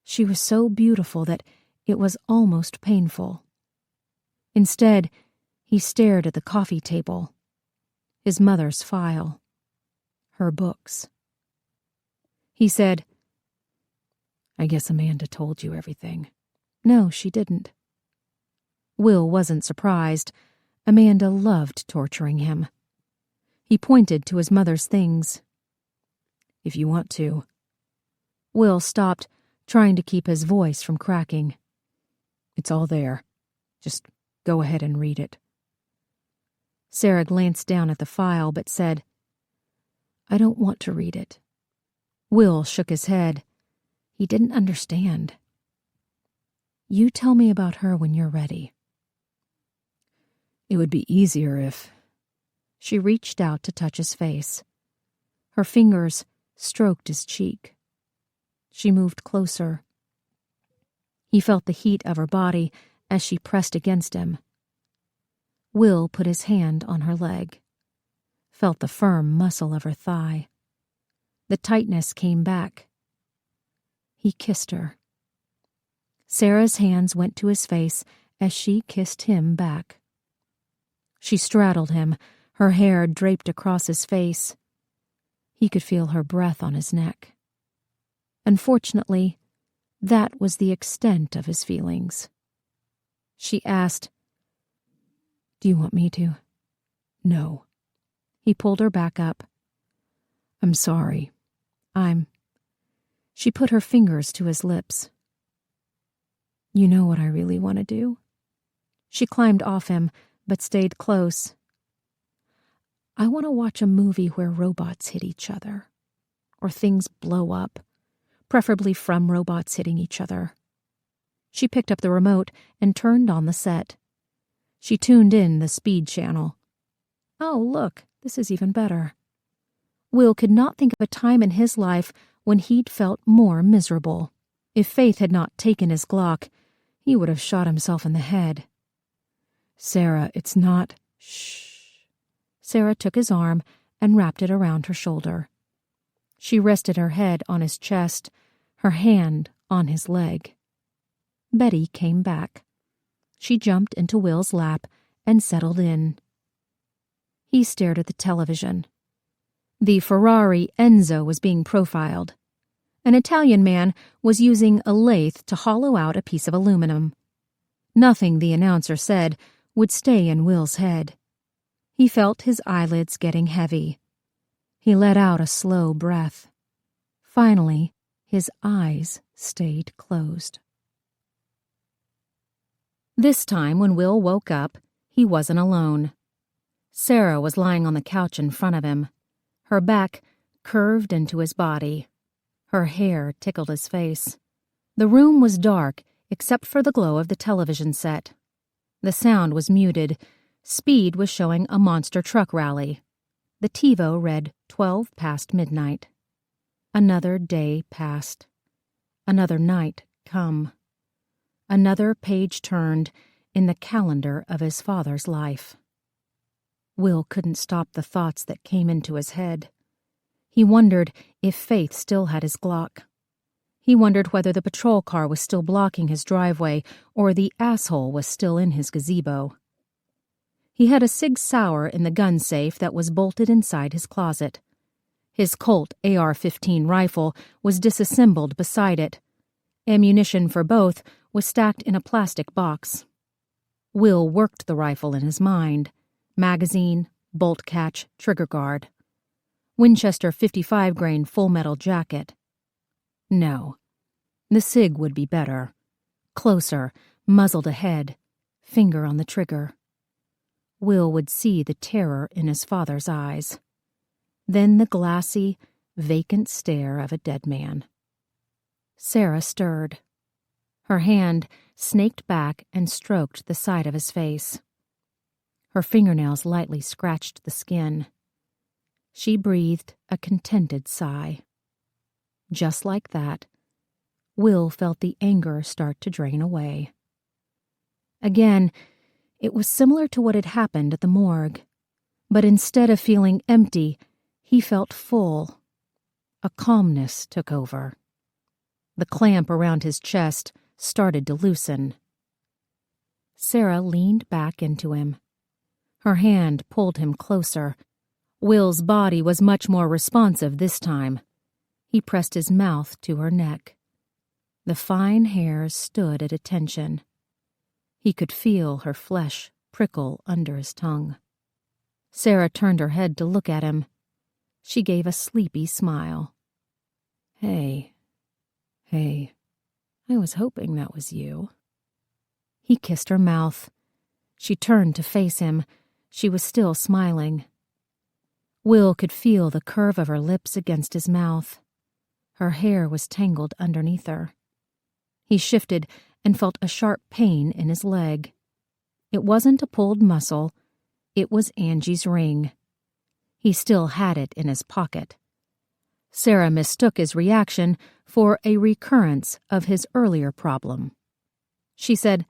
She was so beautiful that it was almost painful. Instead, he stared at the coffee table. His mother's file. Her books. He said, "I guess Amanda told you everything." "No, she didn't." Will wasn't surprised. Amanda loved torturing him. He pointed to his mother's things. "If you want to." Will stopped, trying to keep his voice from cracking. "It's all there. Just go ahead and read it." Sarah glanced down at the file but said, "I don't want to read it." Will shook his head. He didn't understand. "You tell me about her when you're ready." "It would be easier if..." She reached out to touch his face. Her fingers stroked his cheek. She moved closer. He felt the heat of her body as she pressed against him. Will put his hand on her leg, felt the firm muscle of her thigh. The tightness came back. He kissed her. Sarah's hands went to his face as she kissed him back. She straddled him, her hair draped across his face. He could feel her breath on his neck. Unfortunately, that was the extent of his feelings. She asked, "Do you want me to?" "No." He pulled her back up. "I'm sorry. She put her fingers to his lips. "You know what I really want to do?" She climbed off him, but stayed close. "I want to watch a movie where robots hit each other. Or things blow up, preferably from robots hitting each other." She picked up the remote and turned on the set. She tuned in the speed channel. Oh, look, this is even better. Will could not think of a time in his life when he'd felt more miserable. If Faith had not taken his Glock, he would have shot himself in the head. "Sarah, it's not..." "Shh." Sarah took his arm and wrapped it around her shoulder. She rested her head on his chest, her hand on his leg. Betty came back. She jumped into Will's lap and settled in. He stared at the television. The Ferrari Enzo was being profiled. An Italian man was using a lathe to hollow out a piece of aluminum. Nothing the announcer said would stay in Will's head. He felt his eyelids getting heavy. He let out a slow breath. Finally, his eyes stayed closed. This time, when Will woke up, he wasn't alone. Sarah was lying on the couch in front of him, her back curved into his body. Her hair tickled his face. The room was dark except for the glow of the television set. The sound was muted. Speed was showing a monster truck rally. The TiVo read 12 past midnight. Another day passed. Another night come. Another page turned in the calendar of his father's life. Will couldn't stop the thoughts that came into his head. He wondered if Faith still had his Glock. He wondered whether the patrol car was still blocking his driveway or the asshole was still in his gazebo. He had a Sig Sauer in the gun safe that was bolted inside his closet. His Colt AR-15 rifle was disassembled beside it. Ammunition for both was stacked in a plastic box. Will worked the rifle in his mind. Magazine, bolt catch, trigger guard. Winchester 55 grain full metal jacket. No. The Sig would be better. Closer, muzzled ahead, finger on the trigger. Will would see the terror in his father's eyes. Then the glassy, vacant stare of a dead man. Sarah stirred. Her hand snaked back and stroked the side of his face. Her fingernails lightly scratched the skin. She breathed a contented sigh. Just like that, Will felt the anger start to drain away. Again, it was similar to what had happened at the morgue, but instead of feeling empty, he felt full. A calmness took over. The clamp around his chest started to loosen. Sarah leaned back into him. Her hand pulled him closer. Will's body was much more responsive this time. He pressed his mouth to her neck. The fine hairs stood at attention. He could feel her flesh prickle under his tongue. Sarah turned her head to look at him. She gave a sleepy smile. Hey, I was hoping that was you." He kissed her mouth. She turned to face him. She was still smiling. Will could feel the curve of her lips against his mouth. Her hair was tangled underneath her. He shifted and felt a sharp pain in his leg. It wasn't a pulled muscle. It was Angie's ring. He still had it in his pocket. Sarah mistook his reaction for a recurrence of his earlier problem. She said,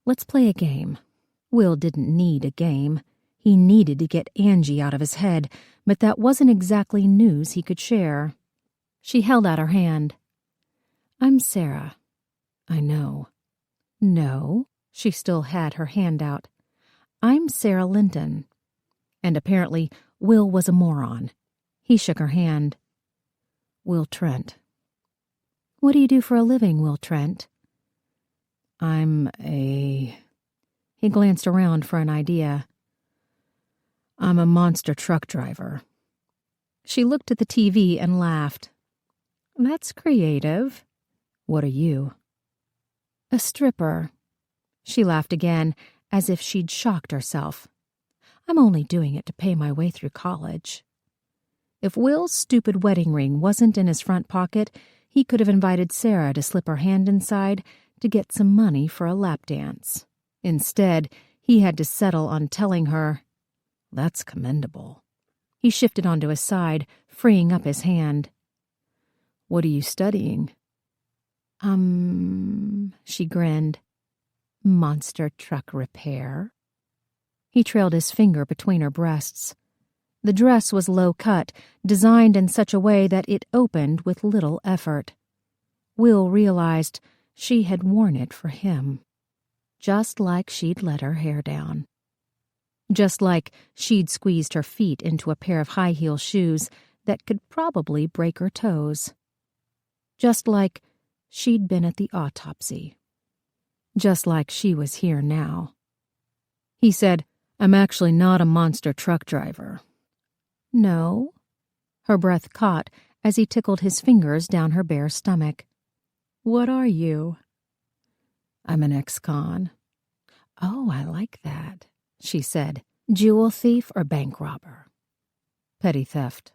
"Let's play a game." Will didn't need a game. He needed to get Angie out of his head, but that wasn't exactly news he could share. She held out her hand. "I'm Sarah." "I know." "No." She still had her hand out. "I'm Sarah Linton." And apparently Will was a moron. He shook her hand. Will Trent. What do you do for a living, Will Trent? He glanced around for an idea. I'm a monster truck driver. She looked at the TV and laughed. That's creative. What are you? A stripper. She laughed again, as if she'd shocked herself. I'm only doing it to pay my way through college. If Will's stupid wedding ring wasn't in his front pocket, he could have invited Sarah to slip her hand inside to get some money for a lap dance. Instead, he had to settle on telling her, "That's commendable." He shifted onto his side, freeing up his hand. What are you studying? She grinned. Monster truck repair. He trailed his finger between her breasts. The dress was low-cut, designed in such a way that it opened with little effort. Will realized she had worn it for him, just like she'd let her hair down. Just like she'd squeezed her feet into a pair of high-heel shoes that could probably break her toes. Just like she'd been at the autopsy. Just like she was here now. He said, I'm actually not a monster truck driver. No? Her breath caught as he tickled his fingers down her bare stomach. What are you? I'm an ex-con. Oh, I like that, she said. Jewel thief or bank robber? Petty theft.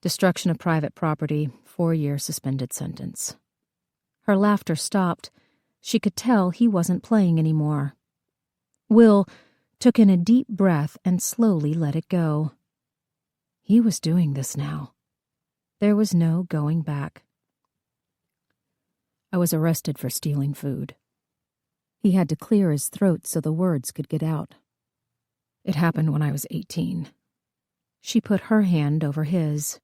Destruction of private property, 4-year suspended sentence. Her laughter stopped. She could tell he wasn't playing anymore. Will took in a deep breath and slowly let it go. He was doing this now. There was no going back. I was arrested for stealing food. He had to clear his throat so the words could get out. It happened when I was 18. She put her hand over his.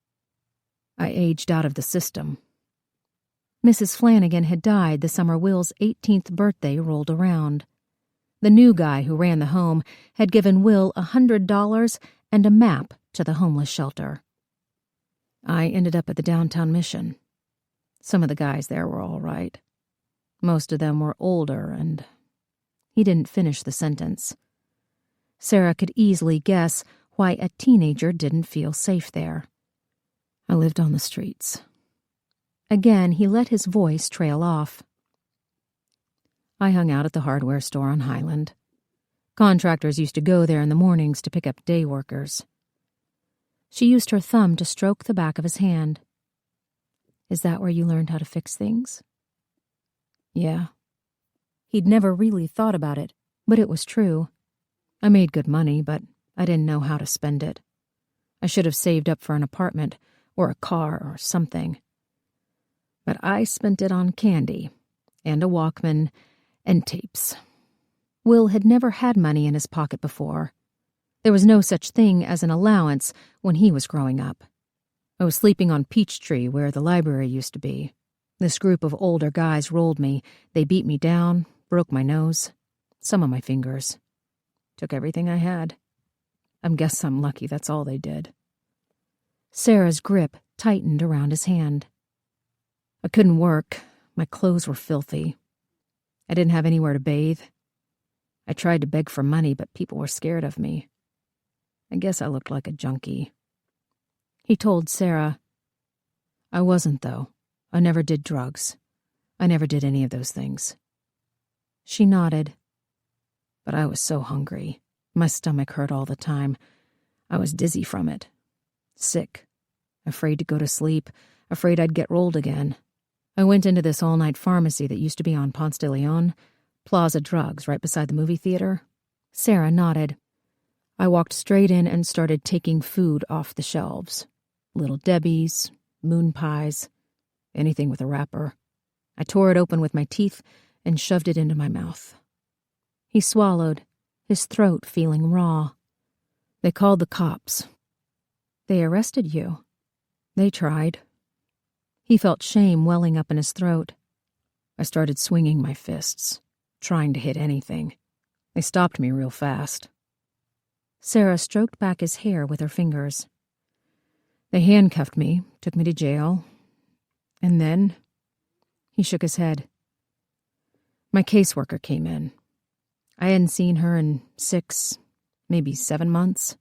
I aged out of the system. Mrs. Flanagan had died the summer Will's 18th birthday rolled around. The new guy who ran the home had given Will $100 and a map to the homeless shelter. I ended up at the downtown mission. Some of the guys there were all right. Most of them were older, and he didn't finish the sentence. Sarah could easily guess why a teenager didn't feel safe there. I lived on the streets. Again, he let his voice trail off. I hung out at the hardware store on Highland. Contractors used to go there in the mornings to pick up day workers. She used her thumb to stroke the back of his hand. Is that where you learned how to fix things? Yeah. He'd never really thought about it, but it was true. I made good money, but I didn't know how to spend it. I should have saved up for an apartment or a car or something. But I spent it on candy and a Walkman and tapes. Will had never had money in his pocket before. There was no such thing as an allowance when he was growing up. I was sleeping on Peachtree where the library used to be. This group of older guys rolled me. They beat me down, broke my nose, some of my fingers. Took everything I had. I guess I'm lucky that's all they did. Sarah's grip tightened around his hand. I couldn't work. My clothes were filthy. I didn't have anywhere to bathe. I tried to beg for money, but people were scared of me. I guess I looked like a junkie. He told Sarah, I wasn't, though. I never did drugs. I never did any of those things. She nodded. But I was so hungry. My stomach hurt all the time. I was dizzy from it. Sick. Afraid to go to sleep. Afraid I'd get rolled again. I went into this all-night pharmacy that used to be on Ponce de Leon, Plaza Drugs, right beside the movie theater. Sarah nodded. I walked straight in and started taking food off the shelves. Little Debbie's, moon pies, anything with a wrapper. I tore it open with my teeth and shoved it into my mouth. He swallowed, his throat feeling raw. They called the cops. They arrested you. They tried. He felt shame welling up in his throat. I started swinging my fists, trying to hit anything. They stopped me real fast. Sarah stroked back his hair with her fingers. They handcuffed me, took me to jail, and then he shook his head. My caseworker came in. I hadn't seen her in 6, maybe 7 months.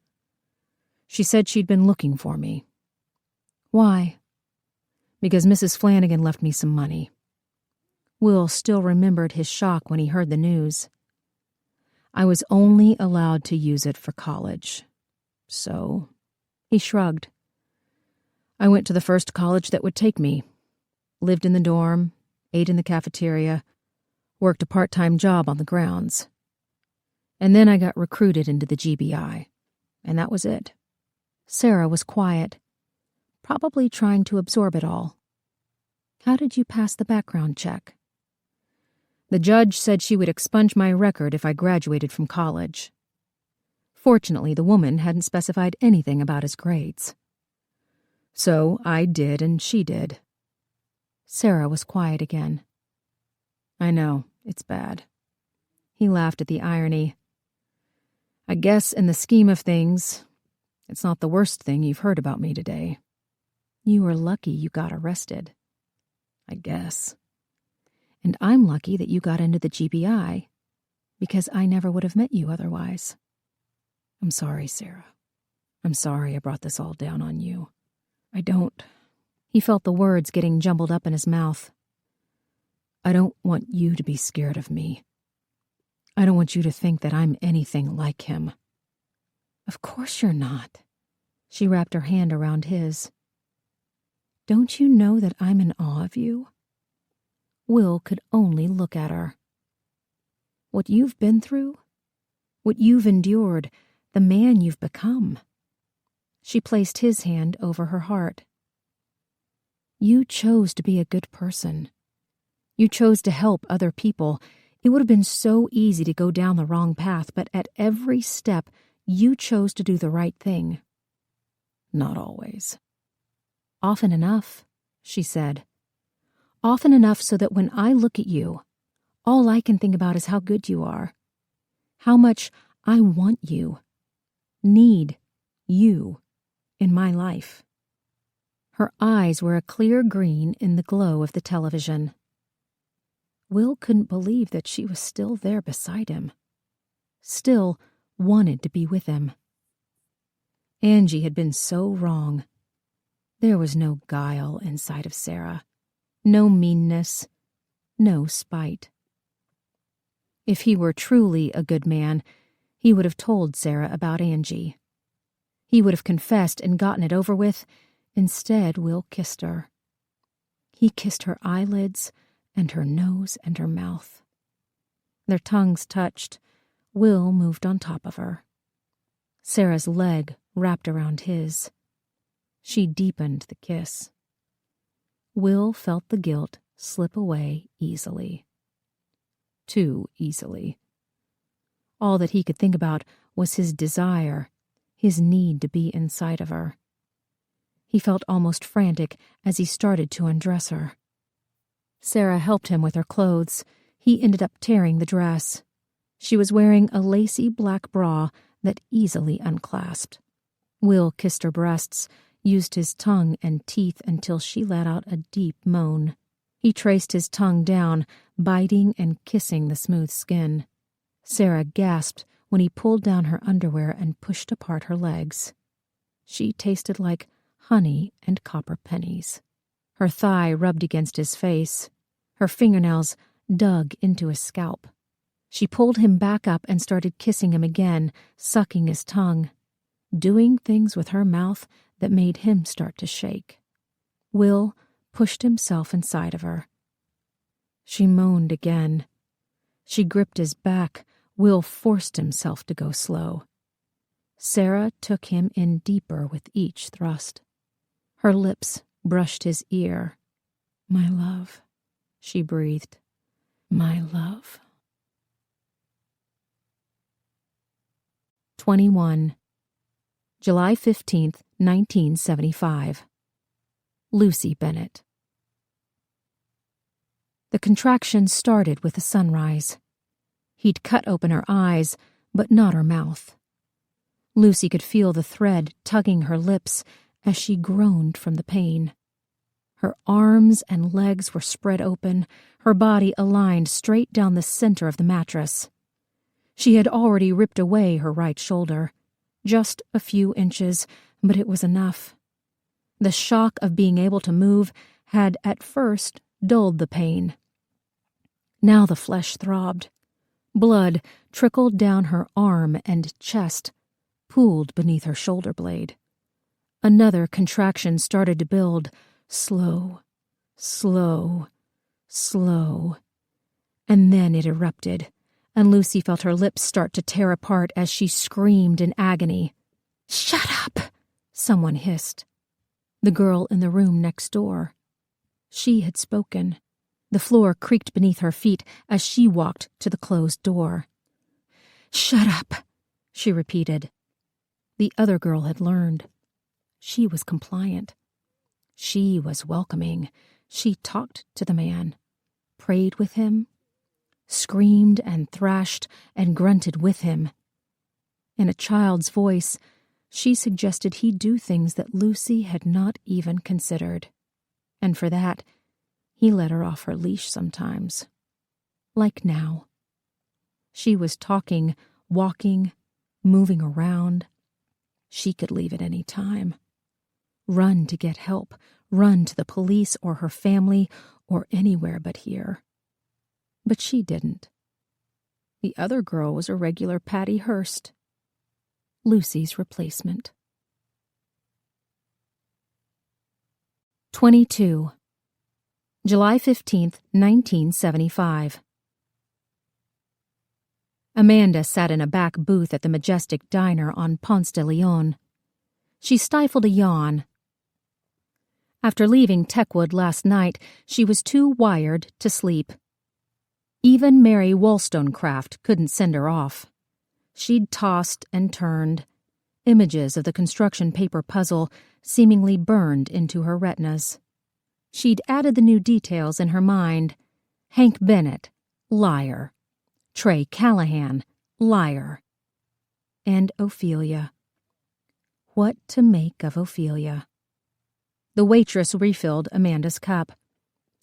She said she'd been looking for me. Why? Because Mrs. Flanagan left me some money. Will still remembered his shock when he heard the news. I was only allowed to use it for college. So, he shrugged. I went to the first college that would take me. Lived in the dorm, ate in the cafeteria, worked a part-time job on the grounds. And then I got recruited into the GBI, and that was it. Sarah was quiet, probably trying to absorb it all. How did you pass the background check? The judge said she would expunge my record if I graduated from college. Fortunately, the woman hadn't specified anything about his grades. So I did and she did. Sarah was quiet again. I know, it's bad. He laughed at the irony. I guess in the scheme of things, it's not the worst thing you've heard about me today. You were lucky you got arrested. I guess. And I'm lucky that you got into the GBI, because I never would have met you otherwise. I'm sorry, Sarah. I'm sorry I brought this all down on you. He felt the words getting jumbled up in his mouth. I don't want you to be scared of me. I don't want you to think that I'm anything like him. Of course you're not. She wrapped her hand around his. Don't you know that I'm in awe of you? Will could only look at her. What you've been through, what you've endured, the man you've become. She placed his hand over her heart. You chose to be a good person. You chose to help other people. It would have been so easy to go down the wrong path, but at every step, you chose to do the right thing. Not always. Often enough, she said. Often enough so that when I look at you, all I can think about is how good you are. How much I want you, need you in my life. Her eyes were a clear green in the glow of the television. Will couldn't believe that she was still there beside him. Still wanted to be with him. Angie had been so wrong. There was no guile inside of Sarah. No meanness. No spite. If he were truly a good man, he would have told Sarah about Angie. He would have confessed and gotten it over with. Instead, Will kissed her. He kissed her eyelids and her nose and her mouth. Their tongues touched. Will moved on top of her. Sarah's leg wrapped around his. She deepened the kiss. Will felt the guilt slip away easily. Too easily. All that he could think about was his desire, his need to be inside of her. He felt almost frantic as he started to undress her. Sarah helped him with her clothes. He ended up tearing the dress. She was wearing a lacy black bra that easily unclasped. Will kissed her breasts, used his tongue and teeth until she let out a deep moan. He traced his tongue down, biting and kissing the smooth skin. Sarah gasped when he pulled down her underwear and pushed apart her legs. She tasted like honey and copper pennies. Her thigh rubbed against his face. Her fingernails dug into his scalp. She pulled him back up and started kissing him again, sucking his tongue, doing things with her mouth that made him start to shake. Will pushed himself inside of her. She moaned again. She gripped his back. Will forced himself to go slow. Sarah took him in deeper with each thrust. Her lips brushed his ear. "My love," she breathed. "My love." 21. July 15th, 1975. Lucy Bennett. The contractions started with the sunrise. He'd cut open her eyes, but not her mouth. Lucy could feel the thread tugging her lips as she groaned from the pain. Her arms and legs were spread open, her body aligned straight down the center of the mattress. She had already ripped away her right shoulder. Just a few inches, but it was enough. The shock of being able to move had at first dulled the pain. Now the flesh throbbed. Blood trickled down her arm and chest, pooled beneath her shoulder blade. Another contraction started to build, slow, slow, slow. And then it erupted, and Lucy felt her lips start to tear apart as she screamed in agony. "Shut up!" someone hissed. The girl in the room next door. She had spoken. The floor creaked beneath her feet as she walked to the closed door. "Shut up," she repeated. The other girl had learned. She was compliant. She was welcoming. She talked to the man, prayed with him, screamed and thrashed and grunted with him. In a child's voice, she suggested he do things that Lucy had not even considered. And for that, he let her off her leash sometimes. Like now. She was talking, walking, moving around. She could leave at any time. Run to get help, run to the police or her family or anywhere but here. But she didn't. The other girl was a regular Patty Hearst, Lucy's replacement. 22. July 15th, 1975. Amanda sat in a back booth at the Majestic Diner on Ponce de Leon. She stifled a yawn. After leaving Techwood last night, she was too wired to sleep. Even Mary Wollstonecraft couldn't send her off. She'd tossed and turned, images of the construction paper puzzle seemingly burned into her retinas. She'd added the new details in her mind. Hank Bennett, liar. Trey Callahan, liar. And Ophelia. What to make of Ophelia? The waitress refilled Amanda's cup.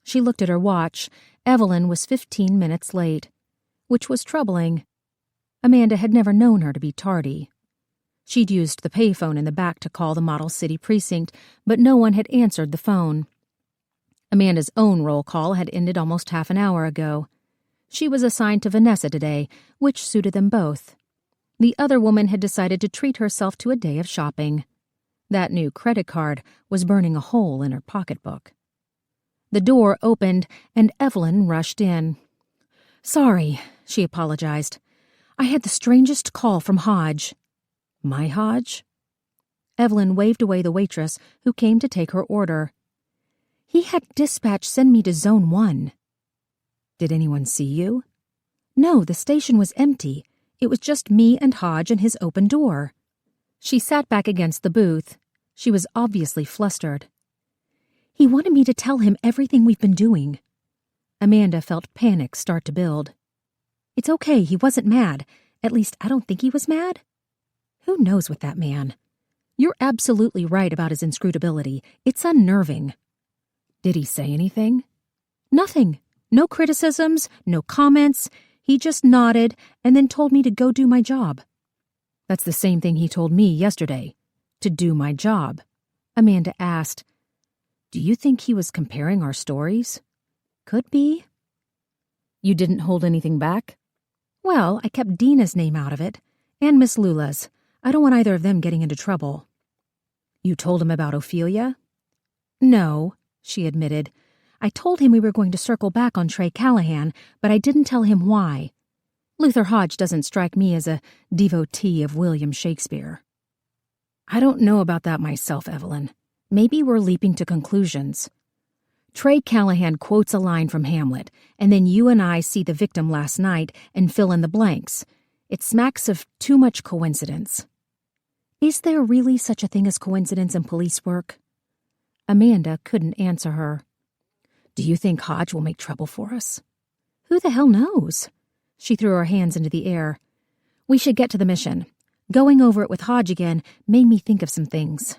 She looked at her watch. Evelyn was 15 minutes late, which was troubling. Amanda had never known her to be tardy. She'd used the payphone in the back to call the Model City precinct, but no one had answered the phone. Amanda's own roll call had ended almost half an hour ago. She was assigned to Vanessa today, which suited them both. The other woman had decided to treat herself to a day of shopping. That new credit card was burning a hole in her pocketbook. The door opened, and Evelyn rushed in. "Sorry," she apologized. "I had the strangest call from Hodge." "My Hodge?" Evelyn waved away the waitress who came to take her order. "He had dispatch send me to Zone 1. "Did anyone see you?" "No, the station was empty. It was just me and Hodge and his open door." She sat back against the booth. She was obviously flustered. "He wanted me to tell him everything we've been doing." Amanda felt panic start to build. "It's okay, he wasn't mad. At least, I don't think he was mad. Who knows with that man? You're absolutely right about his inscrutability. It's unnerving." "Did he say anything?" "Nothing. No criticisms, no comments. He just nodded and then told me to go do my job." "That's the same thing he told me yesterday. To do my job." Amanda asked, "Do you think he was comparing our stories?" "Could be." "You didn't hold anything back?" "Well, I kept Dina's name out of it, and Miss Lula's. I don't want either of them getting into trouble." "You told him about Ophelia?" "No," she admitted. "I told him we were going to circle back on Trey Callahan, but I didn't tell him why. Luther Hodge doesn't strike me as a devotee of William Shakespeare." "I don't know about that myself, Evelyn. Maybe we're leaping to conclusions. Trey Callahan quotes a line from Hamlet, and then you and I see the victim last night and fill in the blanks. It smacks of too much coincidence." "Is there really such a thing as coincidence in police work?" Amanda couldn't answer her. "Do you think Hodge will make trouble for us?" "Who the hell knows?" She threw her hands into the air. "We should get to the mission. Going over it with Hodge again made me think of some things."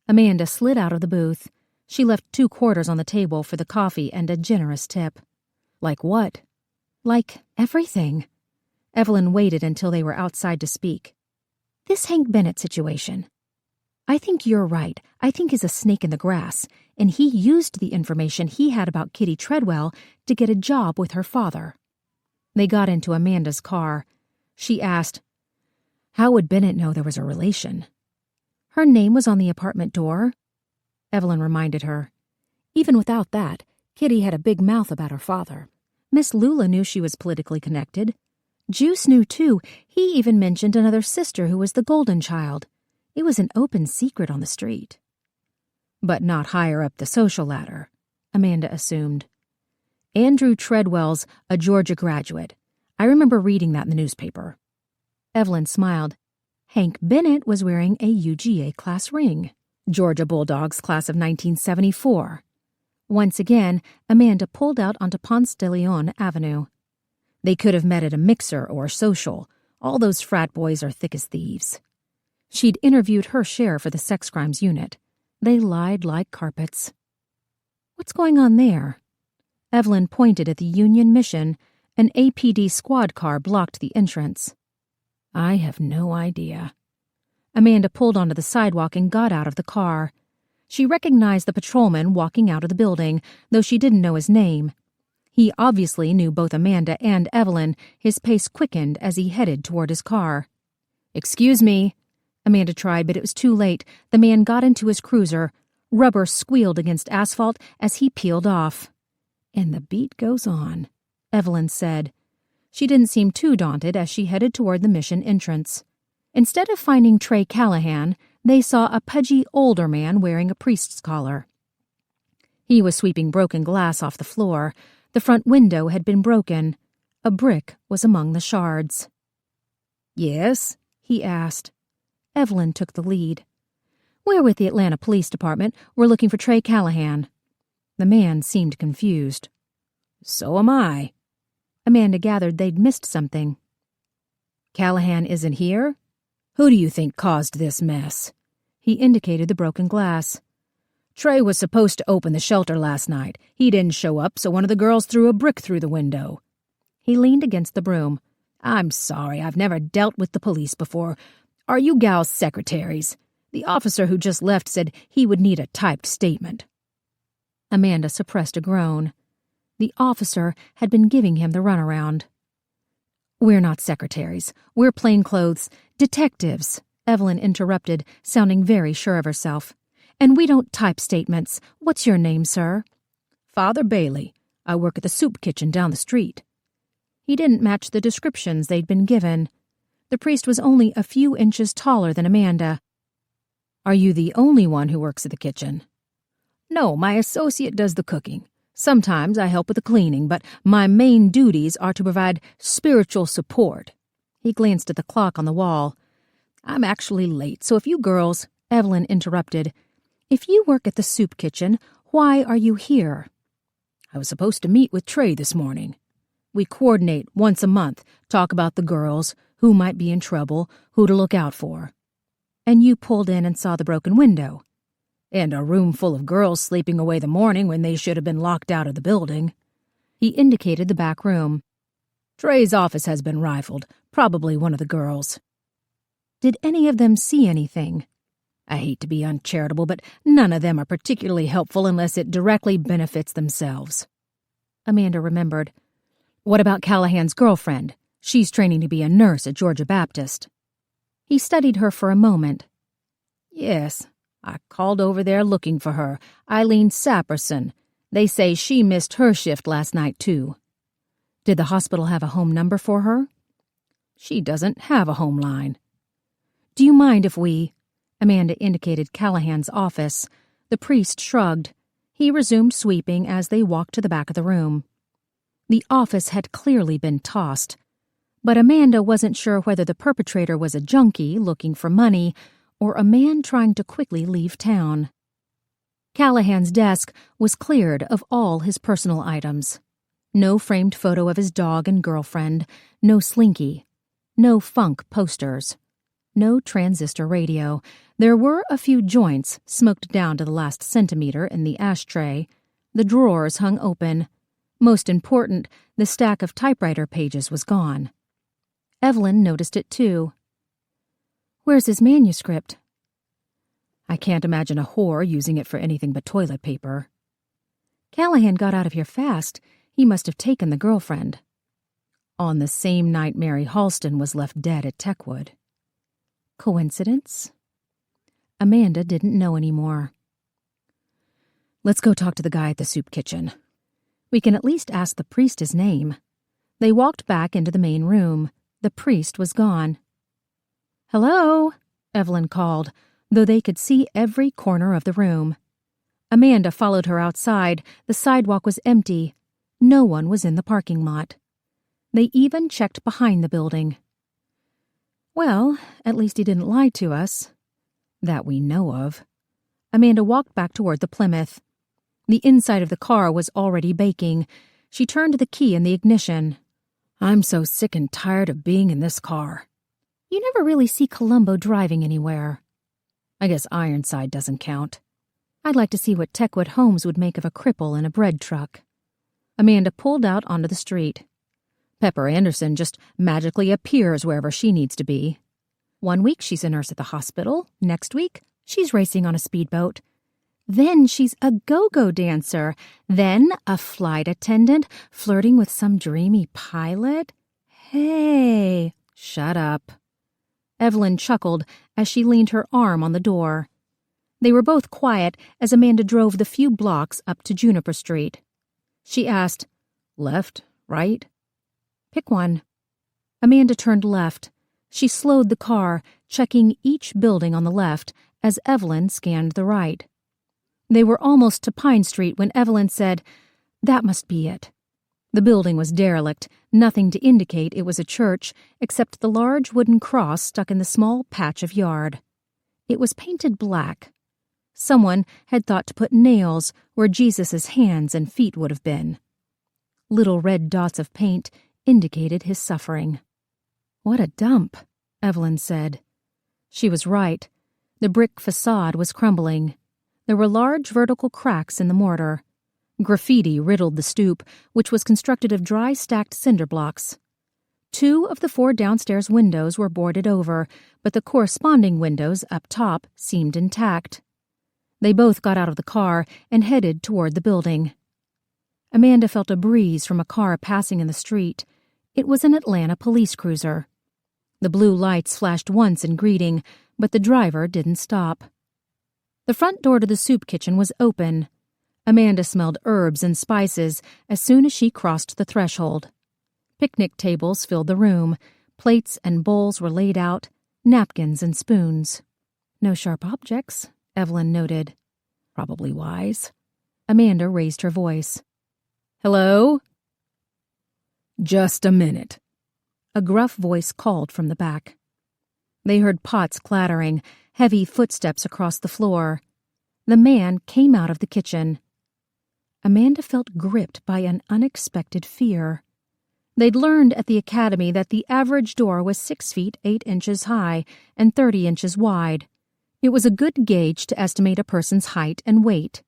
Amanda slid out of the booth. She left 2 quarters on the table for the coffee and a generous tip. Like what? Like everything. Evelyn waited until they were outside to speak. This Hank Bennett situation. I think you're right. I think he's a snake in the grass, and he used the information he had about Kitty Treadwell to get a job with her father. They got into Amanda's car. She asked, "How would Bennett know there was a relation?" "Her name was on the apartment door," Evelyn reminded her. Even without that, Kitty had a big mouth about her father. Miss Lula knew she was politically connected. Juice knew, too. He even mentioned another sister who was the golden child. It was an open secret on the street. But not higher up the social ladder, Amanda assumed. Andrew Treadwell's a Georgia graduate. I remember reading that in the newspaper. Evelyn smiled. Hank Bennett was wearing a UGA class ring. Georgia Bulldogs class of 1974. Once again, Amanda pulled out onto Ponce de Leon Avenue. They could have met at a mixer or social. All those frat boys are thick as thieves. She'd interviewed her share for the sex crimes unit. They lied like carpets. What's going on there? Evelyn pointed at the Union Mission. An APD squad car blocked the entrance. I have no idea. Amanda pulled onto the sidewalk and got out of the car. She recognized the patrolman walking out of the building, though she didn't know his name. He obviously knew both Amanda and Evelyn. His pace quickened as he headed toward his car. "Excuse me," Amanda tried, but it was too late. The man got into his cruiser. Rubber squealed against asphalt as he peeled off. "And the beat goes on," Evelyn said. She didn't seem too daunted as she headed toward the mission entrance. Instead of finding Trey Callahan, they saw a pudgy older man wearing a priest's collar. He was sweeping broken glass off the floor. The front window had been broken. A brick was among the shards. "Yes?" he asked. Evelyn took the lead. "We're with the Atlanta Police Department. We're looking for Trey Callahan." The man seemed confused. "So am I." Amanda gathered they'd missed something. "Callahan isn't here? Who do you think caused this mess?" He indicated the broken glass. "Trey was supposed to open the shelter last night. He didn't show up, so one of the girls threw a brick through the window." He leaned against the broom. "I'm sorry, I've never dealt with the police before. Are you gals secretaries? The officer who just left said he would need a typed statement." Amanda suppressed a groan. The officer had been giving him the runaround. "We're not secretaries. We're plainclothes detectives," Evelyn interrupted, sounding very sure of herself. "And we don't type statements. What's your name, sir?" "Father Bailey. I work at the soup kitchen down the street." He didn't match the descriptions they'd been given. The priest was only a few inches taller than Amanda. "Are you the only one who works at the kitchen?" "No, my associate does the cooking. Sometimes I help with the cleaning, but my main duties are to provide spiritual support." He glanced at the clock on the wall. "I'm actually late, so if you girls—" Evelyn interrupted. "If you work at the soup kitchen, why are you here?" "I was supposed to meet with Trey this morning. We coordinate once a month, talk about the girls, who might be in trouble, who to look out for." "And you pulled in and saw the broken window?" "And a room full of girls sleeping away the morning when they should have been locked out of the building." He indicated the back room. "Trey's office has been rifled, probably one of the girls." "Did any of them see anything?" "I hate to be uncharitable, but none of them are particularly helpful unless it directly benefits themselves." Amanda remembered. "What about Callahan's girlfriend? She's training to be a nurse at Georgia Baptist." He studied her for a moment. "Yes, I called over there looking for her, Eileen Saperson. They say she missed her shift last night, too." "Did the hospital have a home number for her?" "She doesn't have a home line." "Do you mind if we—" Amanda indicated Callahan's office. The priest shrugged. He resumed sweeping as they walked to the back of the room. The office had clearly been tossed, but Amanda wasn't sure whether the perpetrator was a junkie looking for money or a man trying to quickly leave town. Callahan's desk was cleared of all his personal items. No framed photo of his dog and girlfriend, no slinky, no funk posters. No transistor radio. There were a few joints, smoked down to the last centimeter, in the ashtray. The drawers hung open. Most important, the stack of typewriter pages was gone. Evelyn noticed it too. "Where's his manuscript?" "I can't imagine a whore using it for anything but toilet paper." "Callahan got out of here fast. He must have taken the girlfriend." "On the same night Mary Halston was left dead at Techwood." Coincidence? Amanda didn't know anymore. "Let's go talk to the guy at the soup kitchen. We can at least ask the priest his name." They walked back into the main room. The priest was gone. "Hello?" Evelyn called, though they could see every corner of the room. Amanda followed her outside. The sidewalk was empty. No one was in the parking lot. They even checked behind the building. "Well, at least he didn't lie to us." "That we know of." Amanda walked back toward the Plymouth. The inside of the car was already baking. She turned the key in the ignition. "I'm so sick and tired of being in this car." "You never really see Columbo driving anywhere." "I guess Ironside doesn't count." "I'd like to see what Techwood Holmes would make of a cripple in a bread truck." Amanda pulled out onto the street. "Pepper Anderson just magically appears wherever she needs to be. One week she's a nurse at the hospital. Next week, she's racing on a speedboat. Then she's a go-go dancer. Then a flight attendant flirting with some dreamy pilot. Hey, shut up." Evelyn chuckled as she leaned her arm on the door. They were both quiet as Amanda drove the few blocks up to Juniper Street. She asked, "Left, right?" "Pick one." Amanda turned left. She slowed the car, checking each building on the left as Evelyn scanned the right. They were almost to Pine Street when Evelyn said, "That must be it." The building was derelict, nothing to indicate it was a church except the large wooden cross stuck in the small patch of yard. It was painted black. Someone had thought to put nails where Jesus' hands and feet would have been. Little red dots of paint indicated his suffering. "What a dump," Evelyn said. She was right. The brick facade was crumbling. There were large vertical cracks in the mortar. Graffiti riddled the stoop, which was constructed of dry stacked cinder blocks. 2 of the 4 downstairs windows were boarded over, but the corresponding windows up top seemed intact. They both got out of the car and headed toward the building. Amanda felt a breeze from a car passing in the street. It was an Atlanta police cruiser. The blue lights flashed once in greeting, but the driver didn't stop. The front door to the soup kitchen was open. Amanda smelled herbs and spices as soon as she crossed the threshold. Picnic tables filled the room. Plates and bowls were laid out, napkins and spoons. "No sharp objects," Evelyn noted. "Probably wise." Amanda raised her voice. "Hello?" "Just a minute." A gruff voice called from the back. They heard pots clattering, heavy footsteps across the floor. The man came out of the kitchen. Amanda felt gripped by an unexpected fear. They'd learned at the academy that the average door was 6 feet 8 inches high and 30 inches wide. It was a good gauge to estimate a person's height and weight.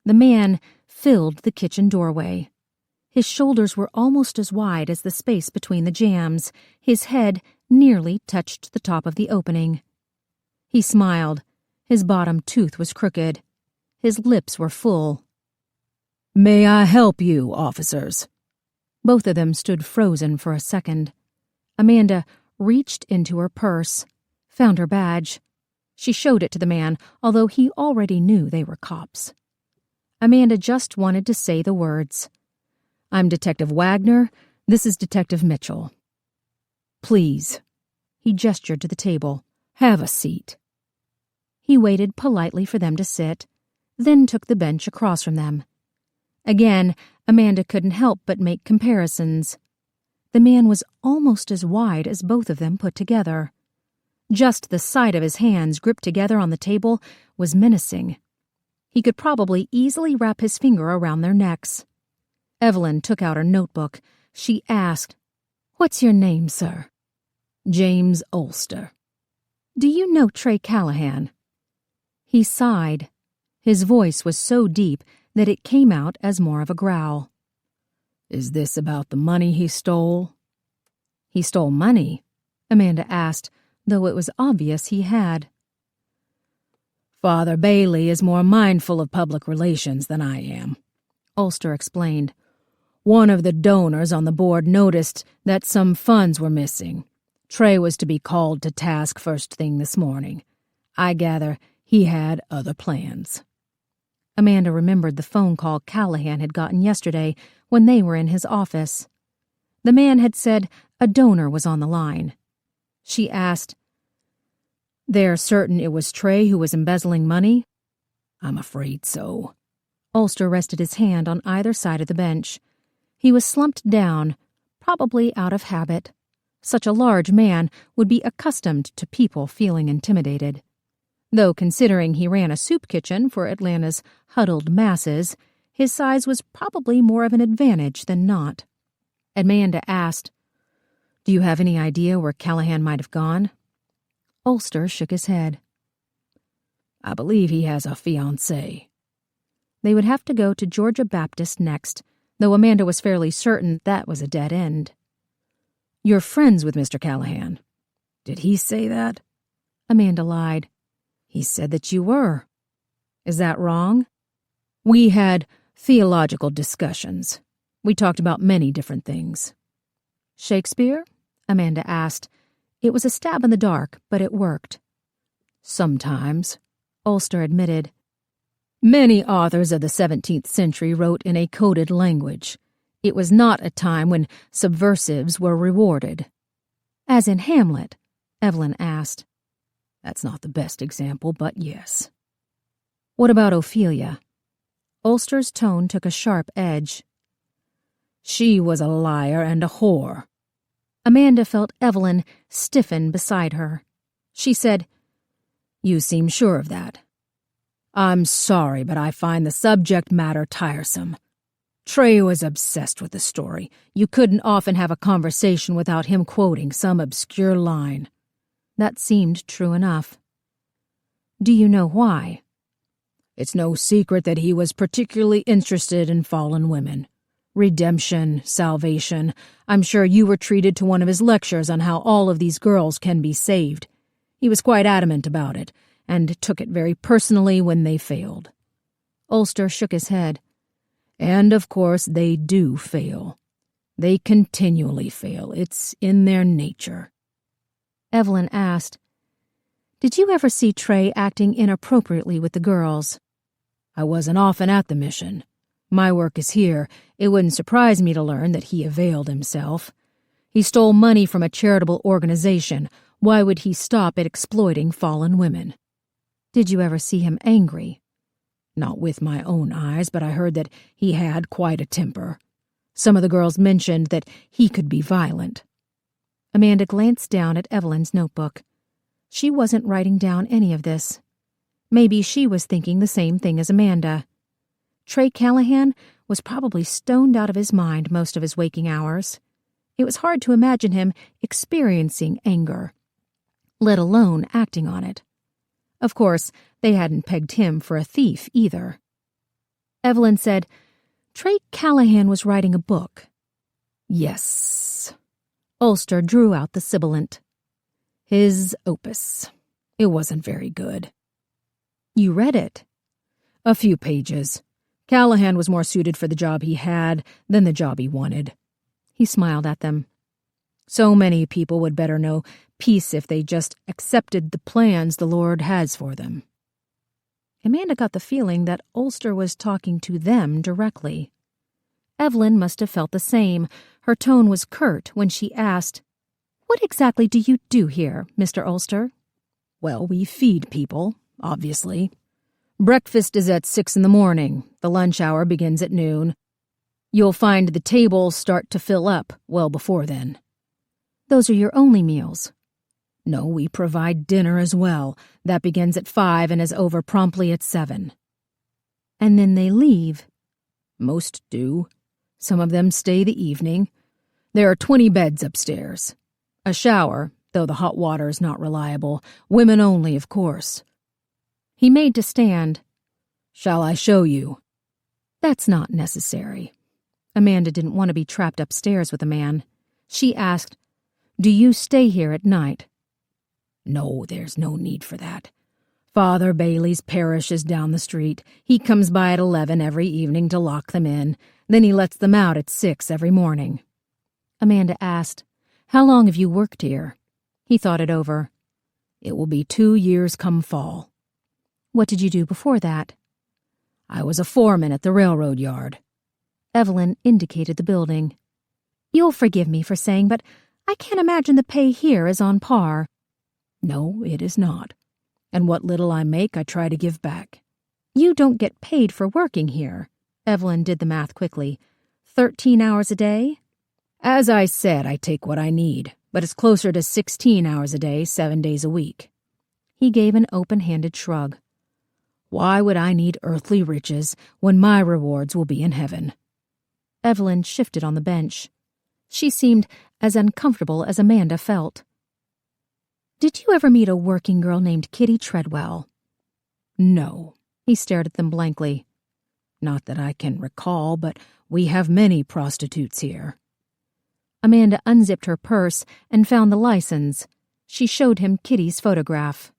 The man filled the kitchen doorway. His shoulders were almost as wide as the space between the jambs. His head nearly touched the top of the opening. He smiled. His bottom tooth was crooked. His lips were full. "May I help you, officers?" Both of them stood frozen for a second. Amanda reached into her purse, found her badge. She showed it to the man, although he already knew they were cops. Amanda just wanted to say the words. "I'm Detective Wagner. This is Detective Mitchell." "Please." He gestured to the table. "Have a seat." He waited politely for them to sit, then took the bench across from them. Again, Amanda couldn't help but make comparisons. The man was almost as wide as both of them put together. Just the sight of his hands gripped together on the table was menacing. He could probably easily wrap his finger around their necks. Evelyn took out her notebook. She asked, "What's your name, sir?" "James Ulster." Do you know Trey Callahan?" He sighed. His voice was so deep that it came out as more of a growl. "Is this about the money he stole?" "He stole money?" Amanda asked, though it was obvious he had. "Father Bailey is more mindful of public relations than I am," Ulster explained. "One of the donors on the board noticed that some funds were missing. Trey was to be called to task first thing this morning. I gather he had other plans." Amanda remembered the phone call Callahan had gotten yesterday when they were in his office. The man had said a donor was on the line. She asked, "They're certain it was Trey who was embezzling money?" "I'm afraid so." Ulster rested his hand on either side of the bench. He was slumped down, probably out of habit. Such a large man would be accustomed to people feeling intimidated. Though considering he ran a soup kitchen for Atlanta's huddled masses, his size was probably more of an advantage than not. Amanda asked, "Do you have any idea where Callahan might have gone?" Ulster shook his head. "I believe he has a fiancée." They would have to go to Georgia Baptist next, though Amanda was fairly certain that was a dead end. "You're friends with Mr. Callahan." "Did he say that?" Amanda lied. "He said that you were." "Is that wrong?" "We had theological discussions. We talked about many different things." "Shakespeare?" Amanda asked. It was a stab in the dark, but it worked. "Sometimes," Ulster admitted. "Many authors of the 17th century wrote in a coded language. It was not a time when subversives were rewarded." "As in Hamlet?" Evelyn asked. "That's not the best example, but yes." "What about Ophelia?" Ulster's tone took a sharp edge. "She was a liar and a whore." Amanda felt Evelyn stiffen beside her. She said, "You seem sure of that." "I'm sorry, but I find the subject matter tiresome. Trey was obsessed with the story. You couldn't often have a conversation without him quoting some obscure line." That seemed true enough. "Do you know why?" "It's no secret that he was particularly interested in fallen women. Redemption, salvation. I'm sure you were treated to one of his lectures on how all of these girls can be saved. He was quite adamant about it, and took it very personally when they failed." Ulster shook his head. "And, of course, they do fail. They continually fail. It's in their nature." Evelyn asked, "Did you ever see Trey acting inappropriately with the girls?" "I wasn't often at the mission. My work is here. It wouldn't surprise me to learn that he availed himself. He stole money from a charitable organization. Why would he stop at exploiting fallen women?" "Did you ever see him angry?" "Not with my own eyes, but I heard that he had quite a temper. Some of the girls mentioned that he could be violent." Amanda glanced down at Evelyn's notebook. She wasn't writing down any of this. Maybe she was thinking the same thing as Amanda. Trey Callahan was probably stoned out of his mind most of his waking hours. It was hard to imagine him experiencing anger, let alone acting on it. Of course, they hadn't pegged him for a thief either. Evelyn said, "Trey Callahan was writing a book." "Yes." Ulster drew out the sibilant. "His opus. It wasn't very good." "You read it?" "A few pages. Callahan was more suited for the job he had than the job he wanted." He smiled at them. "So many people would better know peace if they just accepted the plans the Lord has for them." Amanda got the feeling that Ulster was talking to them directly. Evelyn must have felt the same. Her tone was curt when she asked, "What exactly do you do here, Mr. Ulster?" "Well, we feed people, obviously. Breakfast is at 6 in the morning. The lunch hour begins at noon. You'll find the tables start to fill up well before then." "Those are your only meals?" "No, we provide dinner as well. That begins at 5 and is over promptly at 7. "And then they leave?" "Most do. Some of them stay the evening. There are 20 beds upstairs. A shower, though the hot water is not reliable. Women only, of course. He made to stand. Shall I show you? That's not necessary. Amanda didn't want to be trapped upstairs with a man. She asked, Do you stay here at night? No, there's no need for that. Father Bailey's parish is down the street. He comes by at 11 every evening to lock them in. Then he lets them out at 6 every morning. Amanda asked, How long have you worked here? He thought it over. It will be 2 years come fall. What did you do before that? I was a foreman at the railroad yard. Evelyn indicated the building. You'll forgive me for saying, but I can't imagine the pay here is on par. No, it is not. And what little I make, I try to give back. You don't get paid for working here. Evelyn did the math quickly. 13 hours a day? As I said, I take what I need, but it's closer to 16 hours a day, 7 days a week. He gave an open-handed shrug. Why would I need earthly riches when my rewards will be in heaven? Evelyn shifted on the bench. She seemed as uncomfortable as Amanda felt. Did you ever meet a working girl named Kitty Treadwell? No. He stared at them blankly. Not that I can recall, but we have many prostitutes here. Amanda unzipped her purse and found the license. She showed him Kitty's photograph.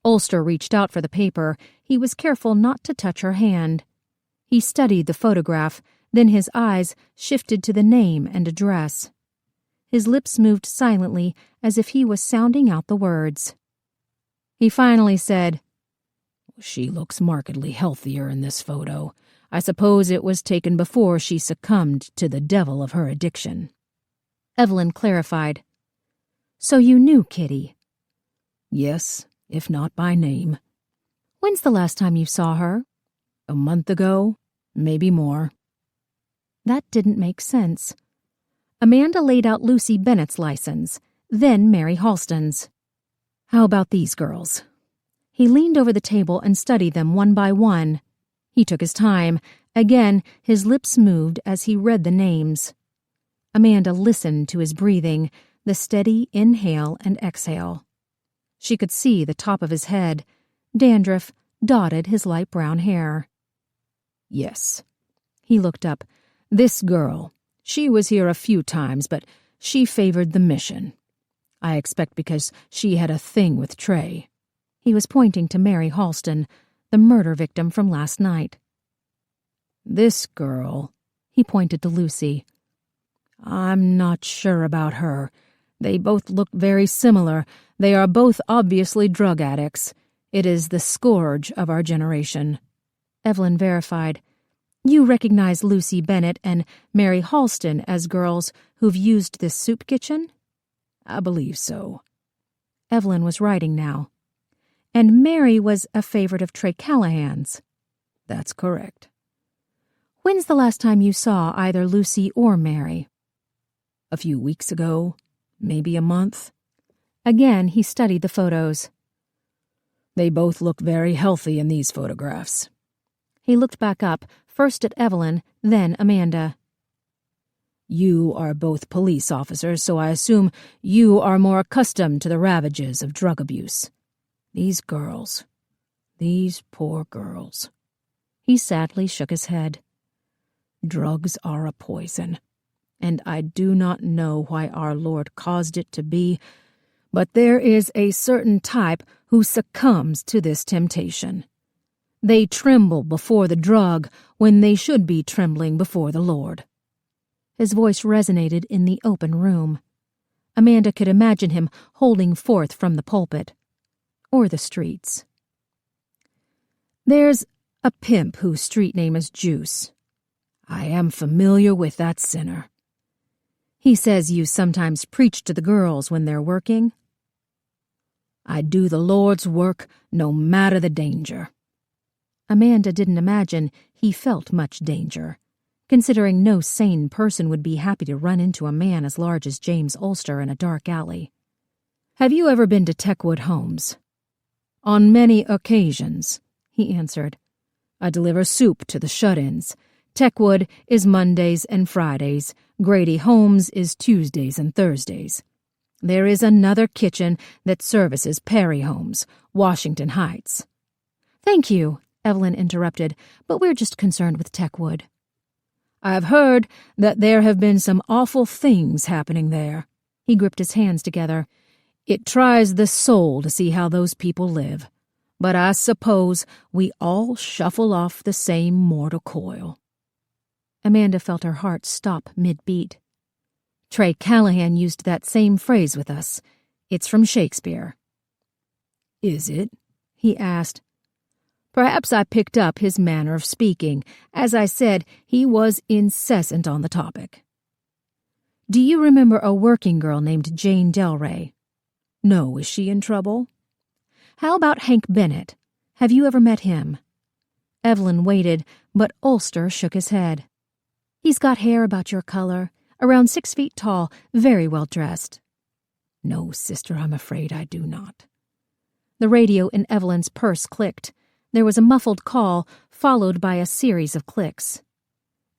Ulster reached out for the paper. He was careful not to touch her hand. He studied the photograph, then his eyes shifted to the name and address. His lips moved silently as if he was sounding out the words. He finally said, She looks markedly healthier in this photo. I suppose it was taken before she succumbed to the devil of her addiction. Evelyn clarified. So you knew Kitty? Yes, if not by name. When's the last time you saw her? A month ago, maybe more. That didn't make sense. Amanda laid out Lucy Bennett's license, then Mary Halston's. How about these girls? He leaned over the table and studied them one by one. He took his time. Again, his lips moved as he read the names. Amanda listened to his breathing, the steady inhale and exhale. She could see the top of his head. Dandruff dotted his light brown hair. Yes. He looked up. This girl. She was here a few times, but she favored the mission. I expect because she had a thing with Trey. He was pointing to Mary Halston, the murder victim from last night. This girl, he pointed to Lucy. I'm not sure about her. They both look very similar. They are both obviously drug addicts. It is the scourge of our generation. Evelyn verified. You recognize Lucy Bennett and Mary Halston as girls who've used this soup kitchen? I believe so. Evelyn was writing now. And Mary was a favorite of Trey Callahan's. That's correct. When's the last time you saw either Lucy or Mary? A few weeks ago, maybe a month. Again, he studied the photos. They both look very healthy in these photographs. He looked back up, first at Evelyn, then Amanda. You are both police officers, so I assume you are more accustomed to the ravages of drug abuse. These girls. These poor girls. He sadly shook his head. Drugs are a poison, and I do not know why our Lord caused it to be, but there is a certain type who succumbs to this temptation. They tremble before the drug when they should be trembling before the Lord. His voice resonated in the open room. Amanda could imagine him holding forth from the pulpit. Or the streets. There's a pimp whose street name is Juice. I am familiar with that sinner. He says you sometimes preach to the girls when they're working. I do the Lord's work no matter the danger. Amanda didn't imagine he felt much danger, considering no sane person would be happy to run into a man as large as James Ulster in a dark alley. Have you ever been to Techwood Homes? On many occasions, he answered. I deliver soup to the shut-ins. Techwood is Mondays and Fridays. Grady Holmes is Tuesdays and Thursdays. There is another kitchen that services Perry Homes, Washington Heights." "Thank you," Evelyn interrupted, "but we're just concerned with Techwood." "I've heard that there have been some awful things happening there." He gripped his hands together. "It tries the soul to see how those people live. But I suppose we all shuffle off the same mortal coil." Amanda felt her heart stop mid-beat. "Trey Callahan used that same phrase with us. It's from Shakespeare." "Is it?" he asked. Perhaps I picked up his manner of speaking. As I said, he was incessant on the topic. "Do you remember a working girl named Jane Delray?" "No, is she in trouble?" "How about Hank Bennett? Have you ever met him?" Evelyn waited, but Ulster shook his head. "He's got hair about your color, around 6 feet tall, very well dressed." "No, sister, I'm afraid I do not." The radio in Evelyn's purse clicked. There was a muffled call, followed by a series of clicks.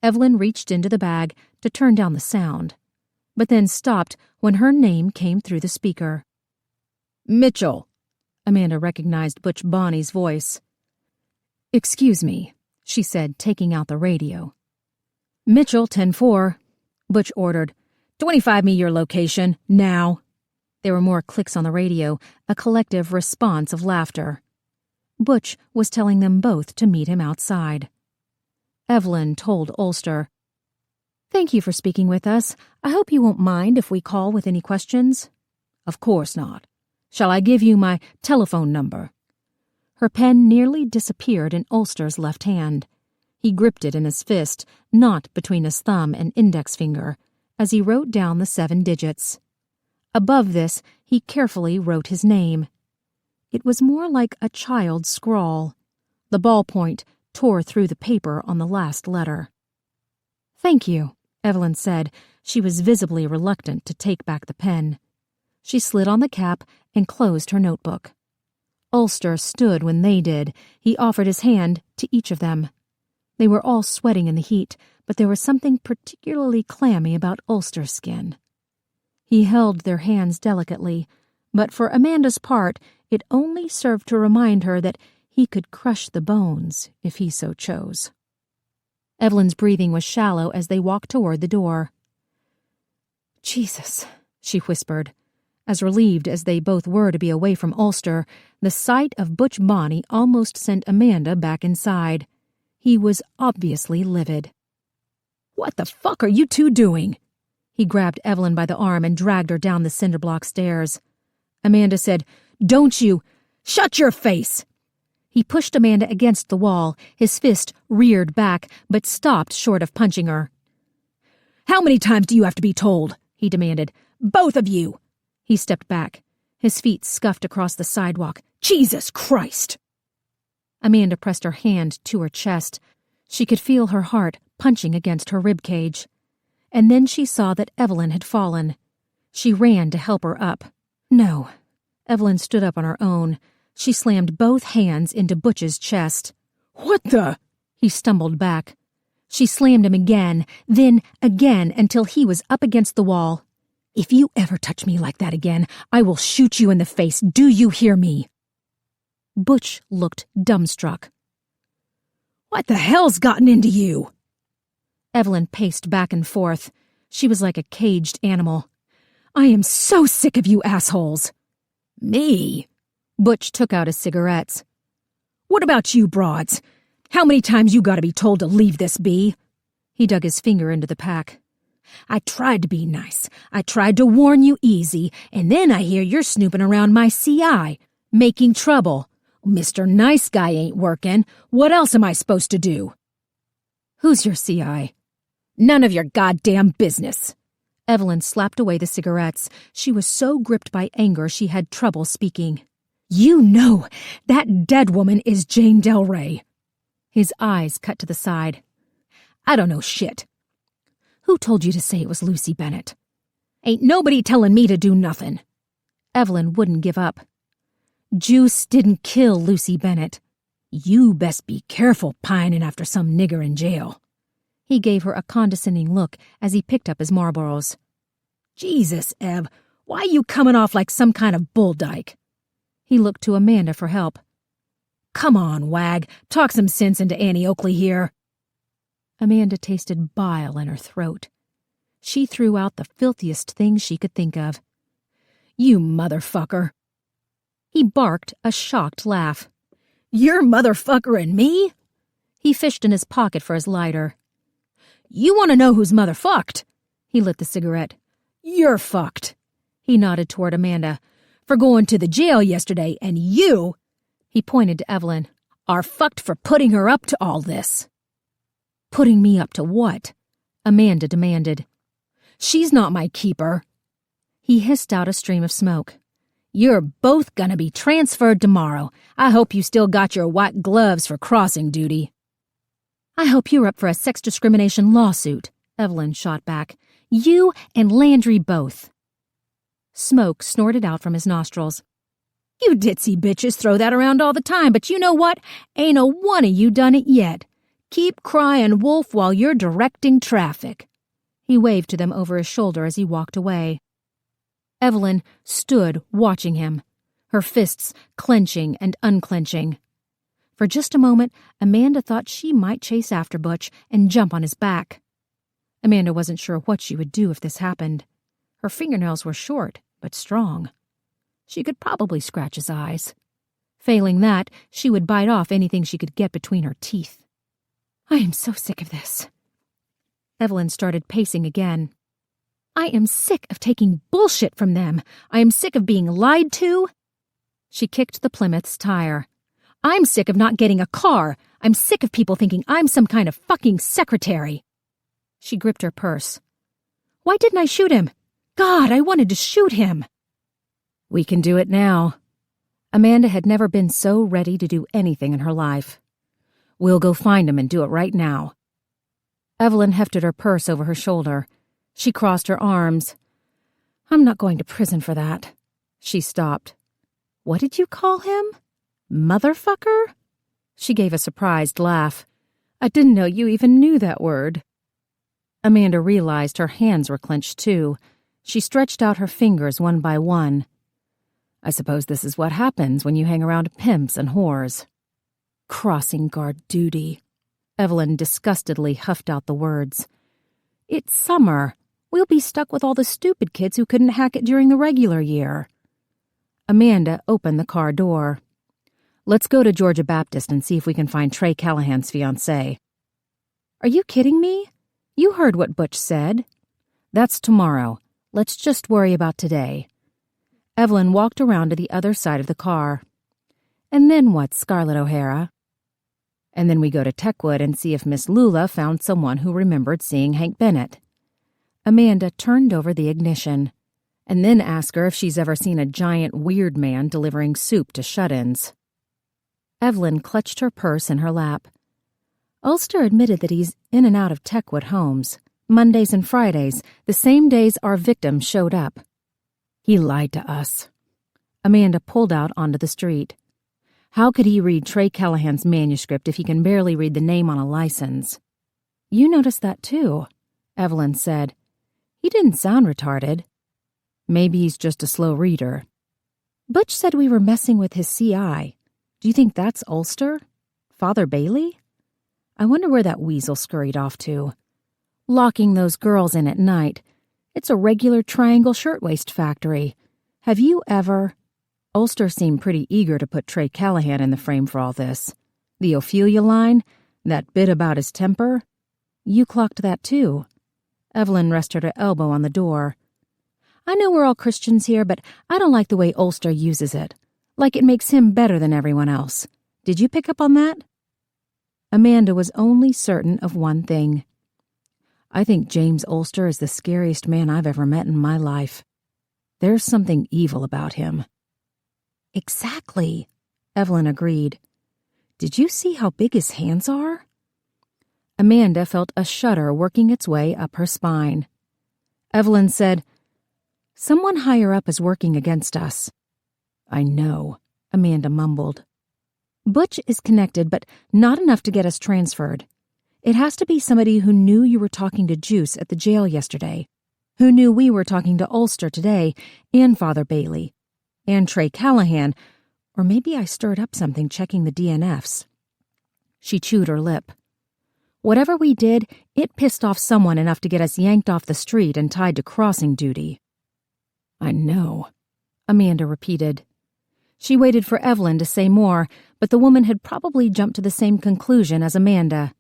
Evelyn reached into the bag to turn down the sound, but then stopped when her name came through the speaker. "Mitchell." Amanda recognized Butch Bonney's voice. "Excuse me," she said, taking out the radio. "Mitchell, 10-4, Butch ordered. "25 me your location, now." There were more clicks on the radio, a collective response of laughter. Butch was telling them both to meet him outside. Evelyn told Ulster, "Thank you for speaking with us. I hope you won't mind if we call with any questions." "Of course not. Shall I give you my telephone number?" Her pen nearly disappeared in Ulster's left hand. He gripped it in his fist, not between his thumb and index finger, as he wrote down the 7 digits. Above this, he carefully wrote his name. It was more like a child's scrawl. The ballpoint tore through the paper on the last letter. "Thank you," Evelyn said. She was visibly reluctant to take back the pen. She slid on the cap and closed her notebook. Ulster stood when they did. He offered his hand to each of them. They were all sweating in the heat, but there was something particularly clammy about Ulster's skin. He held their hands delicately, but for Amanda's part, it only served to remind her that he could crush the bones if he so chose. Evelyn's breathing was shallow as they walked toward the door. "Jesus," she whispered. As relieved as they both were to be away from Ulster, the sight of Butch Bonney almost sent Amanda back inside. He was obviously livid. "What the fuck are you two doing?" He grabbed Evelyn by the arm and dragged her down the cinder-block stairs. Amanda said, "Don't you... Shut your face!" He pushed Amanda against the wall, his fist reared back, but stopped short of punching her. "How many times do you have to be told?" he demanded. "Both of you!" He stepped back. His feet scuffed across the sidewalk. "Jesus Christ!" Amanda pressed her hand to her chest. She could feel her heart punching against her ribcage. And then she saw that Evelyn had fallen. She ran to help her up. No. Evelyn stood up on her own. She slammed both hands into Butch's chest. "What the?" He stumbled back. She slammed him again, then again until he was up against the wall. "If you ever touch me like that again, I will shoot you in the face. Do you hear me?" Butch looked dumbstruck. "What the hell's gotten into you?" Evelyn paced back and forth. She was like a caged animal. "I am so sick of you assholes." "Me?" Butch took out his cigarettes. "What about you broads? How many times you gotta be told to leave this be?" He dug his finger into the pack. "I tried to be nice. I tried to warn you easy, and then I hear you're snooping around my CI, making trouble. Mr. Nice Guy ain't working. What else am I supposed to do?" "Who's your CI?" "None of your goddamn business." Evelyn slapped away the cigarettes. She was so gripped by anger she had trouble speaking. "You know, that dead woman is Jane Delray." His eyes cut to the side. "I don't know shit." "Who told you to say it was Lucy Bennett?" "Ain't nobody telling me to do nothing." Evelyn wouldn't give up. "Juice didn't kill Lucy Bennett." "You best be careful pining after some nigger in jail." He gave her a condescending look as he picked up his Marlboros. "Jesus, Ev, Why are you coming off like some kind of bull dyke? He looked to Amanda for help. Come on, Wag. Talk some sense into Annie Oakley here. Amanda tasted bile in her throat. She threw out the filthiest things she could think of. You motherfucker. He barked a shocked laugh. You're motherfuckering me? He fished in his pocket for his lighter. You want to know who's motherfucked? He lit the cigarette. You're fucked. He nodded toward Amanda. For going to the jail yesterday, and you, he pointed to Evelyn, are fucked for putting her up to all this. Putting me up to what? Amanda demanded. She's not my keeper. He hissed out a stream of smoke. You're both gonna be transferred tomorrow. I hope you still got your white gloves for crossing duty. I hope you're up for a sex discrimination lawsuit, Evelyn shot back. You and Landry both. Smoke snorted out from his nostrils. You ditzy bitches throw that around all the time, but you know what? Ain't a one of you done it yet. Keep crying wolf while you're directing traffic. He waved to them over his shoulder as he walked away. Evelyn stood watching him, her fists clenching and unclenching. For just a moment, Amanda thought she might chase after Butch and jump on his back. Amanda wasn't sure what she would do if this happened. Her fingernails were short, but strong. She could probably scratch his eyes. Failing that, she would bite off anything she could get between her teeth. I am so sick of this. Evelyn started pacing again. I am sick of taking bullshit from them. I am sick of being lied to. She kicked the Plymouth's tire. I'm sick of not getting a car. I'm sick of people thinking I'm some kind of fucking secretary. She gripped her purse. Why didn't I shoot him? God, I wanted to shoot him. We can do it now. Amanda had never been so ready to do anything in her life. We'll go find him and do it right now. Evelyn hefted her purse over her shoulder. She crossed her arms. I'm not going to prison for that. She stopped. What did you call him? Motherfucker? She gave a surprised laugh. I didn't know you even knew that word. Amanda realized her hands were clenched too. She stretched out her fingers one by one. I suppose this is what happens when you hang around pimps and whores. Crossing guard duty. Evelyn disgustedly huffed out the words. It's summer. We'll be stuck with all the stupid kids who couldn't hack it during the regular year. Amanda opened the car door. Let's go to Georgia Baptist and see if we can find Trey Callahan's fiancée. Are you kidding me? You heard what Butch said. That's tomorrow. Let's just worry about today. Evelyn walked around to the other side of the car. And then what, Scarlett O'Hara? And then we go to Techwood and see if Miss Lula found someone who remembered seeing Hank Bennett. Amanda turned over the ignition, and then ask her if she's ever seen a giant weird man delivering soup to shut-ins. Evelyn clutched her purse in her lap. Ulster admitted that he's in and out of Techwood homes, Mondays and Fridays, the same days our victim showed up. He lied to us. Amanda pulled out onto the street. How could he read Trey Callahan's manuscript if he can barely read the name on a license? You noticed that too, Evelyn said. He didn't sound retarded. Maybe he's just a slow reader. Butch said we were messing with his CI. Do you think that's Ulster? Father Bailey? I wonder where that weasel scurried off to. Locking those girls in at night. It's a regular Triangle Shirtwaist factory. Have you ever... Ulster seemed pretty eager to put Trey Callahan in the frame for all this. The Ophelia line? That bit about his temper? You clocked that too. Evelyn rested her elbow on the door. I know we're all Christians here, but I don't like the way Ulster uses it. Like it makes him better than everyone else. Did you pick up on that? Amanda was only certain of one thing. I think James Ulster is the scariest man I've ever met in my life. There's something evil about him. Exactly, Evelyn agreed. Did you see how big his hands are? Amanda felt a shudder working its way up her spine. Evelyn said, Someone higher up is working against us. I know, Amanda mumbled. Butch is connected, but not enough to get us transferred. It has to be somebody who knew you were talking to Juice at the jail yesterday. Who knew we were talking to Ulster today, and Father Bailey, and Trey Callahan, or maybe I stirred up something checking the DNFs. She chewed her lip. Whatever we did, it pissed off someone enough to get us yanked off the street and tied to crossing duty. I know, Amanda repeated. She waited for Evelyn to say more, but the woman had probably jumped to the same conclusion as Amanda.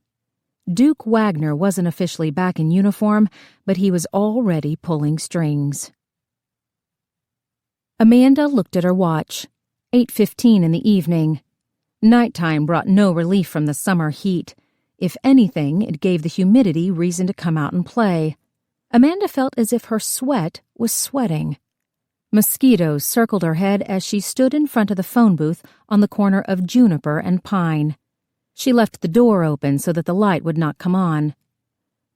Duke Wagner wasn't officially back in uniform, but he was already pulling strings. Amanda looked at her watch. 8:15 in the evening. Nighttime brought no relief from the summer heat. If anything, it gave the humidity reason to come out and play. Amanda felt as if her sweat was sweating. Mosquitoes circled her head as she stood in front of the phone booth on the corner of Juniper and Pine. She left the door open so that the light would not come on.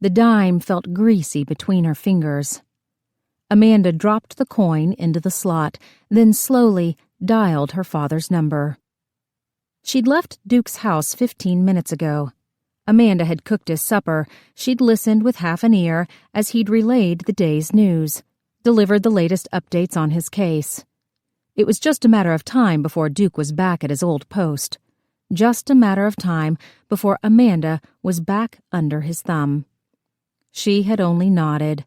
The dime felt greasy between her fingers. Amanda dropped the coin into the slot, then slowly dialed her father's number. She'd left Duke's house 15 minutes ago. Amanda had cooked his supper. She'd listened with half an ear as he'd relayed the day's news, delivered the latest updates on his case. It was just a matter of time before Duke was back at his old post. Just a matter of time before Amanda was back under his thumb. She had only nodded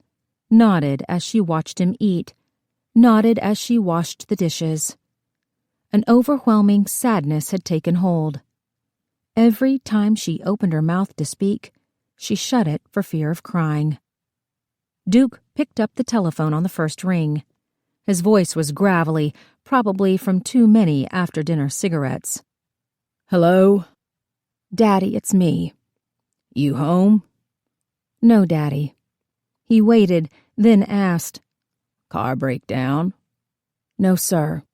as she watched him eat, nodded as she washed the dishes. An overwhelming sadness had taken hold. Every time she opened her mouth to speak, she shut it for fear of crying. Duke picked up the telephone on the first ring. His voice was gravelly, probably from too many after-dinner cigarettes. Hello? Daddy, it's me. You home? No, Daddy. He waited, then asked, Car breakdown? No, sir.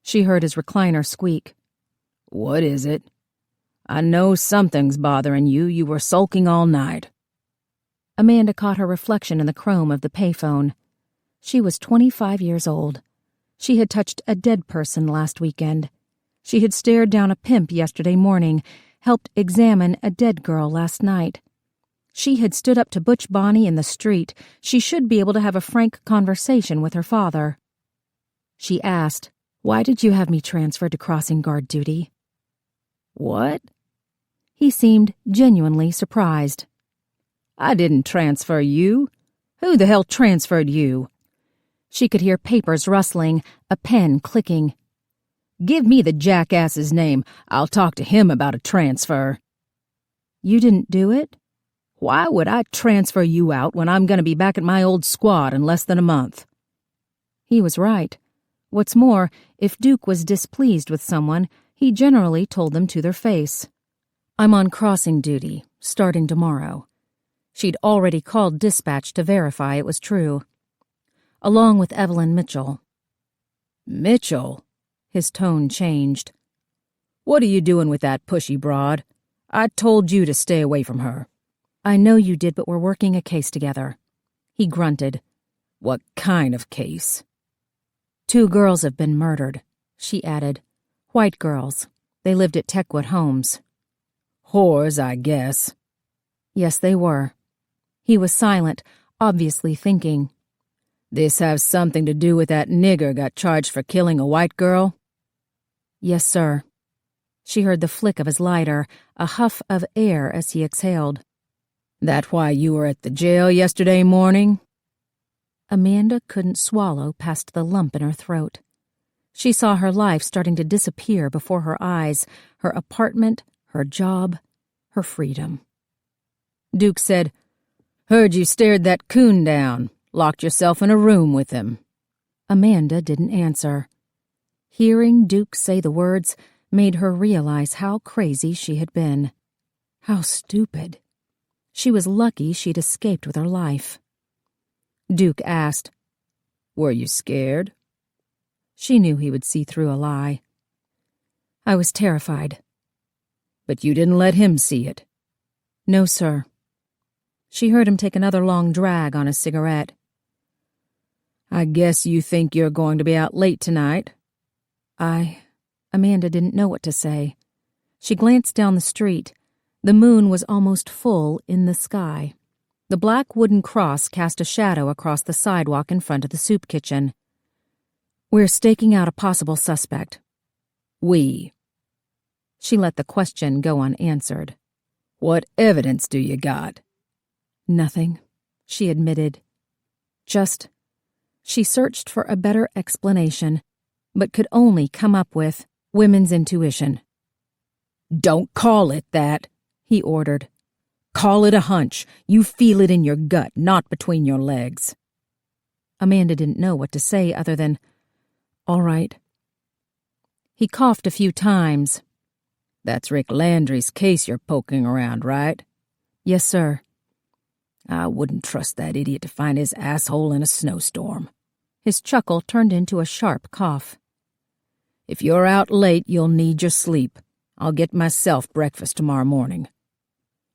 She heard his recliner squeak. What is it? I know something's bothering you. You were sulking all night. Amanda caught her reflection in the chrome of the payphone. She was 25 years old. She had touched a dead person last weekend. She had stared down a pimp yesterday morning, helped examine a dead girl last night. She had stood up to Butch Bonnie in the street. She should be able to have a frank conversation with her father. She asked, "Why did you have me transferred to crossing guard duty?" What? He seemed genuinely surprised. I didn't transfer you. Who the hell transferred you? She could hear papers rustling, a pen clicking. Give me the jackass's name. I'll talk to him about a transfer. You didn't do it? Why would I transfer you out when I'm going to be back at my old squad in less than a month? He was right. What's more, if Duke was displeased with someone, he generally told them to their face. I'm on crossing duty, starting tomorrow. She'd already called dispatch to verify it was true. Along with Evelyn Mitchell. Mitchell? His tone changed. What are you doing with that pushy broad? I told you to stay away from her. I know you did, but we're working a case together. He grunted. What kind of case? 2 girls have been murdered, she added. White girls. They lived at Techwood Homes. Whores, I guess. Yes, they were. He was silent, obviously thinking. This has something to do with that nigger got charged for killing a white girl? Yes, sir. She heard the flick of his lighter, a huff of air as he exhaled. That why you were at the jail yesterday morning? Amanda couldn't swallow past the lump in her throat. She saw her life starting to disappear before her eyes, her apartment, her job, her freedom. Duke said, Heard you stared that coon down, locked yourself in a room with him. Amanda didn't answer. Hearing Duke say the words made her realize how crazy she had been. How stupid. She was lucky she'd escaped with her life. Duke asked, Were you scared? She knew he would see through a lie. I was terrified. But you didn't let him see it. No, sir. She heard him take another long drag on his cigarette. I guess you think you're going to be out late tonight. Amanda didn't know what to say. She glanced down the street. The moon was almost full in the sky. The black wooden cross cast a shadow across the sidewalk in front of the soup kitchen. "We're staking out a possible suspect." "We." She let the question go unanswered. "What evidence do you got?" "Nothing," she admitted. She searched for a better explanation, but could only come up with women's intuition. "Don't call it that," he ordered. "Call it a hunch. You feel it in your gut, not between your legs." Amanda didn't know what to say other than, "All right." He coughed a few times. "That's Rick Landry's case you're poking around, right?" "Yes, sir." "I wouldn't trust that idiot to find his asshole in a snowstorm." His chuckle turned into a sharp cough. "If you're out late, you'll need your sleep. I'll get myself breakfast tomorrow morning."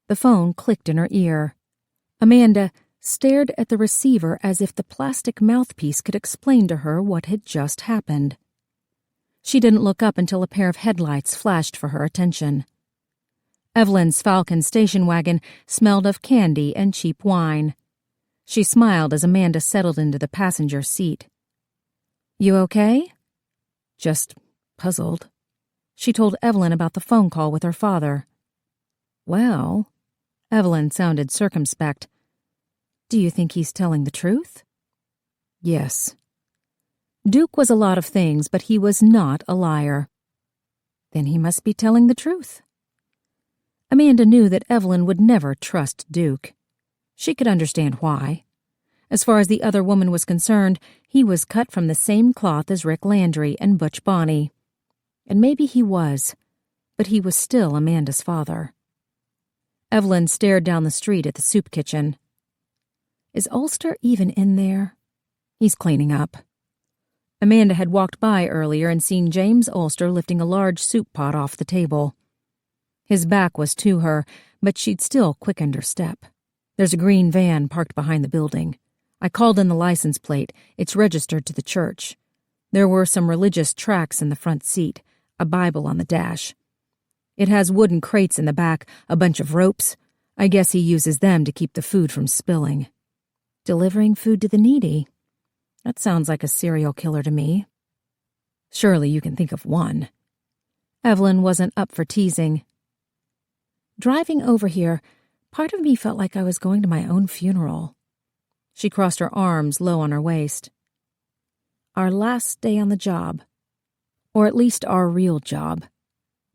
The phone clicked in her ear. Amanda stared at the receiver as if the plastic mouthpiece could explain to her what had just happened. She didn't look up until a pair of headlights flashed for her attention. Evelyn's Falcon station wagon smelled of candy and cheap wine. She smiled as Amanda settled into the passenger seat. "You okay?" "Just puzzled." She told Evelyn about the phone call with her father. "Well," Evelyn sounded circumspect. "Do you think he's telling the truth?" "Yes." Duke was a lot of things, but he was not a liar. Then he must be telling the truth. Amanda knew that Evelyn would never trust Duke. She could understand why. As far as the other woman was concerned, he was cut from the same cloth as Rick Landry and Butch Bonney. And maybe he was, but he was still Amanda's father. Evelyn stared down the street at the soup kitchen. "Is Ulster even in there?" "He's cleaning up." Amanda had walked by earlier and seen James Ulster lifting a large soup pot off the table. His back was to her, but she'd still quickened her step. "There's a green van parked behind the building. I called in the license plate. It's registered to the church. There were some religious tracts in the front seat, a Bible on the dash. It has wooden crates in the back, a bunch of ropes. I guess he uses them to keep the food from spilling." "Delivering food to the needy? That sounds like a serial killer to me." "Surely you can think of one." Evelyn wasn't up for teasing. "Driving over here, part of me felt like I was going to my own funeral." She crossed her arms low on her waist. "Our last day on the job. Or at least our real job.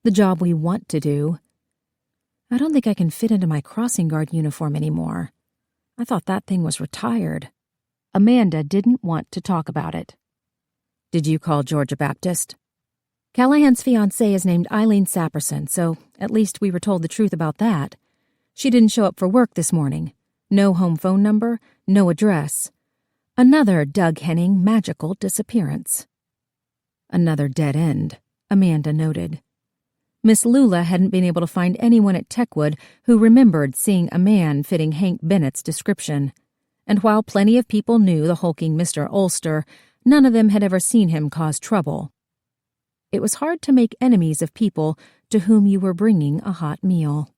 The job we want to do. I don't think I can fit into my crossing guard uniform anymore. I thought that thing was retired." Amanda didn't want to talk about it. "Did you call Georgia Baptist?" "Callahan's fiancée is named Eileen Saperson, so at least we were told the truth about that. She didn't show up for work this morning. No home phone number, no address. Another Doug Henning magical disappearance." "Another dead end," Amanda noted. Miss Lula hadn't been able to find anyone at Techwood who remembered seeing a man fitting Hank Bennett's description. And while plenty of people knew the hulking Mr. Ulster, none of them had ever seen him cause trouble. It was hard to make enemies of people to whom you were bringing a hot meal.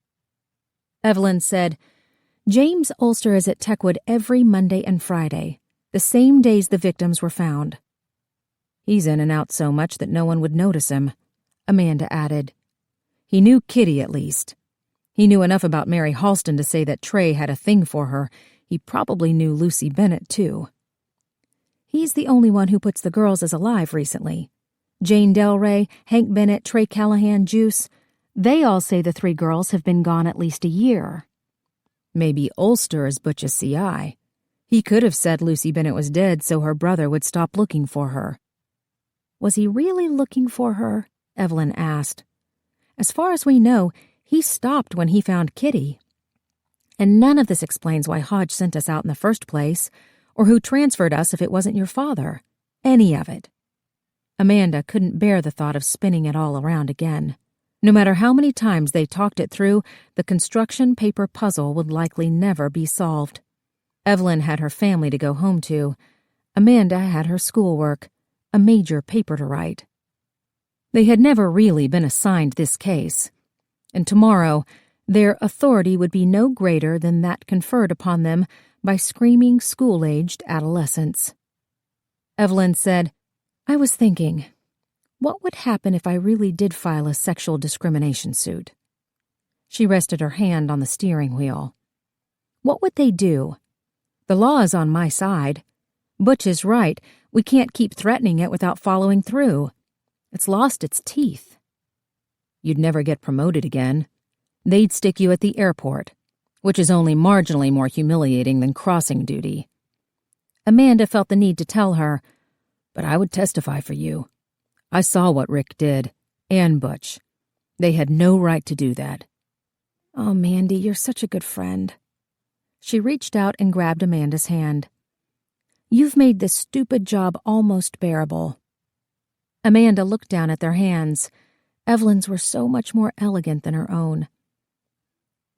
Evelyn said, "James Ulster is at Techwood every Monday and Friday, the same days the victims were found." "He's in and out so much that no one would notice him," Amanda added. "He knew Kitty, at least. He knew enough about Mary Halston to say that Trey had a thing for her. He probably knew Lucy Bennett, too." "He's the only one who puts the girls as alive recently. Jane Delray, Hank Bennett, Trey Callahan, Juice. They all say the 3 girls have been gone at least a year." "Maybe Ulster is Butch's CI. He could have said Lucy Bennett was dead so her brother would stop looking for her." "Was he really looking for her?" Evelyn asked. "As far as we know, he stopped when he found Kitty. And none of this explains why Hodge sent us out in the first place, or who transferred us if it wasn't your father. Any of it." Amanda couldn't bear the thought of spinning it all around again. No matter how many times they talked it through, the construction paper puzzle would likely never be solved. Evelyn had her family to go home to. Amanda had her schoolwork, a major paper to write. They had never really been assigned this case. And tomorrow, Their authority would be no greater than that conferred upon them by screaming school-aged adolescents. Evelyn said, "I was thinking, what would happen if I really did file a sexual discrimination suit?" She rested her hand on the steering wheel. "What would they do? The law is on my side. Butch is right. We can't keep threatening it without following through. It's lost its teeth." "You'd never get promoted again. They'd stick you at the airport, which is only marginally more humiliating than crossing duty." Amanda felt the need to tell her, "But I would testify for you. I saw what Rick did, and Butch. They had no right to do that." "Oh, Mandy, you're such a good friend." She reached out and grabbed Amanda's hand. "You've made this stupid job almost bearable." Amanda looked down at their hands. Evelyn's were so much more elegant than her own.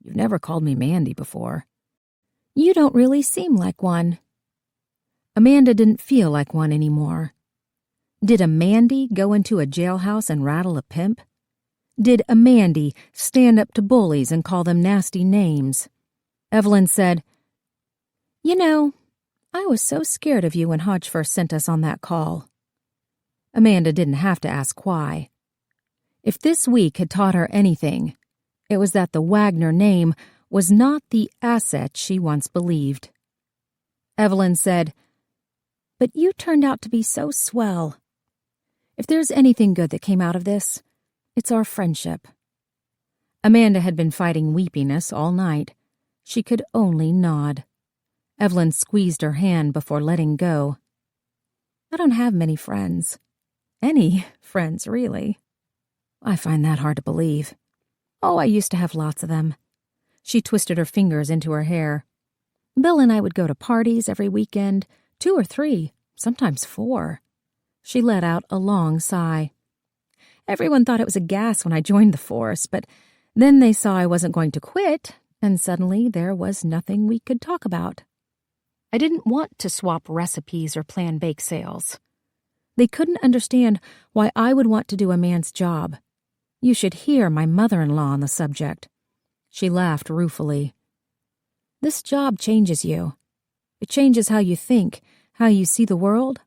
"You've never called me Mandy before." "You don't really seem like one." Amanda didn't feel like one anymore. Did a Mandy go into a jailhouse and rattle a pimp? Did a Mandy stand up to bullies and call them nasty names? Evelyn said, "You know, I was so scared of you when Hodge first sent us on that call." Amanda didn't have to ask why. If this week had taught her anything, it was that the Wagner name was not the asset she once believed. Evelyn said, "But you turned out to be so swell. If there's anything good that came out of this, it's our friendship." Amanda had been fighting weepiness all night. She could only nod. Evelyn squeezed her hand before letting go. "I don't have many friends. Any friends, really." "I find that hard to believe." "Oh, I used to have lots of them." She twisted her fingers into her hair. "Bill and I would go to parties every weekend, 2 or 3, sometimes 4. She let out a long sigh. "Everyone thought it was a gas when I joined the force, but then they saw I wasn't going to quit, and suddenly there was nothing we could talk about. I didn't want to swap recipes or plan bake sales. They couldn't understand why I would want to do a man's job. You should hear my mother-in-law on the subject." She laughed ruefully. "This job changes you. It changes how you think, how you see the world.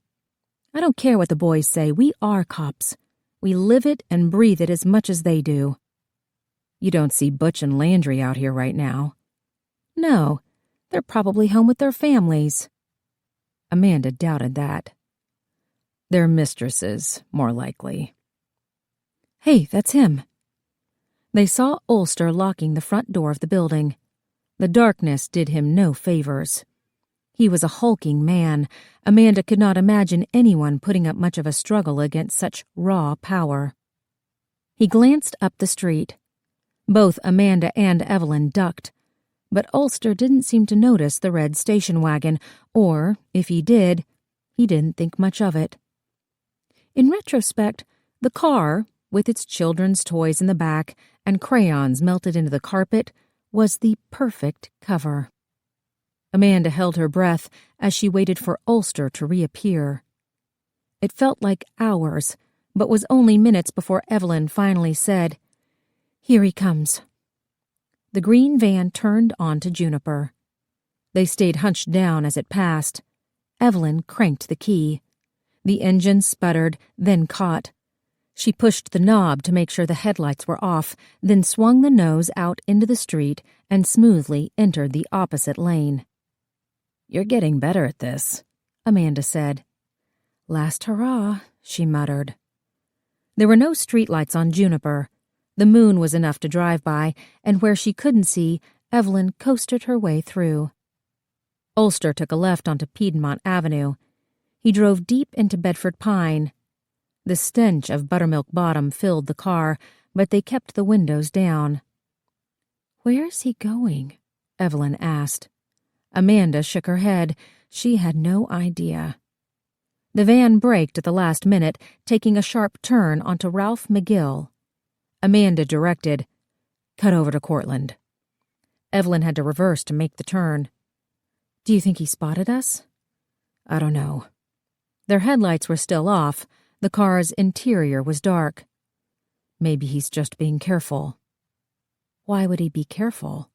I don't care what the boys say. We are cops. We live it and breathe it as much as they do." "You don't see Butch and Landry out here right now." "No, they're probably home with their families." Amanda doubted that. "Their mistresses, more likely." "Hey, that's him." They saw Ulster locking the front door of the building. The darkness did him no favors. He was a hulking man. Amanda could not imagine anyone putting up much of a struggle against such raw power. He glanced up the street. Both Amanda and Evelyn ducked, but Ulster didn't seem to notice the red station wagon, or, if he did, he didn't think much of it. In retrospect, the car, with its children's toys in the back and crayons melted into the carpet, was the perfect cover. Amanda held her breath as she waited for Ulster to reappear. It felt like hours, but was only minutes before Evelyn finally said, "Here he comes." The green van turned onto Juniper. They stayed hunched down as it passed. Evelyn cranked the key. The engine sputtered, then caught. She pushed the knob to make sure the headlights were off, then swung the nose out into the street and smoothly entered the opposite lane. "You're getting better at this," Amanda said. "Last hurrah," she muttered. There were no streetlights on Juniper. The moon was enough to drive by, and where she couldn't see, Evelyn coasted her way through. Ulster took a left onto Piedmont Avenue. He drove deep into Bedford Pine. The stench of buttermilk bottom filled the car, but they kept the windows down. "Where's he going?" Evelyn asked. Amanda shook her head. She had no idea. The van braked at the last minute, taking a sharp turn onto Ralph McGill. Amanda directed, "Cut over to Cortland." Evelyn had to reverse to make the turn. "Do you think he spotted us?" "I don't know." Their headlights were still off. The car's interior was dark. "Maybe he's just being careful." Why would he be careful?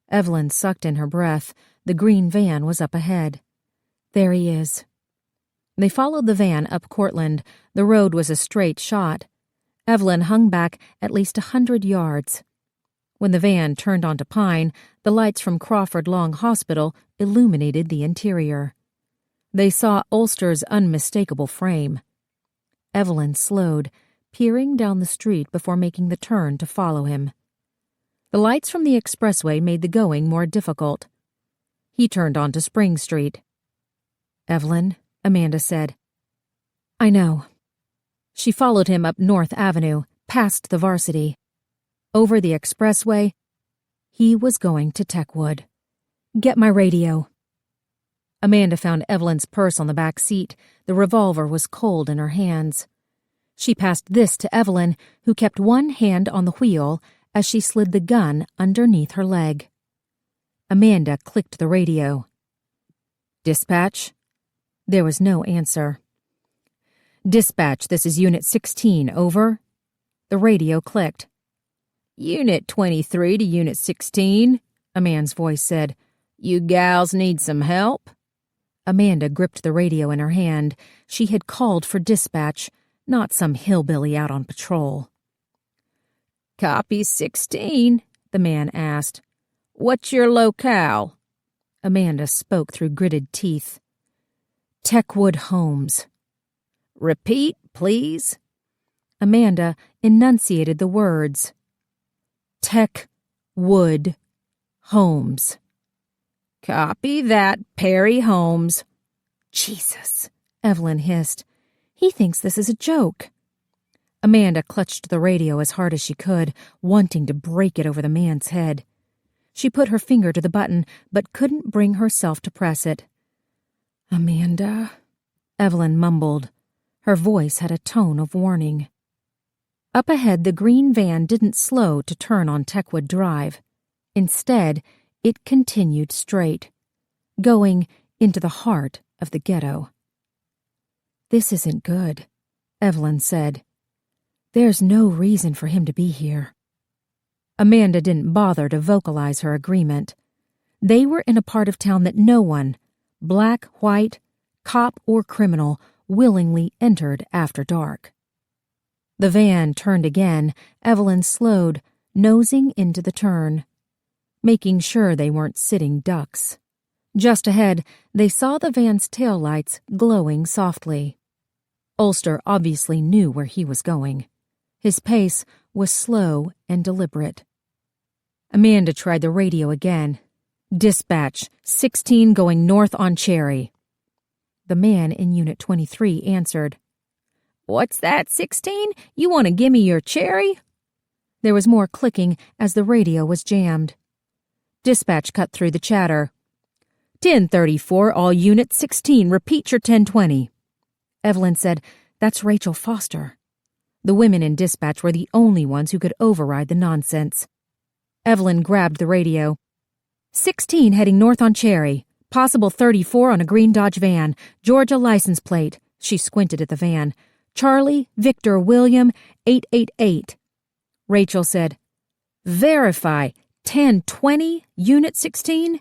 Evelyn sucked in her breath. The green van was up ahead. There he is. They followed the van up Cortland. The road was a straight shot. Evelyn hung back at least 100 yards. When the van turned onto Pine, the lights from Crawford Long Hospital illuminated the interior. They saw Ulster's unmistakable frame. Evelyn slowed, peering down the street before making the turn to follow him. The lights from the expressway made the going more difficult. He turned onto Spring Street. "Evelyn," Amanda said. "I know." She followed him up North Avenue, past the Varsity. Over the expressway, he was going to Techwood. "Get my radio." Amanda found Evelyn's purse on the back seat. The revolver was cold in her hands. She passed this to Evelyn, who kept one hand on the wheel as she slid the gun underneath her leg. Amanda clicked the radio. "Dispatch?" There was no answer. "Dispatch, this is Unit 16, over." The radio clicked. "Unit 23 to Unit 16, a man's voice said. "You gals need some help?" Amanda gripped the radio in her hand. She had called for dispatch, not some hillbilly out on patrol. "Copy 16, the man asked. "What's your locale?" Amanda spoke through gritted teeth. "Techwood Homes." "Repeat, please." Amanda enunciated the words. Techwood Homes. "Copy that, Perry Holmes." "Jesus," Evelyn hissed. "He thinks this is a joke." Amanda clutched the radio as hard as she could, wanting to break it over the man's head. She put her finger to the button, but couldn't bring herself to press it. "Amanda," Evelyn mumbled. Her voice had a tone of warning. Up ahead, the green van didn't slow to turn on Techwood Drive. Instead, it continued straight, going into the heart of the ghetto. "This isn't good," Evelyn said. "There's no reason for him to be here." Amanda didn't bother to vocalize her agreement. They were in a part of town that no one, black, white, cop, or criminal, willingly entered after dark. The van turned again. Evelyn slowed, nosing into the turn, making sure they weren't sitting ducks. Just ahead, they saw the van's taillights glowing softly. Ulster obviously knew where he was going. His pace was slow and deliberate. Amanda tried the radio again. "Dispatch, 16 going north on Cherry." The man in Unit 23 answered. "What's that, 16? You want to gimme your cherry?" There was more clicking as the radio was jammed. Dispatch cut through the chatter. 1034, all Unit 16, repeat your 1020. Evelyn said, "That's Rachel Foster." The women in dispatch were the only ones who could override the nonsense. Evelyn grabbed the radio. 16 heading north on Cherry. Possible 34 on a green Dodge van. Georgia license plate. She squinted at the van. Charlie, Victor, William, 888. Rachel said, "Verify, 1020, Unit 16?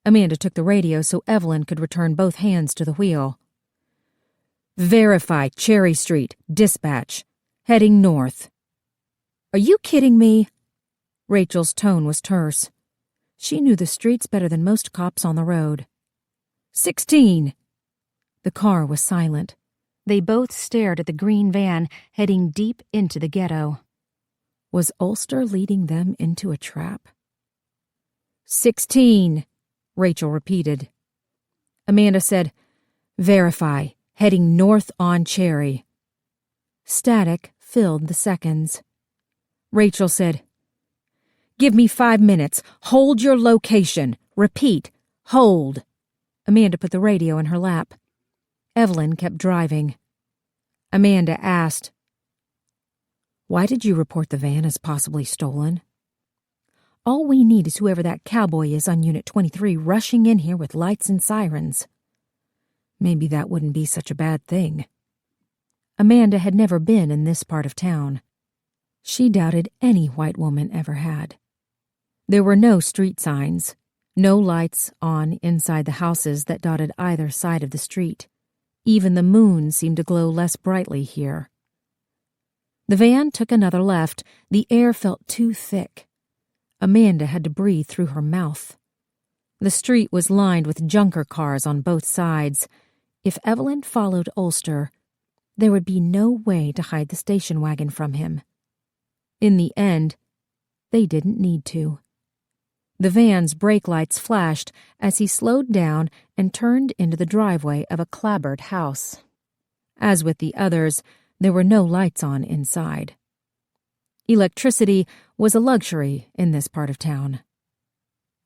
Amanda took the radio so Evelyn could return both hands to the wheel. "Verify, Cherry Street, dispatch. Heading north." "Are you kidding me?" Rachel's tone was terse. She knew the streets better than most cops on the road. 16. The car was silent. They both stared at the green van heading deep into the ghetto. Was Ulster leading them into a trap? 16, Rachel repeated. Amanda said, "Verify, heading north on Cherry." Static filled the seconds. Rachel said, "Give me 5 minutes. Hold your location. Repeat, hold." Amanda put the radio in her lap. Evelyn kept driving. Amanda asked, "Why did you report the van as possibly stolen?" "All we need is whoever that cowboy is on Unit 23 rushing in here with lights and sirens." Maybe that wouldn't be such a bad thing. Amanda had never been in this part of town. She doubted any white woman ever had. There were no street signs, no lights on inside the houses that dotted either side of the street. Even the moon seemed to glow less brightly here. The van took another left. The air felt too thick. Amanda had to breathe through her mouth. The street was lined with junker cars on both sides. If Evelyn followed Ulster, there would be no way to hide the station wagon from him. In the end, they didn't need to. The van's brake lights flashed as he slowed down and turned into the driveway of a clapboard house. As with the others, there were no lights on inside. Electricity was a luxury in this part of town.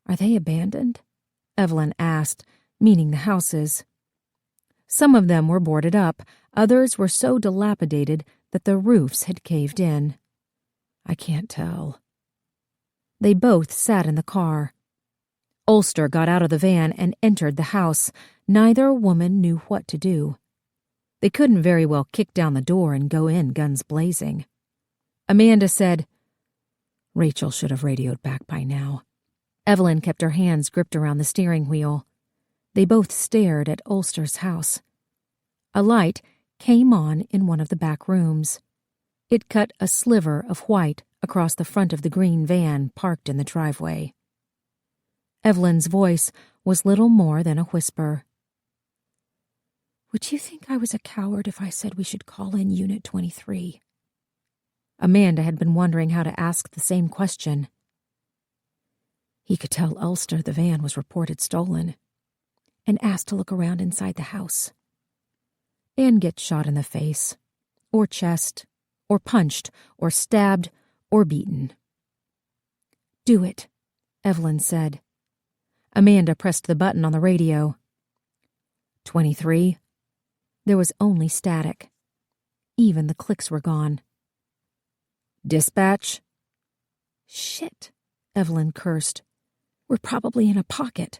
"Are they abandoned?" Evelyn asked, meaning the houses. Some of them were boarded up, others were so dilapidated that the roofs had caved in. "I can't tell." They both sat in the car. Ulster got out of the van and entered the house. Neither woman knew what to do. They couldn't very well kick down the door and go in guns blazing. Amanda said, "Rachel should have radioed back by now." Evelyn kept her hands gripped around the steering wheel. They both stared at Ulster's house. A light came on in one of the back rooms. It cut a sliver of white across the front of the green van parked in the driveway. Evelyn's voice was little more than a whisper. "Would you think I was a coward if I said we should call in Unit 23? Amanda had been wondering how to ask the same question. He could tell Ulster the van was reported stolen and ask to look around inside the house. And get shot in the face, or chest, or punched, or stabbed, or beaten. "Do it," Evelyn said. Amanda pressed the button on the radio. 23. There was only static. Even the clicks were gone. "Dispatch?" "Shit," Evelyn cursed. "We're probably in a pocket."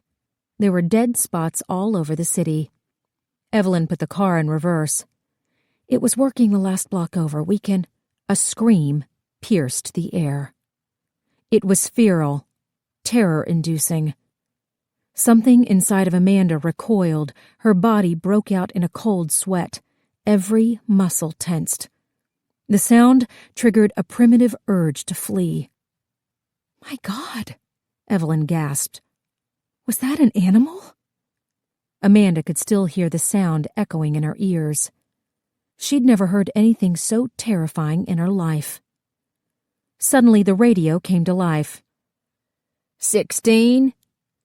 There were dead spots all over the city. Evelyn put the car in reverse. "It was working the last block over. We can—" A scream pierced the air. It was feral, terror-inducing. Something inside of Amanda recoiled. Her body broke out in a cold sweat. Every muscle tensed. The sound triggered a primitive urge to flee. "My God," Evelyn gasped. "Was that an animal?" Amanda could still hear the sound echoing in her ears. She'd never heard anything so terrifying in her life. Suddenly the radio came to life. 16?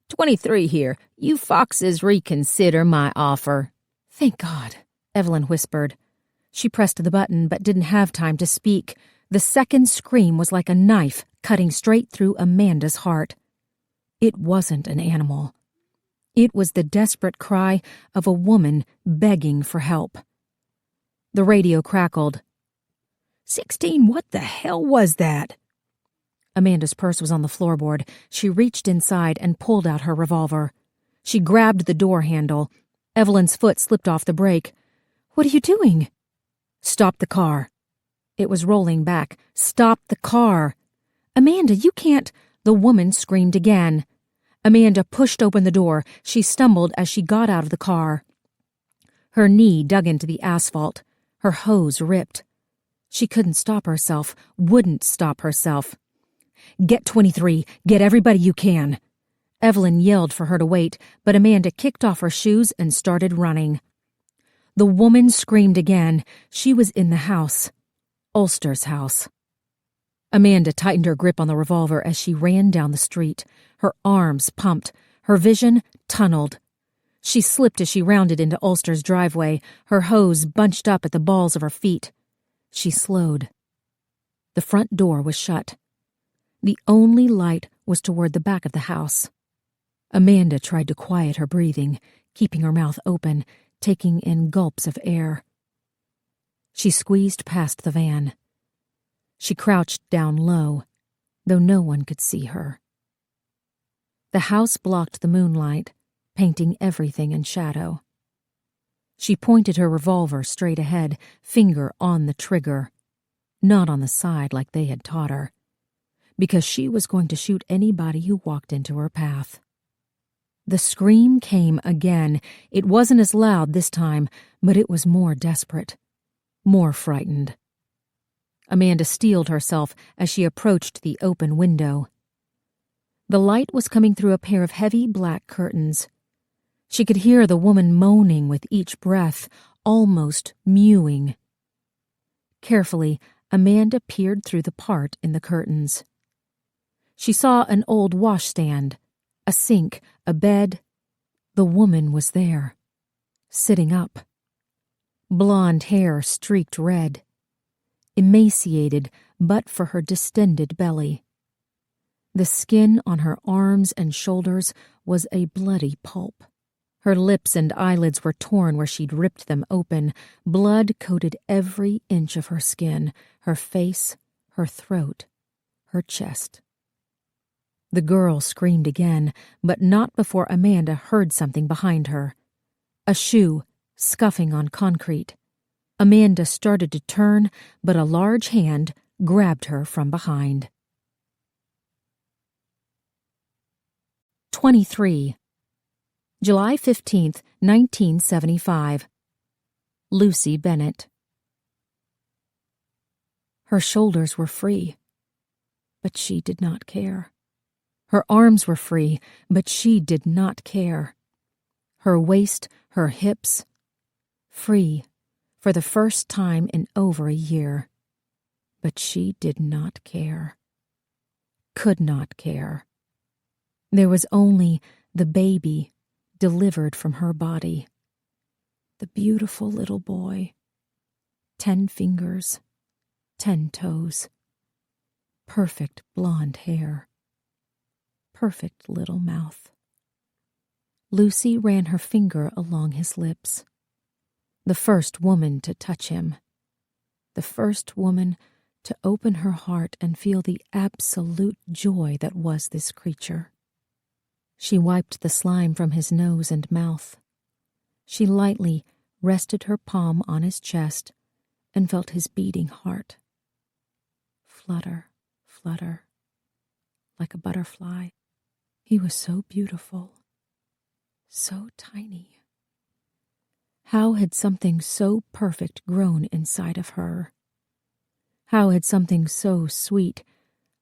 23 here. You foxes reconsider my offer. "Thank God," Evelyn whispered. She pressed the button but didn't have time to speak. The second scream was like a knife cutting straight through Amanda's heart. It wasn't an animal. It was the desperate cry of a woman begging for help. The radio crackled. 16, what the hell was that? Amanda's purse was on the floorboard. She reached inside and pulled out her revolver. She grabbed the door handle. Evelyn's foot slipped off the brake. "What are you doing?" "Stop the car." It was rolling back. "Stop the car." "Amanda, you can't—" The woman screamed again. Amanda pushed open the door. She stumbled as she got out of the car. Her knee dug into the asphalt. Her hose ripped. She couldn't stop herself, wouldn't stop herself. "Get 23. Get everybody you can." Evelyn yelled for her to wait, but Amanda kicked off her shoes and started running. The woman screamed again. She was in the house. Ulster's house. Amanda tightened her grip on the revolver as she ran down the street. Her arms pumped, her vision tunneled. She slipped as she rounded into Ulster's driveway, her hose bunched up at the balls of her feet. She slowed. The front door was shut. The only light was toward the back of the house. Amanda tried to quiet her breathing, keeping her mouth open, taking in gulps of air. She squeezed past the van. She crouched down low, though no one could see her. The house blocked the moonlight, painting everything in shadow. She pointed her revolver straight ahead, finger on the trigger, not on the side like they had taught her. because she was going to shoot anybody who walked into her path. The scream came again. It wasn't as loud this time, but it was more desperate, more frightened. Amanda steeled herself as she approached the open window. The light was coming through a pair of heavy black curtains. She could hear the woman moaning with each breath, almost mewing. Carefully, Amanda peered through the part in the curtains. She saw an old washstand, a sink, a bed. The woman was there, sitting up. Blonde hair streaked red. Emaciated but for her distended belly. The skin on her arms and shoulders was a bloody pulp. Her lips and eyelids were torn where she'd ripped them open. Blood coated every inch of her skin, her face, her throat, her chest. The girl screamed again, but not before Amanda heard something behind her. A shoe, scuffing on concrete. Amanda started to turn, but a large hand grabbed her from behind. 23. July 15th, 1975. Lucy Bennett. Her shoulders were free, but she did not care. Her arms were free, but she did not care. Her waist, her hips, free for the first time in over a year. But she did not care. Could not care. There was only the baby delivered from her body. The beautiful little boy. 10 fingers, 10 toes. Perfect blonde hair. Perfect little mouth. Lucy ran her finger along his lips. The first woman to touch him. The first woman to open her heart and feel the absolute joy that was this creature. She wiped the slime from his nose and mouth. She lightly rested her palm on his chest and felt his beating heart. Flutter, flutter, like a butterfly. He was so beautiful, so tiny. How had something so perfect grown inside of her? How had something so sweet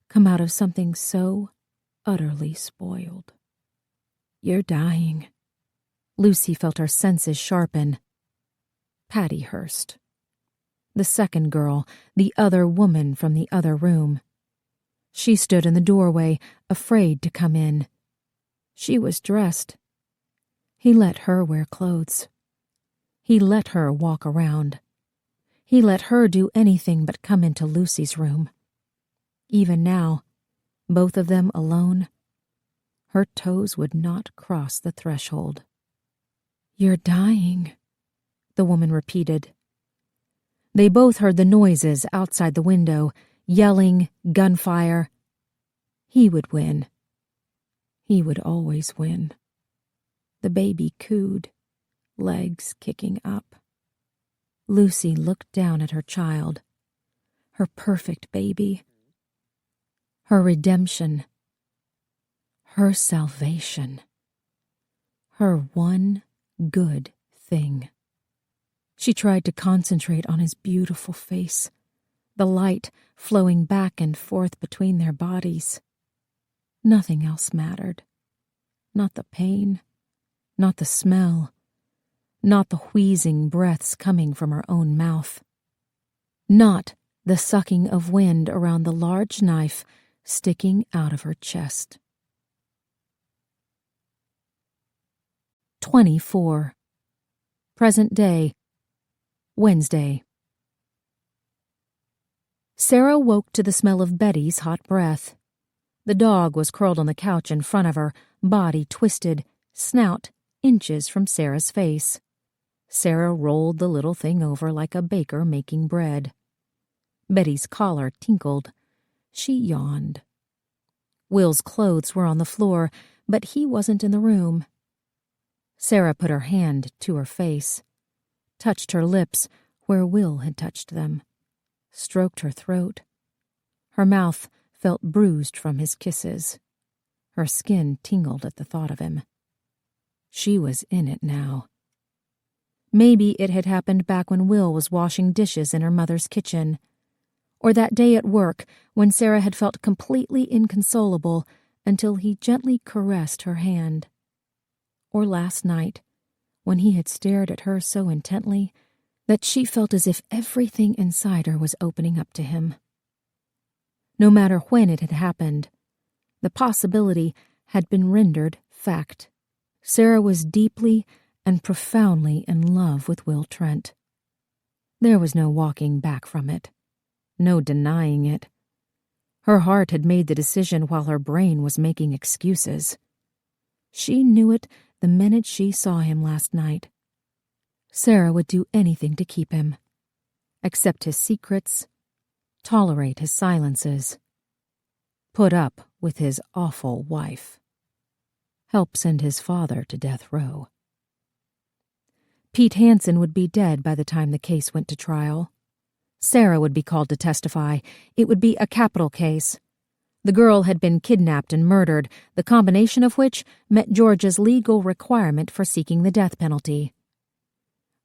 come out of something so utterly spoiled? You're dying. Lucy felt her senses sharpen. Patty Hurst. The second girl, the other woman from the other room. She stood in the doorway, afraid to come in. She was dressed. He let her wear clothes. He let her walk around. He let her do anything but come into Lucy's room. Even now, both of them alone, her toes would not cross the threshold. You're dying, the woman repeated. They both heard the noises outside the window, yelling, gunfire. He would win. He would always win. The baby cooed, legs kicking up. Lucy looked down at her child, her perfect baby, her redemption, her salvation, her one good thing. She tried to concentrate on his beautiful face, the light flowing back and forth between their bodies. Nothing else mattered. Not the pain, not the smell, not the wheezing breaths coming from her own mouth. Not the sucking of wind around the large knife sticking out of her chest. 24. Present day, Wednesday. Sarah woke to the smell of Betty's hot breath. The dog was curled on the couch in front of her, body twisted, snout inches from Sarah's face. Sarah rolled the little thing over like a baker making bread. Betty's collar tinkled. She yawned. Will's clothes were on the floor, but he wasn't in the room. Sarah put her hand to her face, touched her lips where Will had touched them, stroked her throat. Her mouth felt bruised from his kisses. Her skin tingled at the thought of him. She was in it now. Maybe it had happened back when Will was washing dishes in her mother's kitchen, or that day at work when Sarah had felt completely inconsolable until he gently caressed her hand, or last night when he had stared at her so intently that she felt as if everything inside her was opening up to him. No matter when it had happened, the possibility had been rendered fact. Sarah was deeply and profoundly in love with Will Trent. There was no walking back from it, no denying it. Her heart had made the decision while her brain was making excuses. She knew it the minute she saw him last night. Sarah would do anything to keep him, accept his secrets, tolerate his silences, put up with his awful wife, help send his father to death row. Pete Hansen would be dead by the time the case went to trial. Sarah would be called to testify. It would be a capital case. The girl had been kidnapped and murdered, the combination of which met Georgia's legal requirement for seeking the death penalty.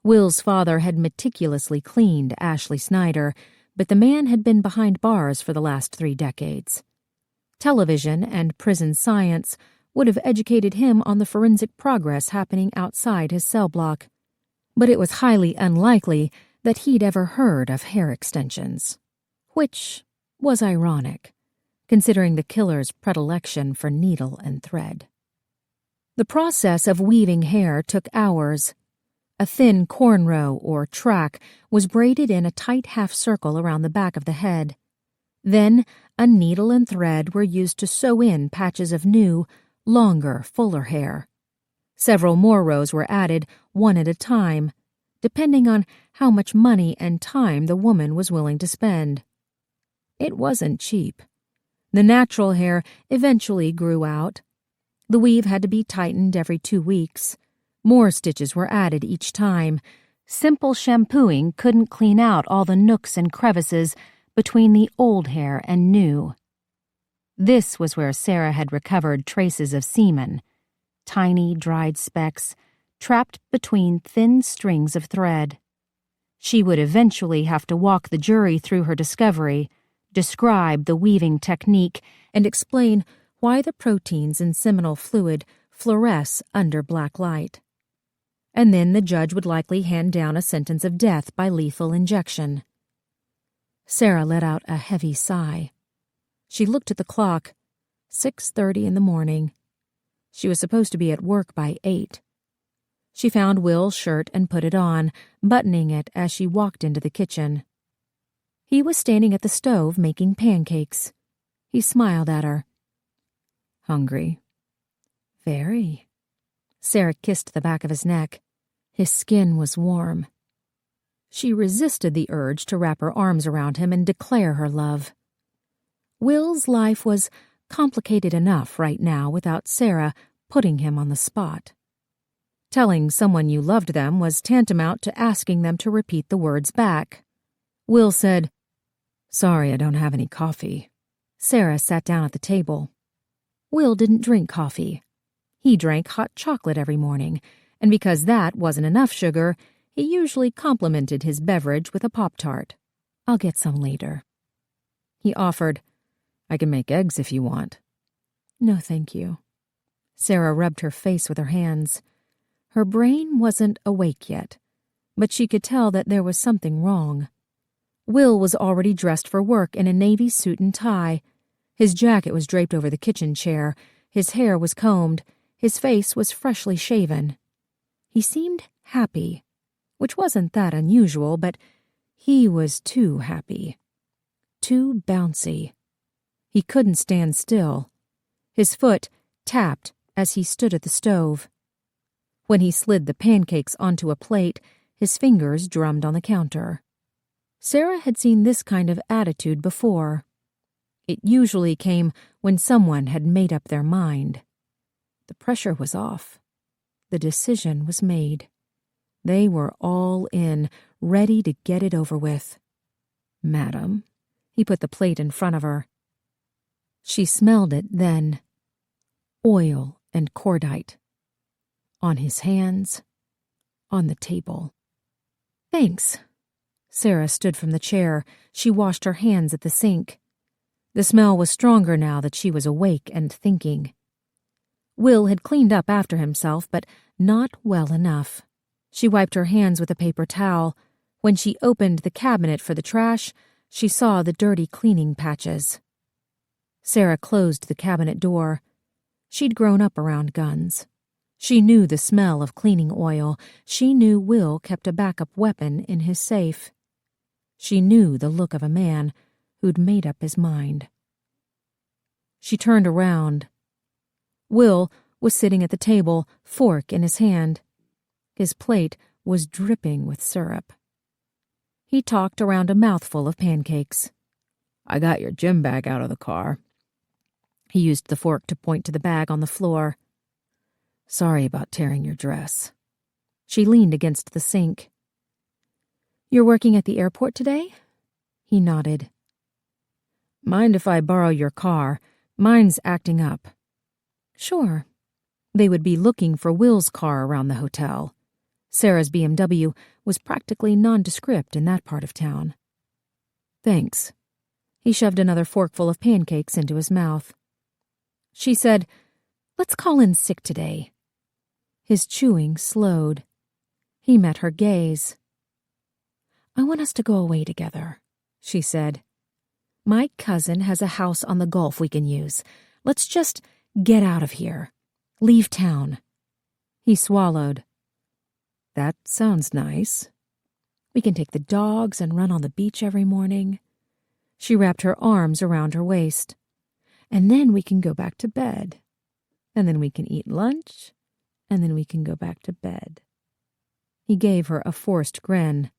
Will's father had meticulously cleaned Ashley Snyder, but the man had been behind bars for the last 3 decades. Television and prison science would have educated him on the forensic progress happening outside his cell block, but it was highly unlikely that he'd ever heard of hair extensions, which was ironic, considering the killer's predilection for needle and thread. The process of weaving hair took hours. A thin cornrow or track was braided in a tight half circle around the back of the head. Then a needle and thread were used to sew in patches of new, longer, fuller hair. Several more rows were added, one at a time, depending on how much money and time the woman was willing to spend. It wasn't cheap. The natural hair eventually grew out. The weave had to be tightened every 2 weeks. More stitches were added each time. Simple shampooing couldn't clean out all the nooks and crevices between the old hair and new. This was where Sarah had recovered traces of semen, tiny dried specks trapped between thin strings of thread. She would eventually have to walk the jury through her discovery, describe the weaving technique, and explain why the proteins in seminal fluid fluoresce under black light. And then the judge would likely hand down a sentence of death by lethal injection. Sarah let out a heavy sigh. She looked at the clock. 6:30 in the morning. She was supposed to be at work by 8. She found Will's shirt and put it on, buttoning it as she walked into the kitchen. He was standing at the stove making pancakes. He smiled at her. "Hungry?" "Very." Sarah kissed the back of his neck. His skin was warm. She resisted the urge to wrap her arms around him and declare her love. Will's life was complicated enough right now without Sarah putting him on the spot. Telling someone you loved them was tantamount to asking them to repeat the words back. Will said, "Sorry, I don't have any coffee." Sarah sat down at the table. Will didn't drink coffee. He drank hot chocolate every morning, and because that wasn't enough sugar, he usually complimented his beverage with a Pop-Tart. "I'll get some later." He offered, "I can make eggs if you want." "No, thank you." Sarah rubbed her face with her hands. Her brain wasn't awake yet, but she could tell that there was something wrong. Will was already dressed for work in a navy suit and tie. His jacket was draped over the kitchen chair. His hair was combed. His face was freshly shaven. He seemed happy, which wasn't that unusual, but he was too happy. Too bouncy. He couldn't stand still. His foot tapped as he stood at the stove. When he slid the pancakes onto a plate, his fingers drummed on the counter. Sarah had seen this kind of attitude before. It usually came when someone had made up their mind. The pressure was off. The decision was made. They were all in, ready to get it over with. "Madam," he put the plate in front of her. She smelled it then. Oil and cordite. On his hands. On the table. "Thanks." Sarah stood from the chair. She washed her hands at the sink. The smell was stronger now that she was awake and thinking. Will had cleaned up after himself, but not well enough. She wiped her hands with a paper towel. When she opened the cabinet for the trash, she saw the dirty cleaning patches. Sarah closed the cabinet door. She'd grown up around guns. She knew the smell of cleaning oil. She knew Will kept a backup weapon in his safe. She knew the look of a man who'd made up his mind. She turned around. Will was sitting at the table, fork in his hand. His plate was dripping with syrup. He talked around a mouthful of pancakes. "I got your gym bag out of the car." He used the fork to point to the bag on the floor. "Sorry about tearing your dress." She leaned against the sink. "You're working at the airport today?" He nodded. "Mind if I borrow your car? Mine's acting up." "Sure." They would be looking for Will's car around the hotel. Sarah's BMW was practically nondescript in that part of town. "Thanks." He shoved another forkful of pancakes into his mouth. She said, "Let's call in sick today." His chewing slowed. He met her gaze. "I want us to go away together," she said. "My cousin has a house on the Gulf we can use. Let's just get out of here. Leave town." He swallowed. "That sounds nice. We can take the dogs and run on the beach every morning." She wrapped her arms around her waist. "And then we can go back to bed. And then we can eat lunch. And then we can go back to bed." He gave her a forced grin.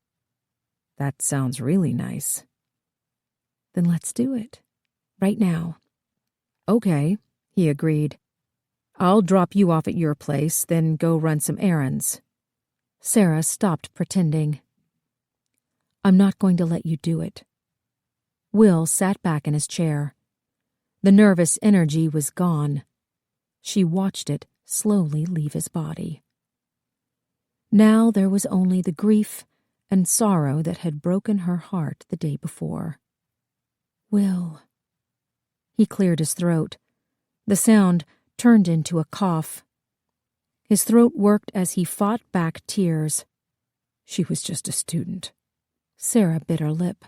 "That sounds really nice." "Then let's do it. Right now." "Okay," he agreed. "I'll drop you off at your place, then go run some errands." Sarah stopped pretending. "I'm not going to let you do it." Will sat back in his chair. The nervous energy was gone. She watched it slowly leave his body. Now there was only the grief and sorrow that had broken her heart the day before. "Will." He cleared his throat. The sound turned into a cough. His throat worked as he fought back tears. "She was just a student." Sarah bit her lip.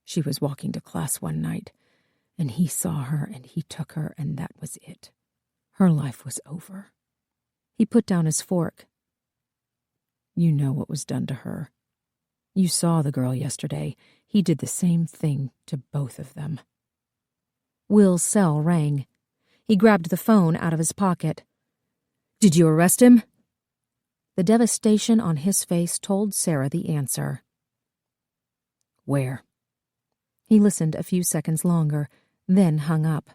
"She was walking to class one night, and he saw her and he took her, and that was it. Her life was over." He put down his fork. "You know what was done to her. You saw the girl yesterday. He did the same thing to both of them." Will's cell rang. He grabbed the phone out of his pocket. "Did you arrest him?" The devastation on his face told Sarah the answer. "Where?" He listened a few seconds longer, then hung up.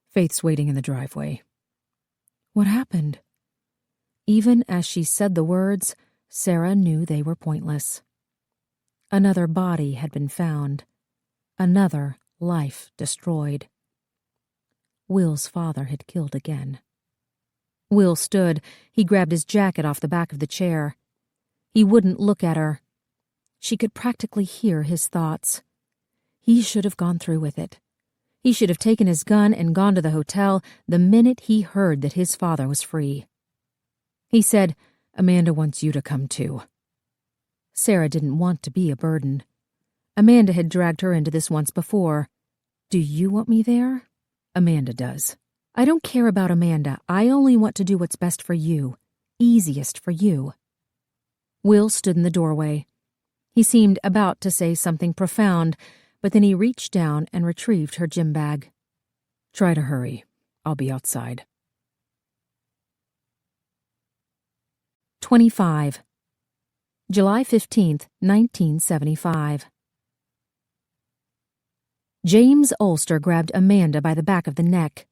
"Faith's waiting in the driveway." "What happened?" Even as she said the words, Sarah knew they were pointless. Another body had been found. Another life destroyed. Will's father had killed again. Will stood. He grabbed his jacket off the back of the chair. He wouldn't look at her. She could practically hear his thoughts. He should have gone through with it. He should have taken his gun and gone to the hotel the minute he heard that his father was free. He said, "Amanda wants you to come too." Sarah didn't want to be a burden. Amanda had dragged her into this once before. "Do you want me there?" "Amanda does." "I don't care about Amanda. I only want to do what's best for you. Easiest for you." Will stood in the doorway. He seemed about to say something profound, but then he reached down and retrieved her gym bag. "Try to hurry. I'll be outside." 25. July 15th, 1975. James Ulster grabbed Amanda by the back of the neck.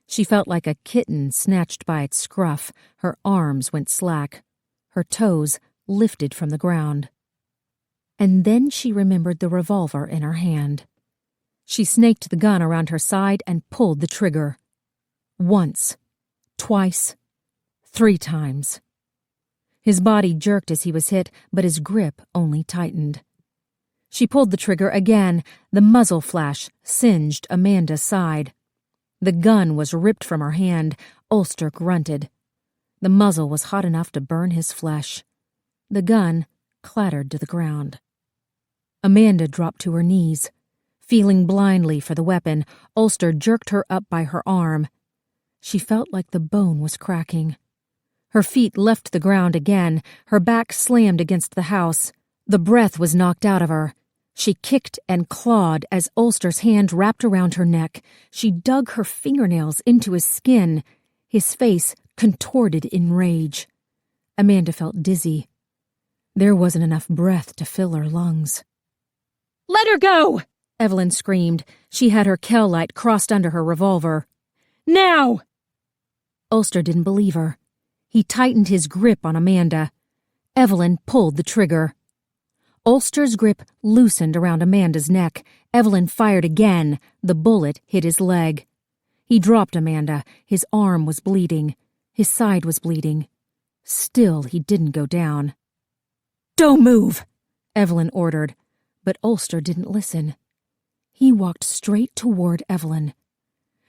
She felt like a kitten snatched by its scruff. Her arms went slack. Her toes lifted from the ground. And then she remembered the revolver in her hand. She snaked the gun around her side and pulled the trigger. Once, twice, 3 times. His body jerked as he was hit, but his grip only tightened. She pulled the trigger again. The muzzle flash singed Amanda's side. The gun was ripped from her hand. Ulster grunted. The muzzle was hot enough to burn his flesh. The gun clattered to the ground. Amanda dropped to her knees. Feeling blindly for the weapon, Ulster jerked her up by her arm. She felt like the bone was cracking. Her feet left the ground again. Her back slammed against the house. The breath was knocked out of her. She kicked and clawed as Ulster's hand wrapped around her neck. She dug her fingernails into his skin. His face contorted in rage. Amanda felt dizzy. There wasn't enough breath to fill her lungs. "Let her go!" Evelyn screamed. She had her Kell light crossed under her revolver. "Now!" Ulster didn't believe her. He tightened his grip on Amanda. Evelyn pulled the trigger. Ulster's grip loosened around Amanda's neck. Evelyn fired again. The bullet hit his leg. He dropped Amanda. His arm was bleeding. His side was bleeding. Still, he didn't go down. "Don't move," Evelyn ordered, but Ulster didn't listen. He walked straight toward Evelyn.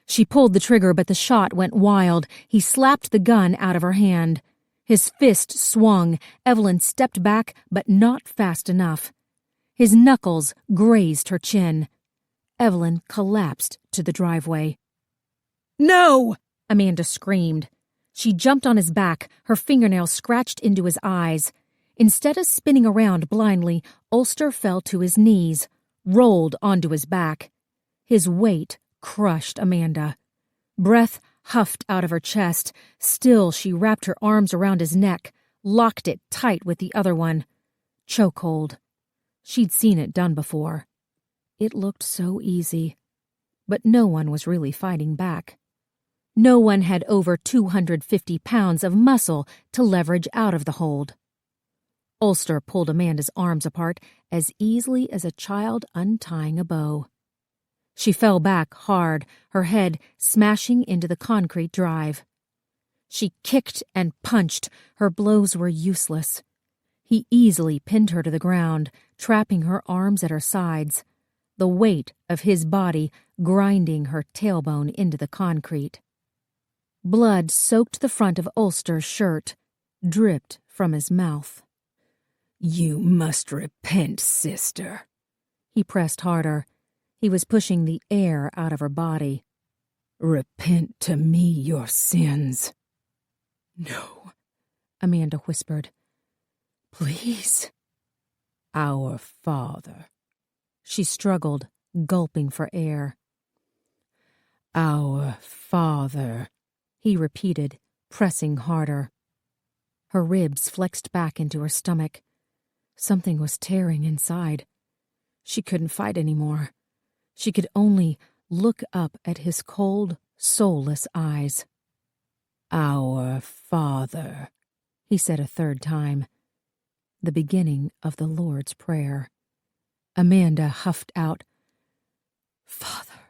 She pulled the trigger, but the shot went wild. He slapped the gun out of her hand. His fist swung. Evelyn stepped back, but not fast enough. His knuckles grazed her chin. Evelyn collapsed to the driveway. "No!" Amanda screamed. She jumped on his back, her fingernails scratched into his eyes. Instead of spinning around blindly, Ulster fell to his knees, rolled onto his back. His weight crushed Amanda. Breath huffed out of her chest. Still, she wrapped her arms around his neck, locked it tight with the other one. Chokehold. She'd seen it done before. It looked so easy. But no one was really fighting back. No one had over 250 pounds of muscle to leverage out of the hold. Ulster pulled Amanda's arms apart as easily as a child untying a bow. She fell back hard, her head smashing into the concrete drive. She kicked and punched. Her blows were useless. He easily pinned her to the ground, trapping her arms at her sides, the weight of his body grinding her tailbone into the concrete. Blood soaked the front of Ulster's shirt, dripped from his mouth. "You must repent, sister." He pressed harder. He was pushing the air out of her body. "Repent to me your sins." "No," Amanda whispered. "Please." "Our Father." She struggled, gulping for air. "Our Father," he repeated, pressing harder. Her ribs flexed back into her stomach. Something was tearing inside. She couldn't fight anymore. She could only look up at his cold, soulless eyes. "Our Father," he said a third time. The beginning of the Lord's Prayer. Amanda huffed out, "Father,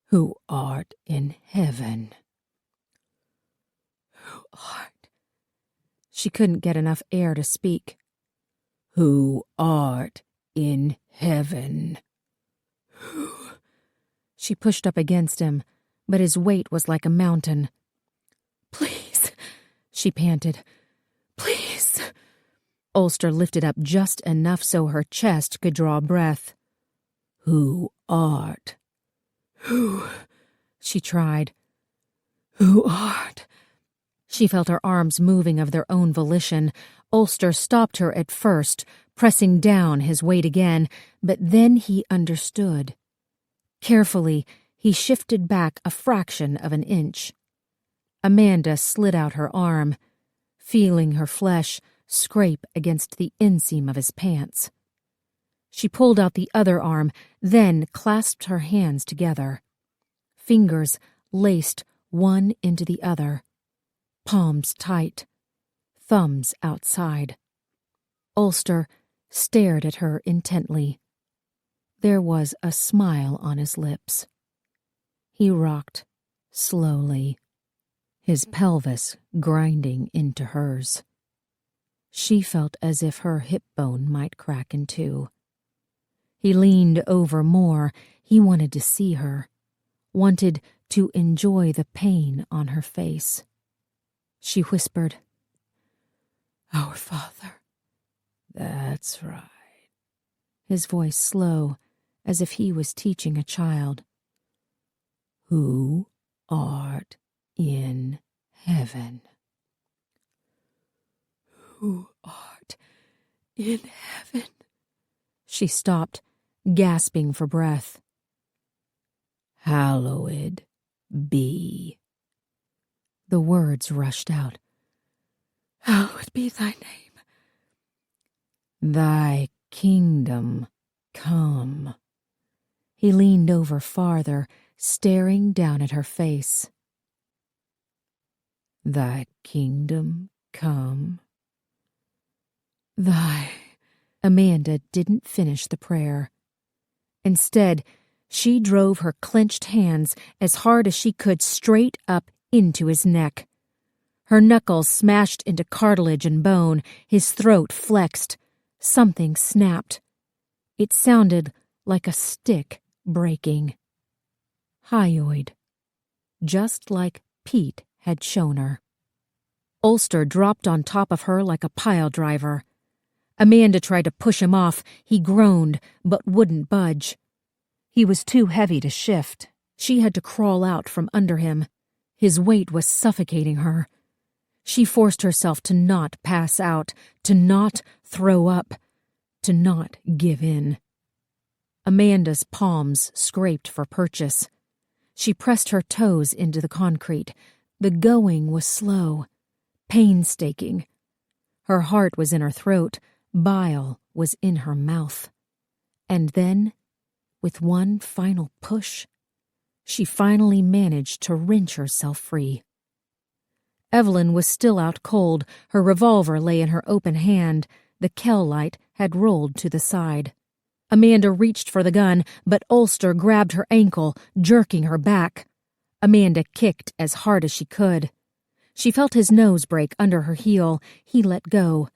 who art in heaven." "Who art?" She couldn't get enough air to speak. "Who art in heaven." She pushed up against him, but his weight was like a mountain. "Please," she panted. "Please." Ulster lifted up just enough so her chest could draw breath. "Who art?" "Who?" she tried. "Who art?" She felt her arms moving of their own volition. Ulster stopped her at first, pressing down his weight again, but then he understood. Carefully, he shifted back a fraction of an inch. Amanda slid out her arm, feeling her flesh scrape against the inseam of his pants. She pulled out the other arm, then clasped her hands together. Fingers laced one into the other, palms tight, thumbs outside. Ulster stared at her intently. There was a smile on his lips. He rocked slowly, his pelvis grinding into hers. She felt as if her hip bone might crack in two. He leaned over more. He wanted to see her, wanted to enjoy the pain on her face. She whispered, "Our Father." "That's right." His voice slow, as if he was teaching a child. "Who art in heaven." "Who art in heaven?" She stopped, gasping for breath. "Hallowed be." The words rushed out. "Hallowed be thy name." "Thy kingdom come." He leaned over farther, staring down at her face. "Thy kingdom come." "Thy..." Amanda didn't finish the prayer. Instead, she drove her clenched hands as hard as she could straight up into his neck. Her knuckles smashed into cartilage and bone, his throat flexed. Something snapped. It sounded like a stick breaking. Hyoid. Just like Pete had shown her. Ulster dropped on top of her like a pile driver. Amanda tried to push him off. He groaned, but wouldn't budge. He was too heavy to shift. She had to crawl out from under him. His weight was suffocating her. She forced herself to not pass out, to not throw up, to not give in. Amanda's palms scraped for purchase. She pressed her toes into the concrete. The going was slow, painstaking. Her heart was in her throat. Bile was in her mouth. And then, with one final push, she finally managed to wrench herself free. Evelyn was still out cold. Her revolver lay in her open hand. The Kell light had rolled to the side. Amanda reached for the gun, but Ulster grabbed her ankle, jerking her back. Amanda kicked as hard as she could. She felt his nose break under her heel. He let go.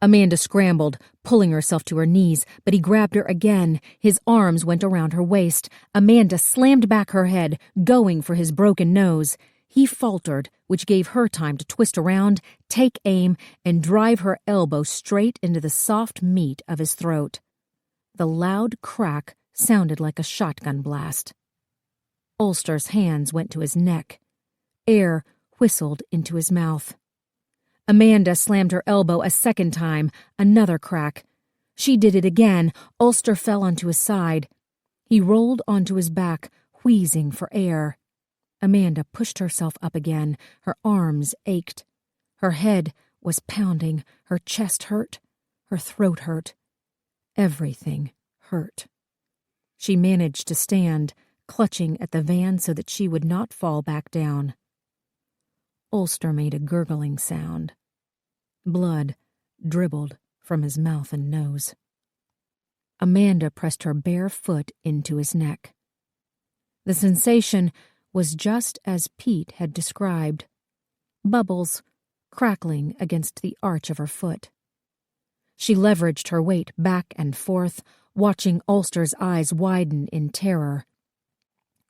Amanda scrambled, pulling herself to her knees, but he grabbed her again. His arms went around her waist. Amanda slammed back her head, going for his broken nose. He faltered, which gave her time to twist around, take aim, and drive her elbow straight into the soft meat of his throat. The loud crack sounded like a shotgun blast. Ulster's hands went to his neck. Air whistled into his mouth. Amanda slammed her elbow a second time, another crack. She did it again. Ulster fell onto his side. He rolled onto his back, wheezing for air. Amanda pushed herself up again. Her arms ached. Her head was pounding. Her chest hurt. Her throat hurt. Everything hurt. She managed to stand, clutching at the van so that she would not fall back down. Ulster made a gurgling sound. Blood dribbled from his mouth and nose. Amanda pressed her bare foot into his neck. The sensation was just as Pete had described. Bubbles crackling against the arch of her foot. She leveraged her weight back and forth, watching Ulster's eyes widen in terror,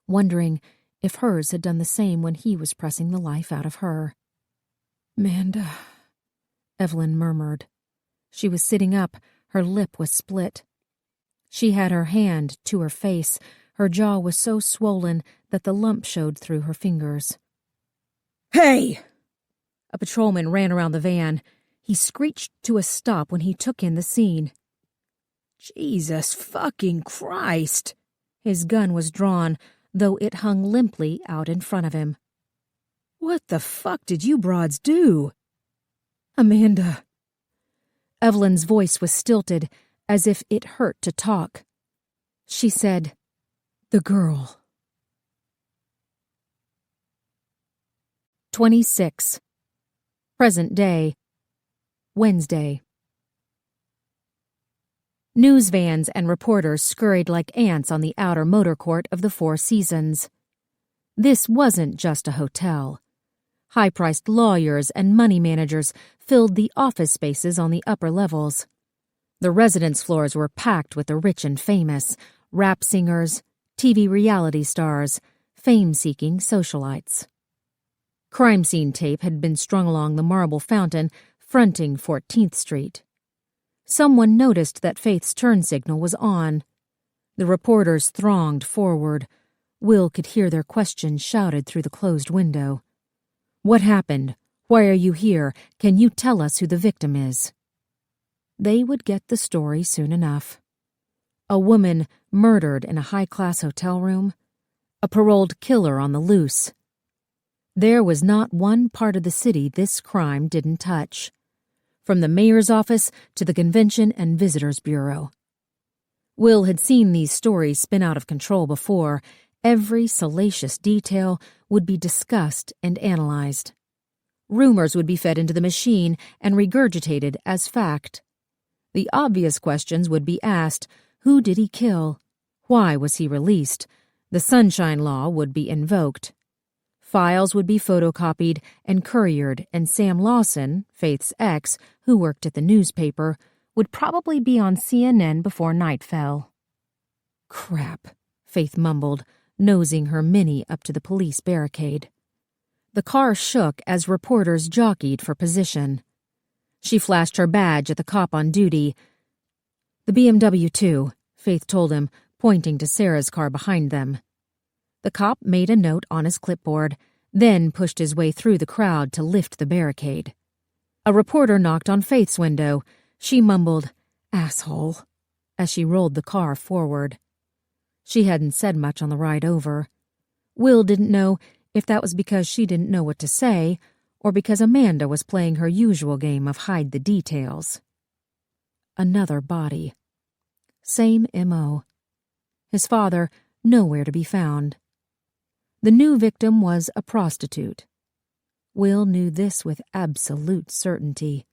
wondering if hers had done the same when he was pressing the life out of her. "Amanda," Evelyn murmured. She was sitting up. Her lip was split. She had her hand to her face. Her jaw was so swollen that the lump showed through her fingers. "Hey!" A patrolman ran around the van. He screeched to a stop when he took in the scene. "Jesus fucking Christ!" His gun was drawn, though it hung limply out in front of him. "What the fuck did you broads do?" "Amanda." Evelyn's voice was stilted, as if it hurt to talk. She said, "The girl." 26. Present day. Wednesday. News vans and reporters scurried like ants on the outer motor court of the Four Seasons. This wasn't just a hotel. High-priced lawyers and money managers filled the office spaces on the upper levels. The residence floors were packed with the rich and famous, rap singers, TV reality stars, fame-seeking socialites. Crime scene tape had been strung along the marble fountain fronting 14th Street. Someone noticed that Faith's turn signal was on. The reporters thronged forward. Will could hear their questions shouted through the closed window. "What happened? Why are you here? Can you tell us who the victim is?" They would get the story soon enough. A woman murdered in a high-class hotel room. A paroled killer on the loose. There was not one part of the city this crime didn't touch. From the mayor's office to the Convention and Visitors Bureau. Will had seen these stories spin out of control before. Every salacious detail would be discussed and analyzed. Rumors would be fed into the machine and regurgitated as fact. The obvious questions would be asked. Who did he kill? Why was he released? The Sunshine Law would be invoked. Files would be photocopied and couriered, and Sam Lawson, Faith's ex, who worked at the newspaper, would probably be on CNN before night fell. "Crap," Faith mumbled, nosing her Mini up to the police barricade. The car shook as reporters jockeyed for position. She flashed her badge at the cop on duty. "The BMW too," Faith told him, pointing to Sarah's car behind them. The cop made a note on his clipboard, then pushed his way through the crowd to lift the barricade. A reporter knocked on Faith's window. She mumbled, "Asshole," as she rolled the car forward. She hadn't said much on the ride over. Will didn't know if that was because she didn't know what to say or because Amanda was playing her usual game of hide the details. Another body. Same M.O. His father nowhere to be found. The new victim was a prostitute. Will knew this with absolute certainty.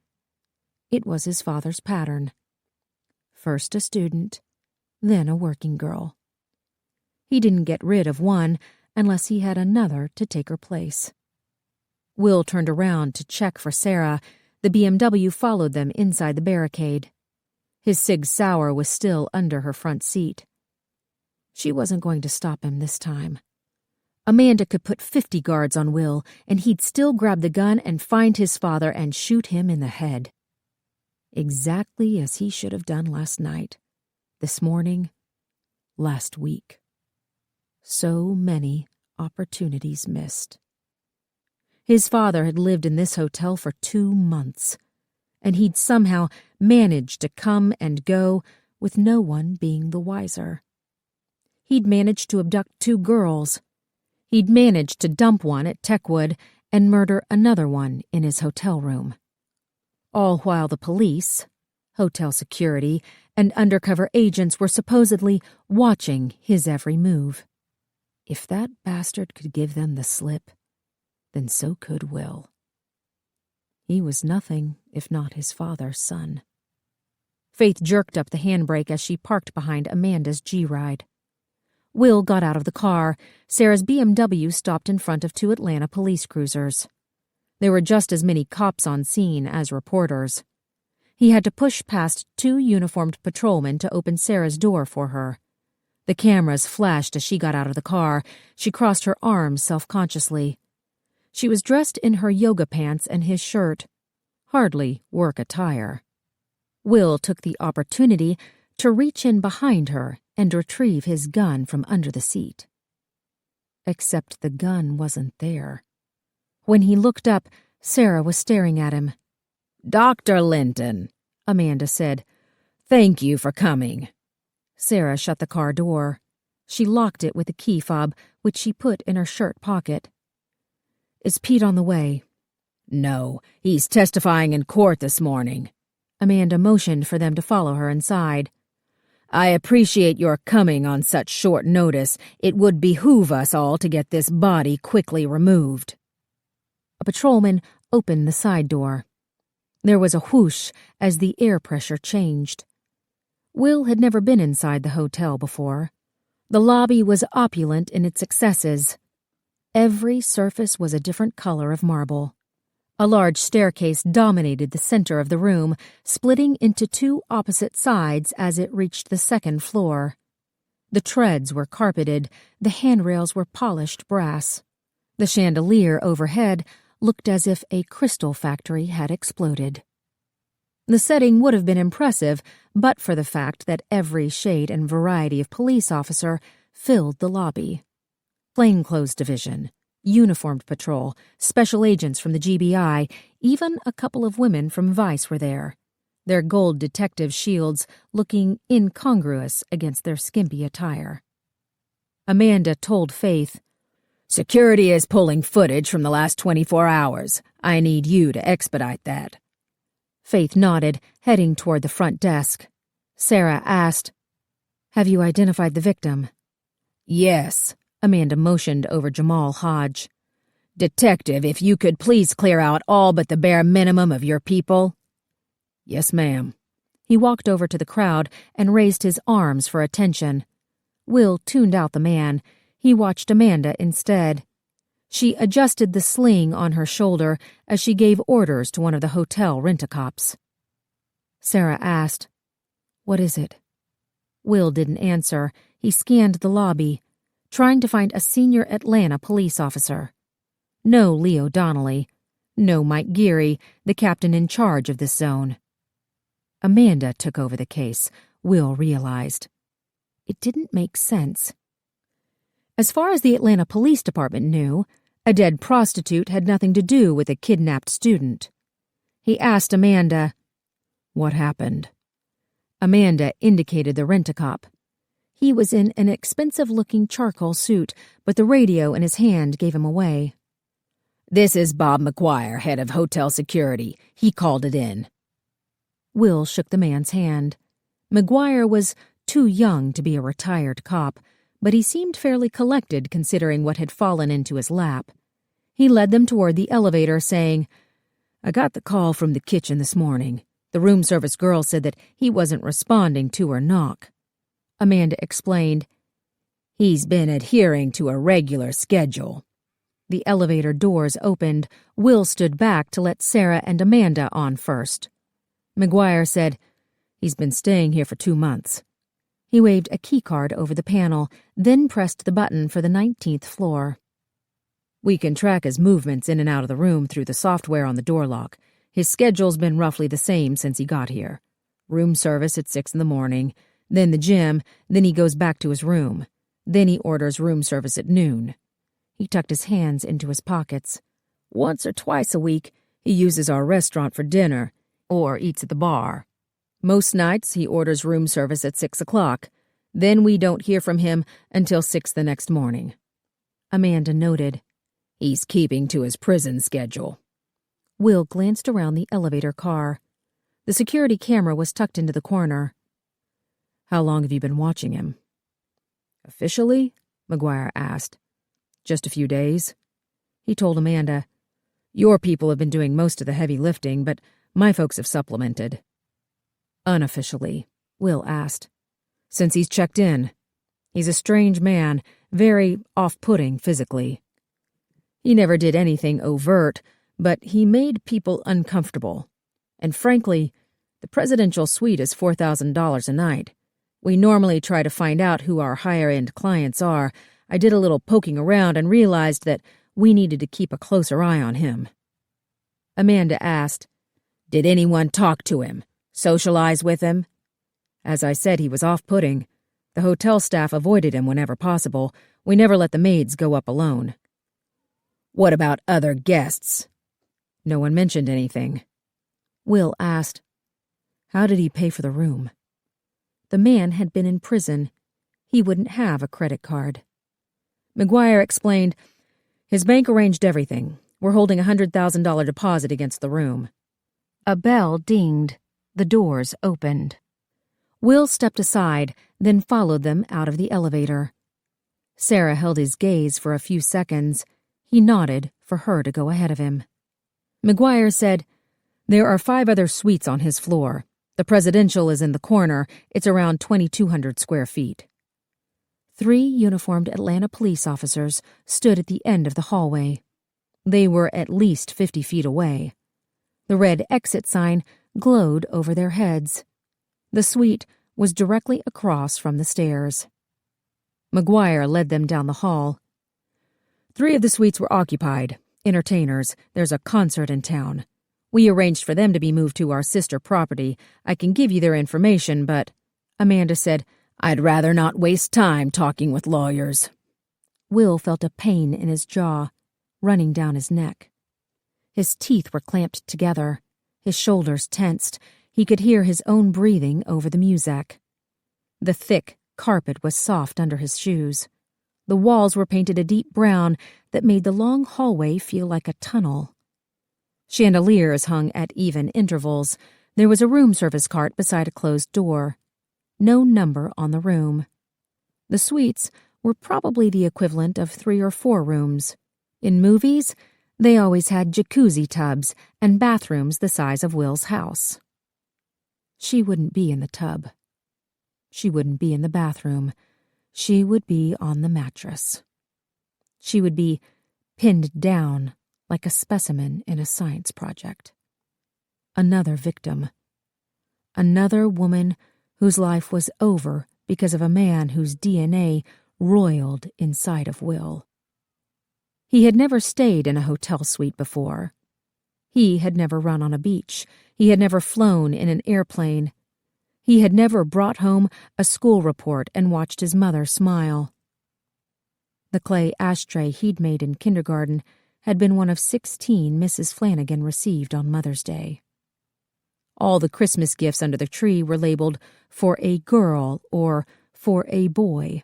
It was his father's pattern. First a student, then a working girl. He didn't get rid of one unless he had another to take her place. Will turned around to check for Sarah. The BMW followed them inside the barricade. His Sig Sauer was still under her front seat. She wasn't going to stop him this time. Amanda could put 50 guards on Will, and he'd still grab the gun and find his father and shoot him in the head. Exactly as he should have done last night, this morning, last week. So many opportunities missed. His father had lived in this hotel for 2 months, and he'd somehow managed to come and go with no one being the wiser. He'd managed to abduct 2 girls. He'd managed to dump one at Techwood and murder another one in his hotel room. All while the police, hotel security, and undercover agents were supposedly watching his every move. If that bastard could give them the slip, then so could Will. He was nothing if not his father's son. Faith jerked up the handbrake as she parked behind Amanda's G-Ride. Will got out of the car. Sarah's BMW stopped in front of 2 Atlanta police cruisers. There were just as many cops on scene as reporters. He had to push past 2 uniformed patrolmen to open Sarah's door for her. The cameras flashed as she got out of the car. She crossed her arms self-consciously. She was dressed in her yoga pants and his shirt. Hardly work attire. Will took the opportunity to reach in behind her and retrieve his gun from under the seat. Except the gun wasn't there. When he looked up, Sarah was staring at him. "Dr. Linton," Amanda said. "Thank you for coming." Sarah shut the car door. She locked it with a key fob, which she put in her shirt pocket. "Is Pete on the way?" "No, he's testifying in court this morning." Amanda motioned for them to follow her inside. "I appreciate your coming on such short notice. It would behoove us all to get this body quickly removed." A patrolman opened the side door. There was a whoosh as the air pressure changed. Will had never been inside the hotel before. The lobby was opulent in its excesses. Every surface was a different color of marble. A large staircase dominated the center of the room, splitting into two opposite sides as it reached the second floor. The treads were carpeted, the handrails were polished brass. The chandelier overhead looked as if a crystal factory had exploded. The setting would have been impressive, but for the fact that every shade and variety of police officer filled the lobby. Plainclothes division, uniformed patrol, special agents from the GBI, even a couple of women from Vice were there, their gold detective shields looking incongruous against their skimpy attire. Amanda told Faith, "Security is pulling footage from the last 24 hours. I need you to expedite that." Faith nodded, heading toward the front desk. Sarah asked, "Have you identified the victim?" "Yes," Amanda motioned over Jamal Hodge. "Detective, if you could please clear out all but the bare minimum of your people." "Yes, ma'am." He walked over to the crowd and raised his arms for attention. Will tuned out the man. He watched Amanda instead. She adjusted the sling on her shoulder as she gave orders to one of the hotel rent-a-cops. Sarah asked, "What is it?" Will didn't answer. He scanned the lobby, trying to find a senior Atlanta police officer. No Leo Donnelly. No Mike Geary, the captain in charge of this zone. Amanda took over the case, Will realized. It didn't make sense. As far as the Atlanta Police Department knew, a dead prostitute had nothing to do with a kidnapped student. He asked Amanda, "What happened?" Amanda indicated the rent-a-cop. He was in an expensive-looking charcoal suit, but the radio in his hand gave him away. "This is Bob McGuire, head of hotel security. He called it in." Will shook the man's hand. McGuire was too young to be a retired cop, but he seemed fairly collected considering what had fallen into his lap. He led them toward the elevator, saying, "I got the call from the kitchen this morning. The room service girl said that he wasn't responding to her knock." Amanda explained, "He's been adhering to a regular schedule." The elevator doors opened. Will stood back to let Sarah and Amanda on first. McGuire said, "He's been staying here for 2 months." He waved a keycard over the panel, then pressed the button for the 19th floor. "We can track his movements in and out of the room through the software on the door lock. His schedule's been roughly the same since he got here. Room service at 6 in the morning, then the gym, then he goes back to his room. Then he orders room service at noon." He tucked his hands into his pockets. "Once or twice a week, he uses our restaurant for dinner, or eats at the bar. Most nights, he orders room service at 6 o'clock. Then we don't hear from him until 6 the next morning." Amanda noted, "He's keeping to his prison schedule." Will glanced around the elevator car. The security camera was tucked into the corner. "How long have you been watching him?" "Officially?" McGuire asked. "Just a few days." He told Amanda, "Your people have been doing most of the heavy lifting, but my folks have supplemented." "Unofficially?" Will asked. "Since he's checked in. He's a strange man, very off-putting physically. He never did anything overt, but he made people uncomfortable. And frankly, the presidential suite is $4,000 a night. We normally try to find out who our higher-end clients are. I did a little poking around and realized that we needed to keep a closer eye on him." Amanda asked, "Did anyone talk to him? Socialize with him?" "As I said, he was off-putting. The hotel staff avoided him whenever possible. We never let the maids go up alone." "What about other guests?" "No one mentioned anything." Will asked, "How did he pay for the room?" The man had been in prison. He wouldn't have a credit card. McGuire explained, "His bank arranged everything. We're holding a $100,000 deposit against the room." A bell dinged. The doors opened. Will stepped aside, then followed them out of the elevator. Sarah held his gaze for a few seconds. He nodded for her to go ahead of him. McGuire said, "There are 5 other suites on his floor. The presidential is in the corner. It's around 2,200 square feet. 3 uniformed Atlanta police officers stood at the end of the hallway. They were at least 50 feet away. The red exit sign glowed over their heads. The suite was directly across from the stairs. McGuire led them down the hall. 3 of the suites were occupied. Entertainers. There's a concert in town. We arranged for them to be moved to our sister property. I can give you their information, but, Amanda said, I'd rather not waste time talking with lawyers. Will felt a pain in his jaw, running down his neck. His teeth were clamped together, his shoulders tensed. He could hear his own breathing over the music. The thick carpet was soft under his shoes. The walls were painted a deep brown that made the long hallway feel like a tunnel. Chandeliers hung at even intervals. There was a room service cart beside a closed door. No number on the room. The suites were probably the equivalent of 3 or 4 rooms. In movies, they always had jacuzzi tubs and bathrooms the size of Will's house. She wouldn't be in the tub. She wouldn't be in the bathroom. She would be on the mattress. She would be pinned down like a specimen in a science project. Another victim. Another woman whose life was over because of a man whose DNA roiled inside of Will. He had never stayed in a hotel suite before. He had never run on a beach. He had never flown in an airplane. He had never brought home a school report and watched his mother smile. The clay ashtray he'd made in kindergarten had been one of 16 Mrs. Flanagan received on Mother's Day. All the Christmas gifts under the tree were labeled "for a girl" or "for a boy."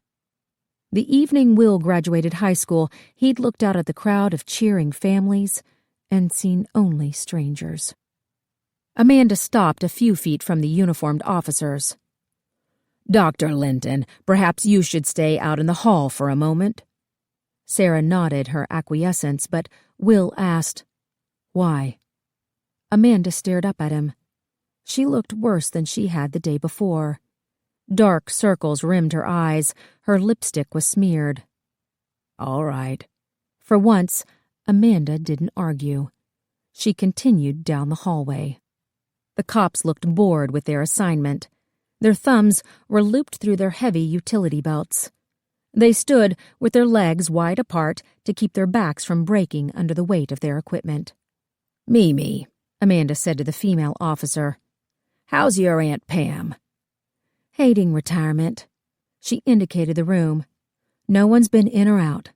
The evening Will graduated high school, he'd looked out at the crowd of cheering families and seen only strangers. Amanda stopped a few feet from the uniformed officers. "Dr. Linton, perhaps you should stay out in the hall for a moment." Sarah nodded her acquiescence, but Will asked, "Why?" Amanda stared up at him. She looked worse than she had the day before. Dark circles rimmed her eyes. Her lipstick was smeared. "All right." For once, Amanda didn't argue. She continued down the hallway. The cops looked bored with their assignment. Their thumbs were looped through their heavy utility belts. They stood with their legs wide apart to keep their backs from breaking under the weight of their equipment. "Mimi," Amanda said to the female officer, "how's your Aunt Pam?" "Hating retirement." She indicated the room. "No one's been in or out."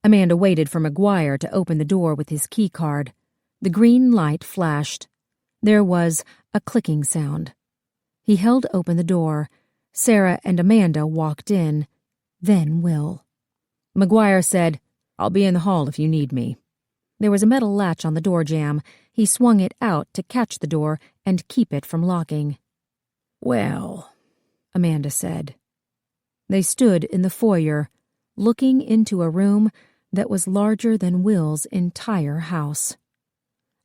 Amanda waited for McGuire to open the door with his key card. The green light flashed. There was a clicking sound. He held open the door. Sarah and Amanda walked in. Then Will. McGuire said, "I'll be in the hall if you need me." There was a metal latch on the door jamb. He swung it out to catch the door and keep it from locking. "Well," Amanda said. They stood in the foyer, looking into a room that was larger than Will's entire house.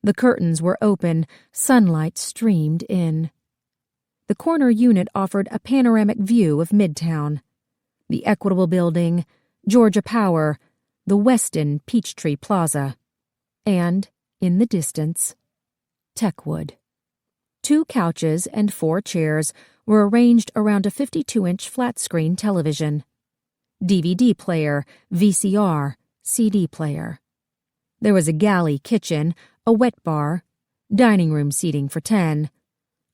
The curtains were open, sunlight streamed in. The corner unit offered a panoramic view of Midtown, the Equitable Building, Georgia Power, the Westin Peachtree Plaza, and, in the distance, Techwood. 2 couches and 4 chairs were arranged around a 52-inch flat-screen television. DVD player, VCR, CD player. There was a galley kitchen, a wet bar, dining room seating for 10,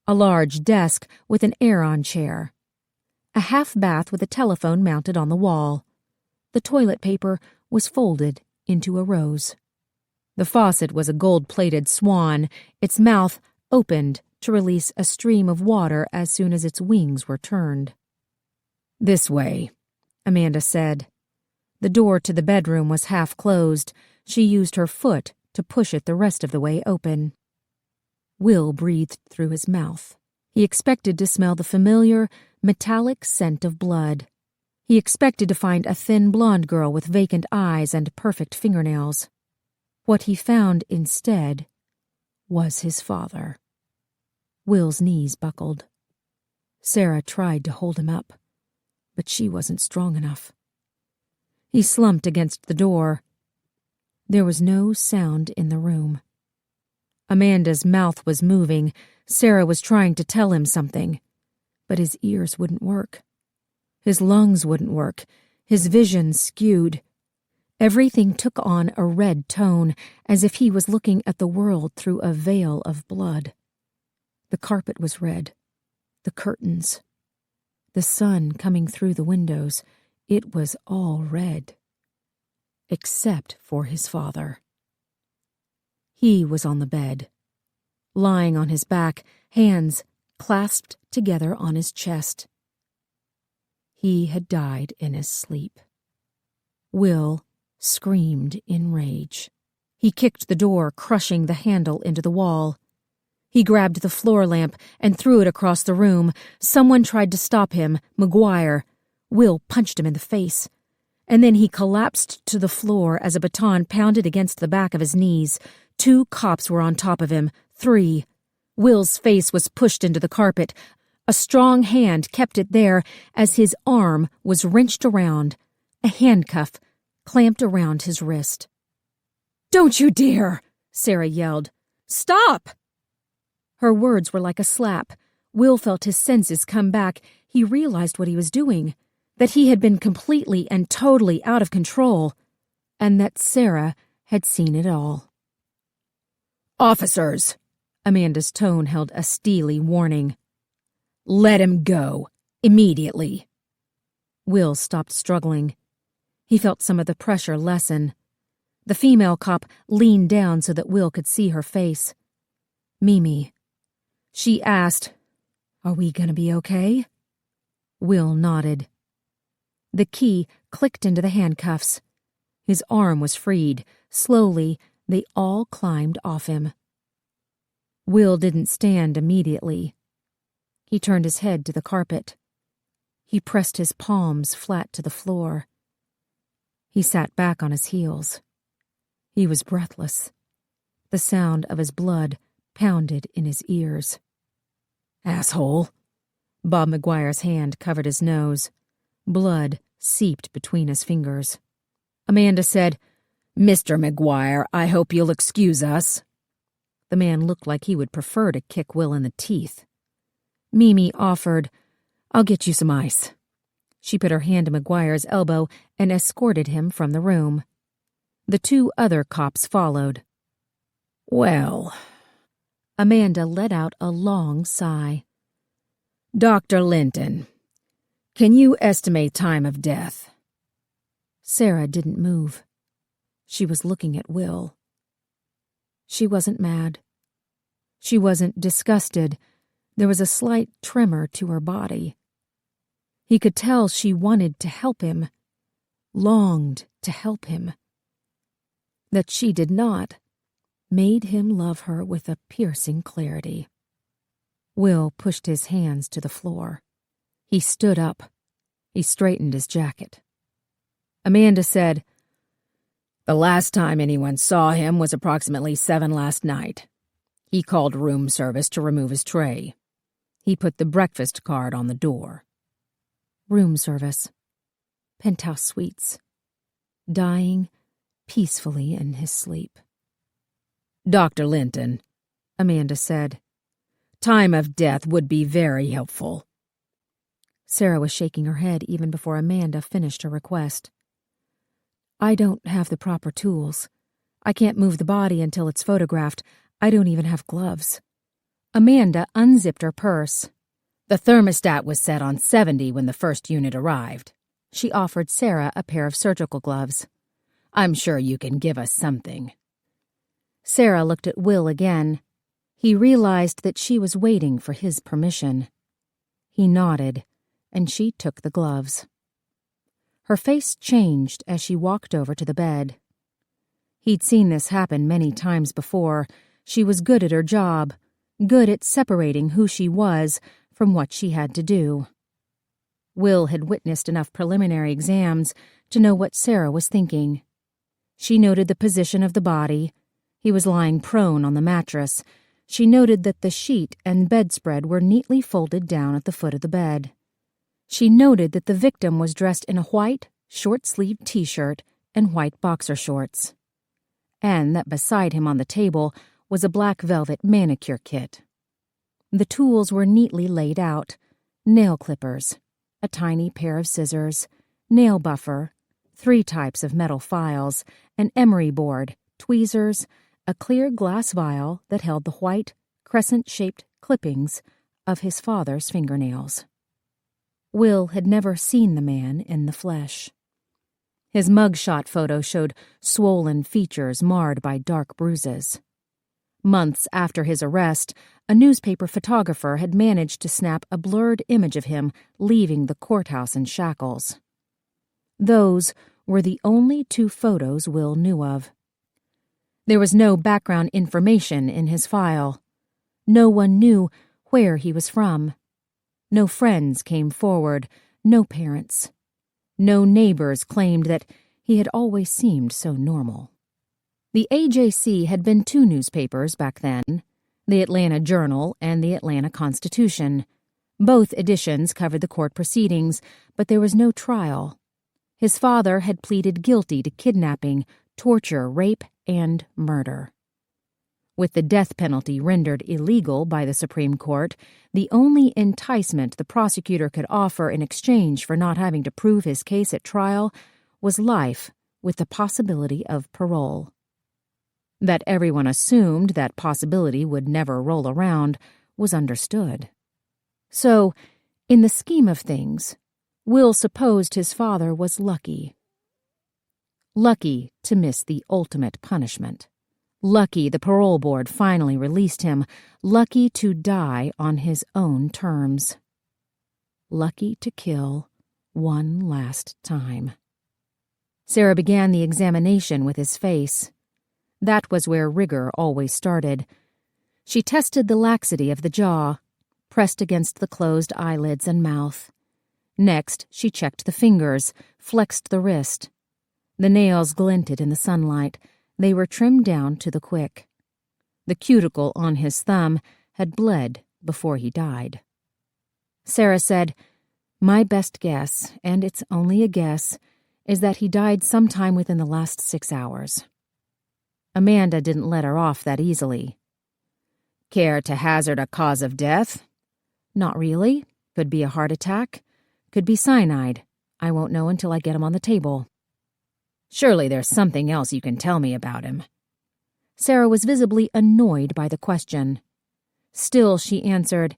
a large desk with an air-on chair, a half bath with a telephone mounted on the wall. The toilet paper was folded into a rose. The faucet was a gold-plated swan, its mouth opened to release a stream of water as soon as its wings were turned. "This way," Amanda said. The door to the bedroom was half closed. She used her foot to push it the rest of the way open. Will breathed through his mouth. He expected to smell the familiar, metallic scent of blood. He expected to find a thin blonde girl with vacant eyes and perfect fingernails. What he found instead was his father. Will's knees buckled. Sarah tried to hold him up, but she wasn't strong enough. He slumped against the door. There was no sound in the room. Amanda's mouth was moving. Sarah was trying to tell him something, but his ears wouldn't work. His lungs wouldn't work. His vision skewed. Everything took on a red tone, as if he was looking at the world through a veil of blood. The carpet was red. The curtains. The sun coming through the windows. It was all red. Except for his father. He was on the bed, lying on his back, hands clasped together on his chest. He had died in his sleep. Will screamed in rage. He kicked the door, crushing the handle into the wall. He grabbed the floor lamp and threw it across the room. Someone tried to stop him, McGuire. Will punched him in the face. And then he collapsed to the floor as a baton pounded against the back of his knees. 2 cops were on top of him. 3. Will's face was pushed into the carpet. A strong hand kept it there as his arm was wrenched around, a handcuff clamped around his wrist. "Don't you dare!" Sarah yelled. "Stop!" Her words were like a slap. Will felt his senses come back. He realized what he was doing, that he had been completely and totally out of control, and that Sarah had seen it all. "Officers!" Amanda's tone held a steely warning. "Let him go. Immediately." Will stopped struggling. He felt some of the pressure lessen. The female cop leaned down so that Will could see her face. "Mimi." She asked, "Are we gonna be okay?" Will nodded. The key clicked into the handcuffs. His arm was freed. Slowly, they all climbed off him. Will didn't stand immediately. He turned his head to the carpet. He pressed his palms flat to the floor. He sat back on his heels. He was breathless. The sound of his blood pounded in his ears. "Asshole." Bob McGuire's hand covered his nose. Blood seeped between his fingers. Amanda said, "Mr. McGuire, I hope you'll excuse us." The man looked like he would prefer to kick Will in the teeth. Mimi offered, "I'll get you some ice." She put her hand to McGuire's elbow and escorted him from the room. The 2 other cops followed. "Well," Amanda let out a long sigh. "Dr. Linton, can you estimate time of death?" Sarah didn't move. She was looking at Will. She wasn't mad. She wasn't disgusted. There was a slight tremor to her body. He could tell she wanted to help him, longed to help him. That she did not made him love her with a piercing clarity. Will pushed his hands to the floor. He stood up. He straightened his jacket. Amanda said, "The last time anyone saw him was approximately 7 last night. He called room service to remove his tray. He put the breakfast card on the door." Room service. Penthouse suites. Dying peacefully in his sleep. "Dr. Linton," Amanda said, "time of death would be very helpful." Sarah was shaking her head even before Amanda finished her request. "I don't have the proper tools. I can't move the body until it's photographed. I don't even have gloves." Amanda unzipped her purse. "The thermostat was set on 70 when the first unit arrived." She offered Sarah a pair of surgical gloves. "I'm sure you can give us something." Sarah looked at Will again. He realized that she was waiting for his permission. He nodded, and she took the gloves. Her face changed as she walked over to the bed. He'd seen this happen many times before. She was good at her job, good at separating who she was from what she had to do. Will had witnessed enough preliminary exams to know what Sarah was thinking. She noted the position of the body. He was lying prone on the mattress. She noted that the sheet and bedspread were neatly folded down at the foot of the bed. She noted that the victim was dressed in a white, short-sleeved t-shirt and white boxer shorts, and that beside him on the table was a black velvet manicure kit. The tools were neatly laid out: nail clippers, a tiny pair of scissors, nail buffer, 3 types of metal files, an emery board, tweezers, a clear glass vial that held the white, crescent-shaped clippings of his father's fingernails. Will had never seen the man in the flesh. His mugshot photo showed swollen features marred by dark bruises. Months after his arrest, a newspaper photographer had managed to snap a blurred image of him leaving the courthouse in shackles. Those were the only 2 photos Will knew of. There was no background information in his file. No one knew where he was from. No friends came forward, no parents. No neighbors claimed that he had always seemed so normal. The AJC had been 2 newspapers back then, the Atlanta Journal and the Atlanta Constitution. Both editions covered the court proceedings, but there was no trial. His father had pleaded guilty to kidnapping, torture, rape, and murder. With the death penalty rendered illegal by the Supreme Court, the only enticement the prosecutor could offer in exchange for not having to prove his case at trial was life with the possibility of parole. That everyone assumed that possibility would never roll around was understood. So, in the scheme of things, Will supposed his father was lucky. Lucky to miss the ultimate punishment. Lucky the parole board finally released him. Lucky to die on his own terms. Lucky to kill one last time. Sarah began the examination with his face. That was where rigor always started. She tested the laxity of the jaw, pressed against the closed eyelids and mouth. Next, she checked the fingers, flexed the wrist. The nails glinted in the sunlight. They were trimmed down to the quick. The cuticle on his thumb had bled before he died. Sarah said, "My best guess, and it's only a guess, is that he died sometime within the last 6 hours." Amanda didn't let her off that easily. "Care to hazard a cause of death?" "Not really. Could be a heart attack. Could be cyanide. I won't know until I get him on the table." "Surely there's something else you can tell me about him." Sarah was visibly annoyed by the question. Still, she answered,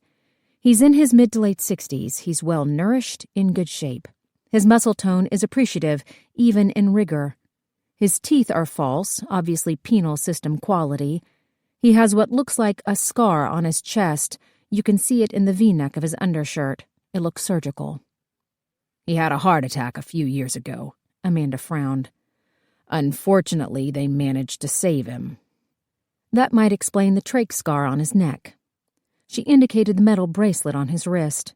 "He's in his mid to late 60s. He's well-nourished, in good shape. His muscle tone is appreciative, even in rigor. His teeth are false, obviously penal system quality. He has what looks like a scar on his chest. You can see it in the V-neck of his undershirt. It looks surgical." "He had a heart attack a few years ago." Amanda frowned. "Unfortunately, they managed to save him." That might explain the trach scar on his neck. She indicated the metal bracelet on his wrist.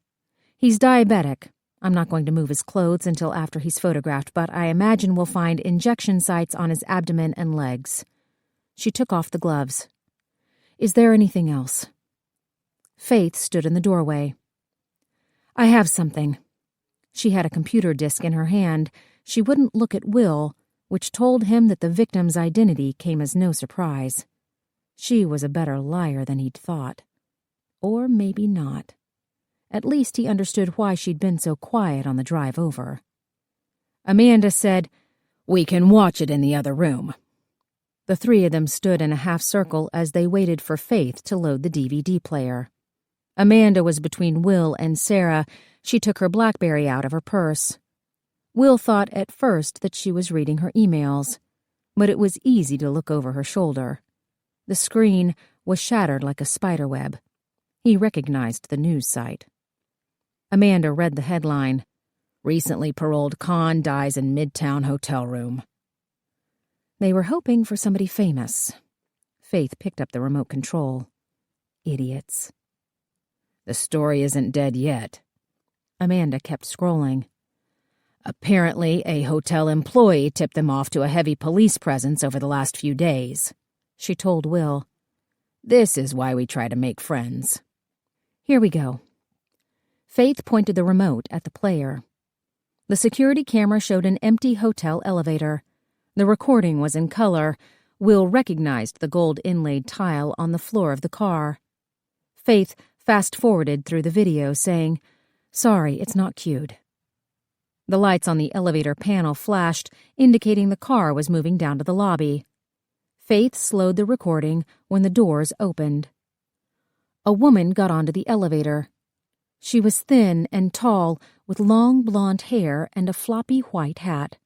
"He's diabetic. I'm not going to move his clothes until after he's photographed, but I imagine we'll find injection sites on his abdomen and legs." She took off the gloves. "Is there anything else?" Faith stood in the doorway. "I have something." She had a computer disk in her hand. She wouldn't look at Will, which told him that the victim's identity came as no surprise. She was a better liar than he'd thought. Or maybe not. At least he understood why she'd been so quiet on the drive over. Amanda said, "We can watch it in the other room." The 3 of them stood in a half circle as they waited for Faith to load the DVD player. Amanda was between Will and Sarah. She took her BlackBerry out of her purse. Will thought at first that she was reading her emails, but it was easy to look over her shoulder. The screen was shattered like a spiderweb. He recognized the news site. Amanda read the headline, "Recently paroled con dies in Midtown hotel room." They were hoping for somebody famous. Faith picked up the remote control. Idiots. "The story isn't dead yet." Amanda kept scrolling. "Apparently, a hotel employee tipped them off to a heavy police presence over the last few days," she told Will. This is why we try to make friends. Here we go. Faith pointed the remote at the player. The security camera showed an empty hotel elevator. The recording was in color. Will recognized the gold inlaid tile on the floor of the car. Faith fast-forwarded through the video, saying, "Sorry, it's not cued." The lights on the elevator panel flashed, indicating the car was moving down to the lobby. Faith slowed the recording when the doors opened. A woman got onto the elevator. She was thin and tall, with long blonde hair and a floppy white hat.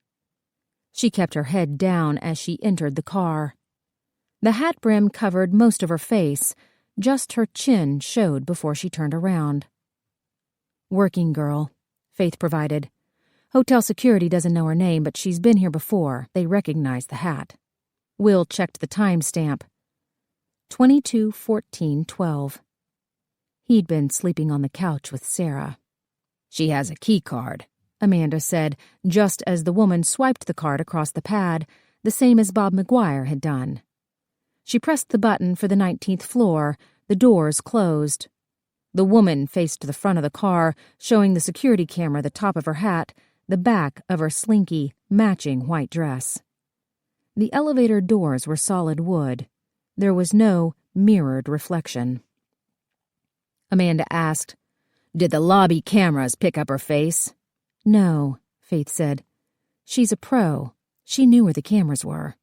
She kept her head down as she entered the car. The hat brim covered most of her face. Just her chin showed before she turned around. "Working girl," Faith provided. "Hotel security doesn't know her name, but she's been here before. They recognize the hat." Will checked the timestamp. 22:14:12. He'd been sleeping on the couch with Sarah. "She has a key card," Amanda said, just as the woman swiped the card across the pad, the same as Bob McGuire had done. She pressed the button for the 19th floor. The doors closed. The woman faced the front of the car, showing the security camera the top of her hat, the back of her slinky, matching white dress. The elevator doors were solid wood. There was no mirrored reflection. Amanda asked, "Did the lobby cameras pick up her face?" "No," Faith said. "She's a pro. She knew where the cameras were."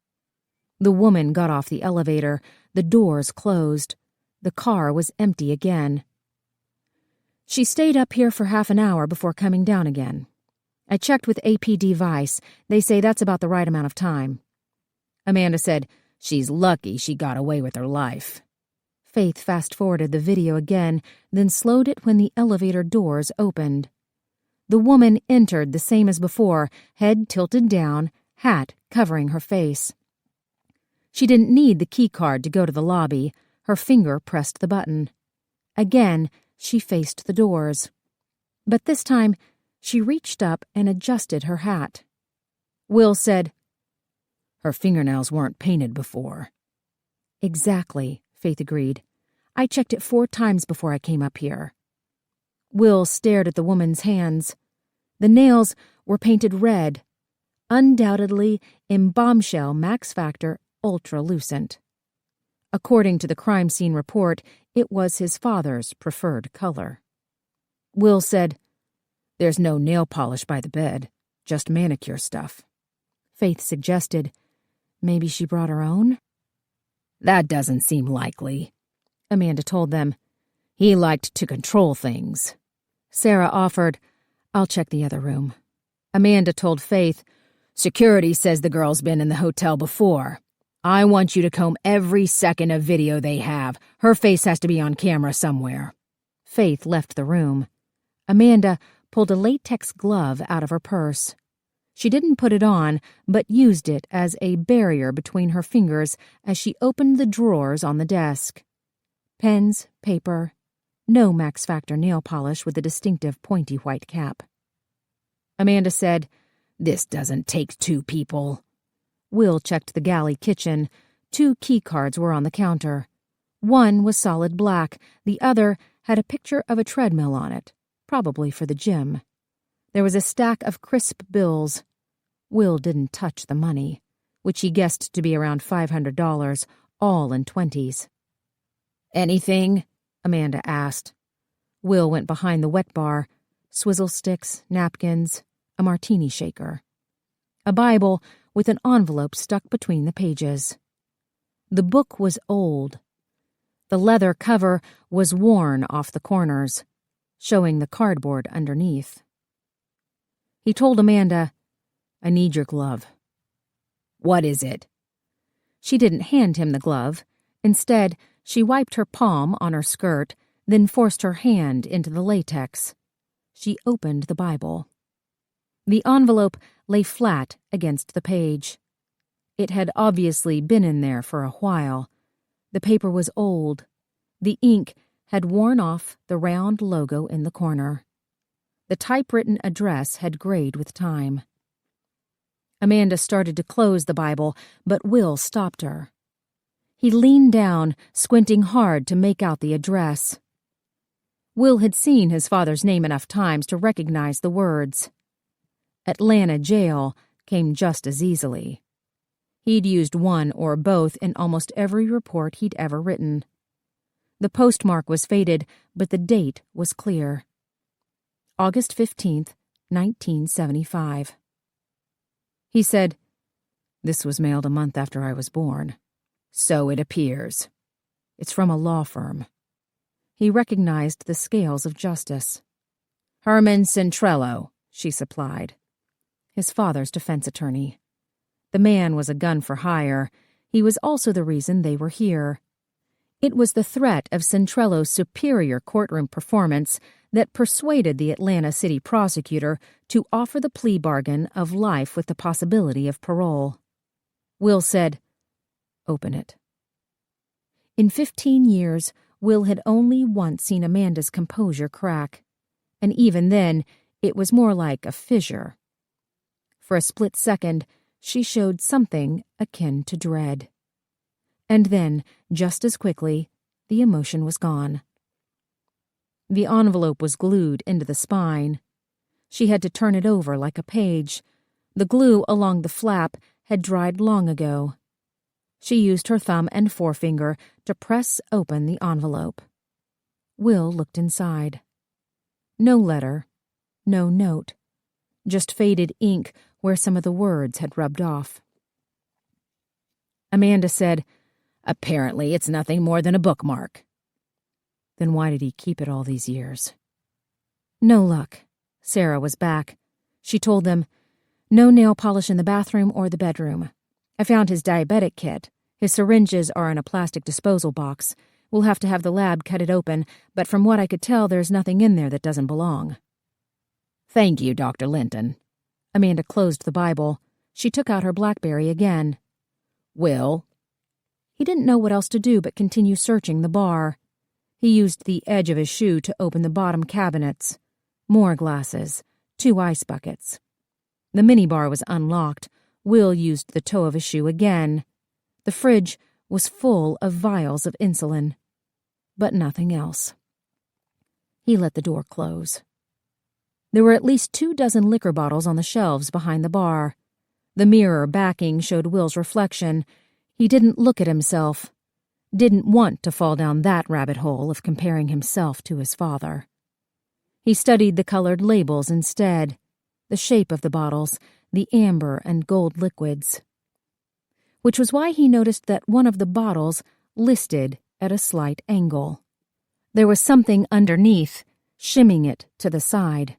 The woman got off the elevator. The doors closed. The car was empty again. "She stayed up here for half an hour before coming down again. I checked with APD Vice. They say that's about the right amount of time." Amanda said, "She's lucky she got away with her life." Faith fast-forwarded the video again, then slowed it when the elevator doors opened. The woman entered the same as before, head tilted down, hat covering her face. She didn't need the key card to go to the lobby. Her finger pressed the button. Again, she faced the doors. But this time, she reached up and adjusted her hat. Will said, "Her fingernails weren't painted before." "Exactly," Faith agreed. "I checked it 4 times before I came up here." Will stared at the woman's hands. The nails were painted red, undoubtedly in Bombshell Max Factor Ultra Lucent. According to the crime scene report, it was his father's preferred color. Will said, "There's no nail polish by the bed, just manicure stuff." Faith suggested, "Maybe she brought her own?" "That doesn't seem likely," Amanda told them. "He liked to control things." Sarah offered, "I'll check the other room." Amanda told Faith, "Security says the girl's been in the hotel before. I want you to comb every second of video they have. Her face has to be on camera somewhere." Faith left the room. Amanda pulled a latex glove out of her purse. She didn't put it on, but used it as a barrier between her fingers as she opened the drawers on the desk. Pens, paper, no Max Factor nail polish with a distinctive pointy white cap. Amanda said, "This doesn't take 2 people." Will checked the galley kitchen. 2 key cards were on the counter. One was solid black. The other had a picture of a treadmill on it, probably for the gym. There was a stack of crisp bills. Will didn't touch the money, which he guessed to be around $500, all in 20s. "Anything?" Amanda asked. Will went behind the wet bar, swizzle sticks, napkins, a martini shaker. A Bible with an envelope stuck between the pages. The book was old. The leather cover was worn off the corners, showing the cardboard underneath. He told Amanda, "I need your glove." "What is it?" She didn't hand him the glove. Instead, she wiped her palm on her skirt, then forced her hand into the latex. She opened the Bible. The envelope lay flat against the page. It had obviously been in there for a while. The paper was old. The ink had worn off the round logo in the corner. The typewritten address had grayed with time. Amanda started to close the Bible, but Will stopped her. He leaned down, squinting hard to make out the address. Will had seen his father's name enough times to recognize the words. Atlanta Jail came just as easily. He'd used one or both in almost every report he'd ever written. The postmark was faded, but the date was clear. August 15th, 1975. He said, "This was mailed a month after I was born." "So it appears." "It's from a law firm." He recognized the scales of justice. "Herman Centrello," she supplied. His father's defense attorney. The man was a gun for hire. He was also the reason they were here. It was the threat of Centrello's superior courtroom performance that persuaded the Atlanta City prosecutor to offer the plea bargain of life with the possibility of parole. Will said, "Open it." In 15 years, Will had only once seen Amanda's composure crack, and even then, it was more like a fissure. For a split second, she showed something akin to dread. And then, just as quickly, the emotion was gone. The envelope was glued into the spine. She had to turn it over like a page. The glue along the flap had dried long ago. She used her thumb and forefinger to press open the envelope. Will looked inside. No letter, no note, just faded ink where some of the words had rubbed off. Amanda said, "Apparently it's nothing more than a bookmark." Then why did he keep it all these years? No luck. Sarah was back. She told them, "No nail polish in the bathroom or the bedroom. I found his diabetic kit. His syringes are in a plastic disposal box. We'll have to have the lab cut it open, but from what I could tell, there's nothing in there that doesn't belong." "Thank you, Dr. Linton." Amanda closed the Bible. She took out her BlackBerry again. "Will?" He didn't know what else to do but continue searching the bar. He used the edge of his shoe to open the bottom cabinets. More glasses. 2 ice buckets. The minibar was unlocked. Will used the toe of his shoe again. The fridge was full of vials of insulin. But nothing else. He let the door close. There were at least 24 liquor bottles on the shelves behind the bar. The mirror backing showed Will's reflection. He didn't look at himself. Didn't want to fall down that rabbit hole of comparing himself to his father. He studied the colored labels instead, the shape of the bottles, the amber and gold liquids. Which was why he noticed that one of the bottles listed at a slight angle. There was something underneath, shimming it to the side.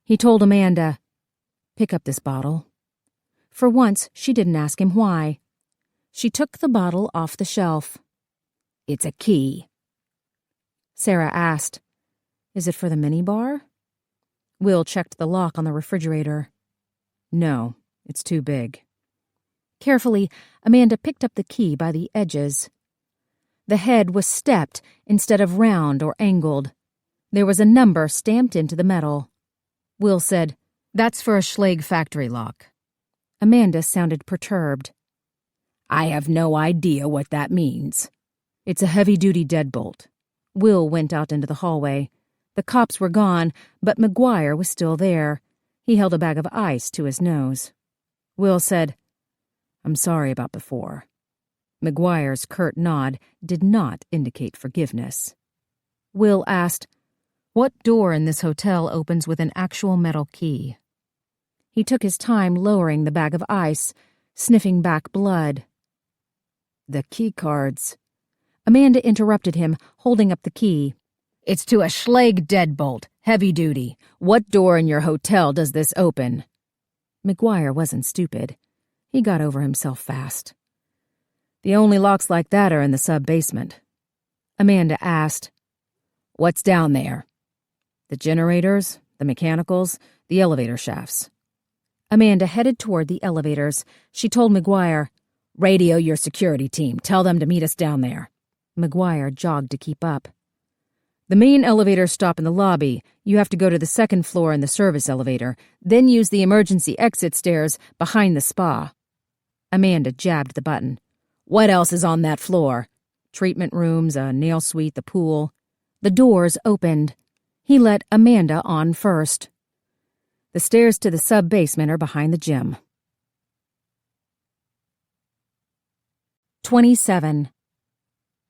He told Amanda, "Pick up this bottle." For once, she didn't ask him why. She took the bottle off the shelf. "It's a key." Sarah asked, "Is it for the minibar?" Will checked the lock on the refrigerator. "No, it's too big." Carefully, Amanda picked up the key by the edges. The head was stepped instead of round or angled. There was a number stamped into the metal. Will said, "That's for a Schlage factory lock." Amanda sounded perturbed. "I have no idea what that means." "It's a heavy-duty deadbolt." Will went out into the hallway. The cops were gone, but McGuire was still there. He held a bag of ice to his nose. Will said, "I'm sorry about before." McGuire's curt nod did not indicate forgiveness. Will asked, "What door in this hotel opens with an actual metal key?" He took his time lowering the bag of ice, sniffing back blood. "The key cards." Amanda interrupted him, holding up the key. "It's to a Schlage deadbolt, heavy duty. What door in your hotel does this open?" McGuire wasn't stupid. He got over himself fast. "The only locks like that are in the sub-basement." Amanda asked, "What's down there?" "The generators, the mechanicals, the elevator shafts." Amanda headed toward the elevators. She told McGuire, "Radio your security team. Tell them to meet us down there." McGuire jogged to keep up. "The main elevators stop in the lobby. You have to go to the second floor in the service elevator, then use the emergency exit stairs behind the spa." Amanda jabbed the button. What else is on that floor? Treatment rooms, a nail suite, the pool. The doors opened. He let Amanda on first. The stairs to the sub-basement are behind the gym. 27.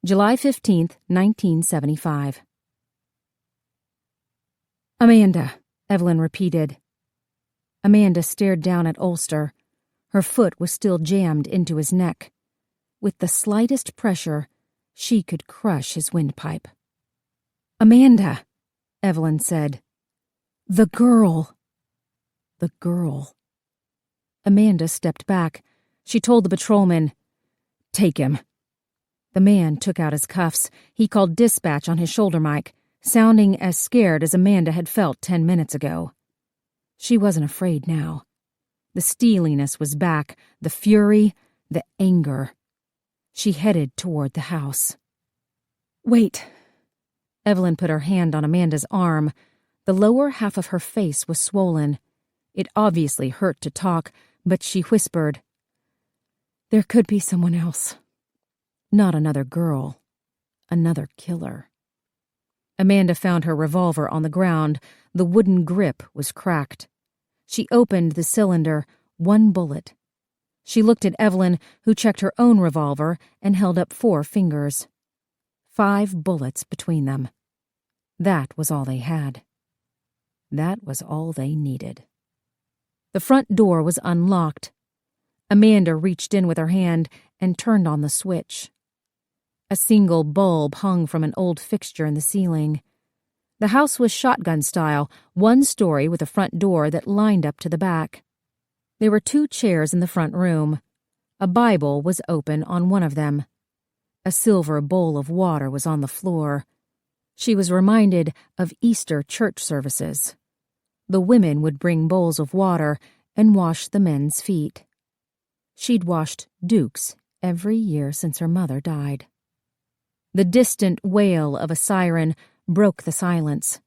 July 15th, 1975. Amanda, Evelyn repeated. Amanda stared down at Ulster. Her foot was still jammed into his neck. With the slightest pressure, she could crush his windpipe. Amanda, Evelyn said. The girl. The girl. Amanda stepped back. She told the patrolman, "Take him." The man took out his cuffs. He called dispatch on his shoulder mic, sounding as scared as Amanda had felt 10 minutes ago. She wasn't afraid now. The steeliness was back, the fury, the anger. She headed toward the house. Wait. Evelyn put her hand on Amanda's arm. The lower half of her face was swollen. It obviously hurt to talk, but she whispered, "There could be someone else. Not another girl. Another killer." Amanda found her revolver on the ground. The wooden grip was cracked. She opened the cylinder, 1 bullet. She looked at Evelyn, who checked her own revolver and held up 4 fingers. 5 bullets between them. That was all they had. That was all they needed. The front door was unlocked. Amanda reached in with her hand and turned on the switch. A single bulb hung from an old fixture in the ceiling. The house was shotgun style, 1 story with a front door that lined up to the back. There were 2 chairs in the front room. A Bible was open on one of them. A silver bowl of water was on the floor. She was reminded of Easter church services. The women would bring bowls of water and wash the men's feet. She'd washed Duke's every year since her mother died. The distant wail of a siren broke the silence.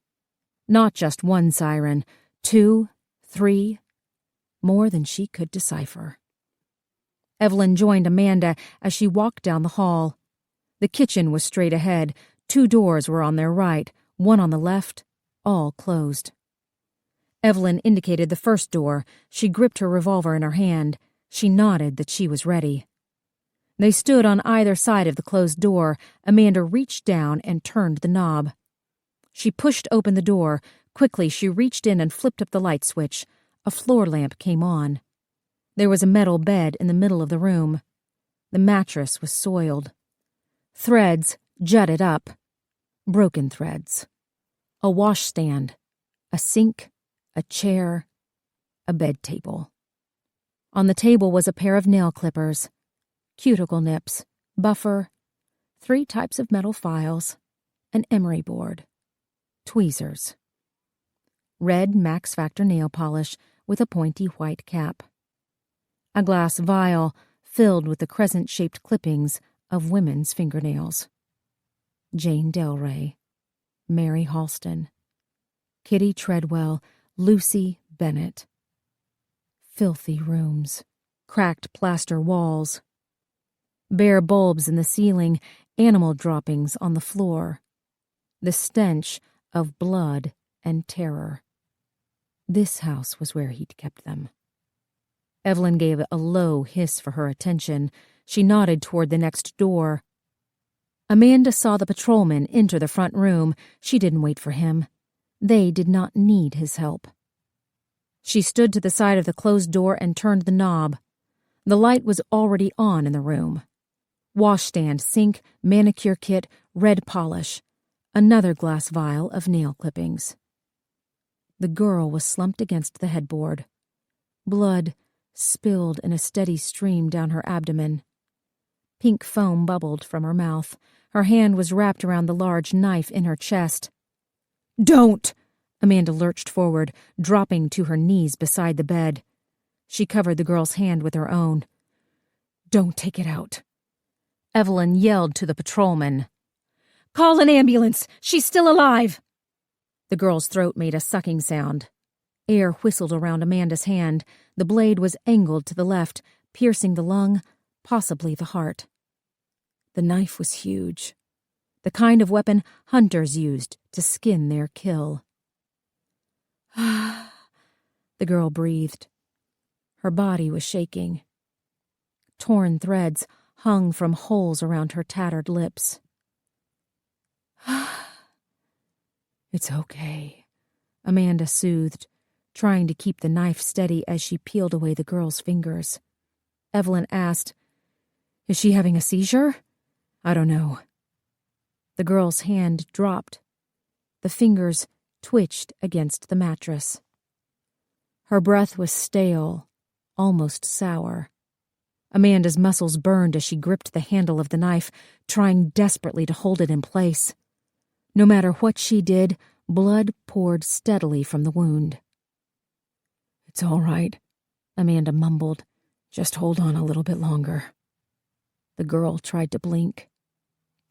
Not just 1 siren, 2, 3, more than she could decipher. Evelyn joined Amanda as she walked down the hall. The kitchen was straight ahead. 2 doors were on their right, 1 on the left, all closed. Evelyn indicated the first door. She gripped her revolver in her hand. She nodded that she was ready. They stood on either side of the closed door. Amanda reached down and turned the knob. She pushed open the door. Quickly, she reached in and flipped up the light switch. A floor lamp came on. There was a metal bed in the middle of the room. The mattress was soiled. Threads jutted up. Broken threads. A washstand. A sink. A chair. A bed table. On the table was a pair of nail clippers. Cuticle nips. Buffer. 3 types of metal files. An emery board. Tweezers. Red Max Factor nail polish with a pointy white cap. A glass vial filled with the crescent-shaped clippings of women's fingernails. Jane Delray. Mary Halston. Kitty Treadwell. Lucy Bennett. Filthy rooms. Cracked plaster walls. Bare bulbs in the ceiling, animal droppings on the floor. The stench of blood and terror. This house was where he'd kept them. Evelyn gave a low hiss for her attention. She nodded toward the next door. Amanda saw the patrolman enter the front room. She didn't wait for him. They did not need his help. She stood to the side of the closed door and turned the knob. The light was already on in the room. Washstand, sink, manicure kit, red polish. Another glass vial of nail clippings. The girl was slumped against the headboard. Blood spilled in a steady stream down her abdomen. Pink foam bubbled from her mouth. Her hand was wrapped around the large knife in her chest. "Don't!" Amanda lurched forward, dropping to her knees beside the bed. She covered the girl's hand with her own. "Don't take it out." Evelyn yelled to the patrolman. "Call an ambulance! She's still alive!" The girl's throat made a sucking sound. Air whistled around Amanda's hand. The blade was angled to the left, piercing the lung, possibly the heart. The knife was huge, the kind of weapon hunters used to skin their kill. The girl breathed. Her body was shaking. Torn threads hung from holes around her tattered lips. It's okay, Amanda soothed, trying to keep the knife steady as she peeled away the girl's fingers. Evelyn asked, "Is she having a seizure?" "I don't know." The girl's hand dropped. The fingers twitched against the mattress. Her breath was stale, almost sour. Amanda's muscles burned as she gripped the handle of the knife, trying desperately to hold it in place. No matter what she did, blood poured steadily from the wound. "It's all right," Amanda mumbled. "Just hold on a little bit longer." The girl tried to blink.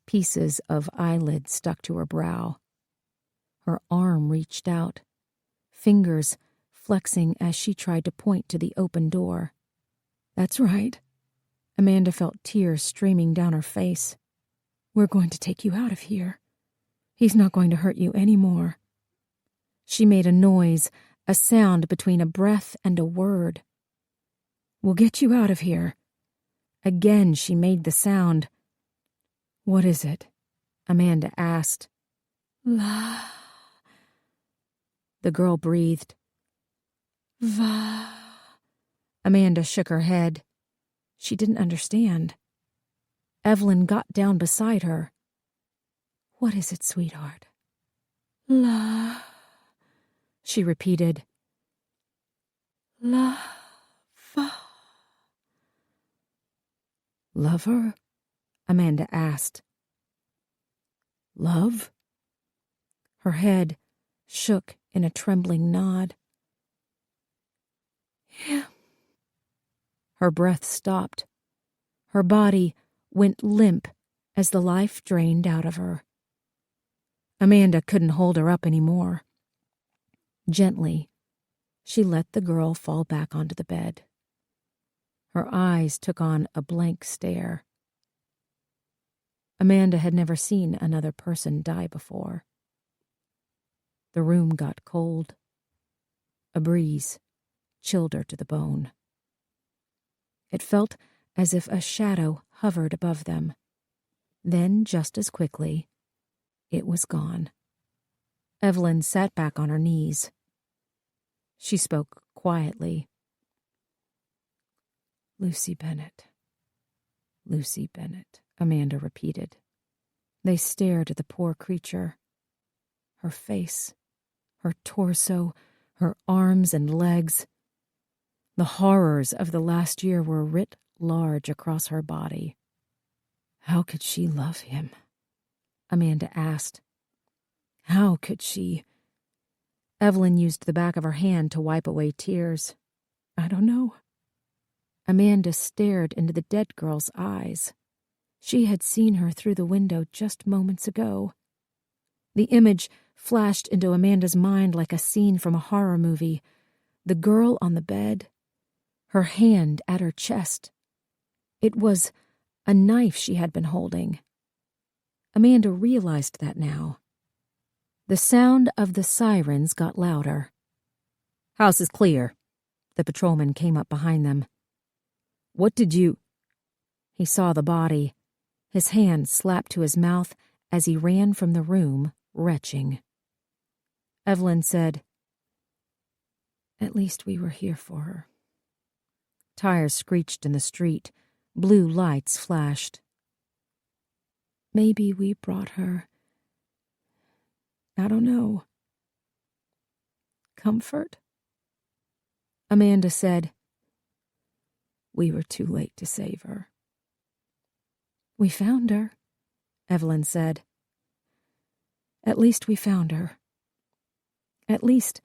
Pieces of eyelid stuck to her brow. Her arm reached out, fingers flexing as she tried to point to the open door. "That's right." Amanda felt tears streaming down her face. "We're going to take you out of here. He's not going to hurt you any more." She made a noise, a sound between a breath and a word. "We'll get you out of here." Again she made the sound. "What is it?" Amanda asked. "La." The girl breathed. "Va." Amanda shook her head. She didn't understand. Evelyn got down beside her. "What is it, sweetheart?" "La," she repeated. "La, va." "Lover?" Amanda asked. "Love?" Her head shook in a trembling nod. "Yeah." Her breath stopped. Her body went limp as the life drained out of her. Amanda couldn't hold her up anymore. Gently, she let the girl fall back onto the bed. Her eyes took on a blank stare. Amanda had never seen another person die before. The room got cold. A breeze chilled her to the bone. It felt as if a shadow hovered above them. Then, just as quickly, it was gone. Evelyn sat back on her knees. She spoke quietly. "Lucy Bennett. Lucy Bennett," Amanda repeated. They stared at the poor creature. Her face, her torso, her arms and legs. The horrors of the last year were writ large across her body. How could she love him? Amanda asked. How could she? Evelyn used the back of her hand to wipe away tears. I don't know. Amanda stared into the dead girl's eyes. She had seen her through the window just moments ago. The image flashed into Amanda's mind like a scene from a horror movie. The girl on the bed, her hand at her chest. It was a knife she had been holding. Amanda realized that now. The sound of the sirens got louder. House is clear. The patrolman came up behind them. What did you... He saw the body. His hand slapped to his mouth as he ran from the room, retching. Evelyn said, At least we were here for her. Tires screeched in the street. Blue lights flashed. Maybe we brought her... I don't know. Comfort? Amanda said, We were too late to save her. We found her, Evelyn said. At least we found her. At least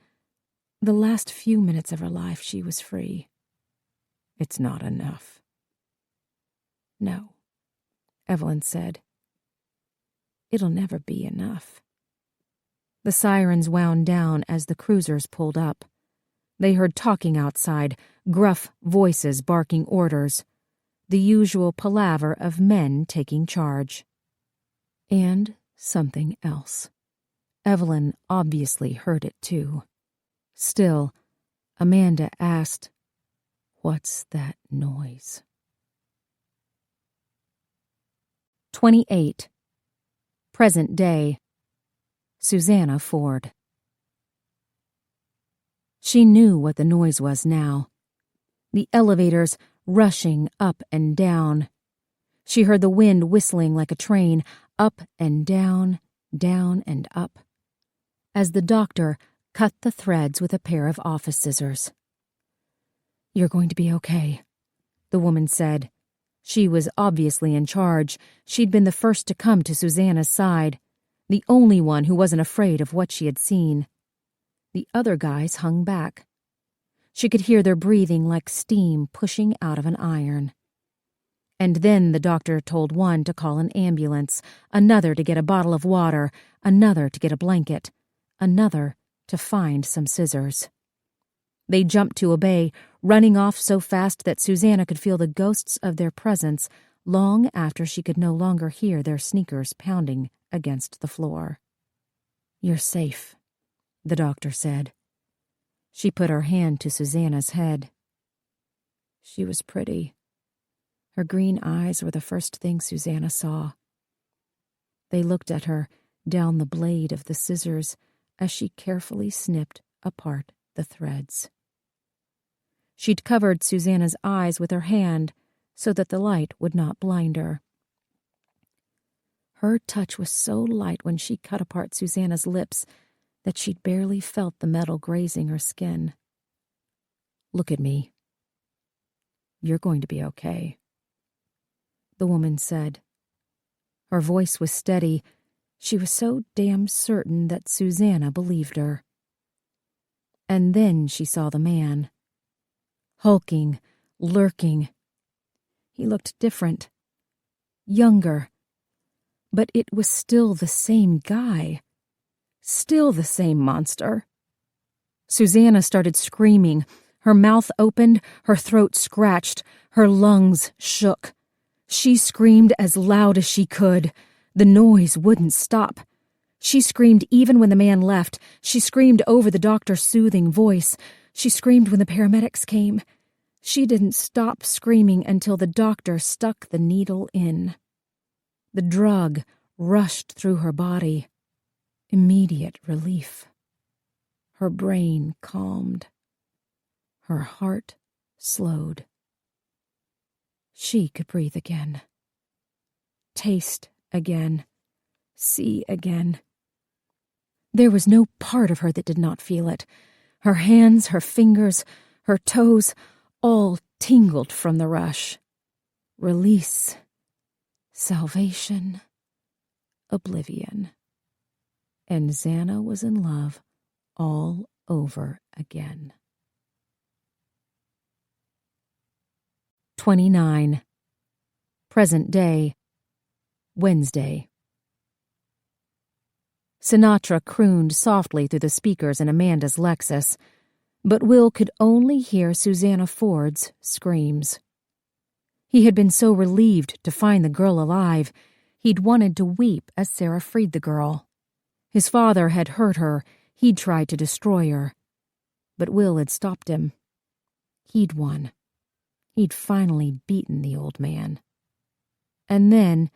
the last few minutes of her life she was free. It's not enough. No, Evelyn said. It'll never be enough. The sirens wound down as the cruisers pulled up. They heard talking outside, gruff voices barking orders. the usual palaver of men taking charge. And something else. Evelyn obviously heard it too. Still, Amanda asked, "What's that noise?" 28. Present day. Susanna Ford. She knew what the noise was now. The elevators rushing up and down. She heard the wind whistling like a train, up and down, down and up, as the doctor cut the threads with a pair of office scissors. "You're going to be okay," the woman said. She was obviously in charge. She'd been the first to come to Susanna's side, the only one who wasn't afraid of what she had seen. The other guys hung back. She could hear their breathing like steam pushing out of an iron. And then the doctor told one to call an ambulance, another to get a bottle of water, another to get a blanket, another to find some scissors. They jumped to obey, running off so fast that Susanna could feel the ghosts of their presence long after she could no longer hear their sneakers pounding against the floor. "You're safe," the doctor said. She put her hand to Susanna's head. She was pretty. Her green eyes were the first thing Susanna saw. They looked at her down the blade of the scissors as she carefully snipped apart the threads. She'd covered Susanna's eyes with her hand so that the light would not blind her. Her touch was so light when she cut apart Susanna's lips that she'd barely felt the metal grazing her skin. "Look at me. You're going to be okay," the woman said. Her voice was steady. She was so damn certain that Susanna believed her. And then she saw the man. Hulking, lurking. He looked different. Younger. But it was still the same guy. Still the same monster. Susanna started screaming. Her mouth opened, her throat scratched, her lungs shook. She screamed as loud as she could. The noise wouldn't stop. She screamed even when the man left. She screamed over the doctor's soothing voice. She screamed when the paramedics came. She didn't stop screaming until the doctor stuck the needle in. The drug rushed through her body. Immediate relief. Her brain calmed. Her heart slowed. She could breathe again. Taste again. See again. There was no part of her that did not feel it. Her hands, her fingers, her toes, all tingled from the rush. Release. Salvation. Oblivion. And Xana was in love all over again. 29. Present day. Wednesday. Sinatra crooned softly through the speakers in Amanda's Lexus, but Will could only hear Susanna Ford's screams. He had been so relieved to find the girl alive, he'd wanted to weep as Sarah freed the girl. His father had hurt her, he'd tried to destroy her. But Will had stopped him. He'd won. He'd finally beaten the old man. And then,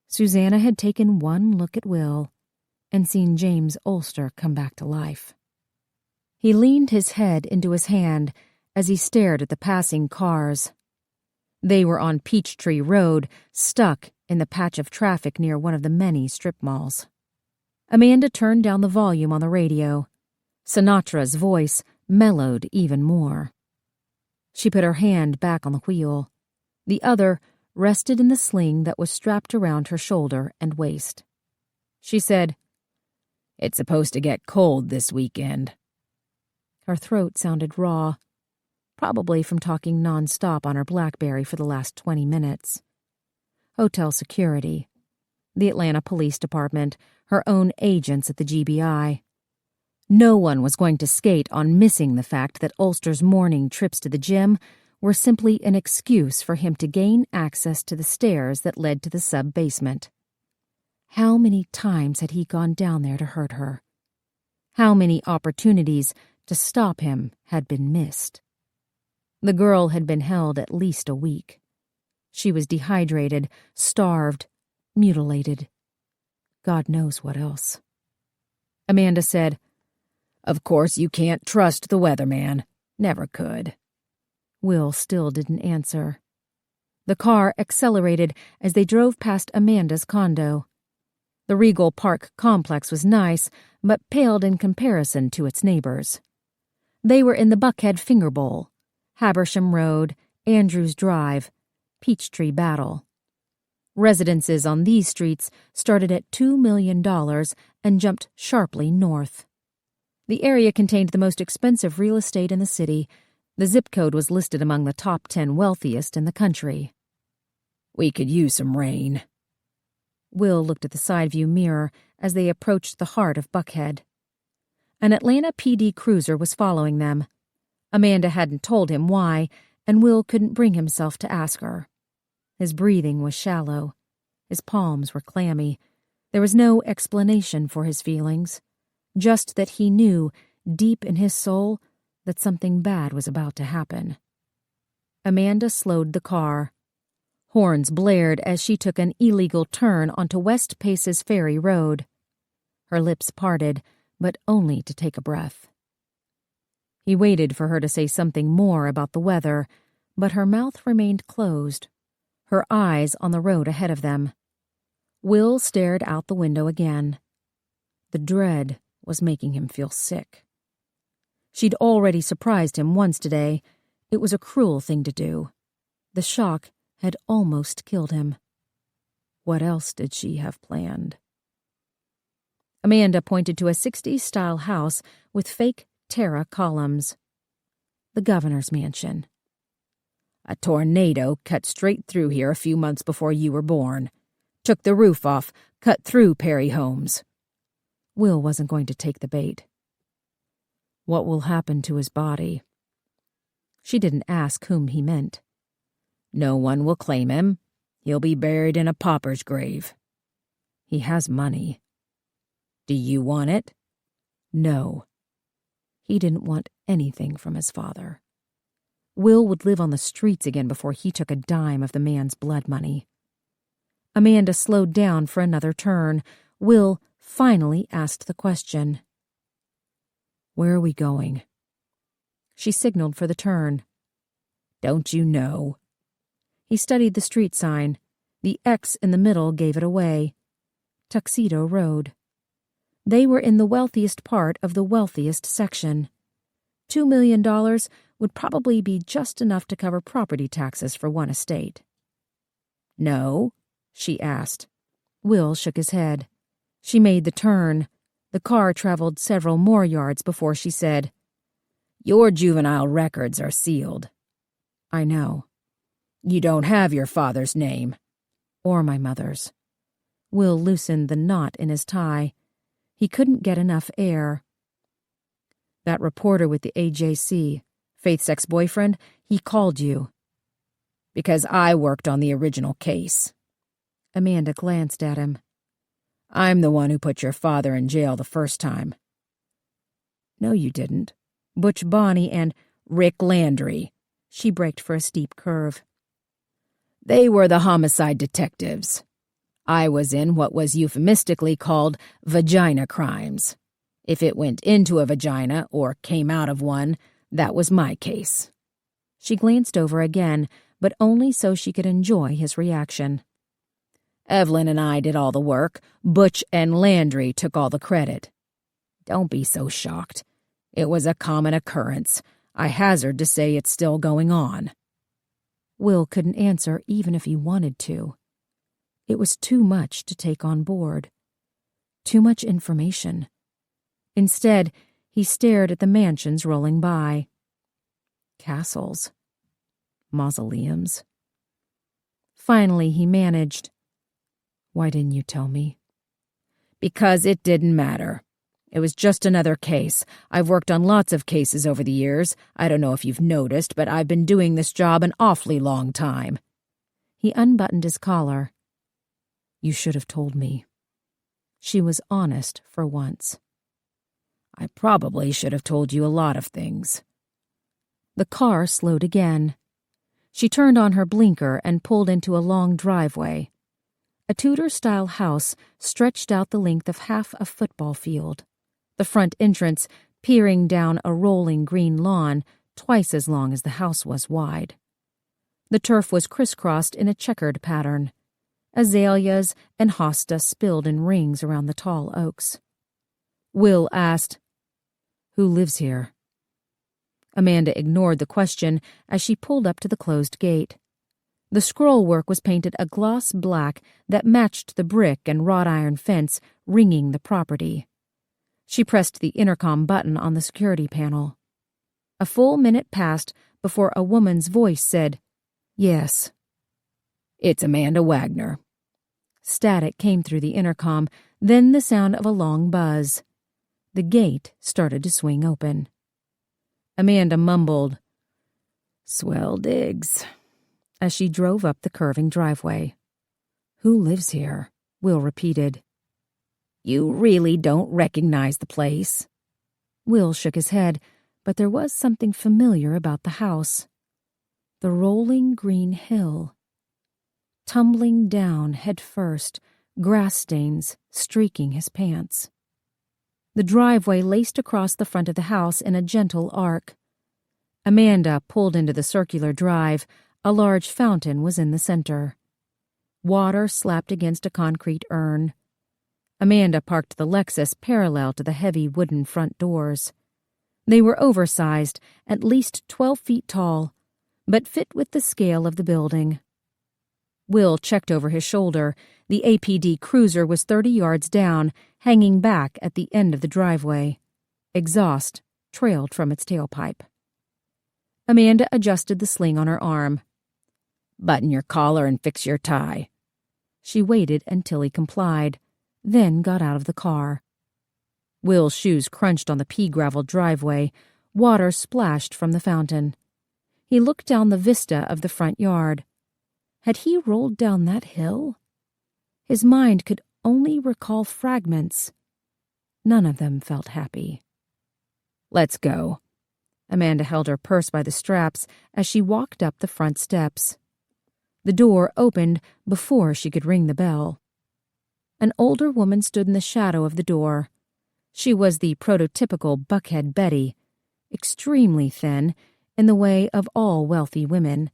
Susanna had taken one look at Will and seen James Ulster come back to life. He leaned his head into his hand as he stared at the passing cars. They were on Peachtree Road, stuck in the patch of traffic near one of the many strip malls. Amanda turned down the volume on the radio. Sinatra's voice mellowed even more. She put her hand back on the wheel. The other rested in the sling that was strapped around her shoulder and waist. She said, "It's supposed to get cold this weekend." Her throat sounded raw, probably from talking nonstop on her BlackBerry for the last 20 minutes. Hotel security, the Atlanta Police Department, her own agents at the GBI. No one was going to skate on missing the fact that Ulster's morning trips to the gym were simply an excuse for him to gain access to the stairs that led to the sub-basement. How many times had he gone down there to hurt her? How many opportunities to stop him had been missed? The girl had been held at least a week. She was dehydrated, starved, mutilated. God knows what else. Amanda said, "Of course you can't trust the weatherman. Never could." Will still didn't answer. The car accelerated as they drove past Amanda's condo. The Regal Park complex was nice, but paled in comparison to its neighbors. They were in the Buckhead Finger Bowl, Habersham Road, Andrews Drive, Peachtree Battle. Residences on these streets started at $2 million and jumped sharply north. The area contained the most expensive real estate in the city. The zip code was listed among the top 10 wealthiest in the country. "We could use some rain." Will looked at the side view mirror as they approached the heart of Buckhead. An Atlanta PD cruiser was following them. Amanda hadn't told him why, and Will couldn't bring himself to ask her. His breathing was shallow. His palms were clammy. There was no explanation for his feelings, just that he knew, deep in his soul, that something bad was about to happen. Amanda slowed the car. Horns blared as she took an illegal turn onto West Pace's Ferry Road. Her lips parted, but only to take a breath. He waited for her to say something more about the weather, but her mouth remained closed, her eyes on the road ahead of them. Will stared out the window again. The dread was making him feel sick. She'd already surprised him once today. It was a cruel thing to do. The shock had almost killed him. What else did she have planned? Amanda pointed to a 60s-style house with fake Terra columns. The governor's mansion. "A tornado cut straight through here a few months before you were born. Took the roof off, cut through Perry Homes." Will wasn't going to take the bait. "What will happen to his body?" She didn't ask whom he meant. "No one will claim him. He'll be buried in a pauper's grave." "He has money." "Do you want it?" No. He didn't want anything from his father. Will would live on the streets again before he took a dime of the man's blood money. Amanda slowed down for another turn. Will finally asked the question. "Where are we going?" She signaled for the turn. "Don't you know?" He studied the street sign. The X in the middle gave it away. Tuxedo Road. They were in the wealthiest part of the wealthiest section. $2 million would probably be just enough to cover property taxes for one estate. "No?" she asked. Will shook his head. She made the turn. The car traveled several more yards before she said, "Your juvenile records are sealed." "I know." "You don't have your father's name." "Or my mother's." Will loosened the knot in his tie. He couldn't get enough air. "That reporter with the AJC, Faith's ex-boyfriend, he called you." "Because I worked on the original case." Amanda glanced at him. "I'm the one who put your father in jail the first time." "No, you didn't. Butch Bonney and Rick Landry." She braked for a steep curve. "They were the homicide detectives. I was in what was euphemistically called vagina crimes. If it went into a vagina or came out of one, that was my case." She glanced over again, but only so she could enjoy his reaction. "Evelyn and I did all the work. Butch and Landry took all the credit. Don't be so shocked. It was a common occurrence. I hazard to say it's still going on." Will couldn't answer even if he wanted to. It was too much to take on board. Too much information. Instead, he stared at the mansions rolling by. Castles. Mausoleums. Finally, he managed. "Why didn't you tell me?" "Because it didn't matter. It was just another case. I've worked on lots of cases over the years. I don't know if you've noticed, but I've been doing this job an awfully long time." He unbuttoned his collar. "You should have told me." She was honest for once. "I probably should have told you a lot of things." The car slowed again. She turned on her blinker and pulled into a long driveway. A Tudor-style house stretched out the length of half a football field, the front entrance peering down a rolling green lawn twice as long as the house was wide. The turf was crisscrossed in a checkered pattern. Azaleas and hosta spilled in rings around the tall oaks. Will asked, "Who lives here?" Amanda ignored the question as she pulled up to the closed gate. The scrollwork was painted a gloss black that matched the brick and wrought iron fence ringing the property. She pressed the intercom button on the security panel. A full minute passed before a woman's voice said, "Yes." "It's Amanda Wagner." Static came through the intercom, then the sound of a long buzz. The gate started to swing open. Amanda mumbled, "Swell digs," as she drove up the curving driveway. "Who lives here?" Will repeated. "You really don't recognize the place?" Will shook his head, but there was something familiar about the house. The rolling green hill. Tumbling down head first, grass stains streaking his pants. The driveway laced across the front of the house in a gentle arc. Amanda pulled into the circular drive. A large fountain was in the center. Water slapped against a concrete urn. Amanda parked the Lexus parallel to the heavy wooden front doors. They were oversized, at least 12 feet tall, but fit with the scale of the building. Will checked over his shoulder. The APD cruiser was 30 yards down, hanging back at the end of the driveway. Exhaust trailed from its tailpipe. Amanda adjusted the sling on her arm. "Button your collar and fix your tie." She waited until he complied, then got out of the car. Will's shoes crunched on the pea-gravel driveway. Water splashed from the fountain. He looked down the vista of the front yard. Had he rolled down that hill? His mind could only recall fragments. None of them felt happy. "Let's go." Amanda held her purse by the straps as she walked up the front steps. The door opened before she could ring the bell. An older woman stood in the shadow of the door. She was the prototypical Buckhead Betty, extremely thin, in the way of all wealthy women,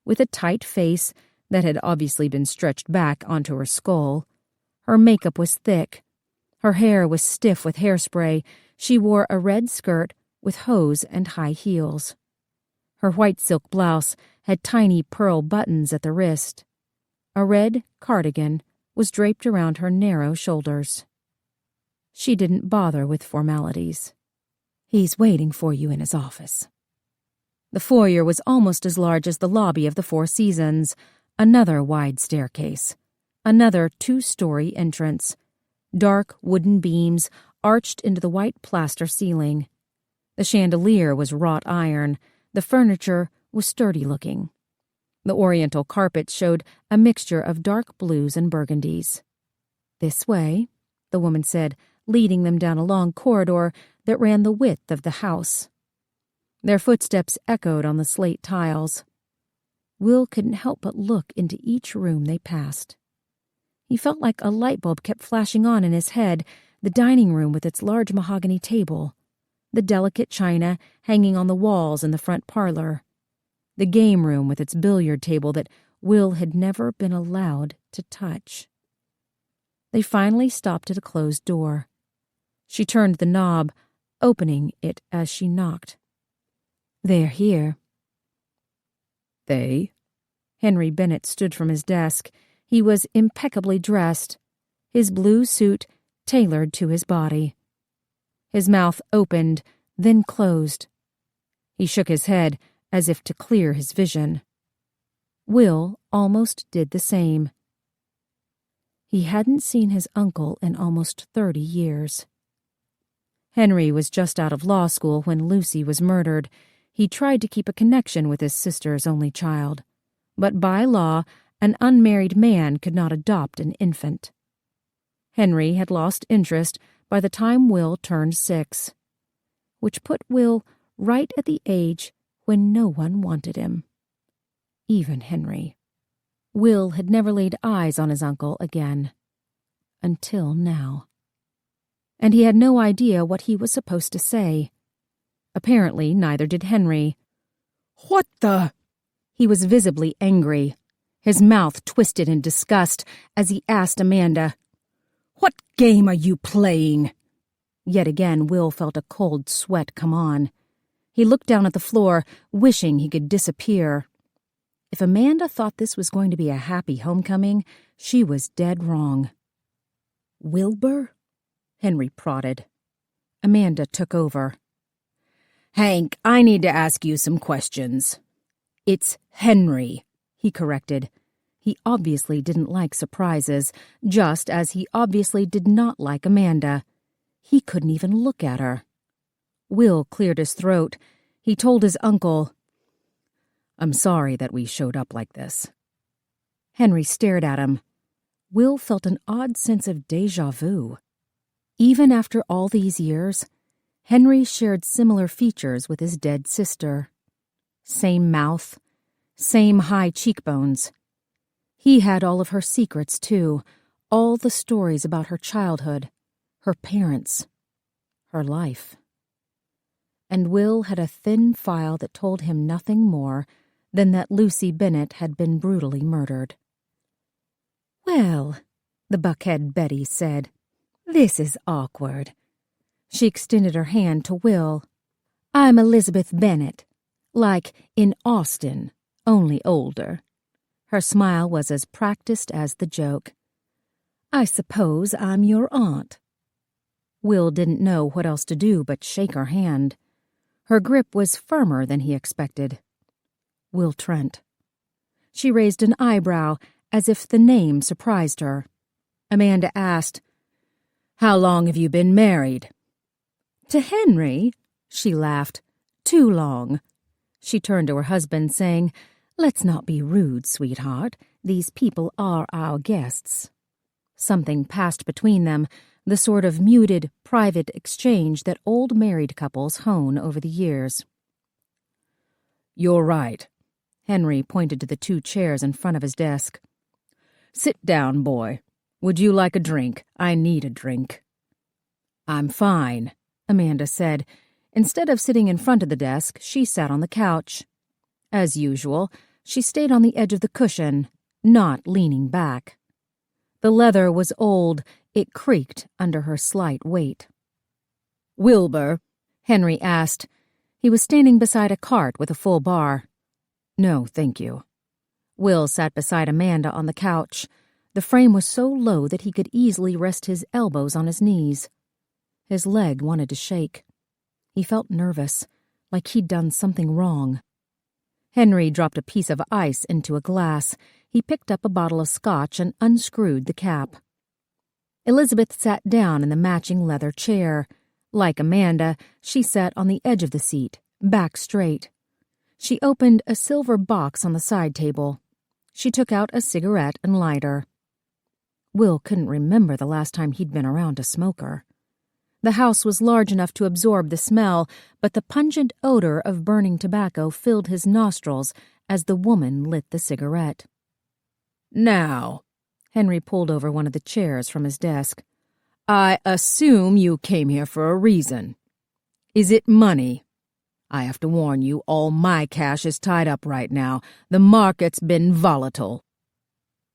with a tight face that had obviously been stretched back onto her skull. Her makeup was thick. Her hair was stiff with hairspray. She wore a red skirt with hose and high heels. Her white silk blouse had tiny pearl buttons at the wrist. A red cardigan was draped around her narrow shoulders. She didn't bother with formalities. "He's waiting for you in his office." The foyer was almost as large as the lobby of the Four Seasons. Another wide staircase. Another 2-story entrance. Dark wooden beams arched into the white plaster ceiling. The chandelier was wrought iron. The furniture was sturdy-looking. The oriental carpet showed a mixture of dark blues and burgundies. "This way," the woman said, leading them down a long corridor that ran the width of the house. Their footsteps echoed on the slate tiles. Will couldn't help but look into each room they passed. He felt like a light bulb kept flashing on in his head, the dining room with its large mahogany table, the delicate china hanging on the walls in the front parlor, the game room with its billiard table that Will had never been allowed to touch. They finally stopped at a closed door. She turned the knob, opening it as she knocked. "They're here." "They?" Henry Bennett stood from his desk. He was impeccably dressed, his blue suit tailored to his body. His mouth opened, then closed. He shook his head as if to clear his vision. Will almost did the same. He hadn't seen his uncle in almost 30 years. Henry was just out of law school when Lucy was murdered. He tried to keep a connection with his sister's only child. But by law, an unmarried man could not adopt an infant. Henry had lost interest by the time Will turned 6, which put Will right at the age when no one wanted him. Even Henry. Will had never laid eyes on his uncle again. Until now. And he had no idea what he was supposed to say. Apparently, neither did Henry. "What the?" He was visibly angry. His mouth twisted in disgust as he asked Amanda, "What game are you playing?" Yet again, Will felt a cold sweat come on. He looked down at the floor, wishing he could disappear. If Amanda thought this was going to be a happy homecoming, she was dead wrong. "Wilbur?" Henry prodded. Amanda took over. "Hank, I need to ask you some questions." "It's Henry," he corrected. He obviously didn't like surprises, just as he obviously did not like Amanda. He couldn't even look at her. Will cleared his throat. He told his uncle, "I'm sorry that we showed up like this." Henry stared at him. Will felt an odd sense of déjà vu. Even after all these years, Henry shared similar features with his dead sister. Same mouth, same high cheekbones. He had all of her secrets, too, all the stories about her childhood, her parents, her life. And Will had a thin file that told him nothing more than that Lucy Bennett had been brutally murdered. "Well," the buckhead Betty said, "this is awkward." She extended her hand to Will. "I'm Elizabeth Bennett, like in Austin, only older." Her smile was as practiced as the joke. "I suppose I'm your aunt." Will didn't know what else to do but shake her hand. Her grip was firmer than he expected. Will Trent. She raised an eyebrow as if the name surprised her. Amanda asked, "How long have you been married?" "To Henry?" She laughed. "Too long." She turned to her husband, saying, "Let's not be rude, sweetheart. These people are our guests." Something passed between them, the sort of muted, private exchange that old married couples hone over the years. "You're right." Henry pointed to the 2 chairs in front of his desk. "Sit down, boy. Would you like a drink? I need a drink." "I'm fine," Amanda said. Instead of sitting in front of the desk, she sat on the couch. As usual, she stayed on the edge of the cushion, not leaning back. The leather was old. It creaked under her slight weight. "Wilbur?" Henry asked. He was standing beside a cart with a full bar. "No, thank you." Will sat beside Amanda on the couch. The frame was so low that he could easily rest his elbows on his knees. His leg wanted to shake. He felt nervous, like he'd done something wrong. Henry dropped a piece of ice into a glass. He picked up a bottle of scotch and unscrewed the cap. Elizabeth sat down in the matching leather chair. Like Amanda, she sat on the edge of the seat, back straight. She opened a silver box on the side table. She took out a cigarette and lighter. Will couldn't remember the last time he'd been around a smoker. The house was large enough to absorb the smell, but the pungent odor of burning tobacco filled his nostrils as the woman lit the cigarette. "Now," Henry pulled over one of the chairs from his desk, "I assume you came here for a reason. Is it money? I have to warn you, all my cash is tied up right now. The market's been volatile."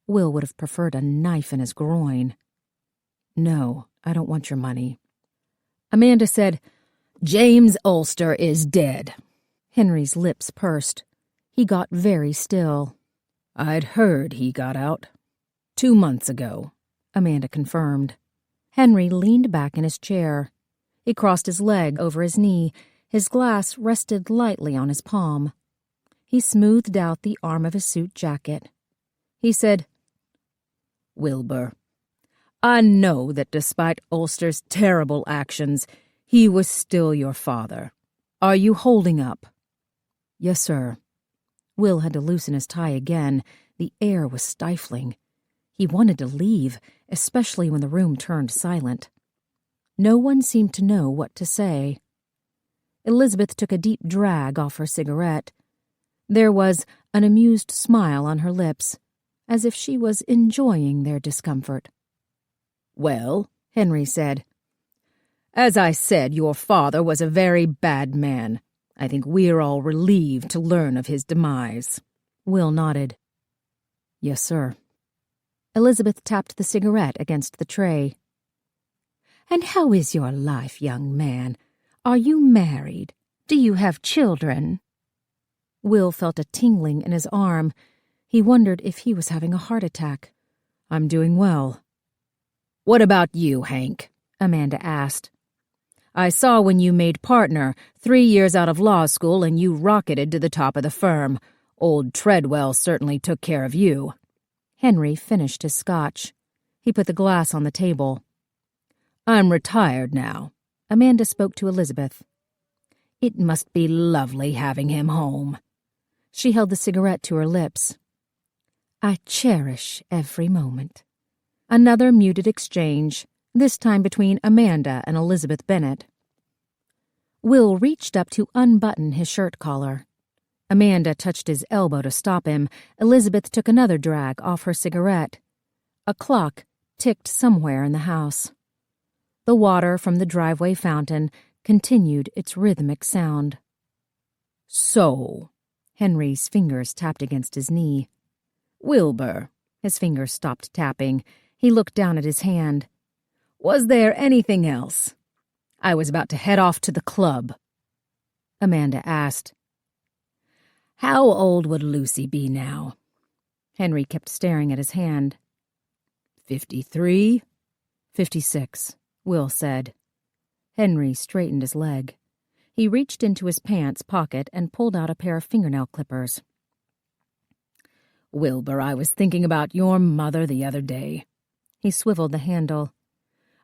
Will would have preferred a knife in his groin. "No, I don't want your money." Amanda said, "James Ulster is dead." Henry's lips pursed. He got very still. "I'd heard he got out. 2 months ago," Amanda confirmed. Henry leaned back in his chair. He crossed his leg over his knee. His glass rested lightly on his palm. He smoothed out the arm of his suit jacket. He said, "Wilbur, I know that despite Ulster's terrible actions, He was still your father. Are you holding up?" "Yes, sir." Will had to loosen his tie again. The air was stifling. He wanted to leave, especially when the room turned silent. No one seemed to know what to say. Elizabeth took a deep drag off her cigarette. There was an amused smile on her lips, as if she was enjoying their discomfort. "Well," Henry said, "as I said, your father was a very bad man. I think we're all relieved to learn of his demise." Will nodded. "Yes, sir." Elizabeth tapped the cigarette against the tray. "And how is your life, young man? Are you married? Do you have children?" Will felt a tingling in his arm. He wondered if he was having a heart attack. "I'm doing well." "What about you, Hank?" Amanda asked. "I saw when you made partner, 3 years out of law school, and you rocketed to the top of the firm. Old Treadwell certainly took care of you." Henry finished his scotch. He put the glass on the table. "I'm retired now." Amanda spoke to Elizabeth. "It must be lovely having him home." She held the cigarette to her lips. "I cherish every moment." Another muted exchange, this time between Amanda and Elizabeth Bennet. Will reached up to unbutton his shirt collar. Amanda touched his elbow to stop him. Elizabeth took another drag off her cigarette. A clock ticked somewhere in the house. The water from the driveway fountain continued its rhythmic sound. "So," Henry's fingers tapped against his knee. "Wilbur," his fingers stopped tapping. He looked down at his hand. "Was there anything else? I was about to head off to the club." Amanda asked. "How old would Lucy be now?" Henry kept staring at his hand. 53? 56, Will said. Henry straightened his leg. He reached into his pants pocket and pulled out a pair of fingernail clippers. "Wilbur, I was thinking about your mother the other day." He swiveled the handle.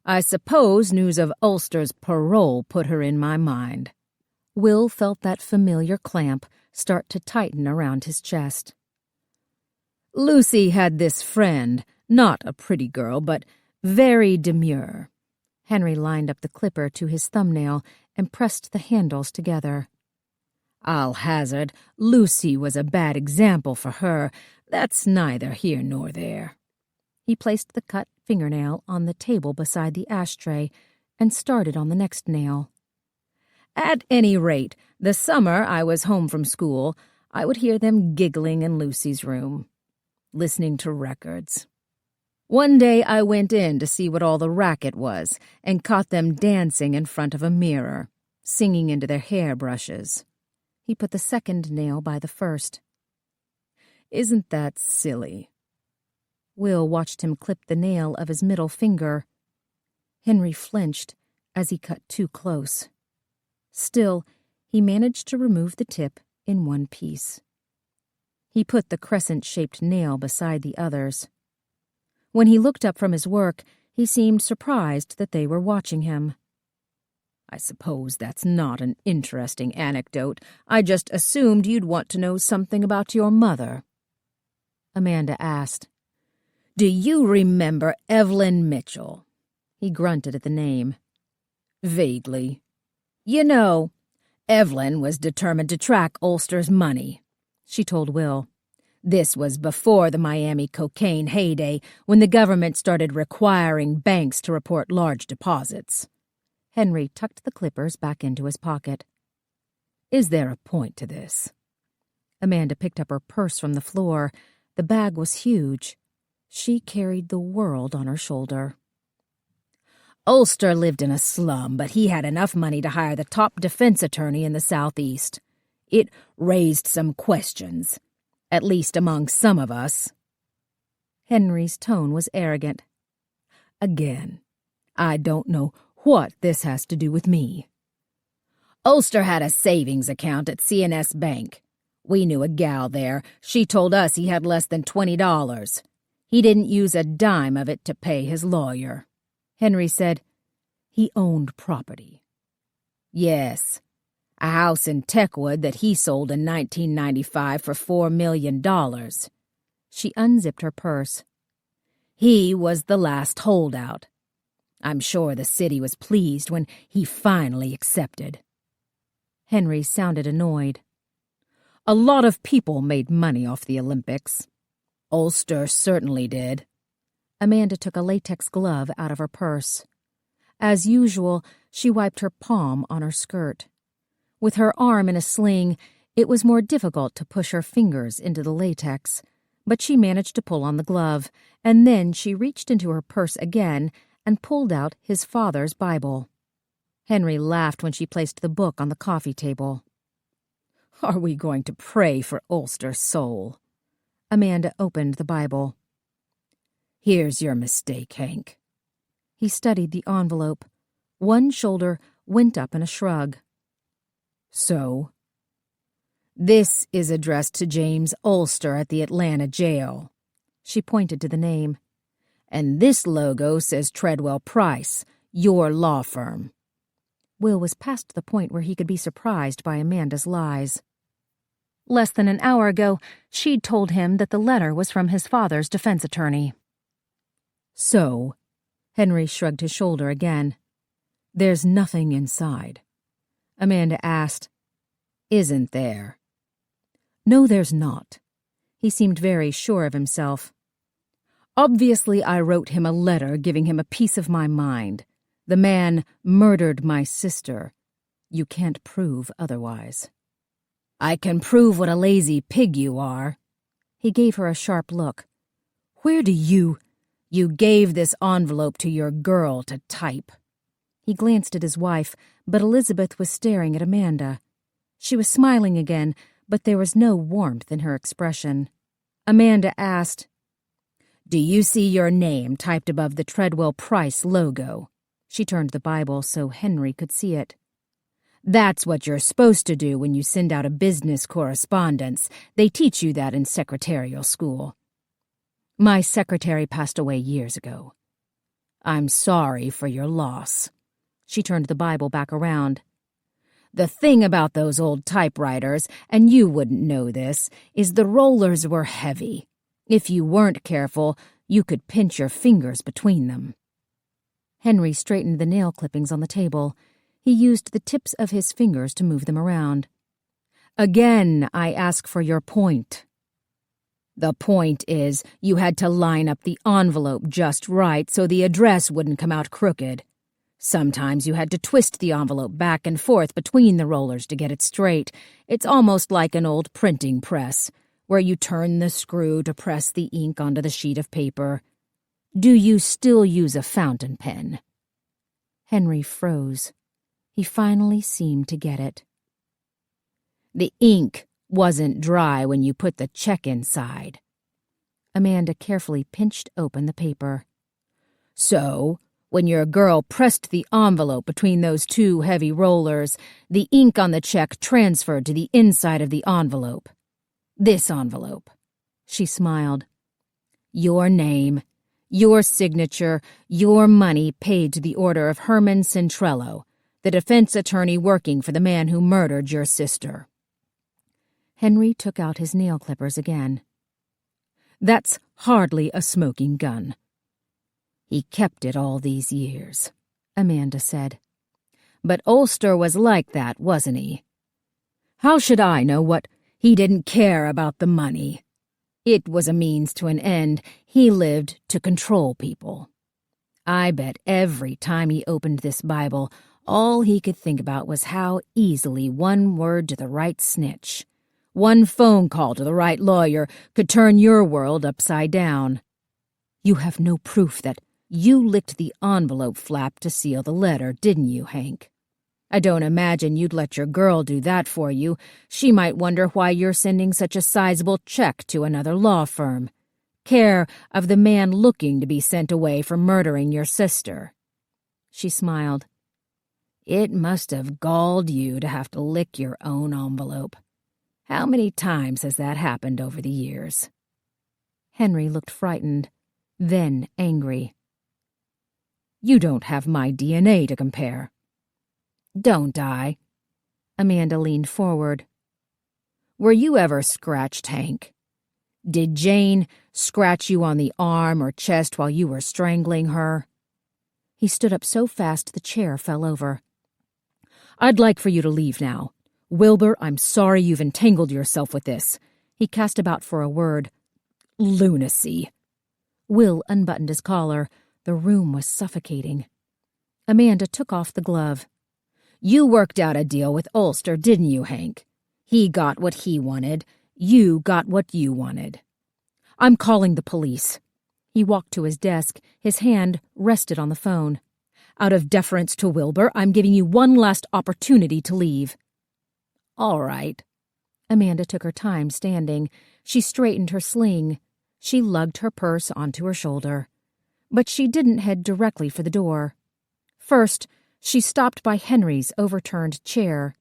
"I suppose news of Ulster's parole put her in my mind." Will felt that familiar clamp start to tighten around his chest. "Lucy had this friend, not a pretty girl, but very demure." Henry lined up the clipper to his thumbnail and pressed the handles together. "I'll hazard Lucy was a bad example for her. That's neither here nor there." He placed the cut fingernail on the table beside the ashtray and started on the next nail. "At any rate, the summer I was home from school, I would hear them giggling in Lucy's room, listening to records. One day I went in to see what all the racket was and caught them dancing in front of a mirror, singing into their hairbrushes." He put the second nail by the first. "Isn't that silly?" Will watched him clip the nail of his middle finger. Henry flinched as he cut too close. Still, he managed to remove the tip in one piece. He put the crescent-shaped nail beside the others. When he looked up from his work, he seemed surprised that they were watching him. "I suppose that's not an interesting anecdote. I just assumed you'd want to know something about your mother." Amanda asked. "Do you remember Evelyn Mitchell?" He grunted at the name. "Vaguely. You know, Evelyn was determined to track Ulster's money," she told Will. "This was before the Miami cocaine heyday, when the government started requiring banks to report large deposits." Henry tucked the clippers back into his pocket. "Is there a point to this?" Amanda picked up her purse from the floor. The bag was huge. She carried the world on her shoulder. "Ulster lived in a slum, but he had enough money to hire the top defense attorney in the Southeast. It raised some questions, at least among some of us." Henry's tone was arrogant. "Again, I don't know what this has to do with me. Ulster had a savings account at C&S Bank. We knew a gal there. She told us he had less than $20. He didn't use a dime of it to pay his lawyer." Henry said, "He owned property. Yes. A house in Techwood that he sold in 1995 for $4 million. She unzipped her purse. He was the last holdout. I'm sure the city was pleased when he finally accepted. Henry sounded annoyed. A lot of people made money off the Olympics. Ulster certainly did. Amanda took a latex glove out of her purse. As usual, she wiped her palm on her skirt. With her arm in a sling, it was more difficult to push her fingers into the latex, but she managed to pull on the glove, and then she reached into her purse again and pulled out his father's Bible. Henry laughed when she placed the book on the coffee table. Are we going to pray for Ulster's soul? Amanda opened the Bible. Here's your mistake, Hank. He studied the envelope. One shoulder went up in a shrug. So? This is addressed to James Ulster at the Atlanta jail. She pointed to the name. And this logo says Treadwell Price, your law firm. Will was past the point where he could be surprised by Amanda's lies. Less than an hour ago, she'd told him that the letter was from his father's defense attorney. So? Henry shrugged his shoulder again. There's nothing inside. Amanda asked. Isn't there? No, there's not. He seemed very sure of himself. Obviously, I wrote him a letter giving him a piece of my mind. The man murdered my sister. You can't prove otherwise. I can prove what a lazy pig you are. He gave her a sharp look. Where do you gave this envelope to your girl to type. He glanced at his wife, but Elizabeth was staring at Amanda. She was smiling again, but there was no warmth in her expression. Amanda asked, Do you see your name typed above the Treadwell Price logo? She turned the Bible so Henry could see it. That's what you're supposed to do when you send out a business correspondence. They teach you that in secretarial school. My secretary passed away years ago. I'm sorry for your loss. She turned the Bible back around. The thing about those old typewriters, and you wouldn't know this, is the rollers were heavy. If you weren't careful, you could pinch your fingers between them. Henry straightened the nail clippings on the table. He used the tips of his fingers to move them around. Again, I ask for your point. The point is, you had to line up the envelope just right so the address wouldn't come out crooked. Sometimes you had to twist the envelope back and forth between the rollers to get it straight. It's almost like an old printing press, where you turn the screw to press the ink onto the sheet of paper. Do you still use a fountain pen? Henry froze. He finally seemed to get it. The ink wasn't dry when you put the check inside. Amanda carefully pinched open the paper. So, when your girl pressed the envelope between those two heavy rollers, the ink on the check transferred to the inside of the envelope. This envelope. She smiled. Your name, your signature, your money paid to the order of Herman Centrello, the defense attorney working for the man who murdered your sister. Henry took out his nail clippers again. That's hardly a smoking gun. He kept it all these years, Amanda said. But Ulster was like that, wasn't he? How should I know what? He didn't care about the money. It was a means to an end. He lived to control people. I bet every time he opened this Bible, all he could think about was how easily one word to the right snitch, one phone call to the right lawyer could turn your world upside down. You have no proof that you licked the envelope flap to seal the letter, didn't you, Hank? I don't imagine you'd let your girl do that for you. She might wonder why you're sending such a sizable check to another law firm. Care of the man looking to be sent away for murdering your sister. She smiled. It must have galled you to have to lick your own envelope. How many times has that happened over the years? Henry looked frightened, then angry. You don't have my DNA to compare. Don't I? Amanda leaned forward. Were you ever scratched, Hank? Did Jane scratch you on the arm or chest while you were strangling her? He stood up so fast the chair fell over. I'd like for you to leave now. Wilbur, I'm sorry you've entangled yourself with this. He cast about for a word. Lunacy. Will unbuttoned his collar. The room was suffocating. Amanda took off the glove. You worked out a deal with Ulster, didn't you, Hank? He got what he wanted. You got what you wanted. I'm calling the police. He walked to his desk. His hand rested on the phone. Out of deference to Wilbur, I'm giving you one last opportunity to leave. All right. Amanda took her time standing. She straightened her sling. She lugged her purse onto her shoulder. But she didn't head directly for the door. First, she stopped by Henry's overturned chair.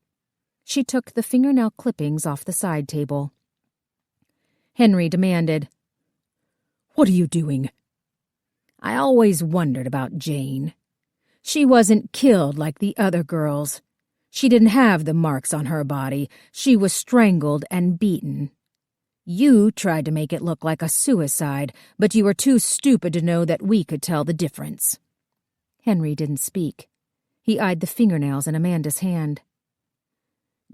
She took the fingernail clippings off the side table. Henry demanded, What are you doing? I always wondered about Jane. She wasn't killed like the other girls. She didn't have the marks on her body. She was strangled and beaten. You tried to make it look like a suicide, but you were too stupid to know that we could tell the difference. Henry didn't speak. He eyed the fingernails in Amanda's hand.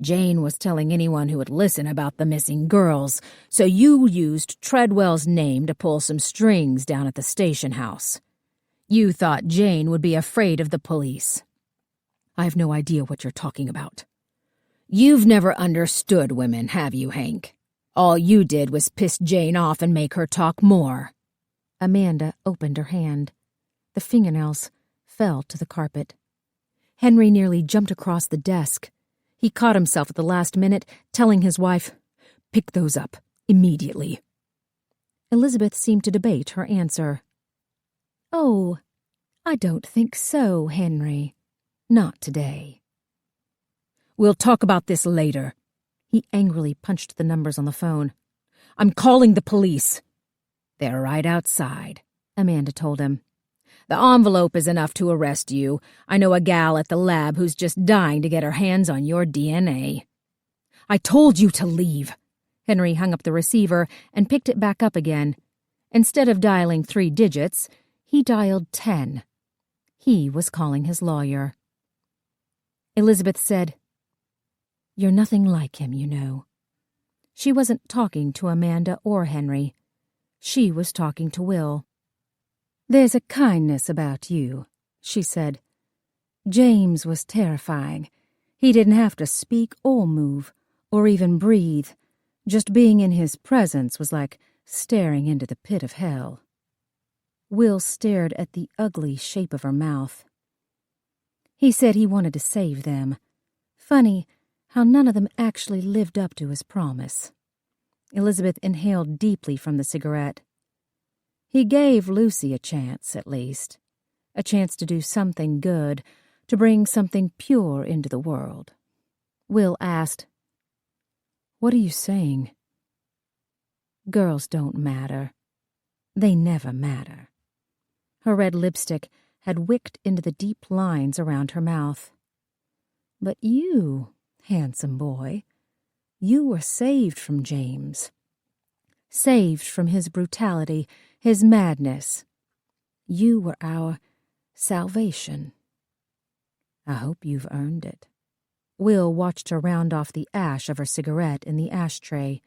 Jane was telling anyone who would listen about the missing girls, so you used Treadwell's name to pull some strings down at the station house. You thought Jane would be afraid of the police. I have no idea what you're talking about. You've never understood women, have you, Hank? All you did was piss Jane off and make her talk more. Amanda opened her hand. The fingernails fell to the carpet. Henry nearly jumped across the desk. He caught himself at the last minute, telling his wife, Pick those up, immediately. Elizabeth seemed to debate her answer. Oh, I don't think so, Henry. Not today. We'll talk about this later. He angrily punched the numbers on the phone. I'm calling the police. They're right outside, Amanda told him. The envelope is enough to arrest you. I know a gal at the lab who's just dying to get her hands on your DNA. I told you to leave. Henry hung up the receiver and picked it back up again. Instead of dialing 3 digits, he dialed 10. He was calling his lawyer. Elizabeth said, You're nothing like him, you know. She wasn't talking to Amanda or Henry. She was talking to Will. There's a kindness about you, she said. James was terrifying. He didn't have to speak or move, or even breathe. Just being in his presence was like staring into the pit of hell. Will stared at the ugly shape of her mouth. He said he wanted to save them. Funny how none of them actually lived up to his promise. Elizabeth inhaled deeply from the cigarette. He gave Lucy a chance, at least. A chance to do something good, to bring something pure into the world. Will asked, What are you saying? Girls don't matter. They never matter. Her red lipstick had wicked into the deep lines around her mouth. But you, handsome boy, you were saved from James. Saved from his brutality, his madness. You were our salvation. I hope you've earned it. Will watched her round off the ash of her cigarette in the ashtray.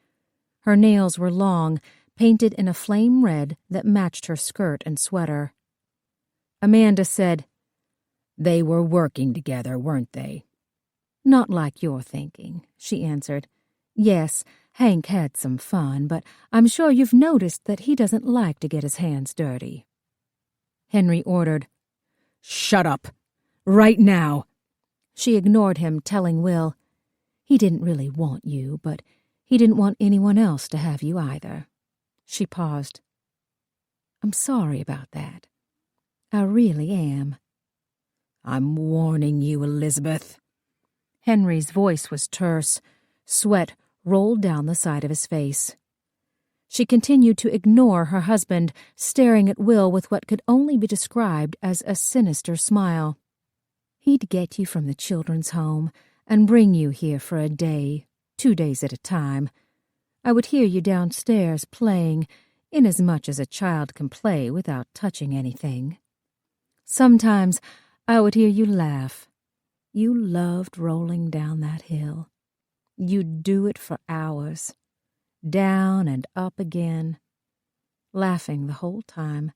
Her nails were long, painted in a flame red that matched her skirt and sweater. Amanda said, They were working together, weren't they? Not like you're thinking, she answered. Yes, Hank had some fun, but I'm sure you've noticed that he doesn't like to get his hands dirty. Henry ordered, Shut up! Right now! She ignored him, telling Will, He didn't really want you, but he didn't want anyone else to have you either. She paused. I'm sorry about that. I really am. I'm warning you, Elizabeth. Henry's voice was terse. Sweat rolled down the side of his face. She continued to ignore her husband, staring at Will with what could only be described as a sinister smile. He'd get you from the children's home and bring you here for a day, 2 days at a time. I would hear you downstairs playing, inasmuch as a child can play without touching anything. Sometimes I would hear you laugh. You loved rolling down that hill. You'd do it for hours, down and up again, laughing the whole time.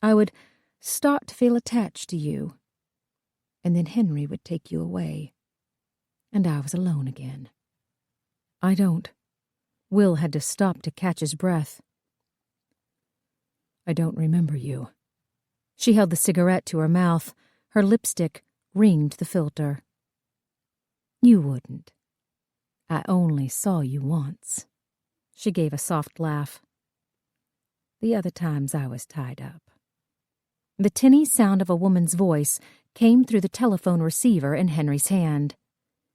I would start to feel attached to you, and then Henry would take you away, and I was alone again. I don't. Will had to stop to catch his breath. I don't remember you. She held the cigarette to her mouth. Her lipstick ringed the filter. You wouldn't. I only saw you once. She gave a soft laugh. The other times I was tied up. The tinny sound of a woman's voice came through the telephone receiver in Henry's hand.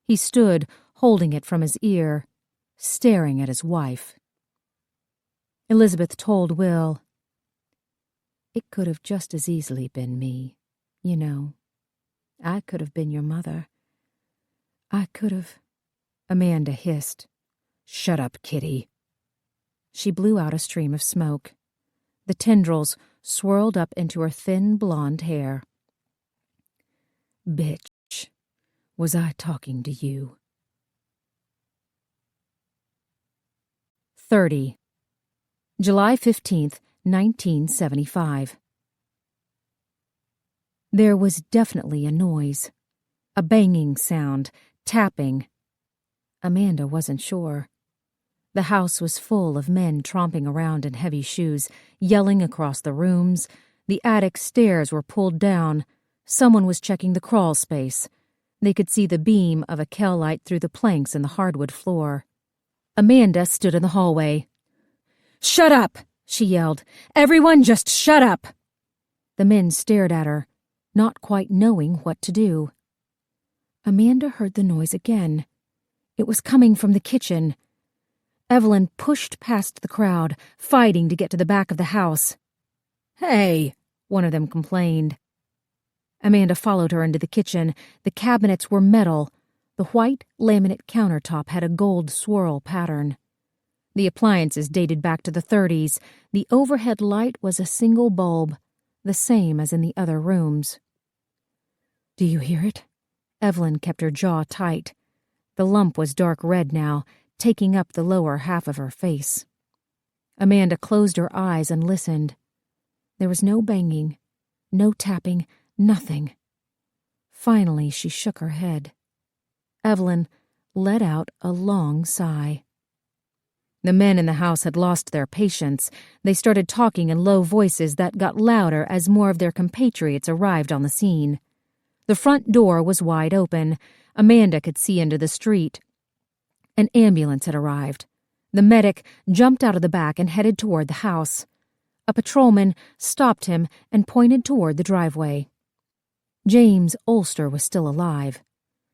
He stood, holding it from his ear, staring at his wife. Elizabeth told Will, "It could have just as easily been me, you know. I could have been your mother. I could have..." Amanda hissed, "Shut up, Kitty." She blew out a stream of smoke. The tendrils swirled up into her thin blonde hair. Bitch, was I talking to you? 30. July 15th, 1975. There was definitely a noise. A banging sound, tapping. Amanda wasn't sure. The house was full of men tromping around in heavy shoes, yelling across the rooms. The attic stairs were pulled down. Someone was checking the crawl space. They could see the beam of a Kell light through the planks in the hardwood floor. Amanda stood in the hallway. "Shut up!" she yelled. "Everyone just shut up!" The men stared at her, not quite knowing what to do. Amanda heard the noise again. It was coming from the kitchen. Evelyn pushed past the crowd, fighting to get to the back of the house. "Hey," one of them complained. Amanda followed her into the kitchen. The cabinets were metal. The white laminate countertop had a gold swirl pattern. The appliances dated back to the 30s. The overhead light was a single bulb, the same as in the other rooms. "Do you hear it?" Evelyn kept her jaw tight. The lump was dark red now, taking up the lower half of her face. Amanda closed her eyes and listened. There was no banging, no tapping, nothing. Finally, she shook her head. Evelyn let out a long sigh. The men in the house had lost their patience. They started talking in low voices that got louder as more of their compatriots arrived on the scene. The front door was wide open. Amanda could see into the street. An ambulance had arrived. The medic jumped out of the back and headed toward the house. A patrolman stopped him and pointed toward the driveway. James Ulster was still alive.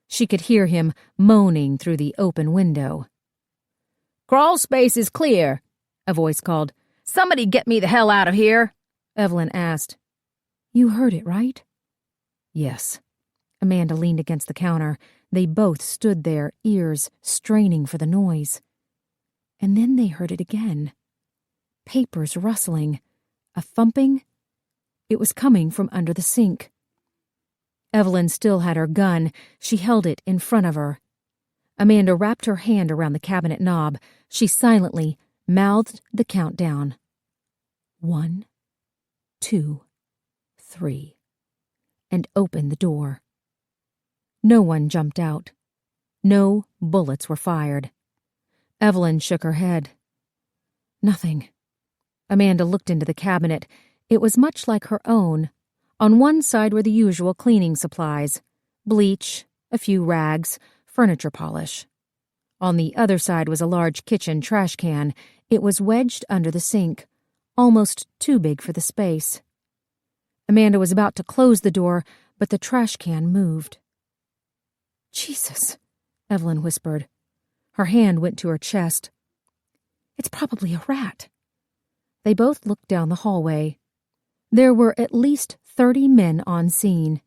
She could hear him moaning through the open window. "Crawl space is clear," a voice called. "Somebody get me the hell out of here," Evelyn asked. "You heard it, right?" "Yes." Amanda leaned against the counter. They both stood there, ears straining for the noise. And then they heard it again. Papers rustling. A thumping. It was coming from under the sink. Evelyn still had her gun. She held it in front of her. Amanda wrapped her hand around the cabinet knob. She silently mouthed the countdown. 1, 2, 3, and opened the door. No one jumped out. No bullets were fired. Evelyn shook her head. Nothing. Amanda looked into the cabinet. It was much like her own. On one side were the usual cleaning supplies, bleach, a few rags, furniture polish. On the other side was a large kitchen trash can. It was wedged under the sink, almost too big for the space. Amanda was about to close the door, but the trash can moved. "Jesus," Evelyn whispered. Her hand went to her chest. "It's probably a rat." They both looked down the hallway. There were at least 30 men on scene.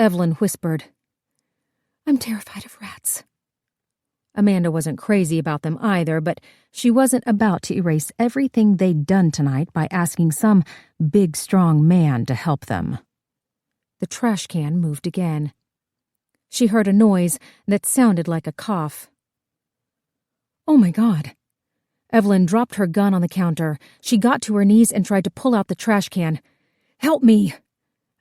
Evelyn whispered, "I'm terrified of rats." Amanda wasn't crazy about them either, but she wasn't about to erase everything they'd done tonight by asking some big, strong man to help them. The trash can moved again. She heard a noise that sounded like a cough. Oh my God. Evelyn dropped her gun on the counter. She got to her knees and tried to pull out the trash can. "Help me!"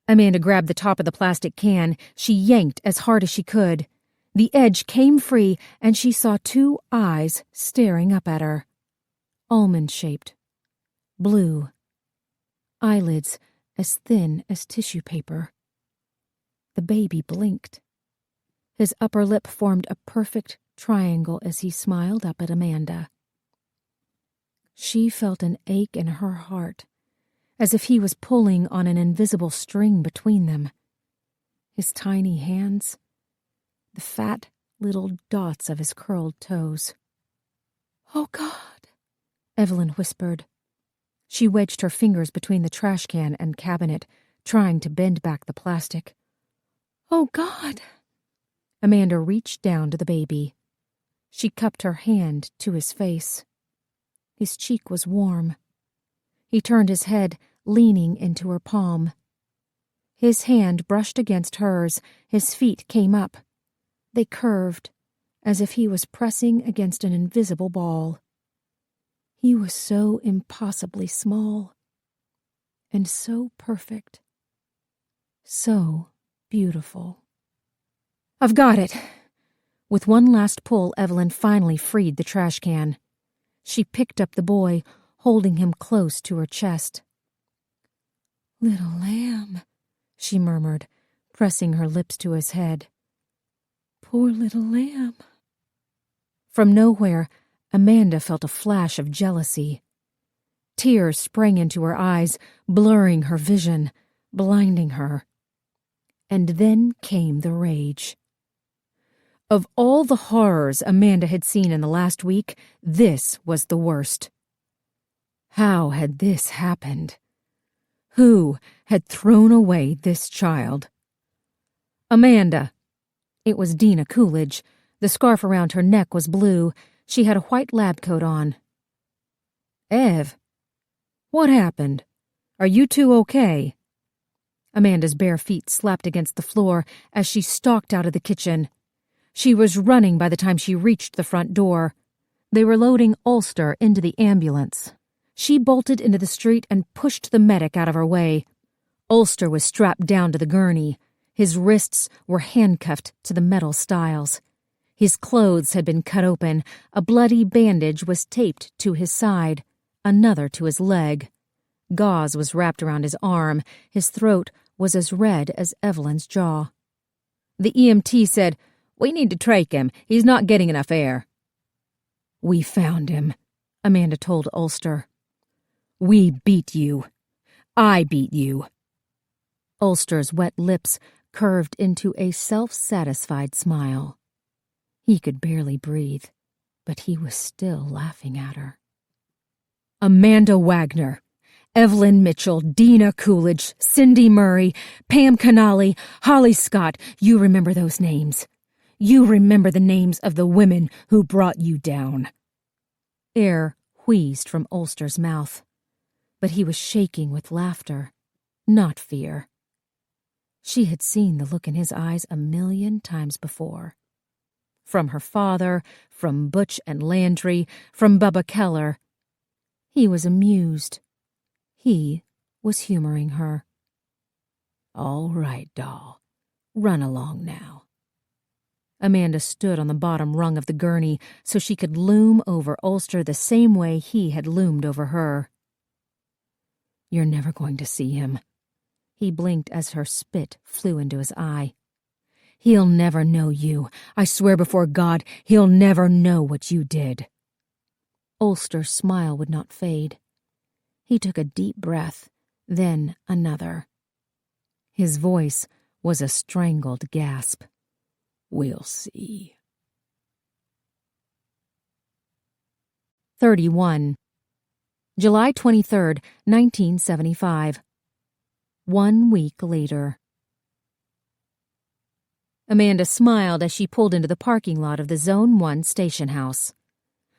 Amanda grabbed the top of the plastic can. She yanked as hard as she could. The edge came free, and she saw two eyes staring up at her. Almond-shaped. Blue. Eyelids as thin as tissue paper. The baby blinked. His upper lip formed a perfect triangle as he smiled up at Amanda. She felt an ache in her heart, as if he was pulling on an invisible string between them. His tiny hands, the fat little dots of his curled toes. "Oh, God," Evelyn whispered. She wedged her fingers between the trash can and cabinet, trying to bend back the plastic. "Oh, God." Amanda reached down to the baby. She cupped her hand to his face. His cheek was warm. He turned his head, leaning into her palm. His hand brushed against hers. His feet came up. They curved, as if he was pressing against an invisible ball. He was so impossibly small, and so perfect, so beautiful. "I've got it." With one last pull, Evelyn finally freed the trash can. She picked up the boy, holding him close to her chest. "Little lamb," she murmured, pressing her lips to his head. "Poor little lamb." From nowhere, Amanda felt a flash of jealousy. Tears sprang into her eyes, blurring her vision, blinding her. And then came the rage. Of all the horrors Amanda had seen in the last week, this was the worst. How had this happened? Who had thrown away this child? "Amanda." It was Dina Coolidge. The scarf around her neck was blue. She had a white lab coat on. "Ev, what happened? Are you two okay?" Amanda's bare feet slapped against the floor as she stalked out of the kitchen. She was running by the time she reached the front door. They were loading Ulster into the ambulance. She bolted into the street and pushed the medic out of her way. Ulster was strapped down to the gurney. His wrists were handcuffed to the metal stiles. His clothes had been cut open. A bloody bandage was taped to his side, another to his leg. Gauze was wrapped around his arm. His throat was as red as Evelyn's jaw. The EMT said, "We need to trach him. He's not getting enough air." "We found him," Amanda told Ulster. "We beat you. I beat you." Ulster's wet lips curved into a self-satisfied smile. He could barely breathe, but he was still laughing at her. "Amanda Wagner, Evelyn Mitchell, Dina Coolidge, Cindy Murray, Pam Canali, Holly Scott, you remember those names. You remember the names of the women who brought you down." Air wheezed from Ulster's mouth, but he was shaking with laughter, not fear. She had seen the look in his eyes 1,000,000 times before. From her father, from Butch and Landry, from Bubba Keller. He was amused. He was humoring her. "All right, doll. Run along now." Amanda stood on the bottom rung of the gurney so she could loom over Ulster the same way he had loomed over her. "You're never going to see him." He blinked as her spit flew into his eye. "He'll never know you. I swear before God, he'll never know what you did." Ulster's smile would not fade. He took a deep breath, then another. His voice was a strangled gasp. "We'll see." 31. July 23rd, 1975. 1 week later. Amanda smiled as she pulled into the parking lot of the Zone 1 station house.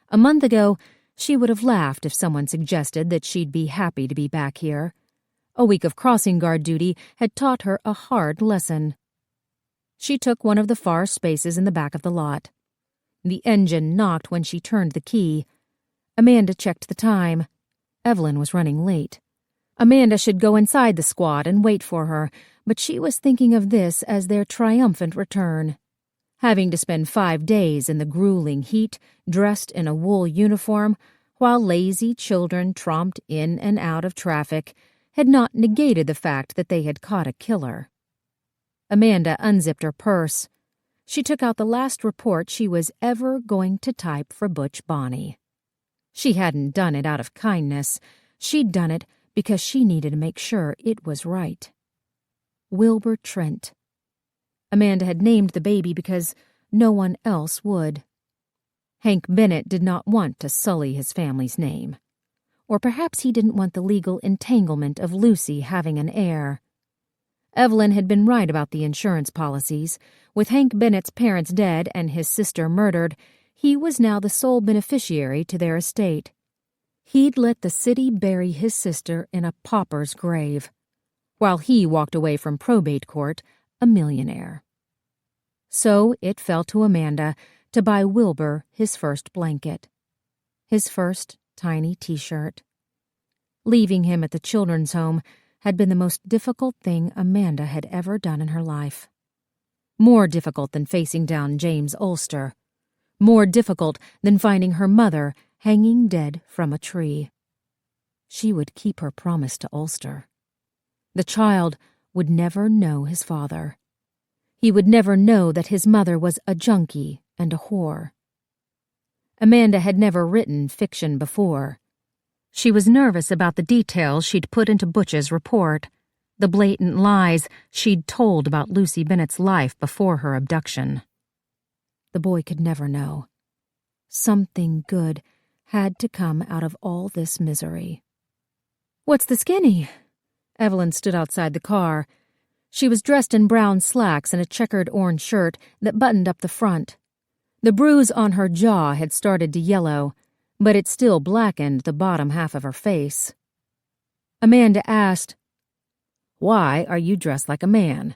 A month ago, she would have laughed if someone suggested that she'd be happy to be back here. A week of crossing guard duty had taught her a hard lesson. She took one of the far spaces in the back of the lot. The engine knocked when she turned the key. Amanda checked the time. Evelyn was running late. Amanda should go inside the squad and wait for her, but she was thinking of this as their triumphant return. Having to spend 5 days in the grueling heat, dressed in a wool uniform, while lazy children tromped in and out of traffic, had not negated the fact that they had caught a killer. Amanda unzipped her purse. She took out the last report she was ever going to type for Butch Bonnie. She hadn't done it out of kindness. She'd done it because she needed to make sure it was right. Wilbur Trent. Amanda had named the baby because no one else would. Hank Bennett did not want to sully his family's name. Or perhaps he didn't want the legal entanglement of Lucy having an heir. Evelyn had been right about the insurance policies. With Hank Bennett's parents dead and his sister murdered, he was now the sole beneficiary to their estate. He'd let the city bury his sister in a pauper's grave, while he walked away from probate court a millionaire. So it fell to Amanda to buy Wilbur his first blanket, his first tiny T-shirt. Leaving him at the children's home had been the most difficult thing Amanda had ever done in her life. More difficult than facing down James Ulster. More difficult than finding her mother hanging dead from a tree. She would keep her promise to Ulster. The child would never know his father. He would never know that his mother was a junkie and a whore. Amanda had never written fiction before. She was nervous about the details she'd put into Butch's report, the blatant lies she'd told about Lucy Bennett's life before her abduction. The boy could never know. Something good had to come out of all this misery. "What's the skinny?" Evelyn stood outside the car. She was dressed in brown slacks and a checkered orange shirt that buttoned up the front. The bruise on her jaw had started to yellow, but it still blackened the bottom half of her face. Amanda asked, "Why are you dressed like a man?"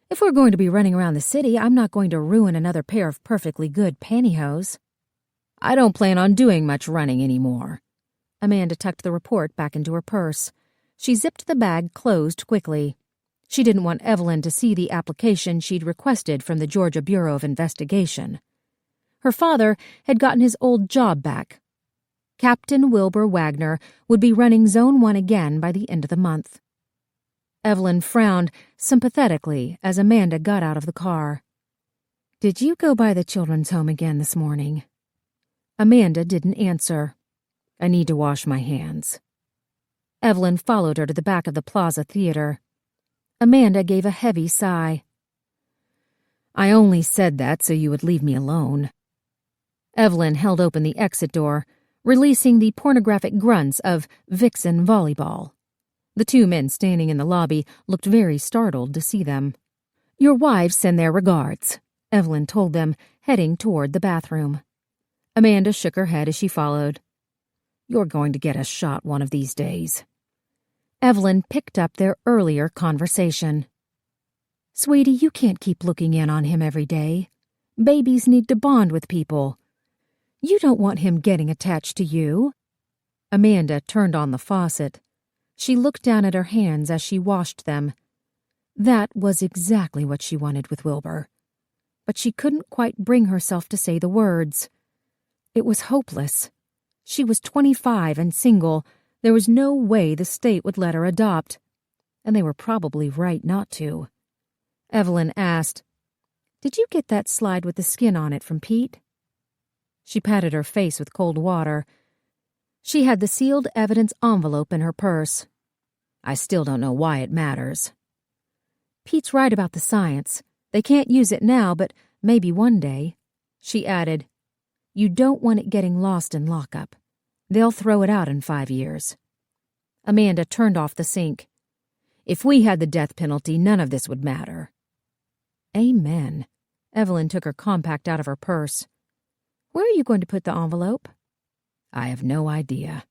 "If we're going to be running around the city, I'm not going to ruin another pair of perfectly good pantyhose." "I don't plan on doing much running anymore." Amanda tucked the report back into her purse. She zipped the bag closed quickly. She didn't want Evelyn to see the application she'd requested from the Georgia Bureau of Investigation. Her father had gotten his old job back. Captain Wilbur Wagner would be running Zone 1 again by the end of the month. Evelyn frowned sympathetically as Amanda got out of the car. "Did you go by the children's home again this morning?" Amanda didn't answer. "I need to wash my hands." Evelyn followed her to the back of the Plaza Theater. Amanda gave a heavy sigh. "I only said that so you would leave me alone." Evelyn held open the exit door, releasing the pornographic grunts of Vixen Volleyball. The two men standing in the lobby looked very startled to see them. "Your wives send their regards," Evelyn told them, heading toward the bathroom. Amanda shook her head as she followed. "You're going to get a shot one of these days." Evelyn picked up their earlier conversation. "Sweetie, you can't keep looking in on him every day. Babies need to bond with people. You don't want him getting attached to you." Amanda turned on the faucet. She looked down at her hands as she washed them. That was exactly what she wanted with Wilbur. But she couldn't quite bring herself to say the words. It was hopeless. She was 25 and single. There was no way the state would let her adopt. And they were probably right not to. Evelyn asked, "Did you get that slide with the skin on it from Pete?" She patted her face with cold water. She had the sealed evidence envelope in her purse. "I still don't know why it matters." "Pete's right about the science. They can't use it now, but maybe one day." She added, "You don't want it getting lost in lockup. They'll throw it out in 5 years." Amanda turned off the sink. "If we had the death penalty, none of this would matter." Amen. Evelyn took her compact out of her purse. Where are you going to put the envelope? I have no idea.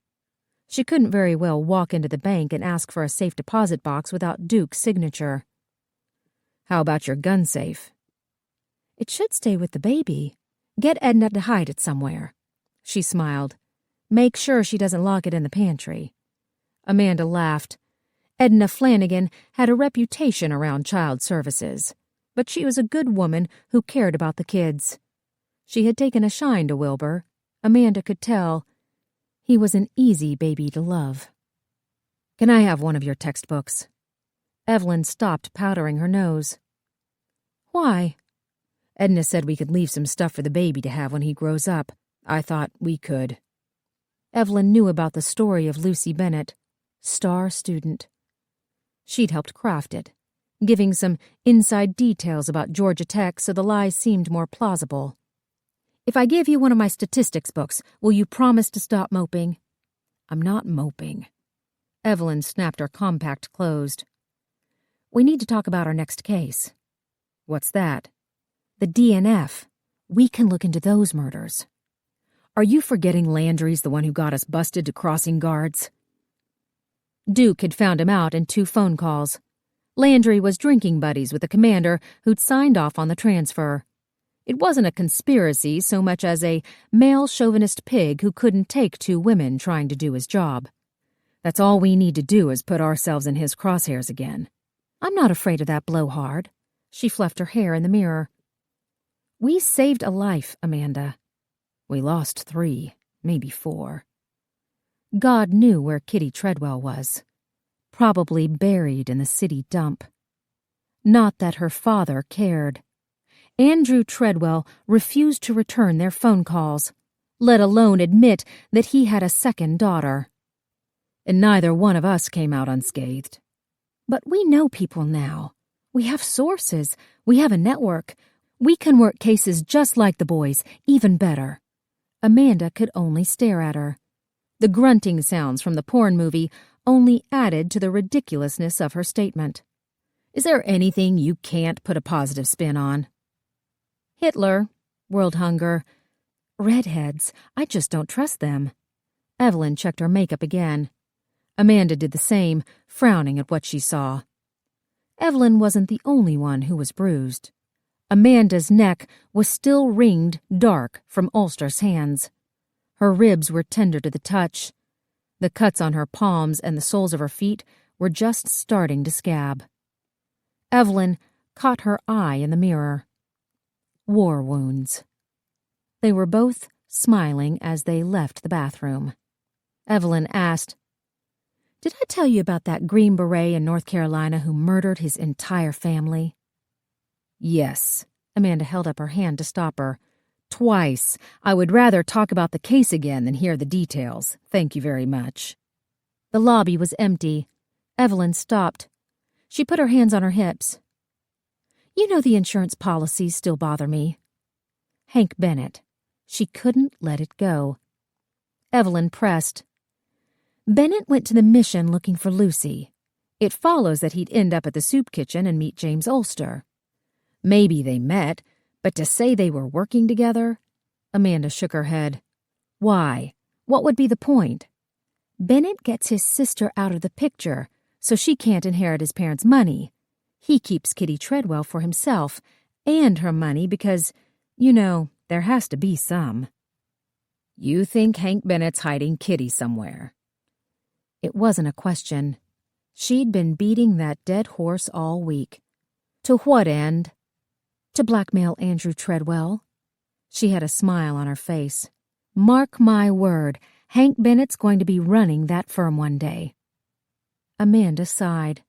She couldn't very well walk into the bank and ask for a safe deposit box without Duke's signature. How about your gun safe? It should stay with the baby. Get Edna to hide it somewhere. She smiled. Make sure she doesn't lock it in the pantry. Amanda laughed. Edna Flanagan had a reputation around child services, but she was a good woman who cared about the kids. She had taken a shine to Wilbur. Amanda could tell. He was an easy baby to love. Can I have one of your textbooks? Evelyn stopped powdering her nose. Why? Edna said we could leave some stuff for the baby to have when he grows up. I thought we could. Evelyn knew about the story of Lucy Bennett, star student. She'd helped craft it, giving some inside details about Georgia Tech so the lies seemed more plausible. If I give you one of my statistics books, will you promise to stop moping? I'm not moping. Evelyn snapped her compact closed. We need to talk about our next case. What's that? The DNF. We can look into those murders. Are you forgetting Landry's the one who got us busted to crossing guards? Duke had found him out in 2 phone calls. Landry was drinking buddies with the commander who'd signed off on the transfer. It wasn't a conspiracy so much as a male chauvinist pig who couldn't take 2 women trying to do his job. That's all we need to do is put ourselves in his crosshairs again. I'm not afraid of that blowhard. She fluffed her hair in the mirror. We saved a life, Amanda. We lost 3, maybe 4. God knew where Kitty Treadwell was. Probably buried in the city dump. Not that her father cared. Andrew Treadwell refused to return their phone calls, let alone admit that he had a second daughter. And neither one of us came out unscathed. But we know people now. We have sources. We have a network. We can work cases just like the boys, even better. Amanda could only stare at her. The grunting sounds from the porn movie only added to the ridiculousness of her statement. Is there anything you can't put a positive spin on? Hitler, world hunger. Redheads, I just don't trust them. Evelyn checked her makeup again. Amanda did the same, frowning at what she saw. Evelyn wasn't the only one who was bruised. Amanda's neck was still ringed dark from Ulster's hands. Her ribs were tender to the touch. The cuts on her palms and the soles of her feet were just starting to scab. Evelyn caught her eye in the mirror. War wounds. They were both smiling as they left the bathroom. Evelyn asked, Did I tell you about that Green Beret in North Carolina who murdered his entire family? Yes. Amanda held up her hand to stop her. Twice. I would rather talk about the case again than hear the details. Thank you very much. The lobby was empty. Evelyn stopped. She put her hands on her hips. You know the insurance policies still bother me. Hank Bennett. She couldn't let it go. Evelyn pressed. Bennett went to the mission looking for Lucy. It follows that he'd end up at the soup kitchen and meet James Ulster. Maybe they met, but to say they were working together? Amanda shook her head. Why? What would be the point? Bennett gets his sister out of the picture, so she can't inherit his parents' money. He keeps Kitty Treadwell for himself, and her money because, there has to be some. You think Hank Bennett's hiding Kitty somewhere? It wasn't a question. She'd been beating that dead horse all week. To what end? To blackmail Andrew Treadwell. She had a smile on her face. Mark my word, Hank Bennett's going to be running that firm one day. Amanda sighed.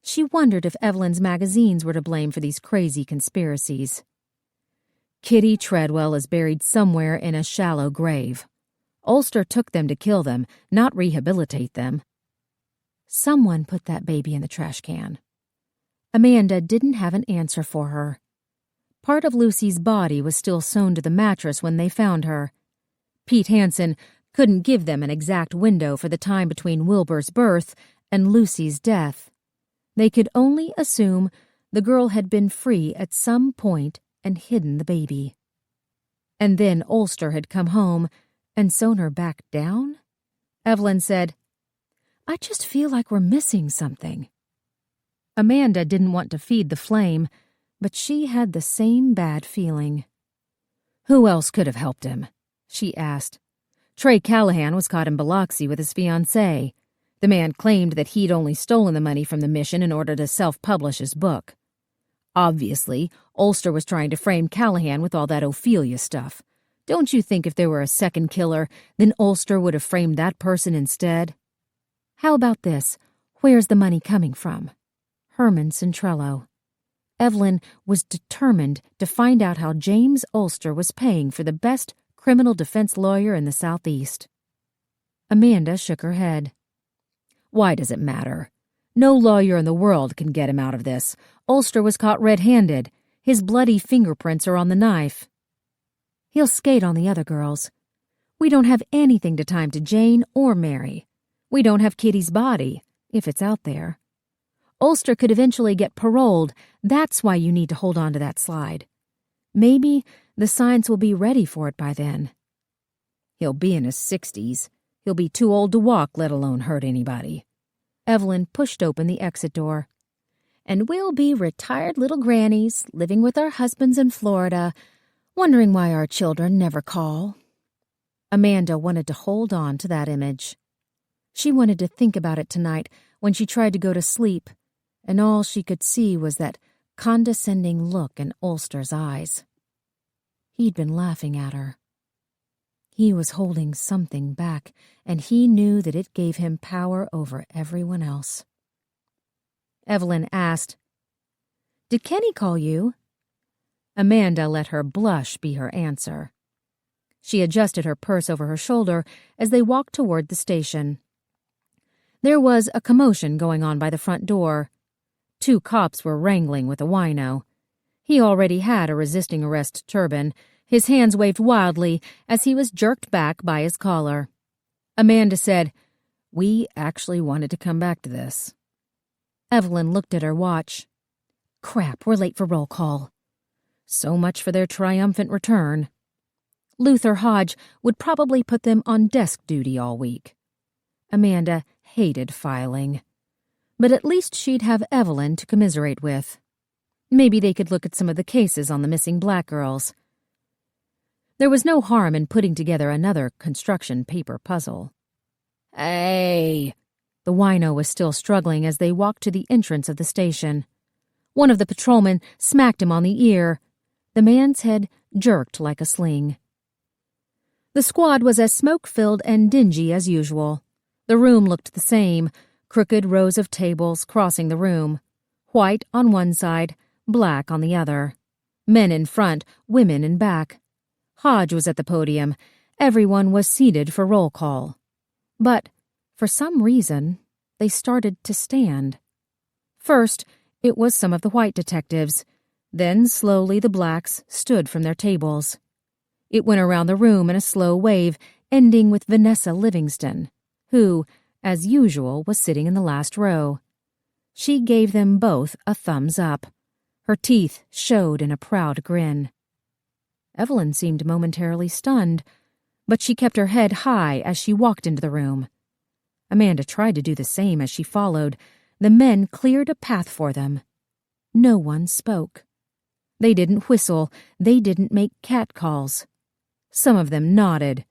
She wondered if Evelyn's magazines were to blame for these crazy conspiracies. Kitty Treadwell is buried somewhere in a shallow grave. Ulster took them to kill them, not rehabilitate them. Someone put that baby in the trash can. Amanda didn't have an answer for her. Part of Lucy's body was still sewn to the mattress when they found her. Pete Hansen couldn't give them an exact window for the time between Wilbur's birth and Lucy's death. They could only assume The girl had been free at some point and hidden the baby. And then Ulster had come home and sewn her back down? Evelyn said, "I just feel like we're missing something." Amanda didn't want to feed the flame, but she had the same bad feeling. "Who else could have helped him?" she asked. "Trey Callahan was caught in Biloxi with his fiancée. The man claimed that he'd only stolen the money from the mission in order to self-publish his book. Obviously, Ulster was trying to frame Callahan with all that Ophelia stuff. Don't you think if there were a second killer, then Ulster would have framed that person instead? How about this? Where's the money coming from?" Herman Centrello. Evelyn was determined to find out how James Ulster was paying for the best criminal defense lawyer in the Southeast. Amanda shook her head. "Why does it matter? No lawyer in the world can get him out of this. Ulster was caught red-handed. His bloody fingerprints are on the knife. He'll skate on the other girls. We don't have anything to time to Jane or Mary. We don't have Kitty's body, if it's out there. Ulster could eventually get paroled. That's why you need to hold on to that slide. Maybe the science will be ready for it by then." "He'll be in his 60s. He'll be too old to walk, let alone hurt anybody." Evelyn pushed open the exit door. "And we'll be retired little grannies, living with our husbands in Florida, wondering why our children never call." Amanda wanted to hold on to that image. She wanted to think about it tonight when she tried to go to sleep, and all she could see was that condescending look in Ulster's eyes. He'd been laughing at her. He was holding something back, and he knew that it gave him power over everyone else. Evelyn asked, "Did Kenny call you?" Amanda let her blush be her answer. She adjusted her purse over her shoulder as they walked toward the station. There was a commotion going on by the front door. 2 cops were wrangling with a wino. He already had a resisting arrest turban. His hands waved wildly as he was jerked back by his collar. Amanda said, "We actually wanted to come back to this." Evelyn looked at her watch. "Crap, we're late for roll call." So much for their triumphant return. Luther Hodge would probably put them on desk duty all week. Amanda hated filing. But at least she'd have Evelyn to commiserate with. Maybe they could look at some of the cases on the missing black girls. There was no harm in putting together another construction paper puzzle. "Hey!" The wino was still struggling as they walked to the entrance of the station. One of the patrolmen smacked him on the ear. The man's head jerked like a sling. The squad was as smoke-filled and dingy as usual. The room looked the same, crooked rows of tables crossing the room. White on one side, black on the other. Men in front, women in back. Hodge was at the podium. Everyone was seated for roll call. But, for some reason, they started to stand. First, it was some of the white detectives. Then, slowly, the blacks stood from their tables. It went around the room in a slow wave, ending with Vanessa Livingston, who, as usual, was sitting in the last row. She gave them both a thumbs up. Her teeth showed in a proud grin. Evelyn seemed momentarily stunned, but she kept her head high as she walked into the room. Amanda tried to do the same as she followed. The men cleared a path for them. No one spoke. They didn't whistle. They didn't make catcalls. Some of them nodded.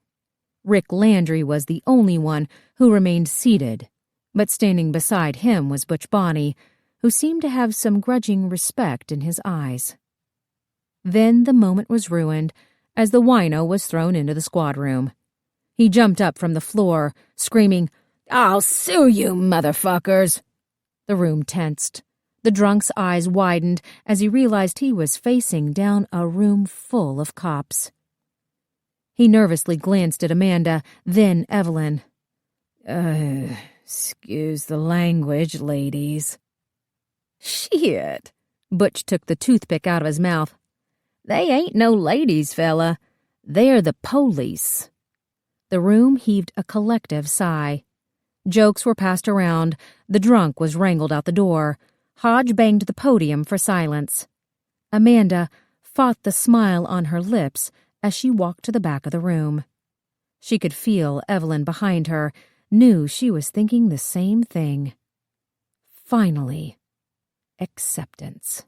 Rick Landry was the only one who remained seated, but standing beside him was Butch Bonney, who seemed to have some grudging respect in his eyes. Then the moment was ruined as the wino was thrown into the squad room. He jumped up from the floor, screaming, "I'll sue you, motherfuckers!" The room tensed. The drunk's eyes widened as he realized he was facing down a room full of cops. He nervously glanced at Amanda, then Evelyn. Excuse the language, ladies." "Shit." Butch took the toothpick out of his mouth. "They ain't no ladies, fella. They're the police." The room heaved a collective sigh. Jokes were passed around. The drunk was wrangled out the door. Hodge banged the podium for silence. Amanda fought the smile on her lips as she walked to the back of the room. She could feel Evelyn behind her, knew she was thinking the same thing. Finally, acceptance.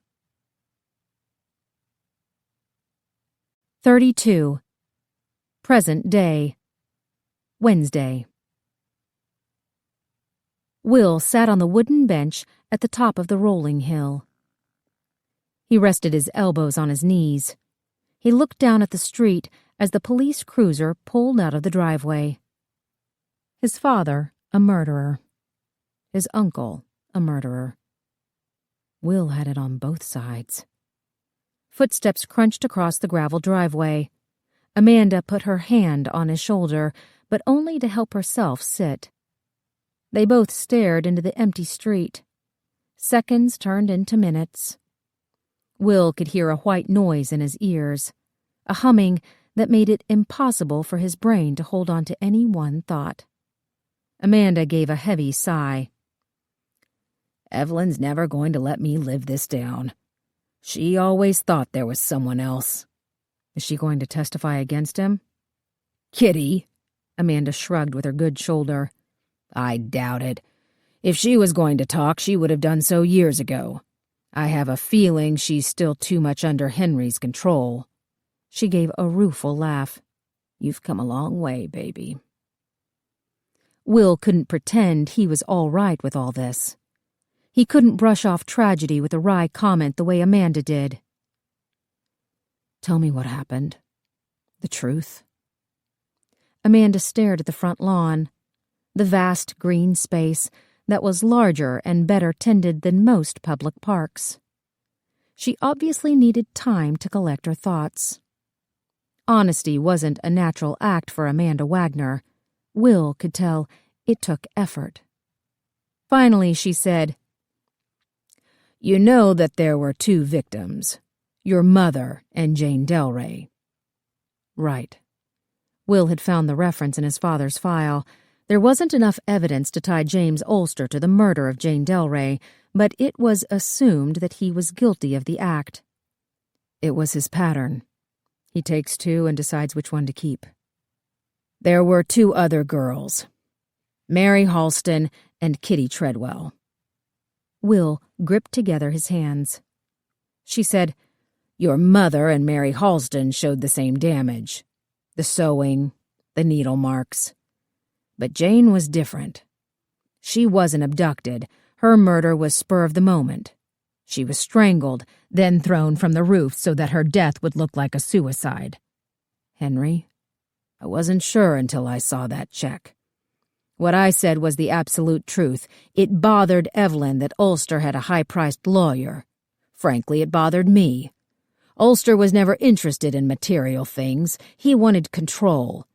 32. Present day. Wednesday. Will sat on the wooden bench at the top of the rolling hill. He rested his elbows on his knees. He looked down at the street as the police cruiser pulled out of the driveway. His father, a murderer. His uncle, a murderer. Will had it on both sides. Footsteps crunched across the gravel driveway. Amanda put her hand on his shoulder, but only to help herself sit. They both stared into the empty street. Seconds turned into minutes. Will could hear a white noise in his ears, a humming that made it impossible for his brain to hold on to any one thought. Amanda gave a heavy sigh. Evelyn's never going to let me live this down. She always thought there was someone else. Is she going to testify against him? Kitty? Amanda shrugged with her good shoulder. I doubt it. If she was going to talk, she would have done so years ago. I have a feeling she's still too much under Henry's control. She gave a rueful laugh. You've come a long way, baby. Will couldn't pretend he was all right with all this. He couldn't brush off tragedy with a wry comment the way Amanda did. Tell me what happened. The truth. Amanda stared at the front lawn, the vast green space that was larger and better tended than most public parks. She obviously needed time to collect her thoughts. Honesty wasn't a natural act for Amanda Wagner. Will could tell it took effort. Finally, she said, You know that there were 2 victims, your mother and Jane Delray. Right. Will had found the reference in his father's file. There wasn't enough evidence to tie James Ulster to the murder of Jane Delray, but it was assumed that he was guilty of the act. It was his pattern. He takes 2 and decides which one to keep. There were 2 other girls, Mary Halston and Kitty Treadwell. Will gripped together his hands. She said, Your mother and Mary Halston showed the same damage. The sewing, the needle marks. But Jane was different. She wasn't abducted. Her murder was spur of the moment. She was strangled, then thrown from the roof so that her death would look like a suicide. Henry? I wasn't sure until I saw that check. What I said was the absolute truth. It bothered Evelyn that Ulster had a high-priced lawyer. Frankly, it bothered me. Ulster was never interested in material things. He wanted control.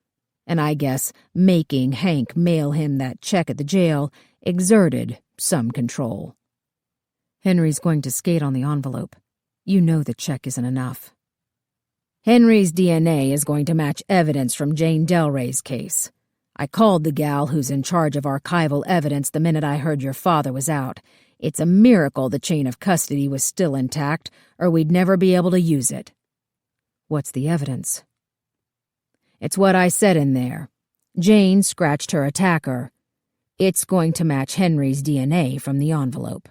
And I guess making Hank mail him that check at the jail exerted some control. Henry's going to skate on the envelope. You know the check isn't enough. Henry's DNA is going to match evidence from Jane Delray's case. I called the gal who's in charge of archival evidence the minute I heard your father was out. It's a miracle the chain of custody was still intact, or we'd never be able to use it. What's the evidence? It's what I said in there. Jane scratched her attacker. It's going to match Henry's DNA from the envelope.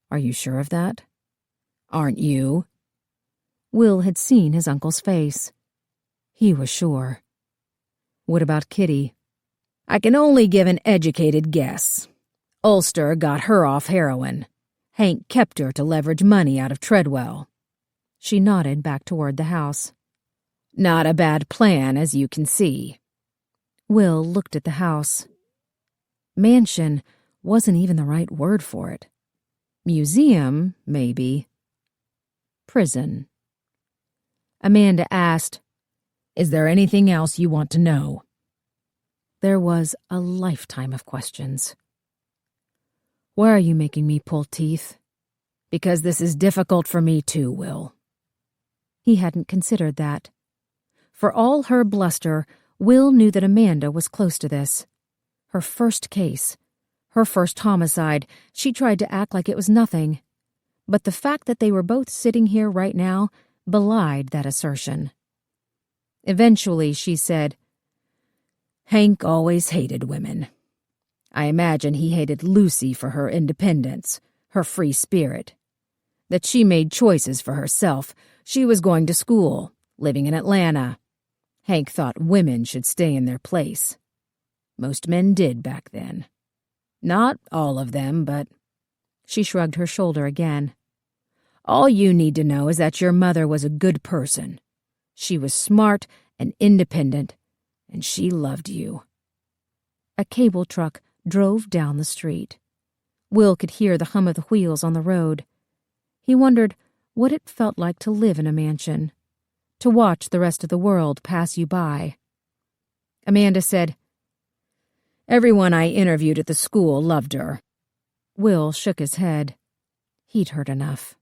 Are you sure of that? Aren't you? Will had seen his uncle's face. He was sure. What about Kitty? I can only give an educated guess. Ulster got her off heroin. Hank kept her to leverage money out of Treadwell. She nodded back toward the house. Not a bad plan, as you can see. Will looked at the house. Mansion wasn't even the right word for it. Museum, maybe. Prison. Amanda asked, Is there anything else you want to know? There was a lifetime of questions. Why are you making me pull teeth? Because this is difficult for me too, Will. He hadn't considered that. For all her bluster, Will knew that Amanda was close to this. Her first case. Her first homicide, she tried to act like it was nothing. But the fact that they were both sitting here right now belied that assertion. Eventually, she said, "Hank always hated women. I imagine he hated Lucy for her independence, her free spirit. That she made choices for herself. She was going to school, living in Atlanta. Hank thought women should stay in their place. Most men did back then. Not all of them, but—" She shrugged her shoulder again. "All you need to know is that your mother was a good person. She was smart and independent, and she loved you." A cable truck drove down the street. Will could hear the hum of the wheels on the road. He wondered what it felt like to live in a mansion, to watch the rest of the world pass you by. Amanda said, "Everyone I interviewed at the school loved her." Will shook his head. He'd heard enough.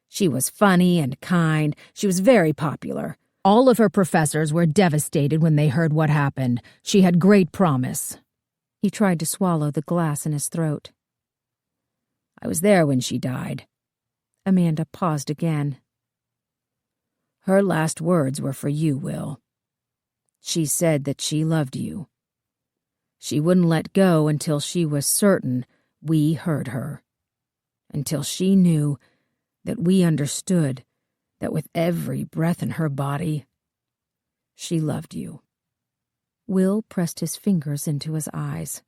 "She was funny and kind. She was very popular. All of her professors were devastated when they heard what happened. She had great promise." He tried to swallow the glass in his throat. "I was there when she died." Amanda paused again. "Her last words were for you, Will. She said that she loved you. She wouldn't let go until she was certain we heard her. Until she knew that we understood that with every breath in her body, she loved you." Will pressed his fingers into his eyes.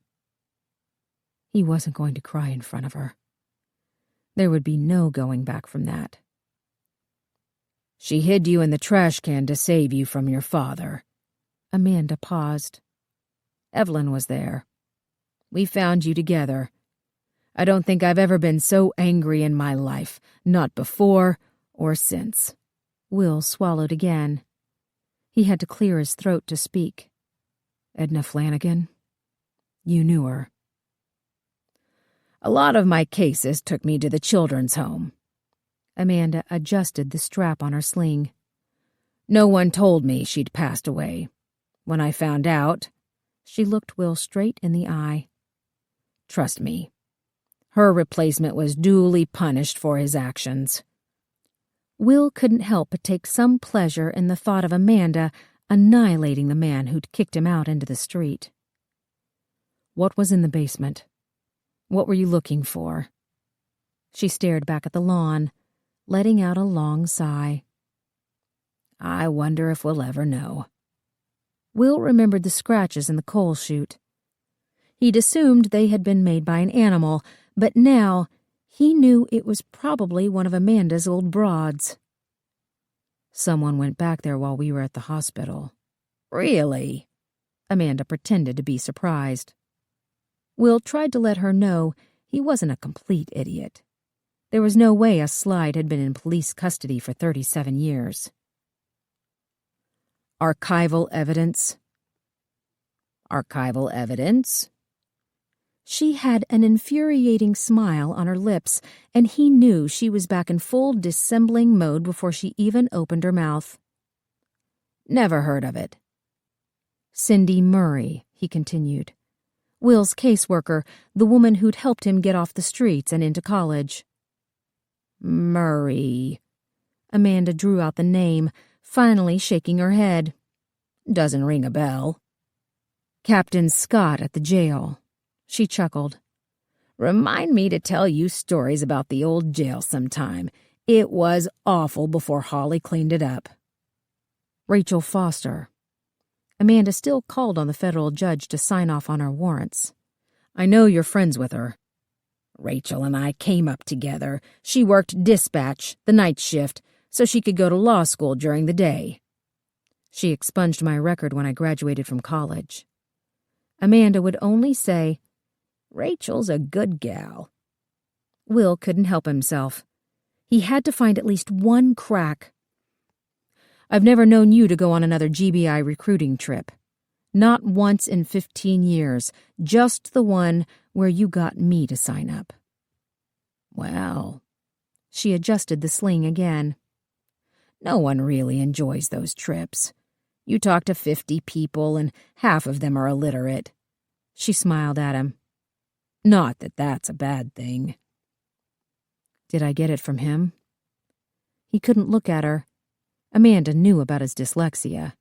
He wasn't going to cry in front of her. There would be no going back from that. "She hid you in the trash can to save you from your father." Amanda paused. "Evelyn was there. We found you together. I don't think I've ever been so angry in my life, not before or since." Will swallowed again. He had to clear his throat to speak. "Edna Flanagan? You knew her." "A lot of my cases took me to the children's home." Amanda adjusted the strap on her sling. "No one told me she'd passed away. When I found out," she looked Will straight in the eye. "Trust me, her replacement was duly punished for his actions." Will couldn't help but take some pleasure in the thought of Amanda annihilating the man who'd kicked him out into the street. "What was in the basement? What were you looking for?" She stared back at the lawn, letting out a long sigh. "I wonder if we'll ever know." Will remembered the scratches in the coal chute. He'd assumed they had been made by an animal, but now he knew it was probably one of Amanda's old broads. "Someone went back there while we were at the hospital." "Really?" Amanda pretended to be surprised. Will tried to let her know he wasn't a complete idiot. There was no way a slide had been in police custody for 37 years. "Archival evidence." "Archival evidence?" She had an infuriating smile on her lips, and he knew she was back in full dissembling mode before she even opened her mouth. "Never heard of it." "Cindy Murray," he continued. "Will's caseworker, the woman who'd helped him get off the streets and into college." "Murray." Amanda drew out the name, finally shaking her head. "Doesn't ring a bell." "Captain Scott at the jail." She chuckled. "Remind me to tell you stories about the old jail sometime. It was awful before Holly cleaned it up." "Rachel Foster." Amanda still called on the federal judge to sign off on her warrants. "I know you're friends with her." "Rachel and I came up together. She worked dispatch, the night shift, so she could go to law school during the day." "She expunged my record when I graduated from college." Amanda would only say, "Rachel's a good gal." Will couldn't help himself. He had to find at least one crack. "I've never known you to go on another GBI recruiting trip. Not once in 15 years, just the one where you got me to sign up." "Well," she adjusted the sling again. "No one really enjoys those trips. You talk to 50 people and half of them are illiterate." She smiled at him. Not that that's a bad thing. Did I get it from him? He couldn't look at her. Amanda knew about his dyslexia.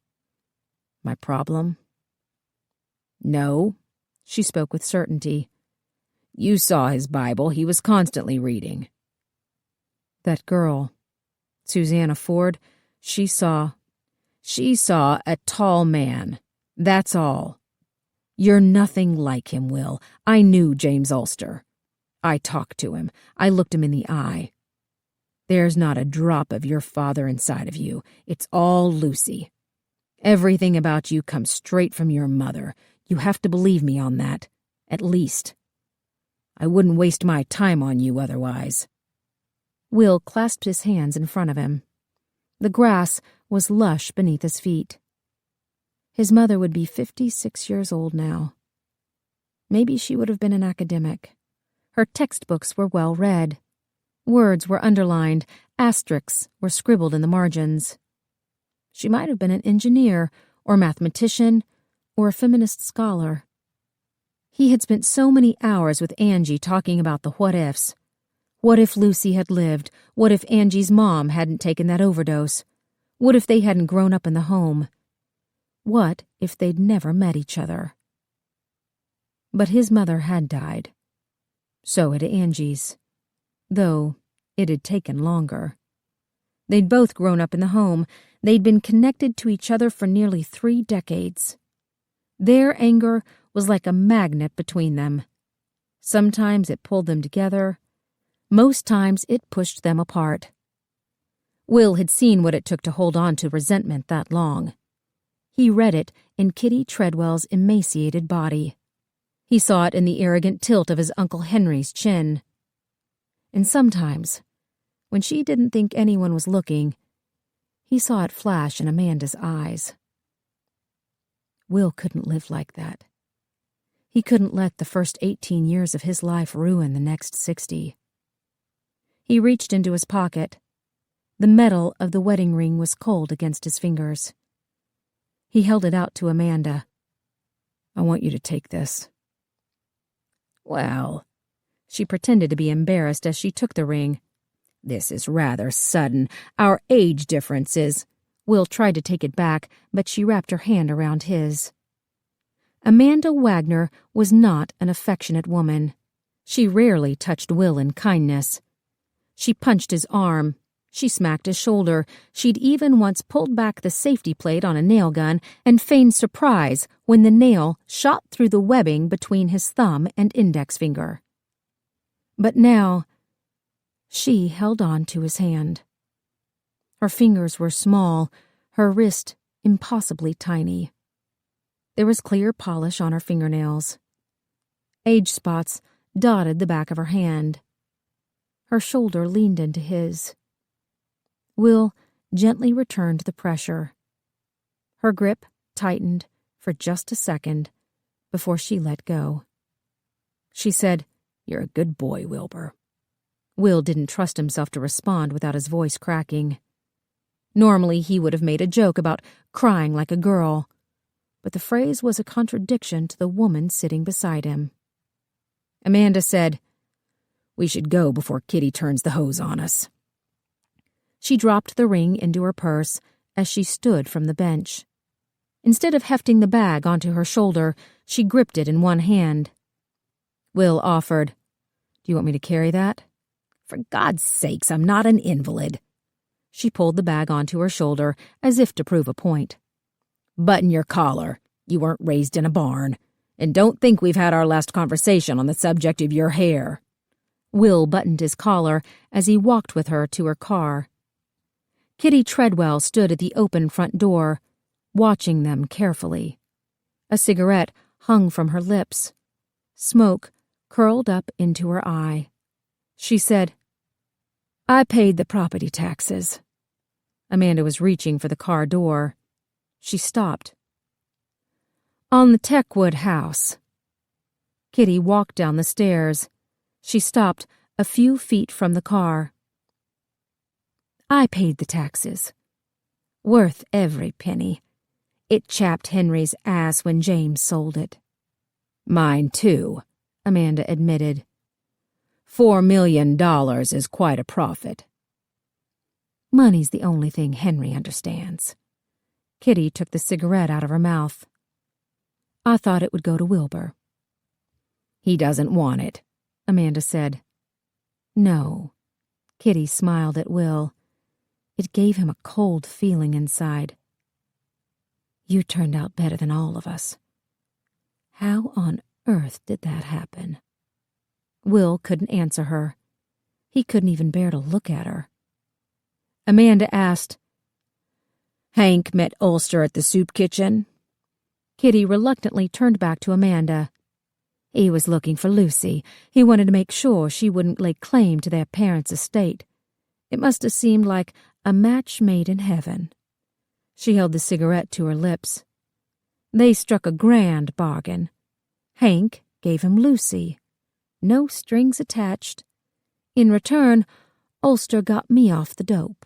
My problem? No, she spoke with certainty. You saw his Bible he was constantly reading. That girl, Susanna Ford, she saw a tall man. That's all. You're nothing like him, Will. I knew James Ulster. I talked to him. I looked him in the eye. There's not a drop of your father inside of you. It's all Lucy. Everything about you comes straight from your mother. You have to believe me on that, at least. I wouldn't waste my time on you otherwise. Will clasped his hands in front of him. The grass was lush beneath his feet. His mother would be 56 years old now. Maybe she would have been an academic. Her textbooks were well read. Words were underlined, asterisks were scribbled in the margins. She might have been an engineer, or mathematician, or a feminist scholar. He had spent so many hours with Angie talking about the what-ifs. What if Lucy had lived? What if Angie's mom hadn't taken that overdose? What if they hadn't grown up in the home? What if they'd never met each other? But his mother had died. So had Angie's, though it had taken longer. They'd both grown up in the home. They'd been connected to each other for nearly 3 decades. Their anger was like a magnet between them. Sometimes it pulled them together. Most times it pushed them apart. Will had seen what it took to hold on to resentment that long. He read it in Kitty Treadwell's emaciated body. He saw it in the arrogant tilt of his Uncle Henry's chin. And sometimes, when she didn't think anyone was looking, he saw it flash in Amanda's eyes. Will couldn't live like that. He couldn't let the first 18 years of his life ruin the next 60. He reached into his pocket. The metal of the wedding ring was cold against his fingers. He held it out to Amanda. I want you to take this. Well, she pretended to be embarrassed as she took the ring. This is rather sudden. Our age differences. Will tried to take it back, but she wrapped her hand around his. Amanda Wagner was not an affectionate woman. She rarely touched Will in kindness. She punched his arm. She smacked his shoulder. She'd even once pulled back the safety plate on a nail gun and feigned surprise when the nail shot through the webbing between his thumb and index finger. But now, she held on to his hand. Her fingers were small, her wrist impossibly tiny. There was clear polish on her fingernails. Age spots dotted the back of her hand. Her shoulder leaned into his. Will gently returned the pressure. Her grip tightened for just a second before she let go. She said, "You're a good boy, Wilbur." Will didn't trust himself to respond without his voice cracking. Normally he would have made a joke about crying like a girl, but the phrase was a contradiction to the woman sitting beside him. Amanda said, "We should go before Kitty turns the hose on us." She dropped the ring into her purse as she stood from the bench. Instead of hefting the bag onto her shoulder, she gripped it in one hand. Will offered, "Do you want me to carry that?" "For God's sakes, I'm not an invalid." She pulled the bag onto her shoulder as if to prove a point. "Button your collar. You weren't raised in a barn. And don't think we've had our last conversation on the subject of your hair." Will buttoned his collar as he walked with her to her car. Kitty Treadwell stood at the open front door, watching them carefully. A cigarette hung from her lips. Smoke curled up into her eye. She said, "I paid the property taxes." Amanda was reaching for the car door. She stopped. "On the Techwood house." Kitty walked down the stairs. She stopped a few feet from the car. "I paid the taxes. Worth every penny. It chapped Henry's ass when James sold it." "Mine, too. Amanda admitted. $4 million is quite a profit. Money's the only thing Henry understands. Kitty took the cigarette out of her mouth. I thought it would go to Wilbur. He doesn't want it, Amanda said. No. Kitty smiled at Will. It gave him a cold feeling inside. You turned out better than all of us. How on earth did that happen? Will couldn't answer her. He couldn't even bear to look at her. Amanda asked, Hank met Ulster at the soup kitchen? Kitty reluctantly turned back to Amanda. He was looking for Lucy. He wanted to make sure she wouldn't lay claim to their parents' estate. It must have seemed like a match made in heaven. She held the cigarette to her lips. They struck a grand bargain. Hank gave him Lucy. No strings attached. In return, Ulster got me off the dope.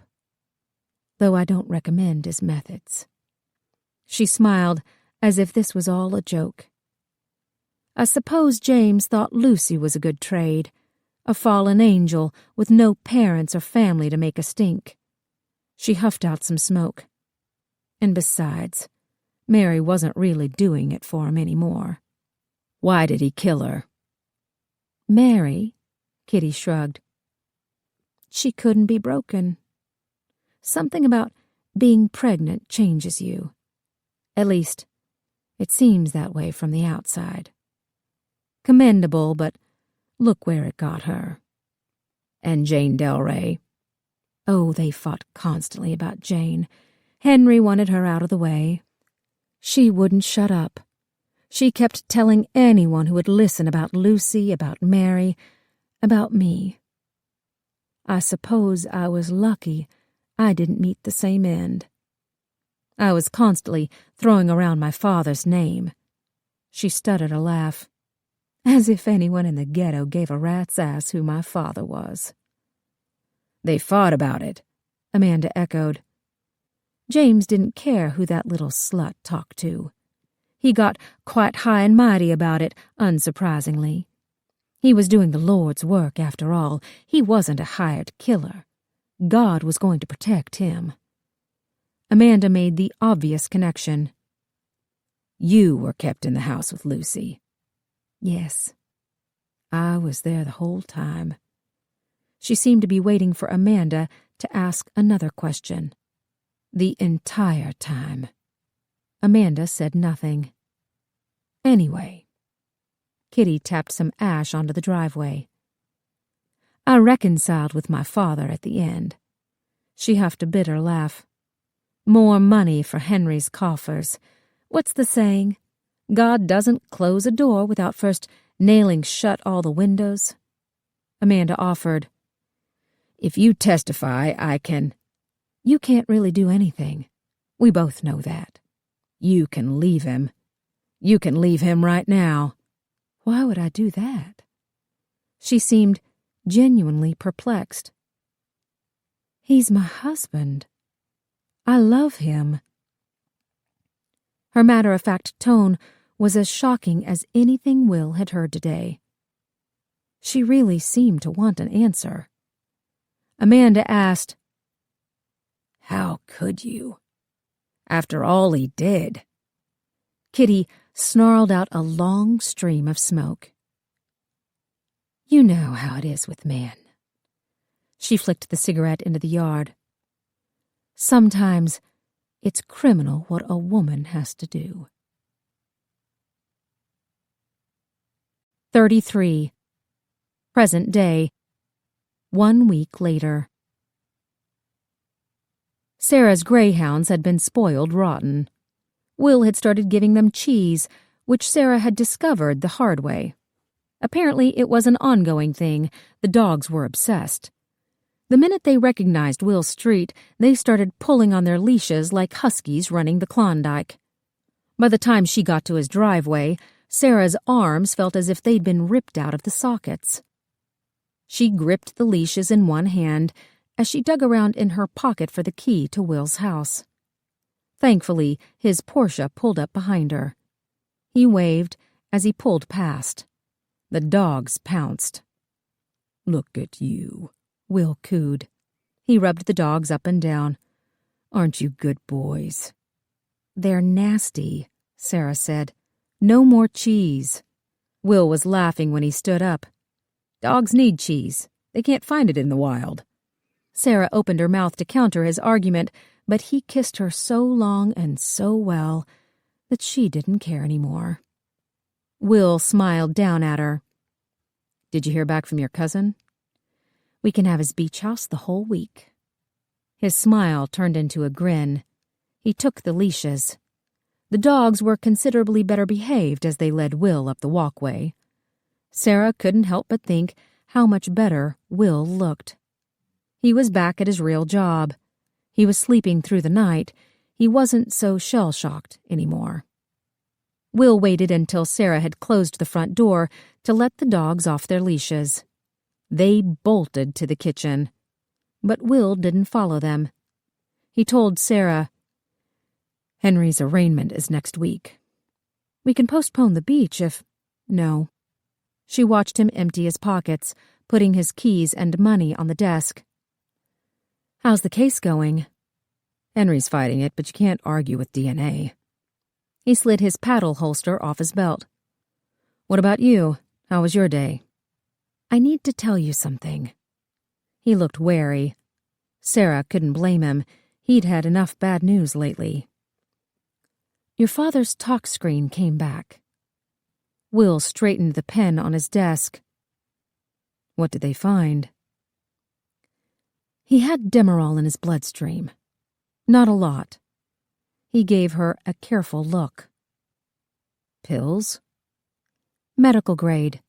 Though I don't recommend his methods. She smiled as if this was all a joke. I suppose James thought Lucy was a good trade, a fallen angel with no parents or family to make a stink. She huffed out some smoke. And besides, Mary wasn't really doing it for him anymore. Why did he kill her? Mary, Kitty shrugged. She couldn't be broken. Something about being pregnant changes you. At least, it seems that way from the outside. Commendable, but look where it got her. And Jane Delray? Oh, they fought constantly about Jane. Henry wanted her out of the way. She wouldn't shut up. She kept telling anyone who would listen about Lucy, about Mary, about me. I suppose I was lucky I didn't meet the same end. I was constantly throwing around my father's name. She stuttered a laugh, as if anyone in the ghetto gave a rat's ass who my father was. They fought about it, Amanda echoed. James didn't care who that little slut talked to. He got quite high and mighty about it, unsurprisingly. He was doing the Lord's work, after all. He wasn't a hired killer. God was going to protect him. Amanda made the obvious connection. You were kept in the house with Lucy. Yes. I was there the whole time. She seemed to be waiting for Amanda to ask another question. The entire time. Amanda said nothing. Anyway. Kitty tapped some ash onto the driveway. I reconciled with my father at the end. She huffed a bitter laugh. More money for Henry's coffers. What's the saying? God doesn't close a door without first nailing shut all the windows. Amanda offered. If you testify, I can... You can't really do anything. We both know that. You can leave him. You can leave him right now. Why would I do that? She seemed genuinely perplexed. He's my husband. I love him. Her matter-of-fact tone was as shocking as anything Will had heard today. She really seemed to want an answer. Amanda asked, How could you? After all he did. Kitty snarled out a long stream of smoke. You know how it is with men. She flicked the cigarette into the yard. Sometimes it's criminal what a woman has to do. 33. Present day. 1 week later. Sarah's greyhounds had been spoiled rotten. Will had started giving them cheese, which Sarah had discovered the hard way. Apparently it was an ongoing thing. The dogs were obsessed. The minute they recognized Will's street, they started pulling on their leashes like huskies running the Klondike. By the time she got to his driveway, Sarah's arms felt as if they'd been ripped out of the sockets. She gripped the leashes in one hand as she dug around in her pocket for the key to Will's house. Thankfully, his Porsche pulled up behind her. He waved as he pulled past. The dogs pounced. "Look at you," Will cooed. He rubbed the dogs up and down. "Aren't you good boys?" "They're nasty," Sarah said. "No more cheese." Will was laughing when he stood up. "Dogs need cheese. They can't find it in the wild." Sarah opened her mouth to counter his argument, but he kissed her so long and so well that she didn't care anymore. Will smiled down at her. "Did you hear back from your cousin?" "We can have his beach house the whole week." His smile turned into a grin. He took the leashes. The dogs were considerably better behaved as they led Will up the walkway. Sarah couldn't help but think how much better Will looked. He was back at his real job. He was sleeping through the night. He wasn't so shell-shocked anymore. Will waited until Sarah had closed the front door to let the dogs off their leashes. They bolted to the kitchen, but Will didn't follow them. He told Sarah, "Henry's arraignment is next week. We can postpone the beach if—" "No." She watched him empty his pockets, putting his keys and money on the desk. "How's the case going?" "Henry's fighting it, but you can't argue with DNA." He slid his paddle holster off his belt. "What about you? How was your day?" "I need to tell you something." He looked wary. Sarah couldn't blame him. He'd had enough bad news lately. "Your father's talk screen came back." Will straightened the pen on his desk. "What did they find?" "He had Demerol in his bloodstream. Not a lot." He gave her a careful look. "Pills?" "Medical grade.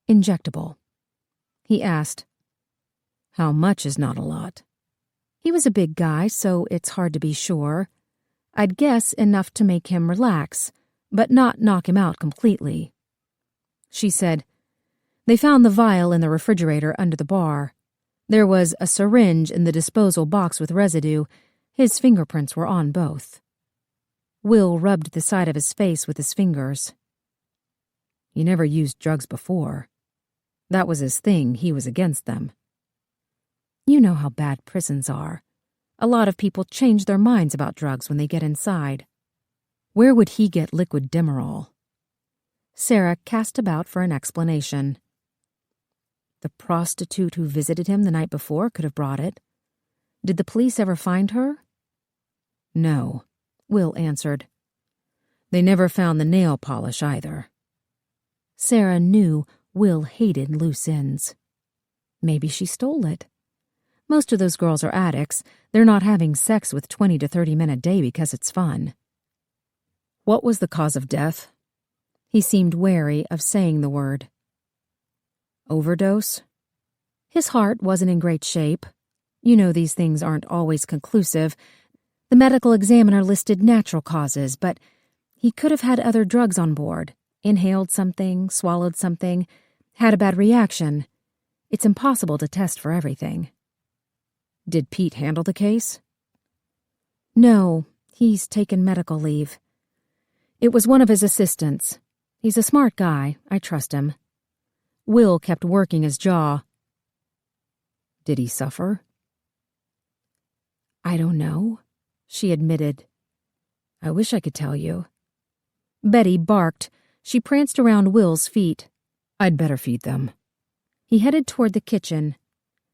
Injectable." He asked, "How much is not a lot?" "He was a big guy, so it's hard to be sure. I'd guess enough to make him relax, but not knock him out completely." She said, "They found the vial in the refrigerator under the bar. There was a syringe in the disposal box with residue. His fingerprints were on both." Will rubbed the side of his face with his fingers. "He never used drugs before. That was his thing. He was against them." "You know how bad prisons are. A lot of people change their minds about drugs when they get inside." "Where would he get liquid Demerol?" Sarah cast about for an explanation. "The prostitute who visited him the night before could have brought it. Did the police ever find her?" "No," Will answered. "They never found the nail polish either." Sarah knew Will hated loose ends. Maybe she stole it. Most of those girls are addicts. They're not having sex with 20 to 30 men a day because it's fun. "What was the cause of death?" He seemed wary of saying the word. "Overdose?" "His heart wasn't in great shape. You know these things aren't always conclusive. The medical examiner listed natural causes, but he could have had other drugs on board. Inhaled something, swallowed something, had a bad reaction. It's impossible to test for everything." "Did Pete handle the case?" "No, he's taken medical leave. It was one of his assistants. He's a smart guy. I trust him." Will kept working his jaw. "Did he suffer?" "I don't know," she admitted. "I wish I could tell you." Betty barked. She pranced around Will's feet. "I'd better feed them." He headed toward the kitchen.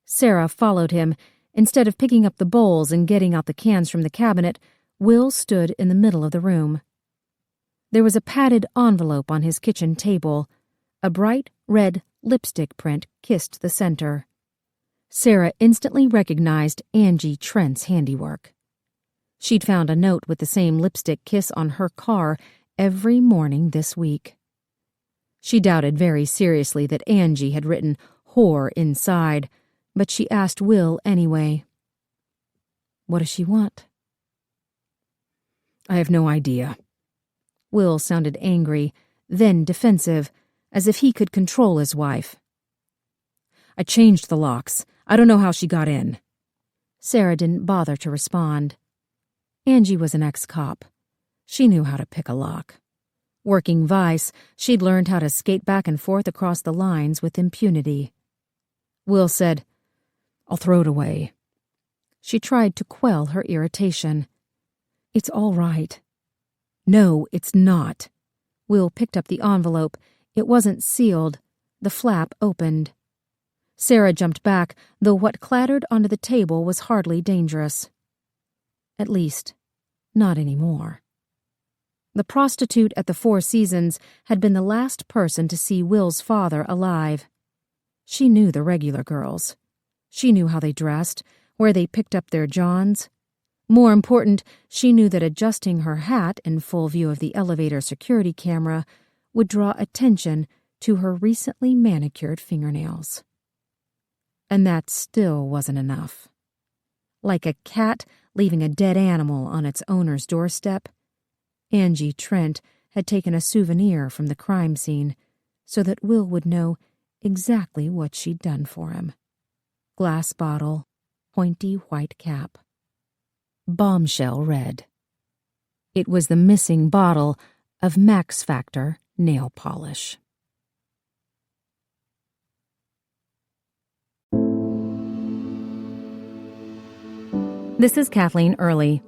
Sarah followed him. Instead of picking up the bowls and getting out the cans from the cabinet, Will stood in the middle of the room. There was a padded envelope on his kitchen table. A bright red lipstick print kissed the center. Sarah instantly recognized Angie Trent's handiwork. She'd found a note with the same lipstick kiss on her car every morning this week. She doubted very seriously that Angie had written whore inside, but she asked Will anyway. "What does she want?" "I have no idea." Will sounded angry, then defensive, as if he could control his wife. "I changed the locks. I don't know how she got in." Sarah didn't bother to respond. Angie was an ex-cop. She knew how to pick a lock. Working Vice, she'd learned how to skate back and forth across the lines with impunity. Will said, "I'll throw it away." She tried to quell her irritation. "It's all right." "No, it's not." Will picked up the envelope. It wasn't sealed. The flap opened. Sarah jumped back, though what clattered onto the table was hardly dangerous. At least, not anymore. The prostitute at the Four Seasons had been the last person to see Will's father alive. She knew the regular girls. She knew how they dressed, where they picked up their johns. More important, she knew that adjusting her hat in full view of the elevator security camera would draw attention to her recently manicured fingernails. And that still wasn't enough. Like a cat leaving a dead animal on its owner's doorstep, Angie Trent had taken a souvenir from the crime scene so that Will would know exactly what she'd done for him. Glass bottle, pointy white cap. Bombshell red. It was the missing bottle of Max Factor nail polish. This is Kathleen Early.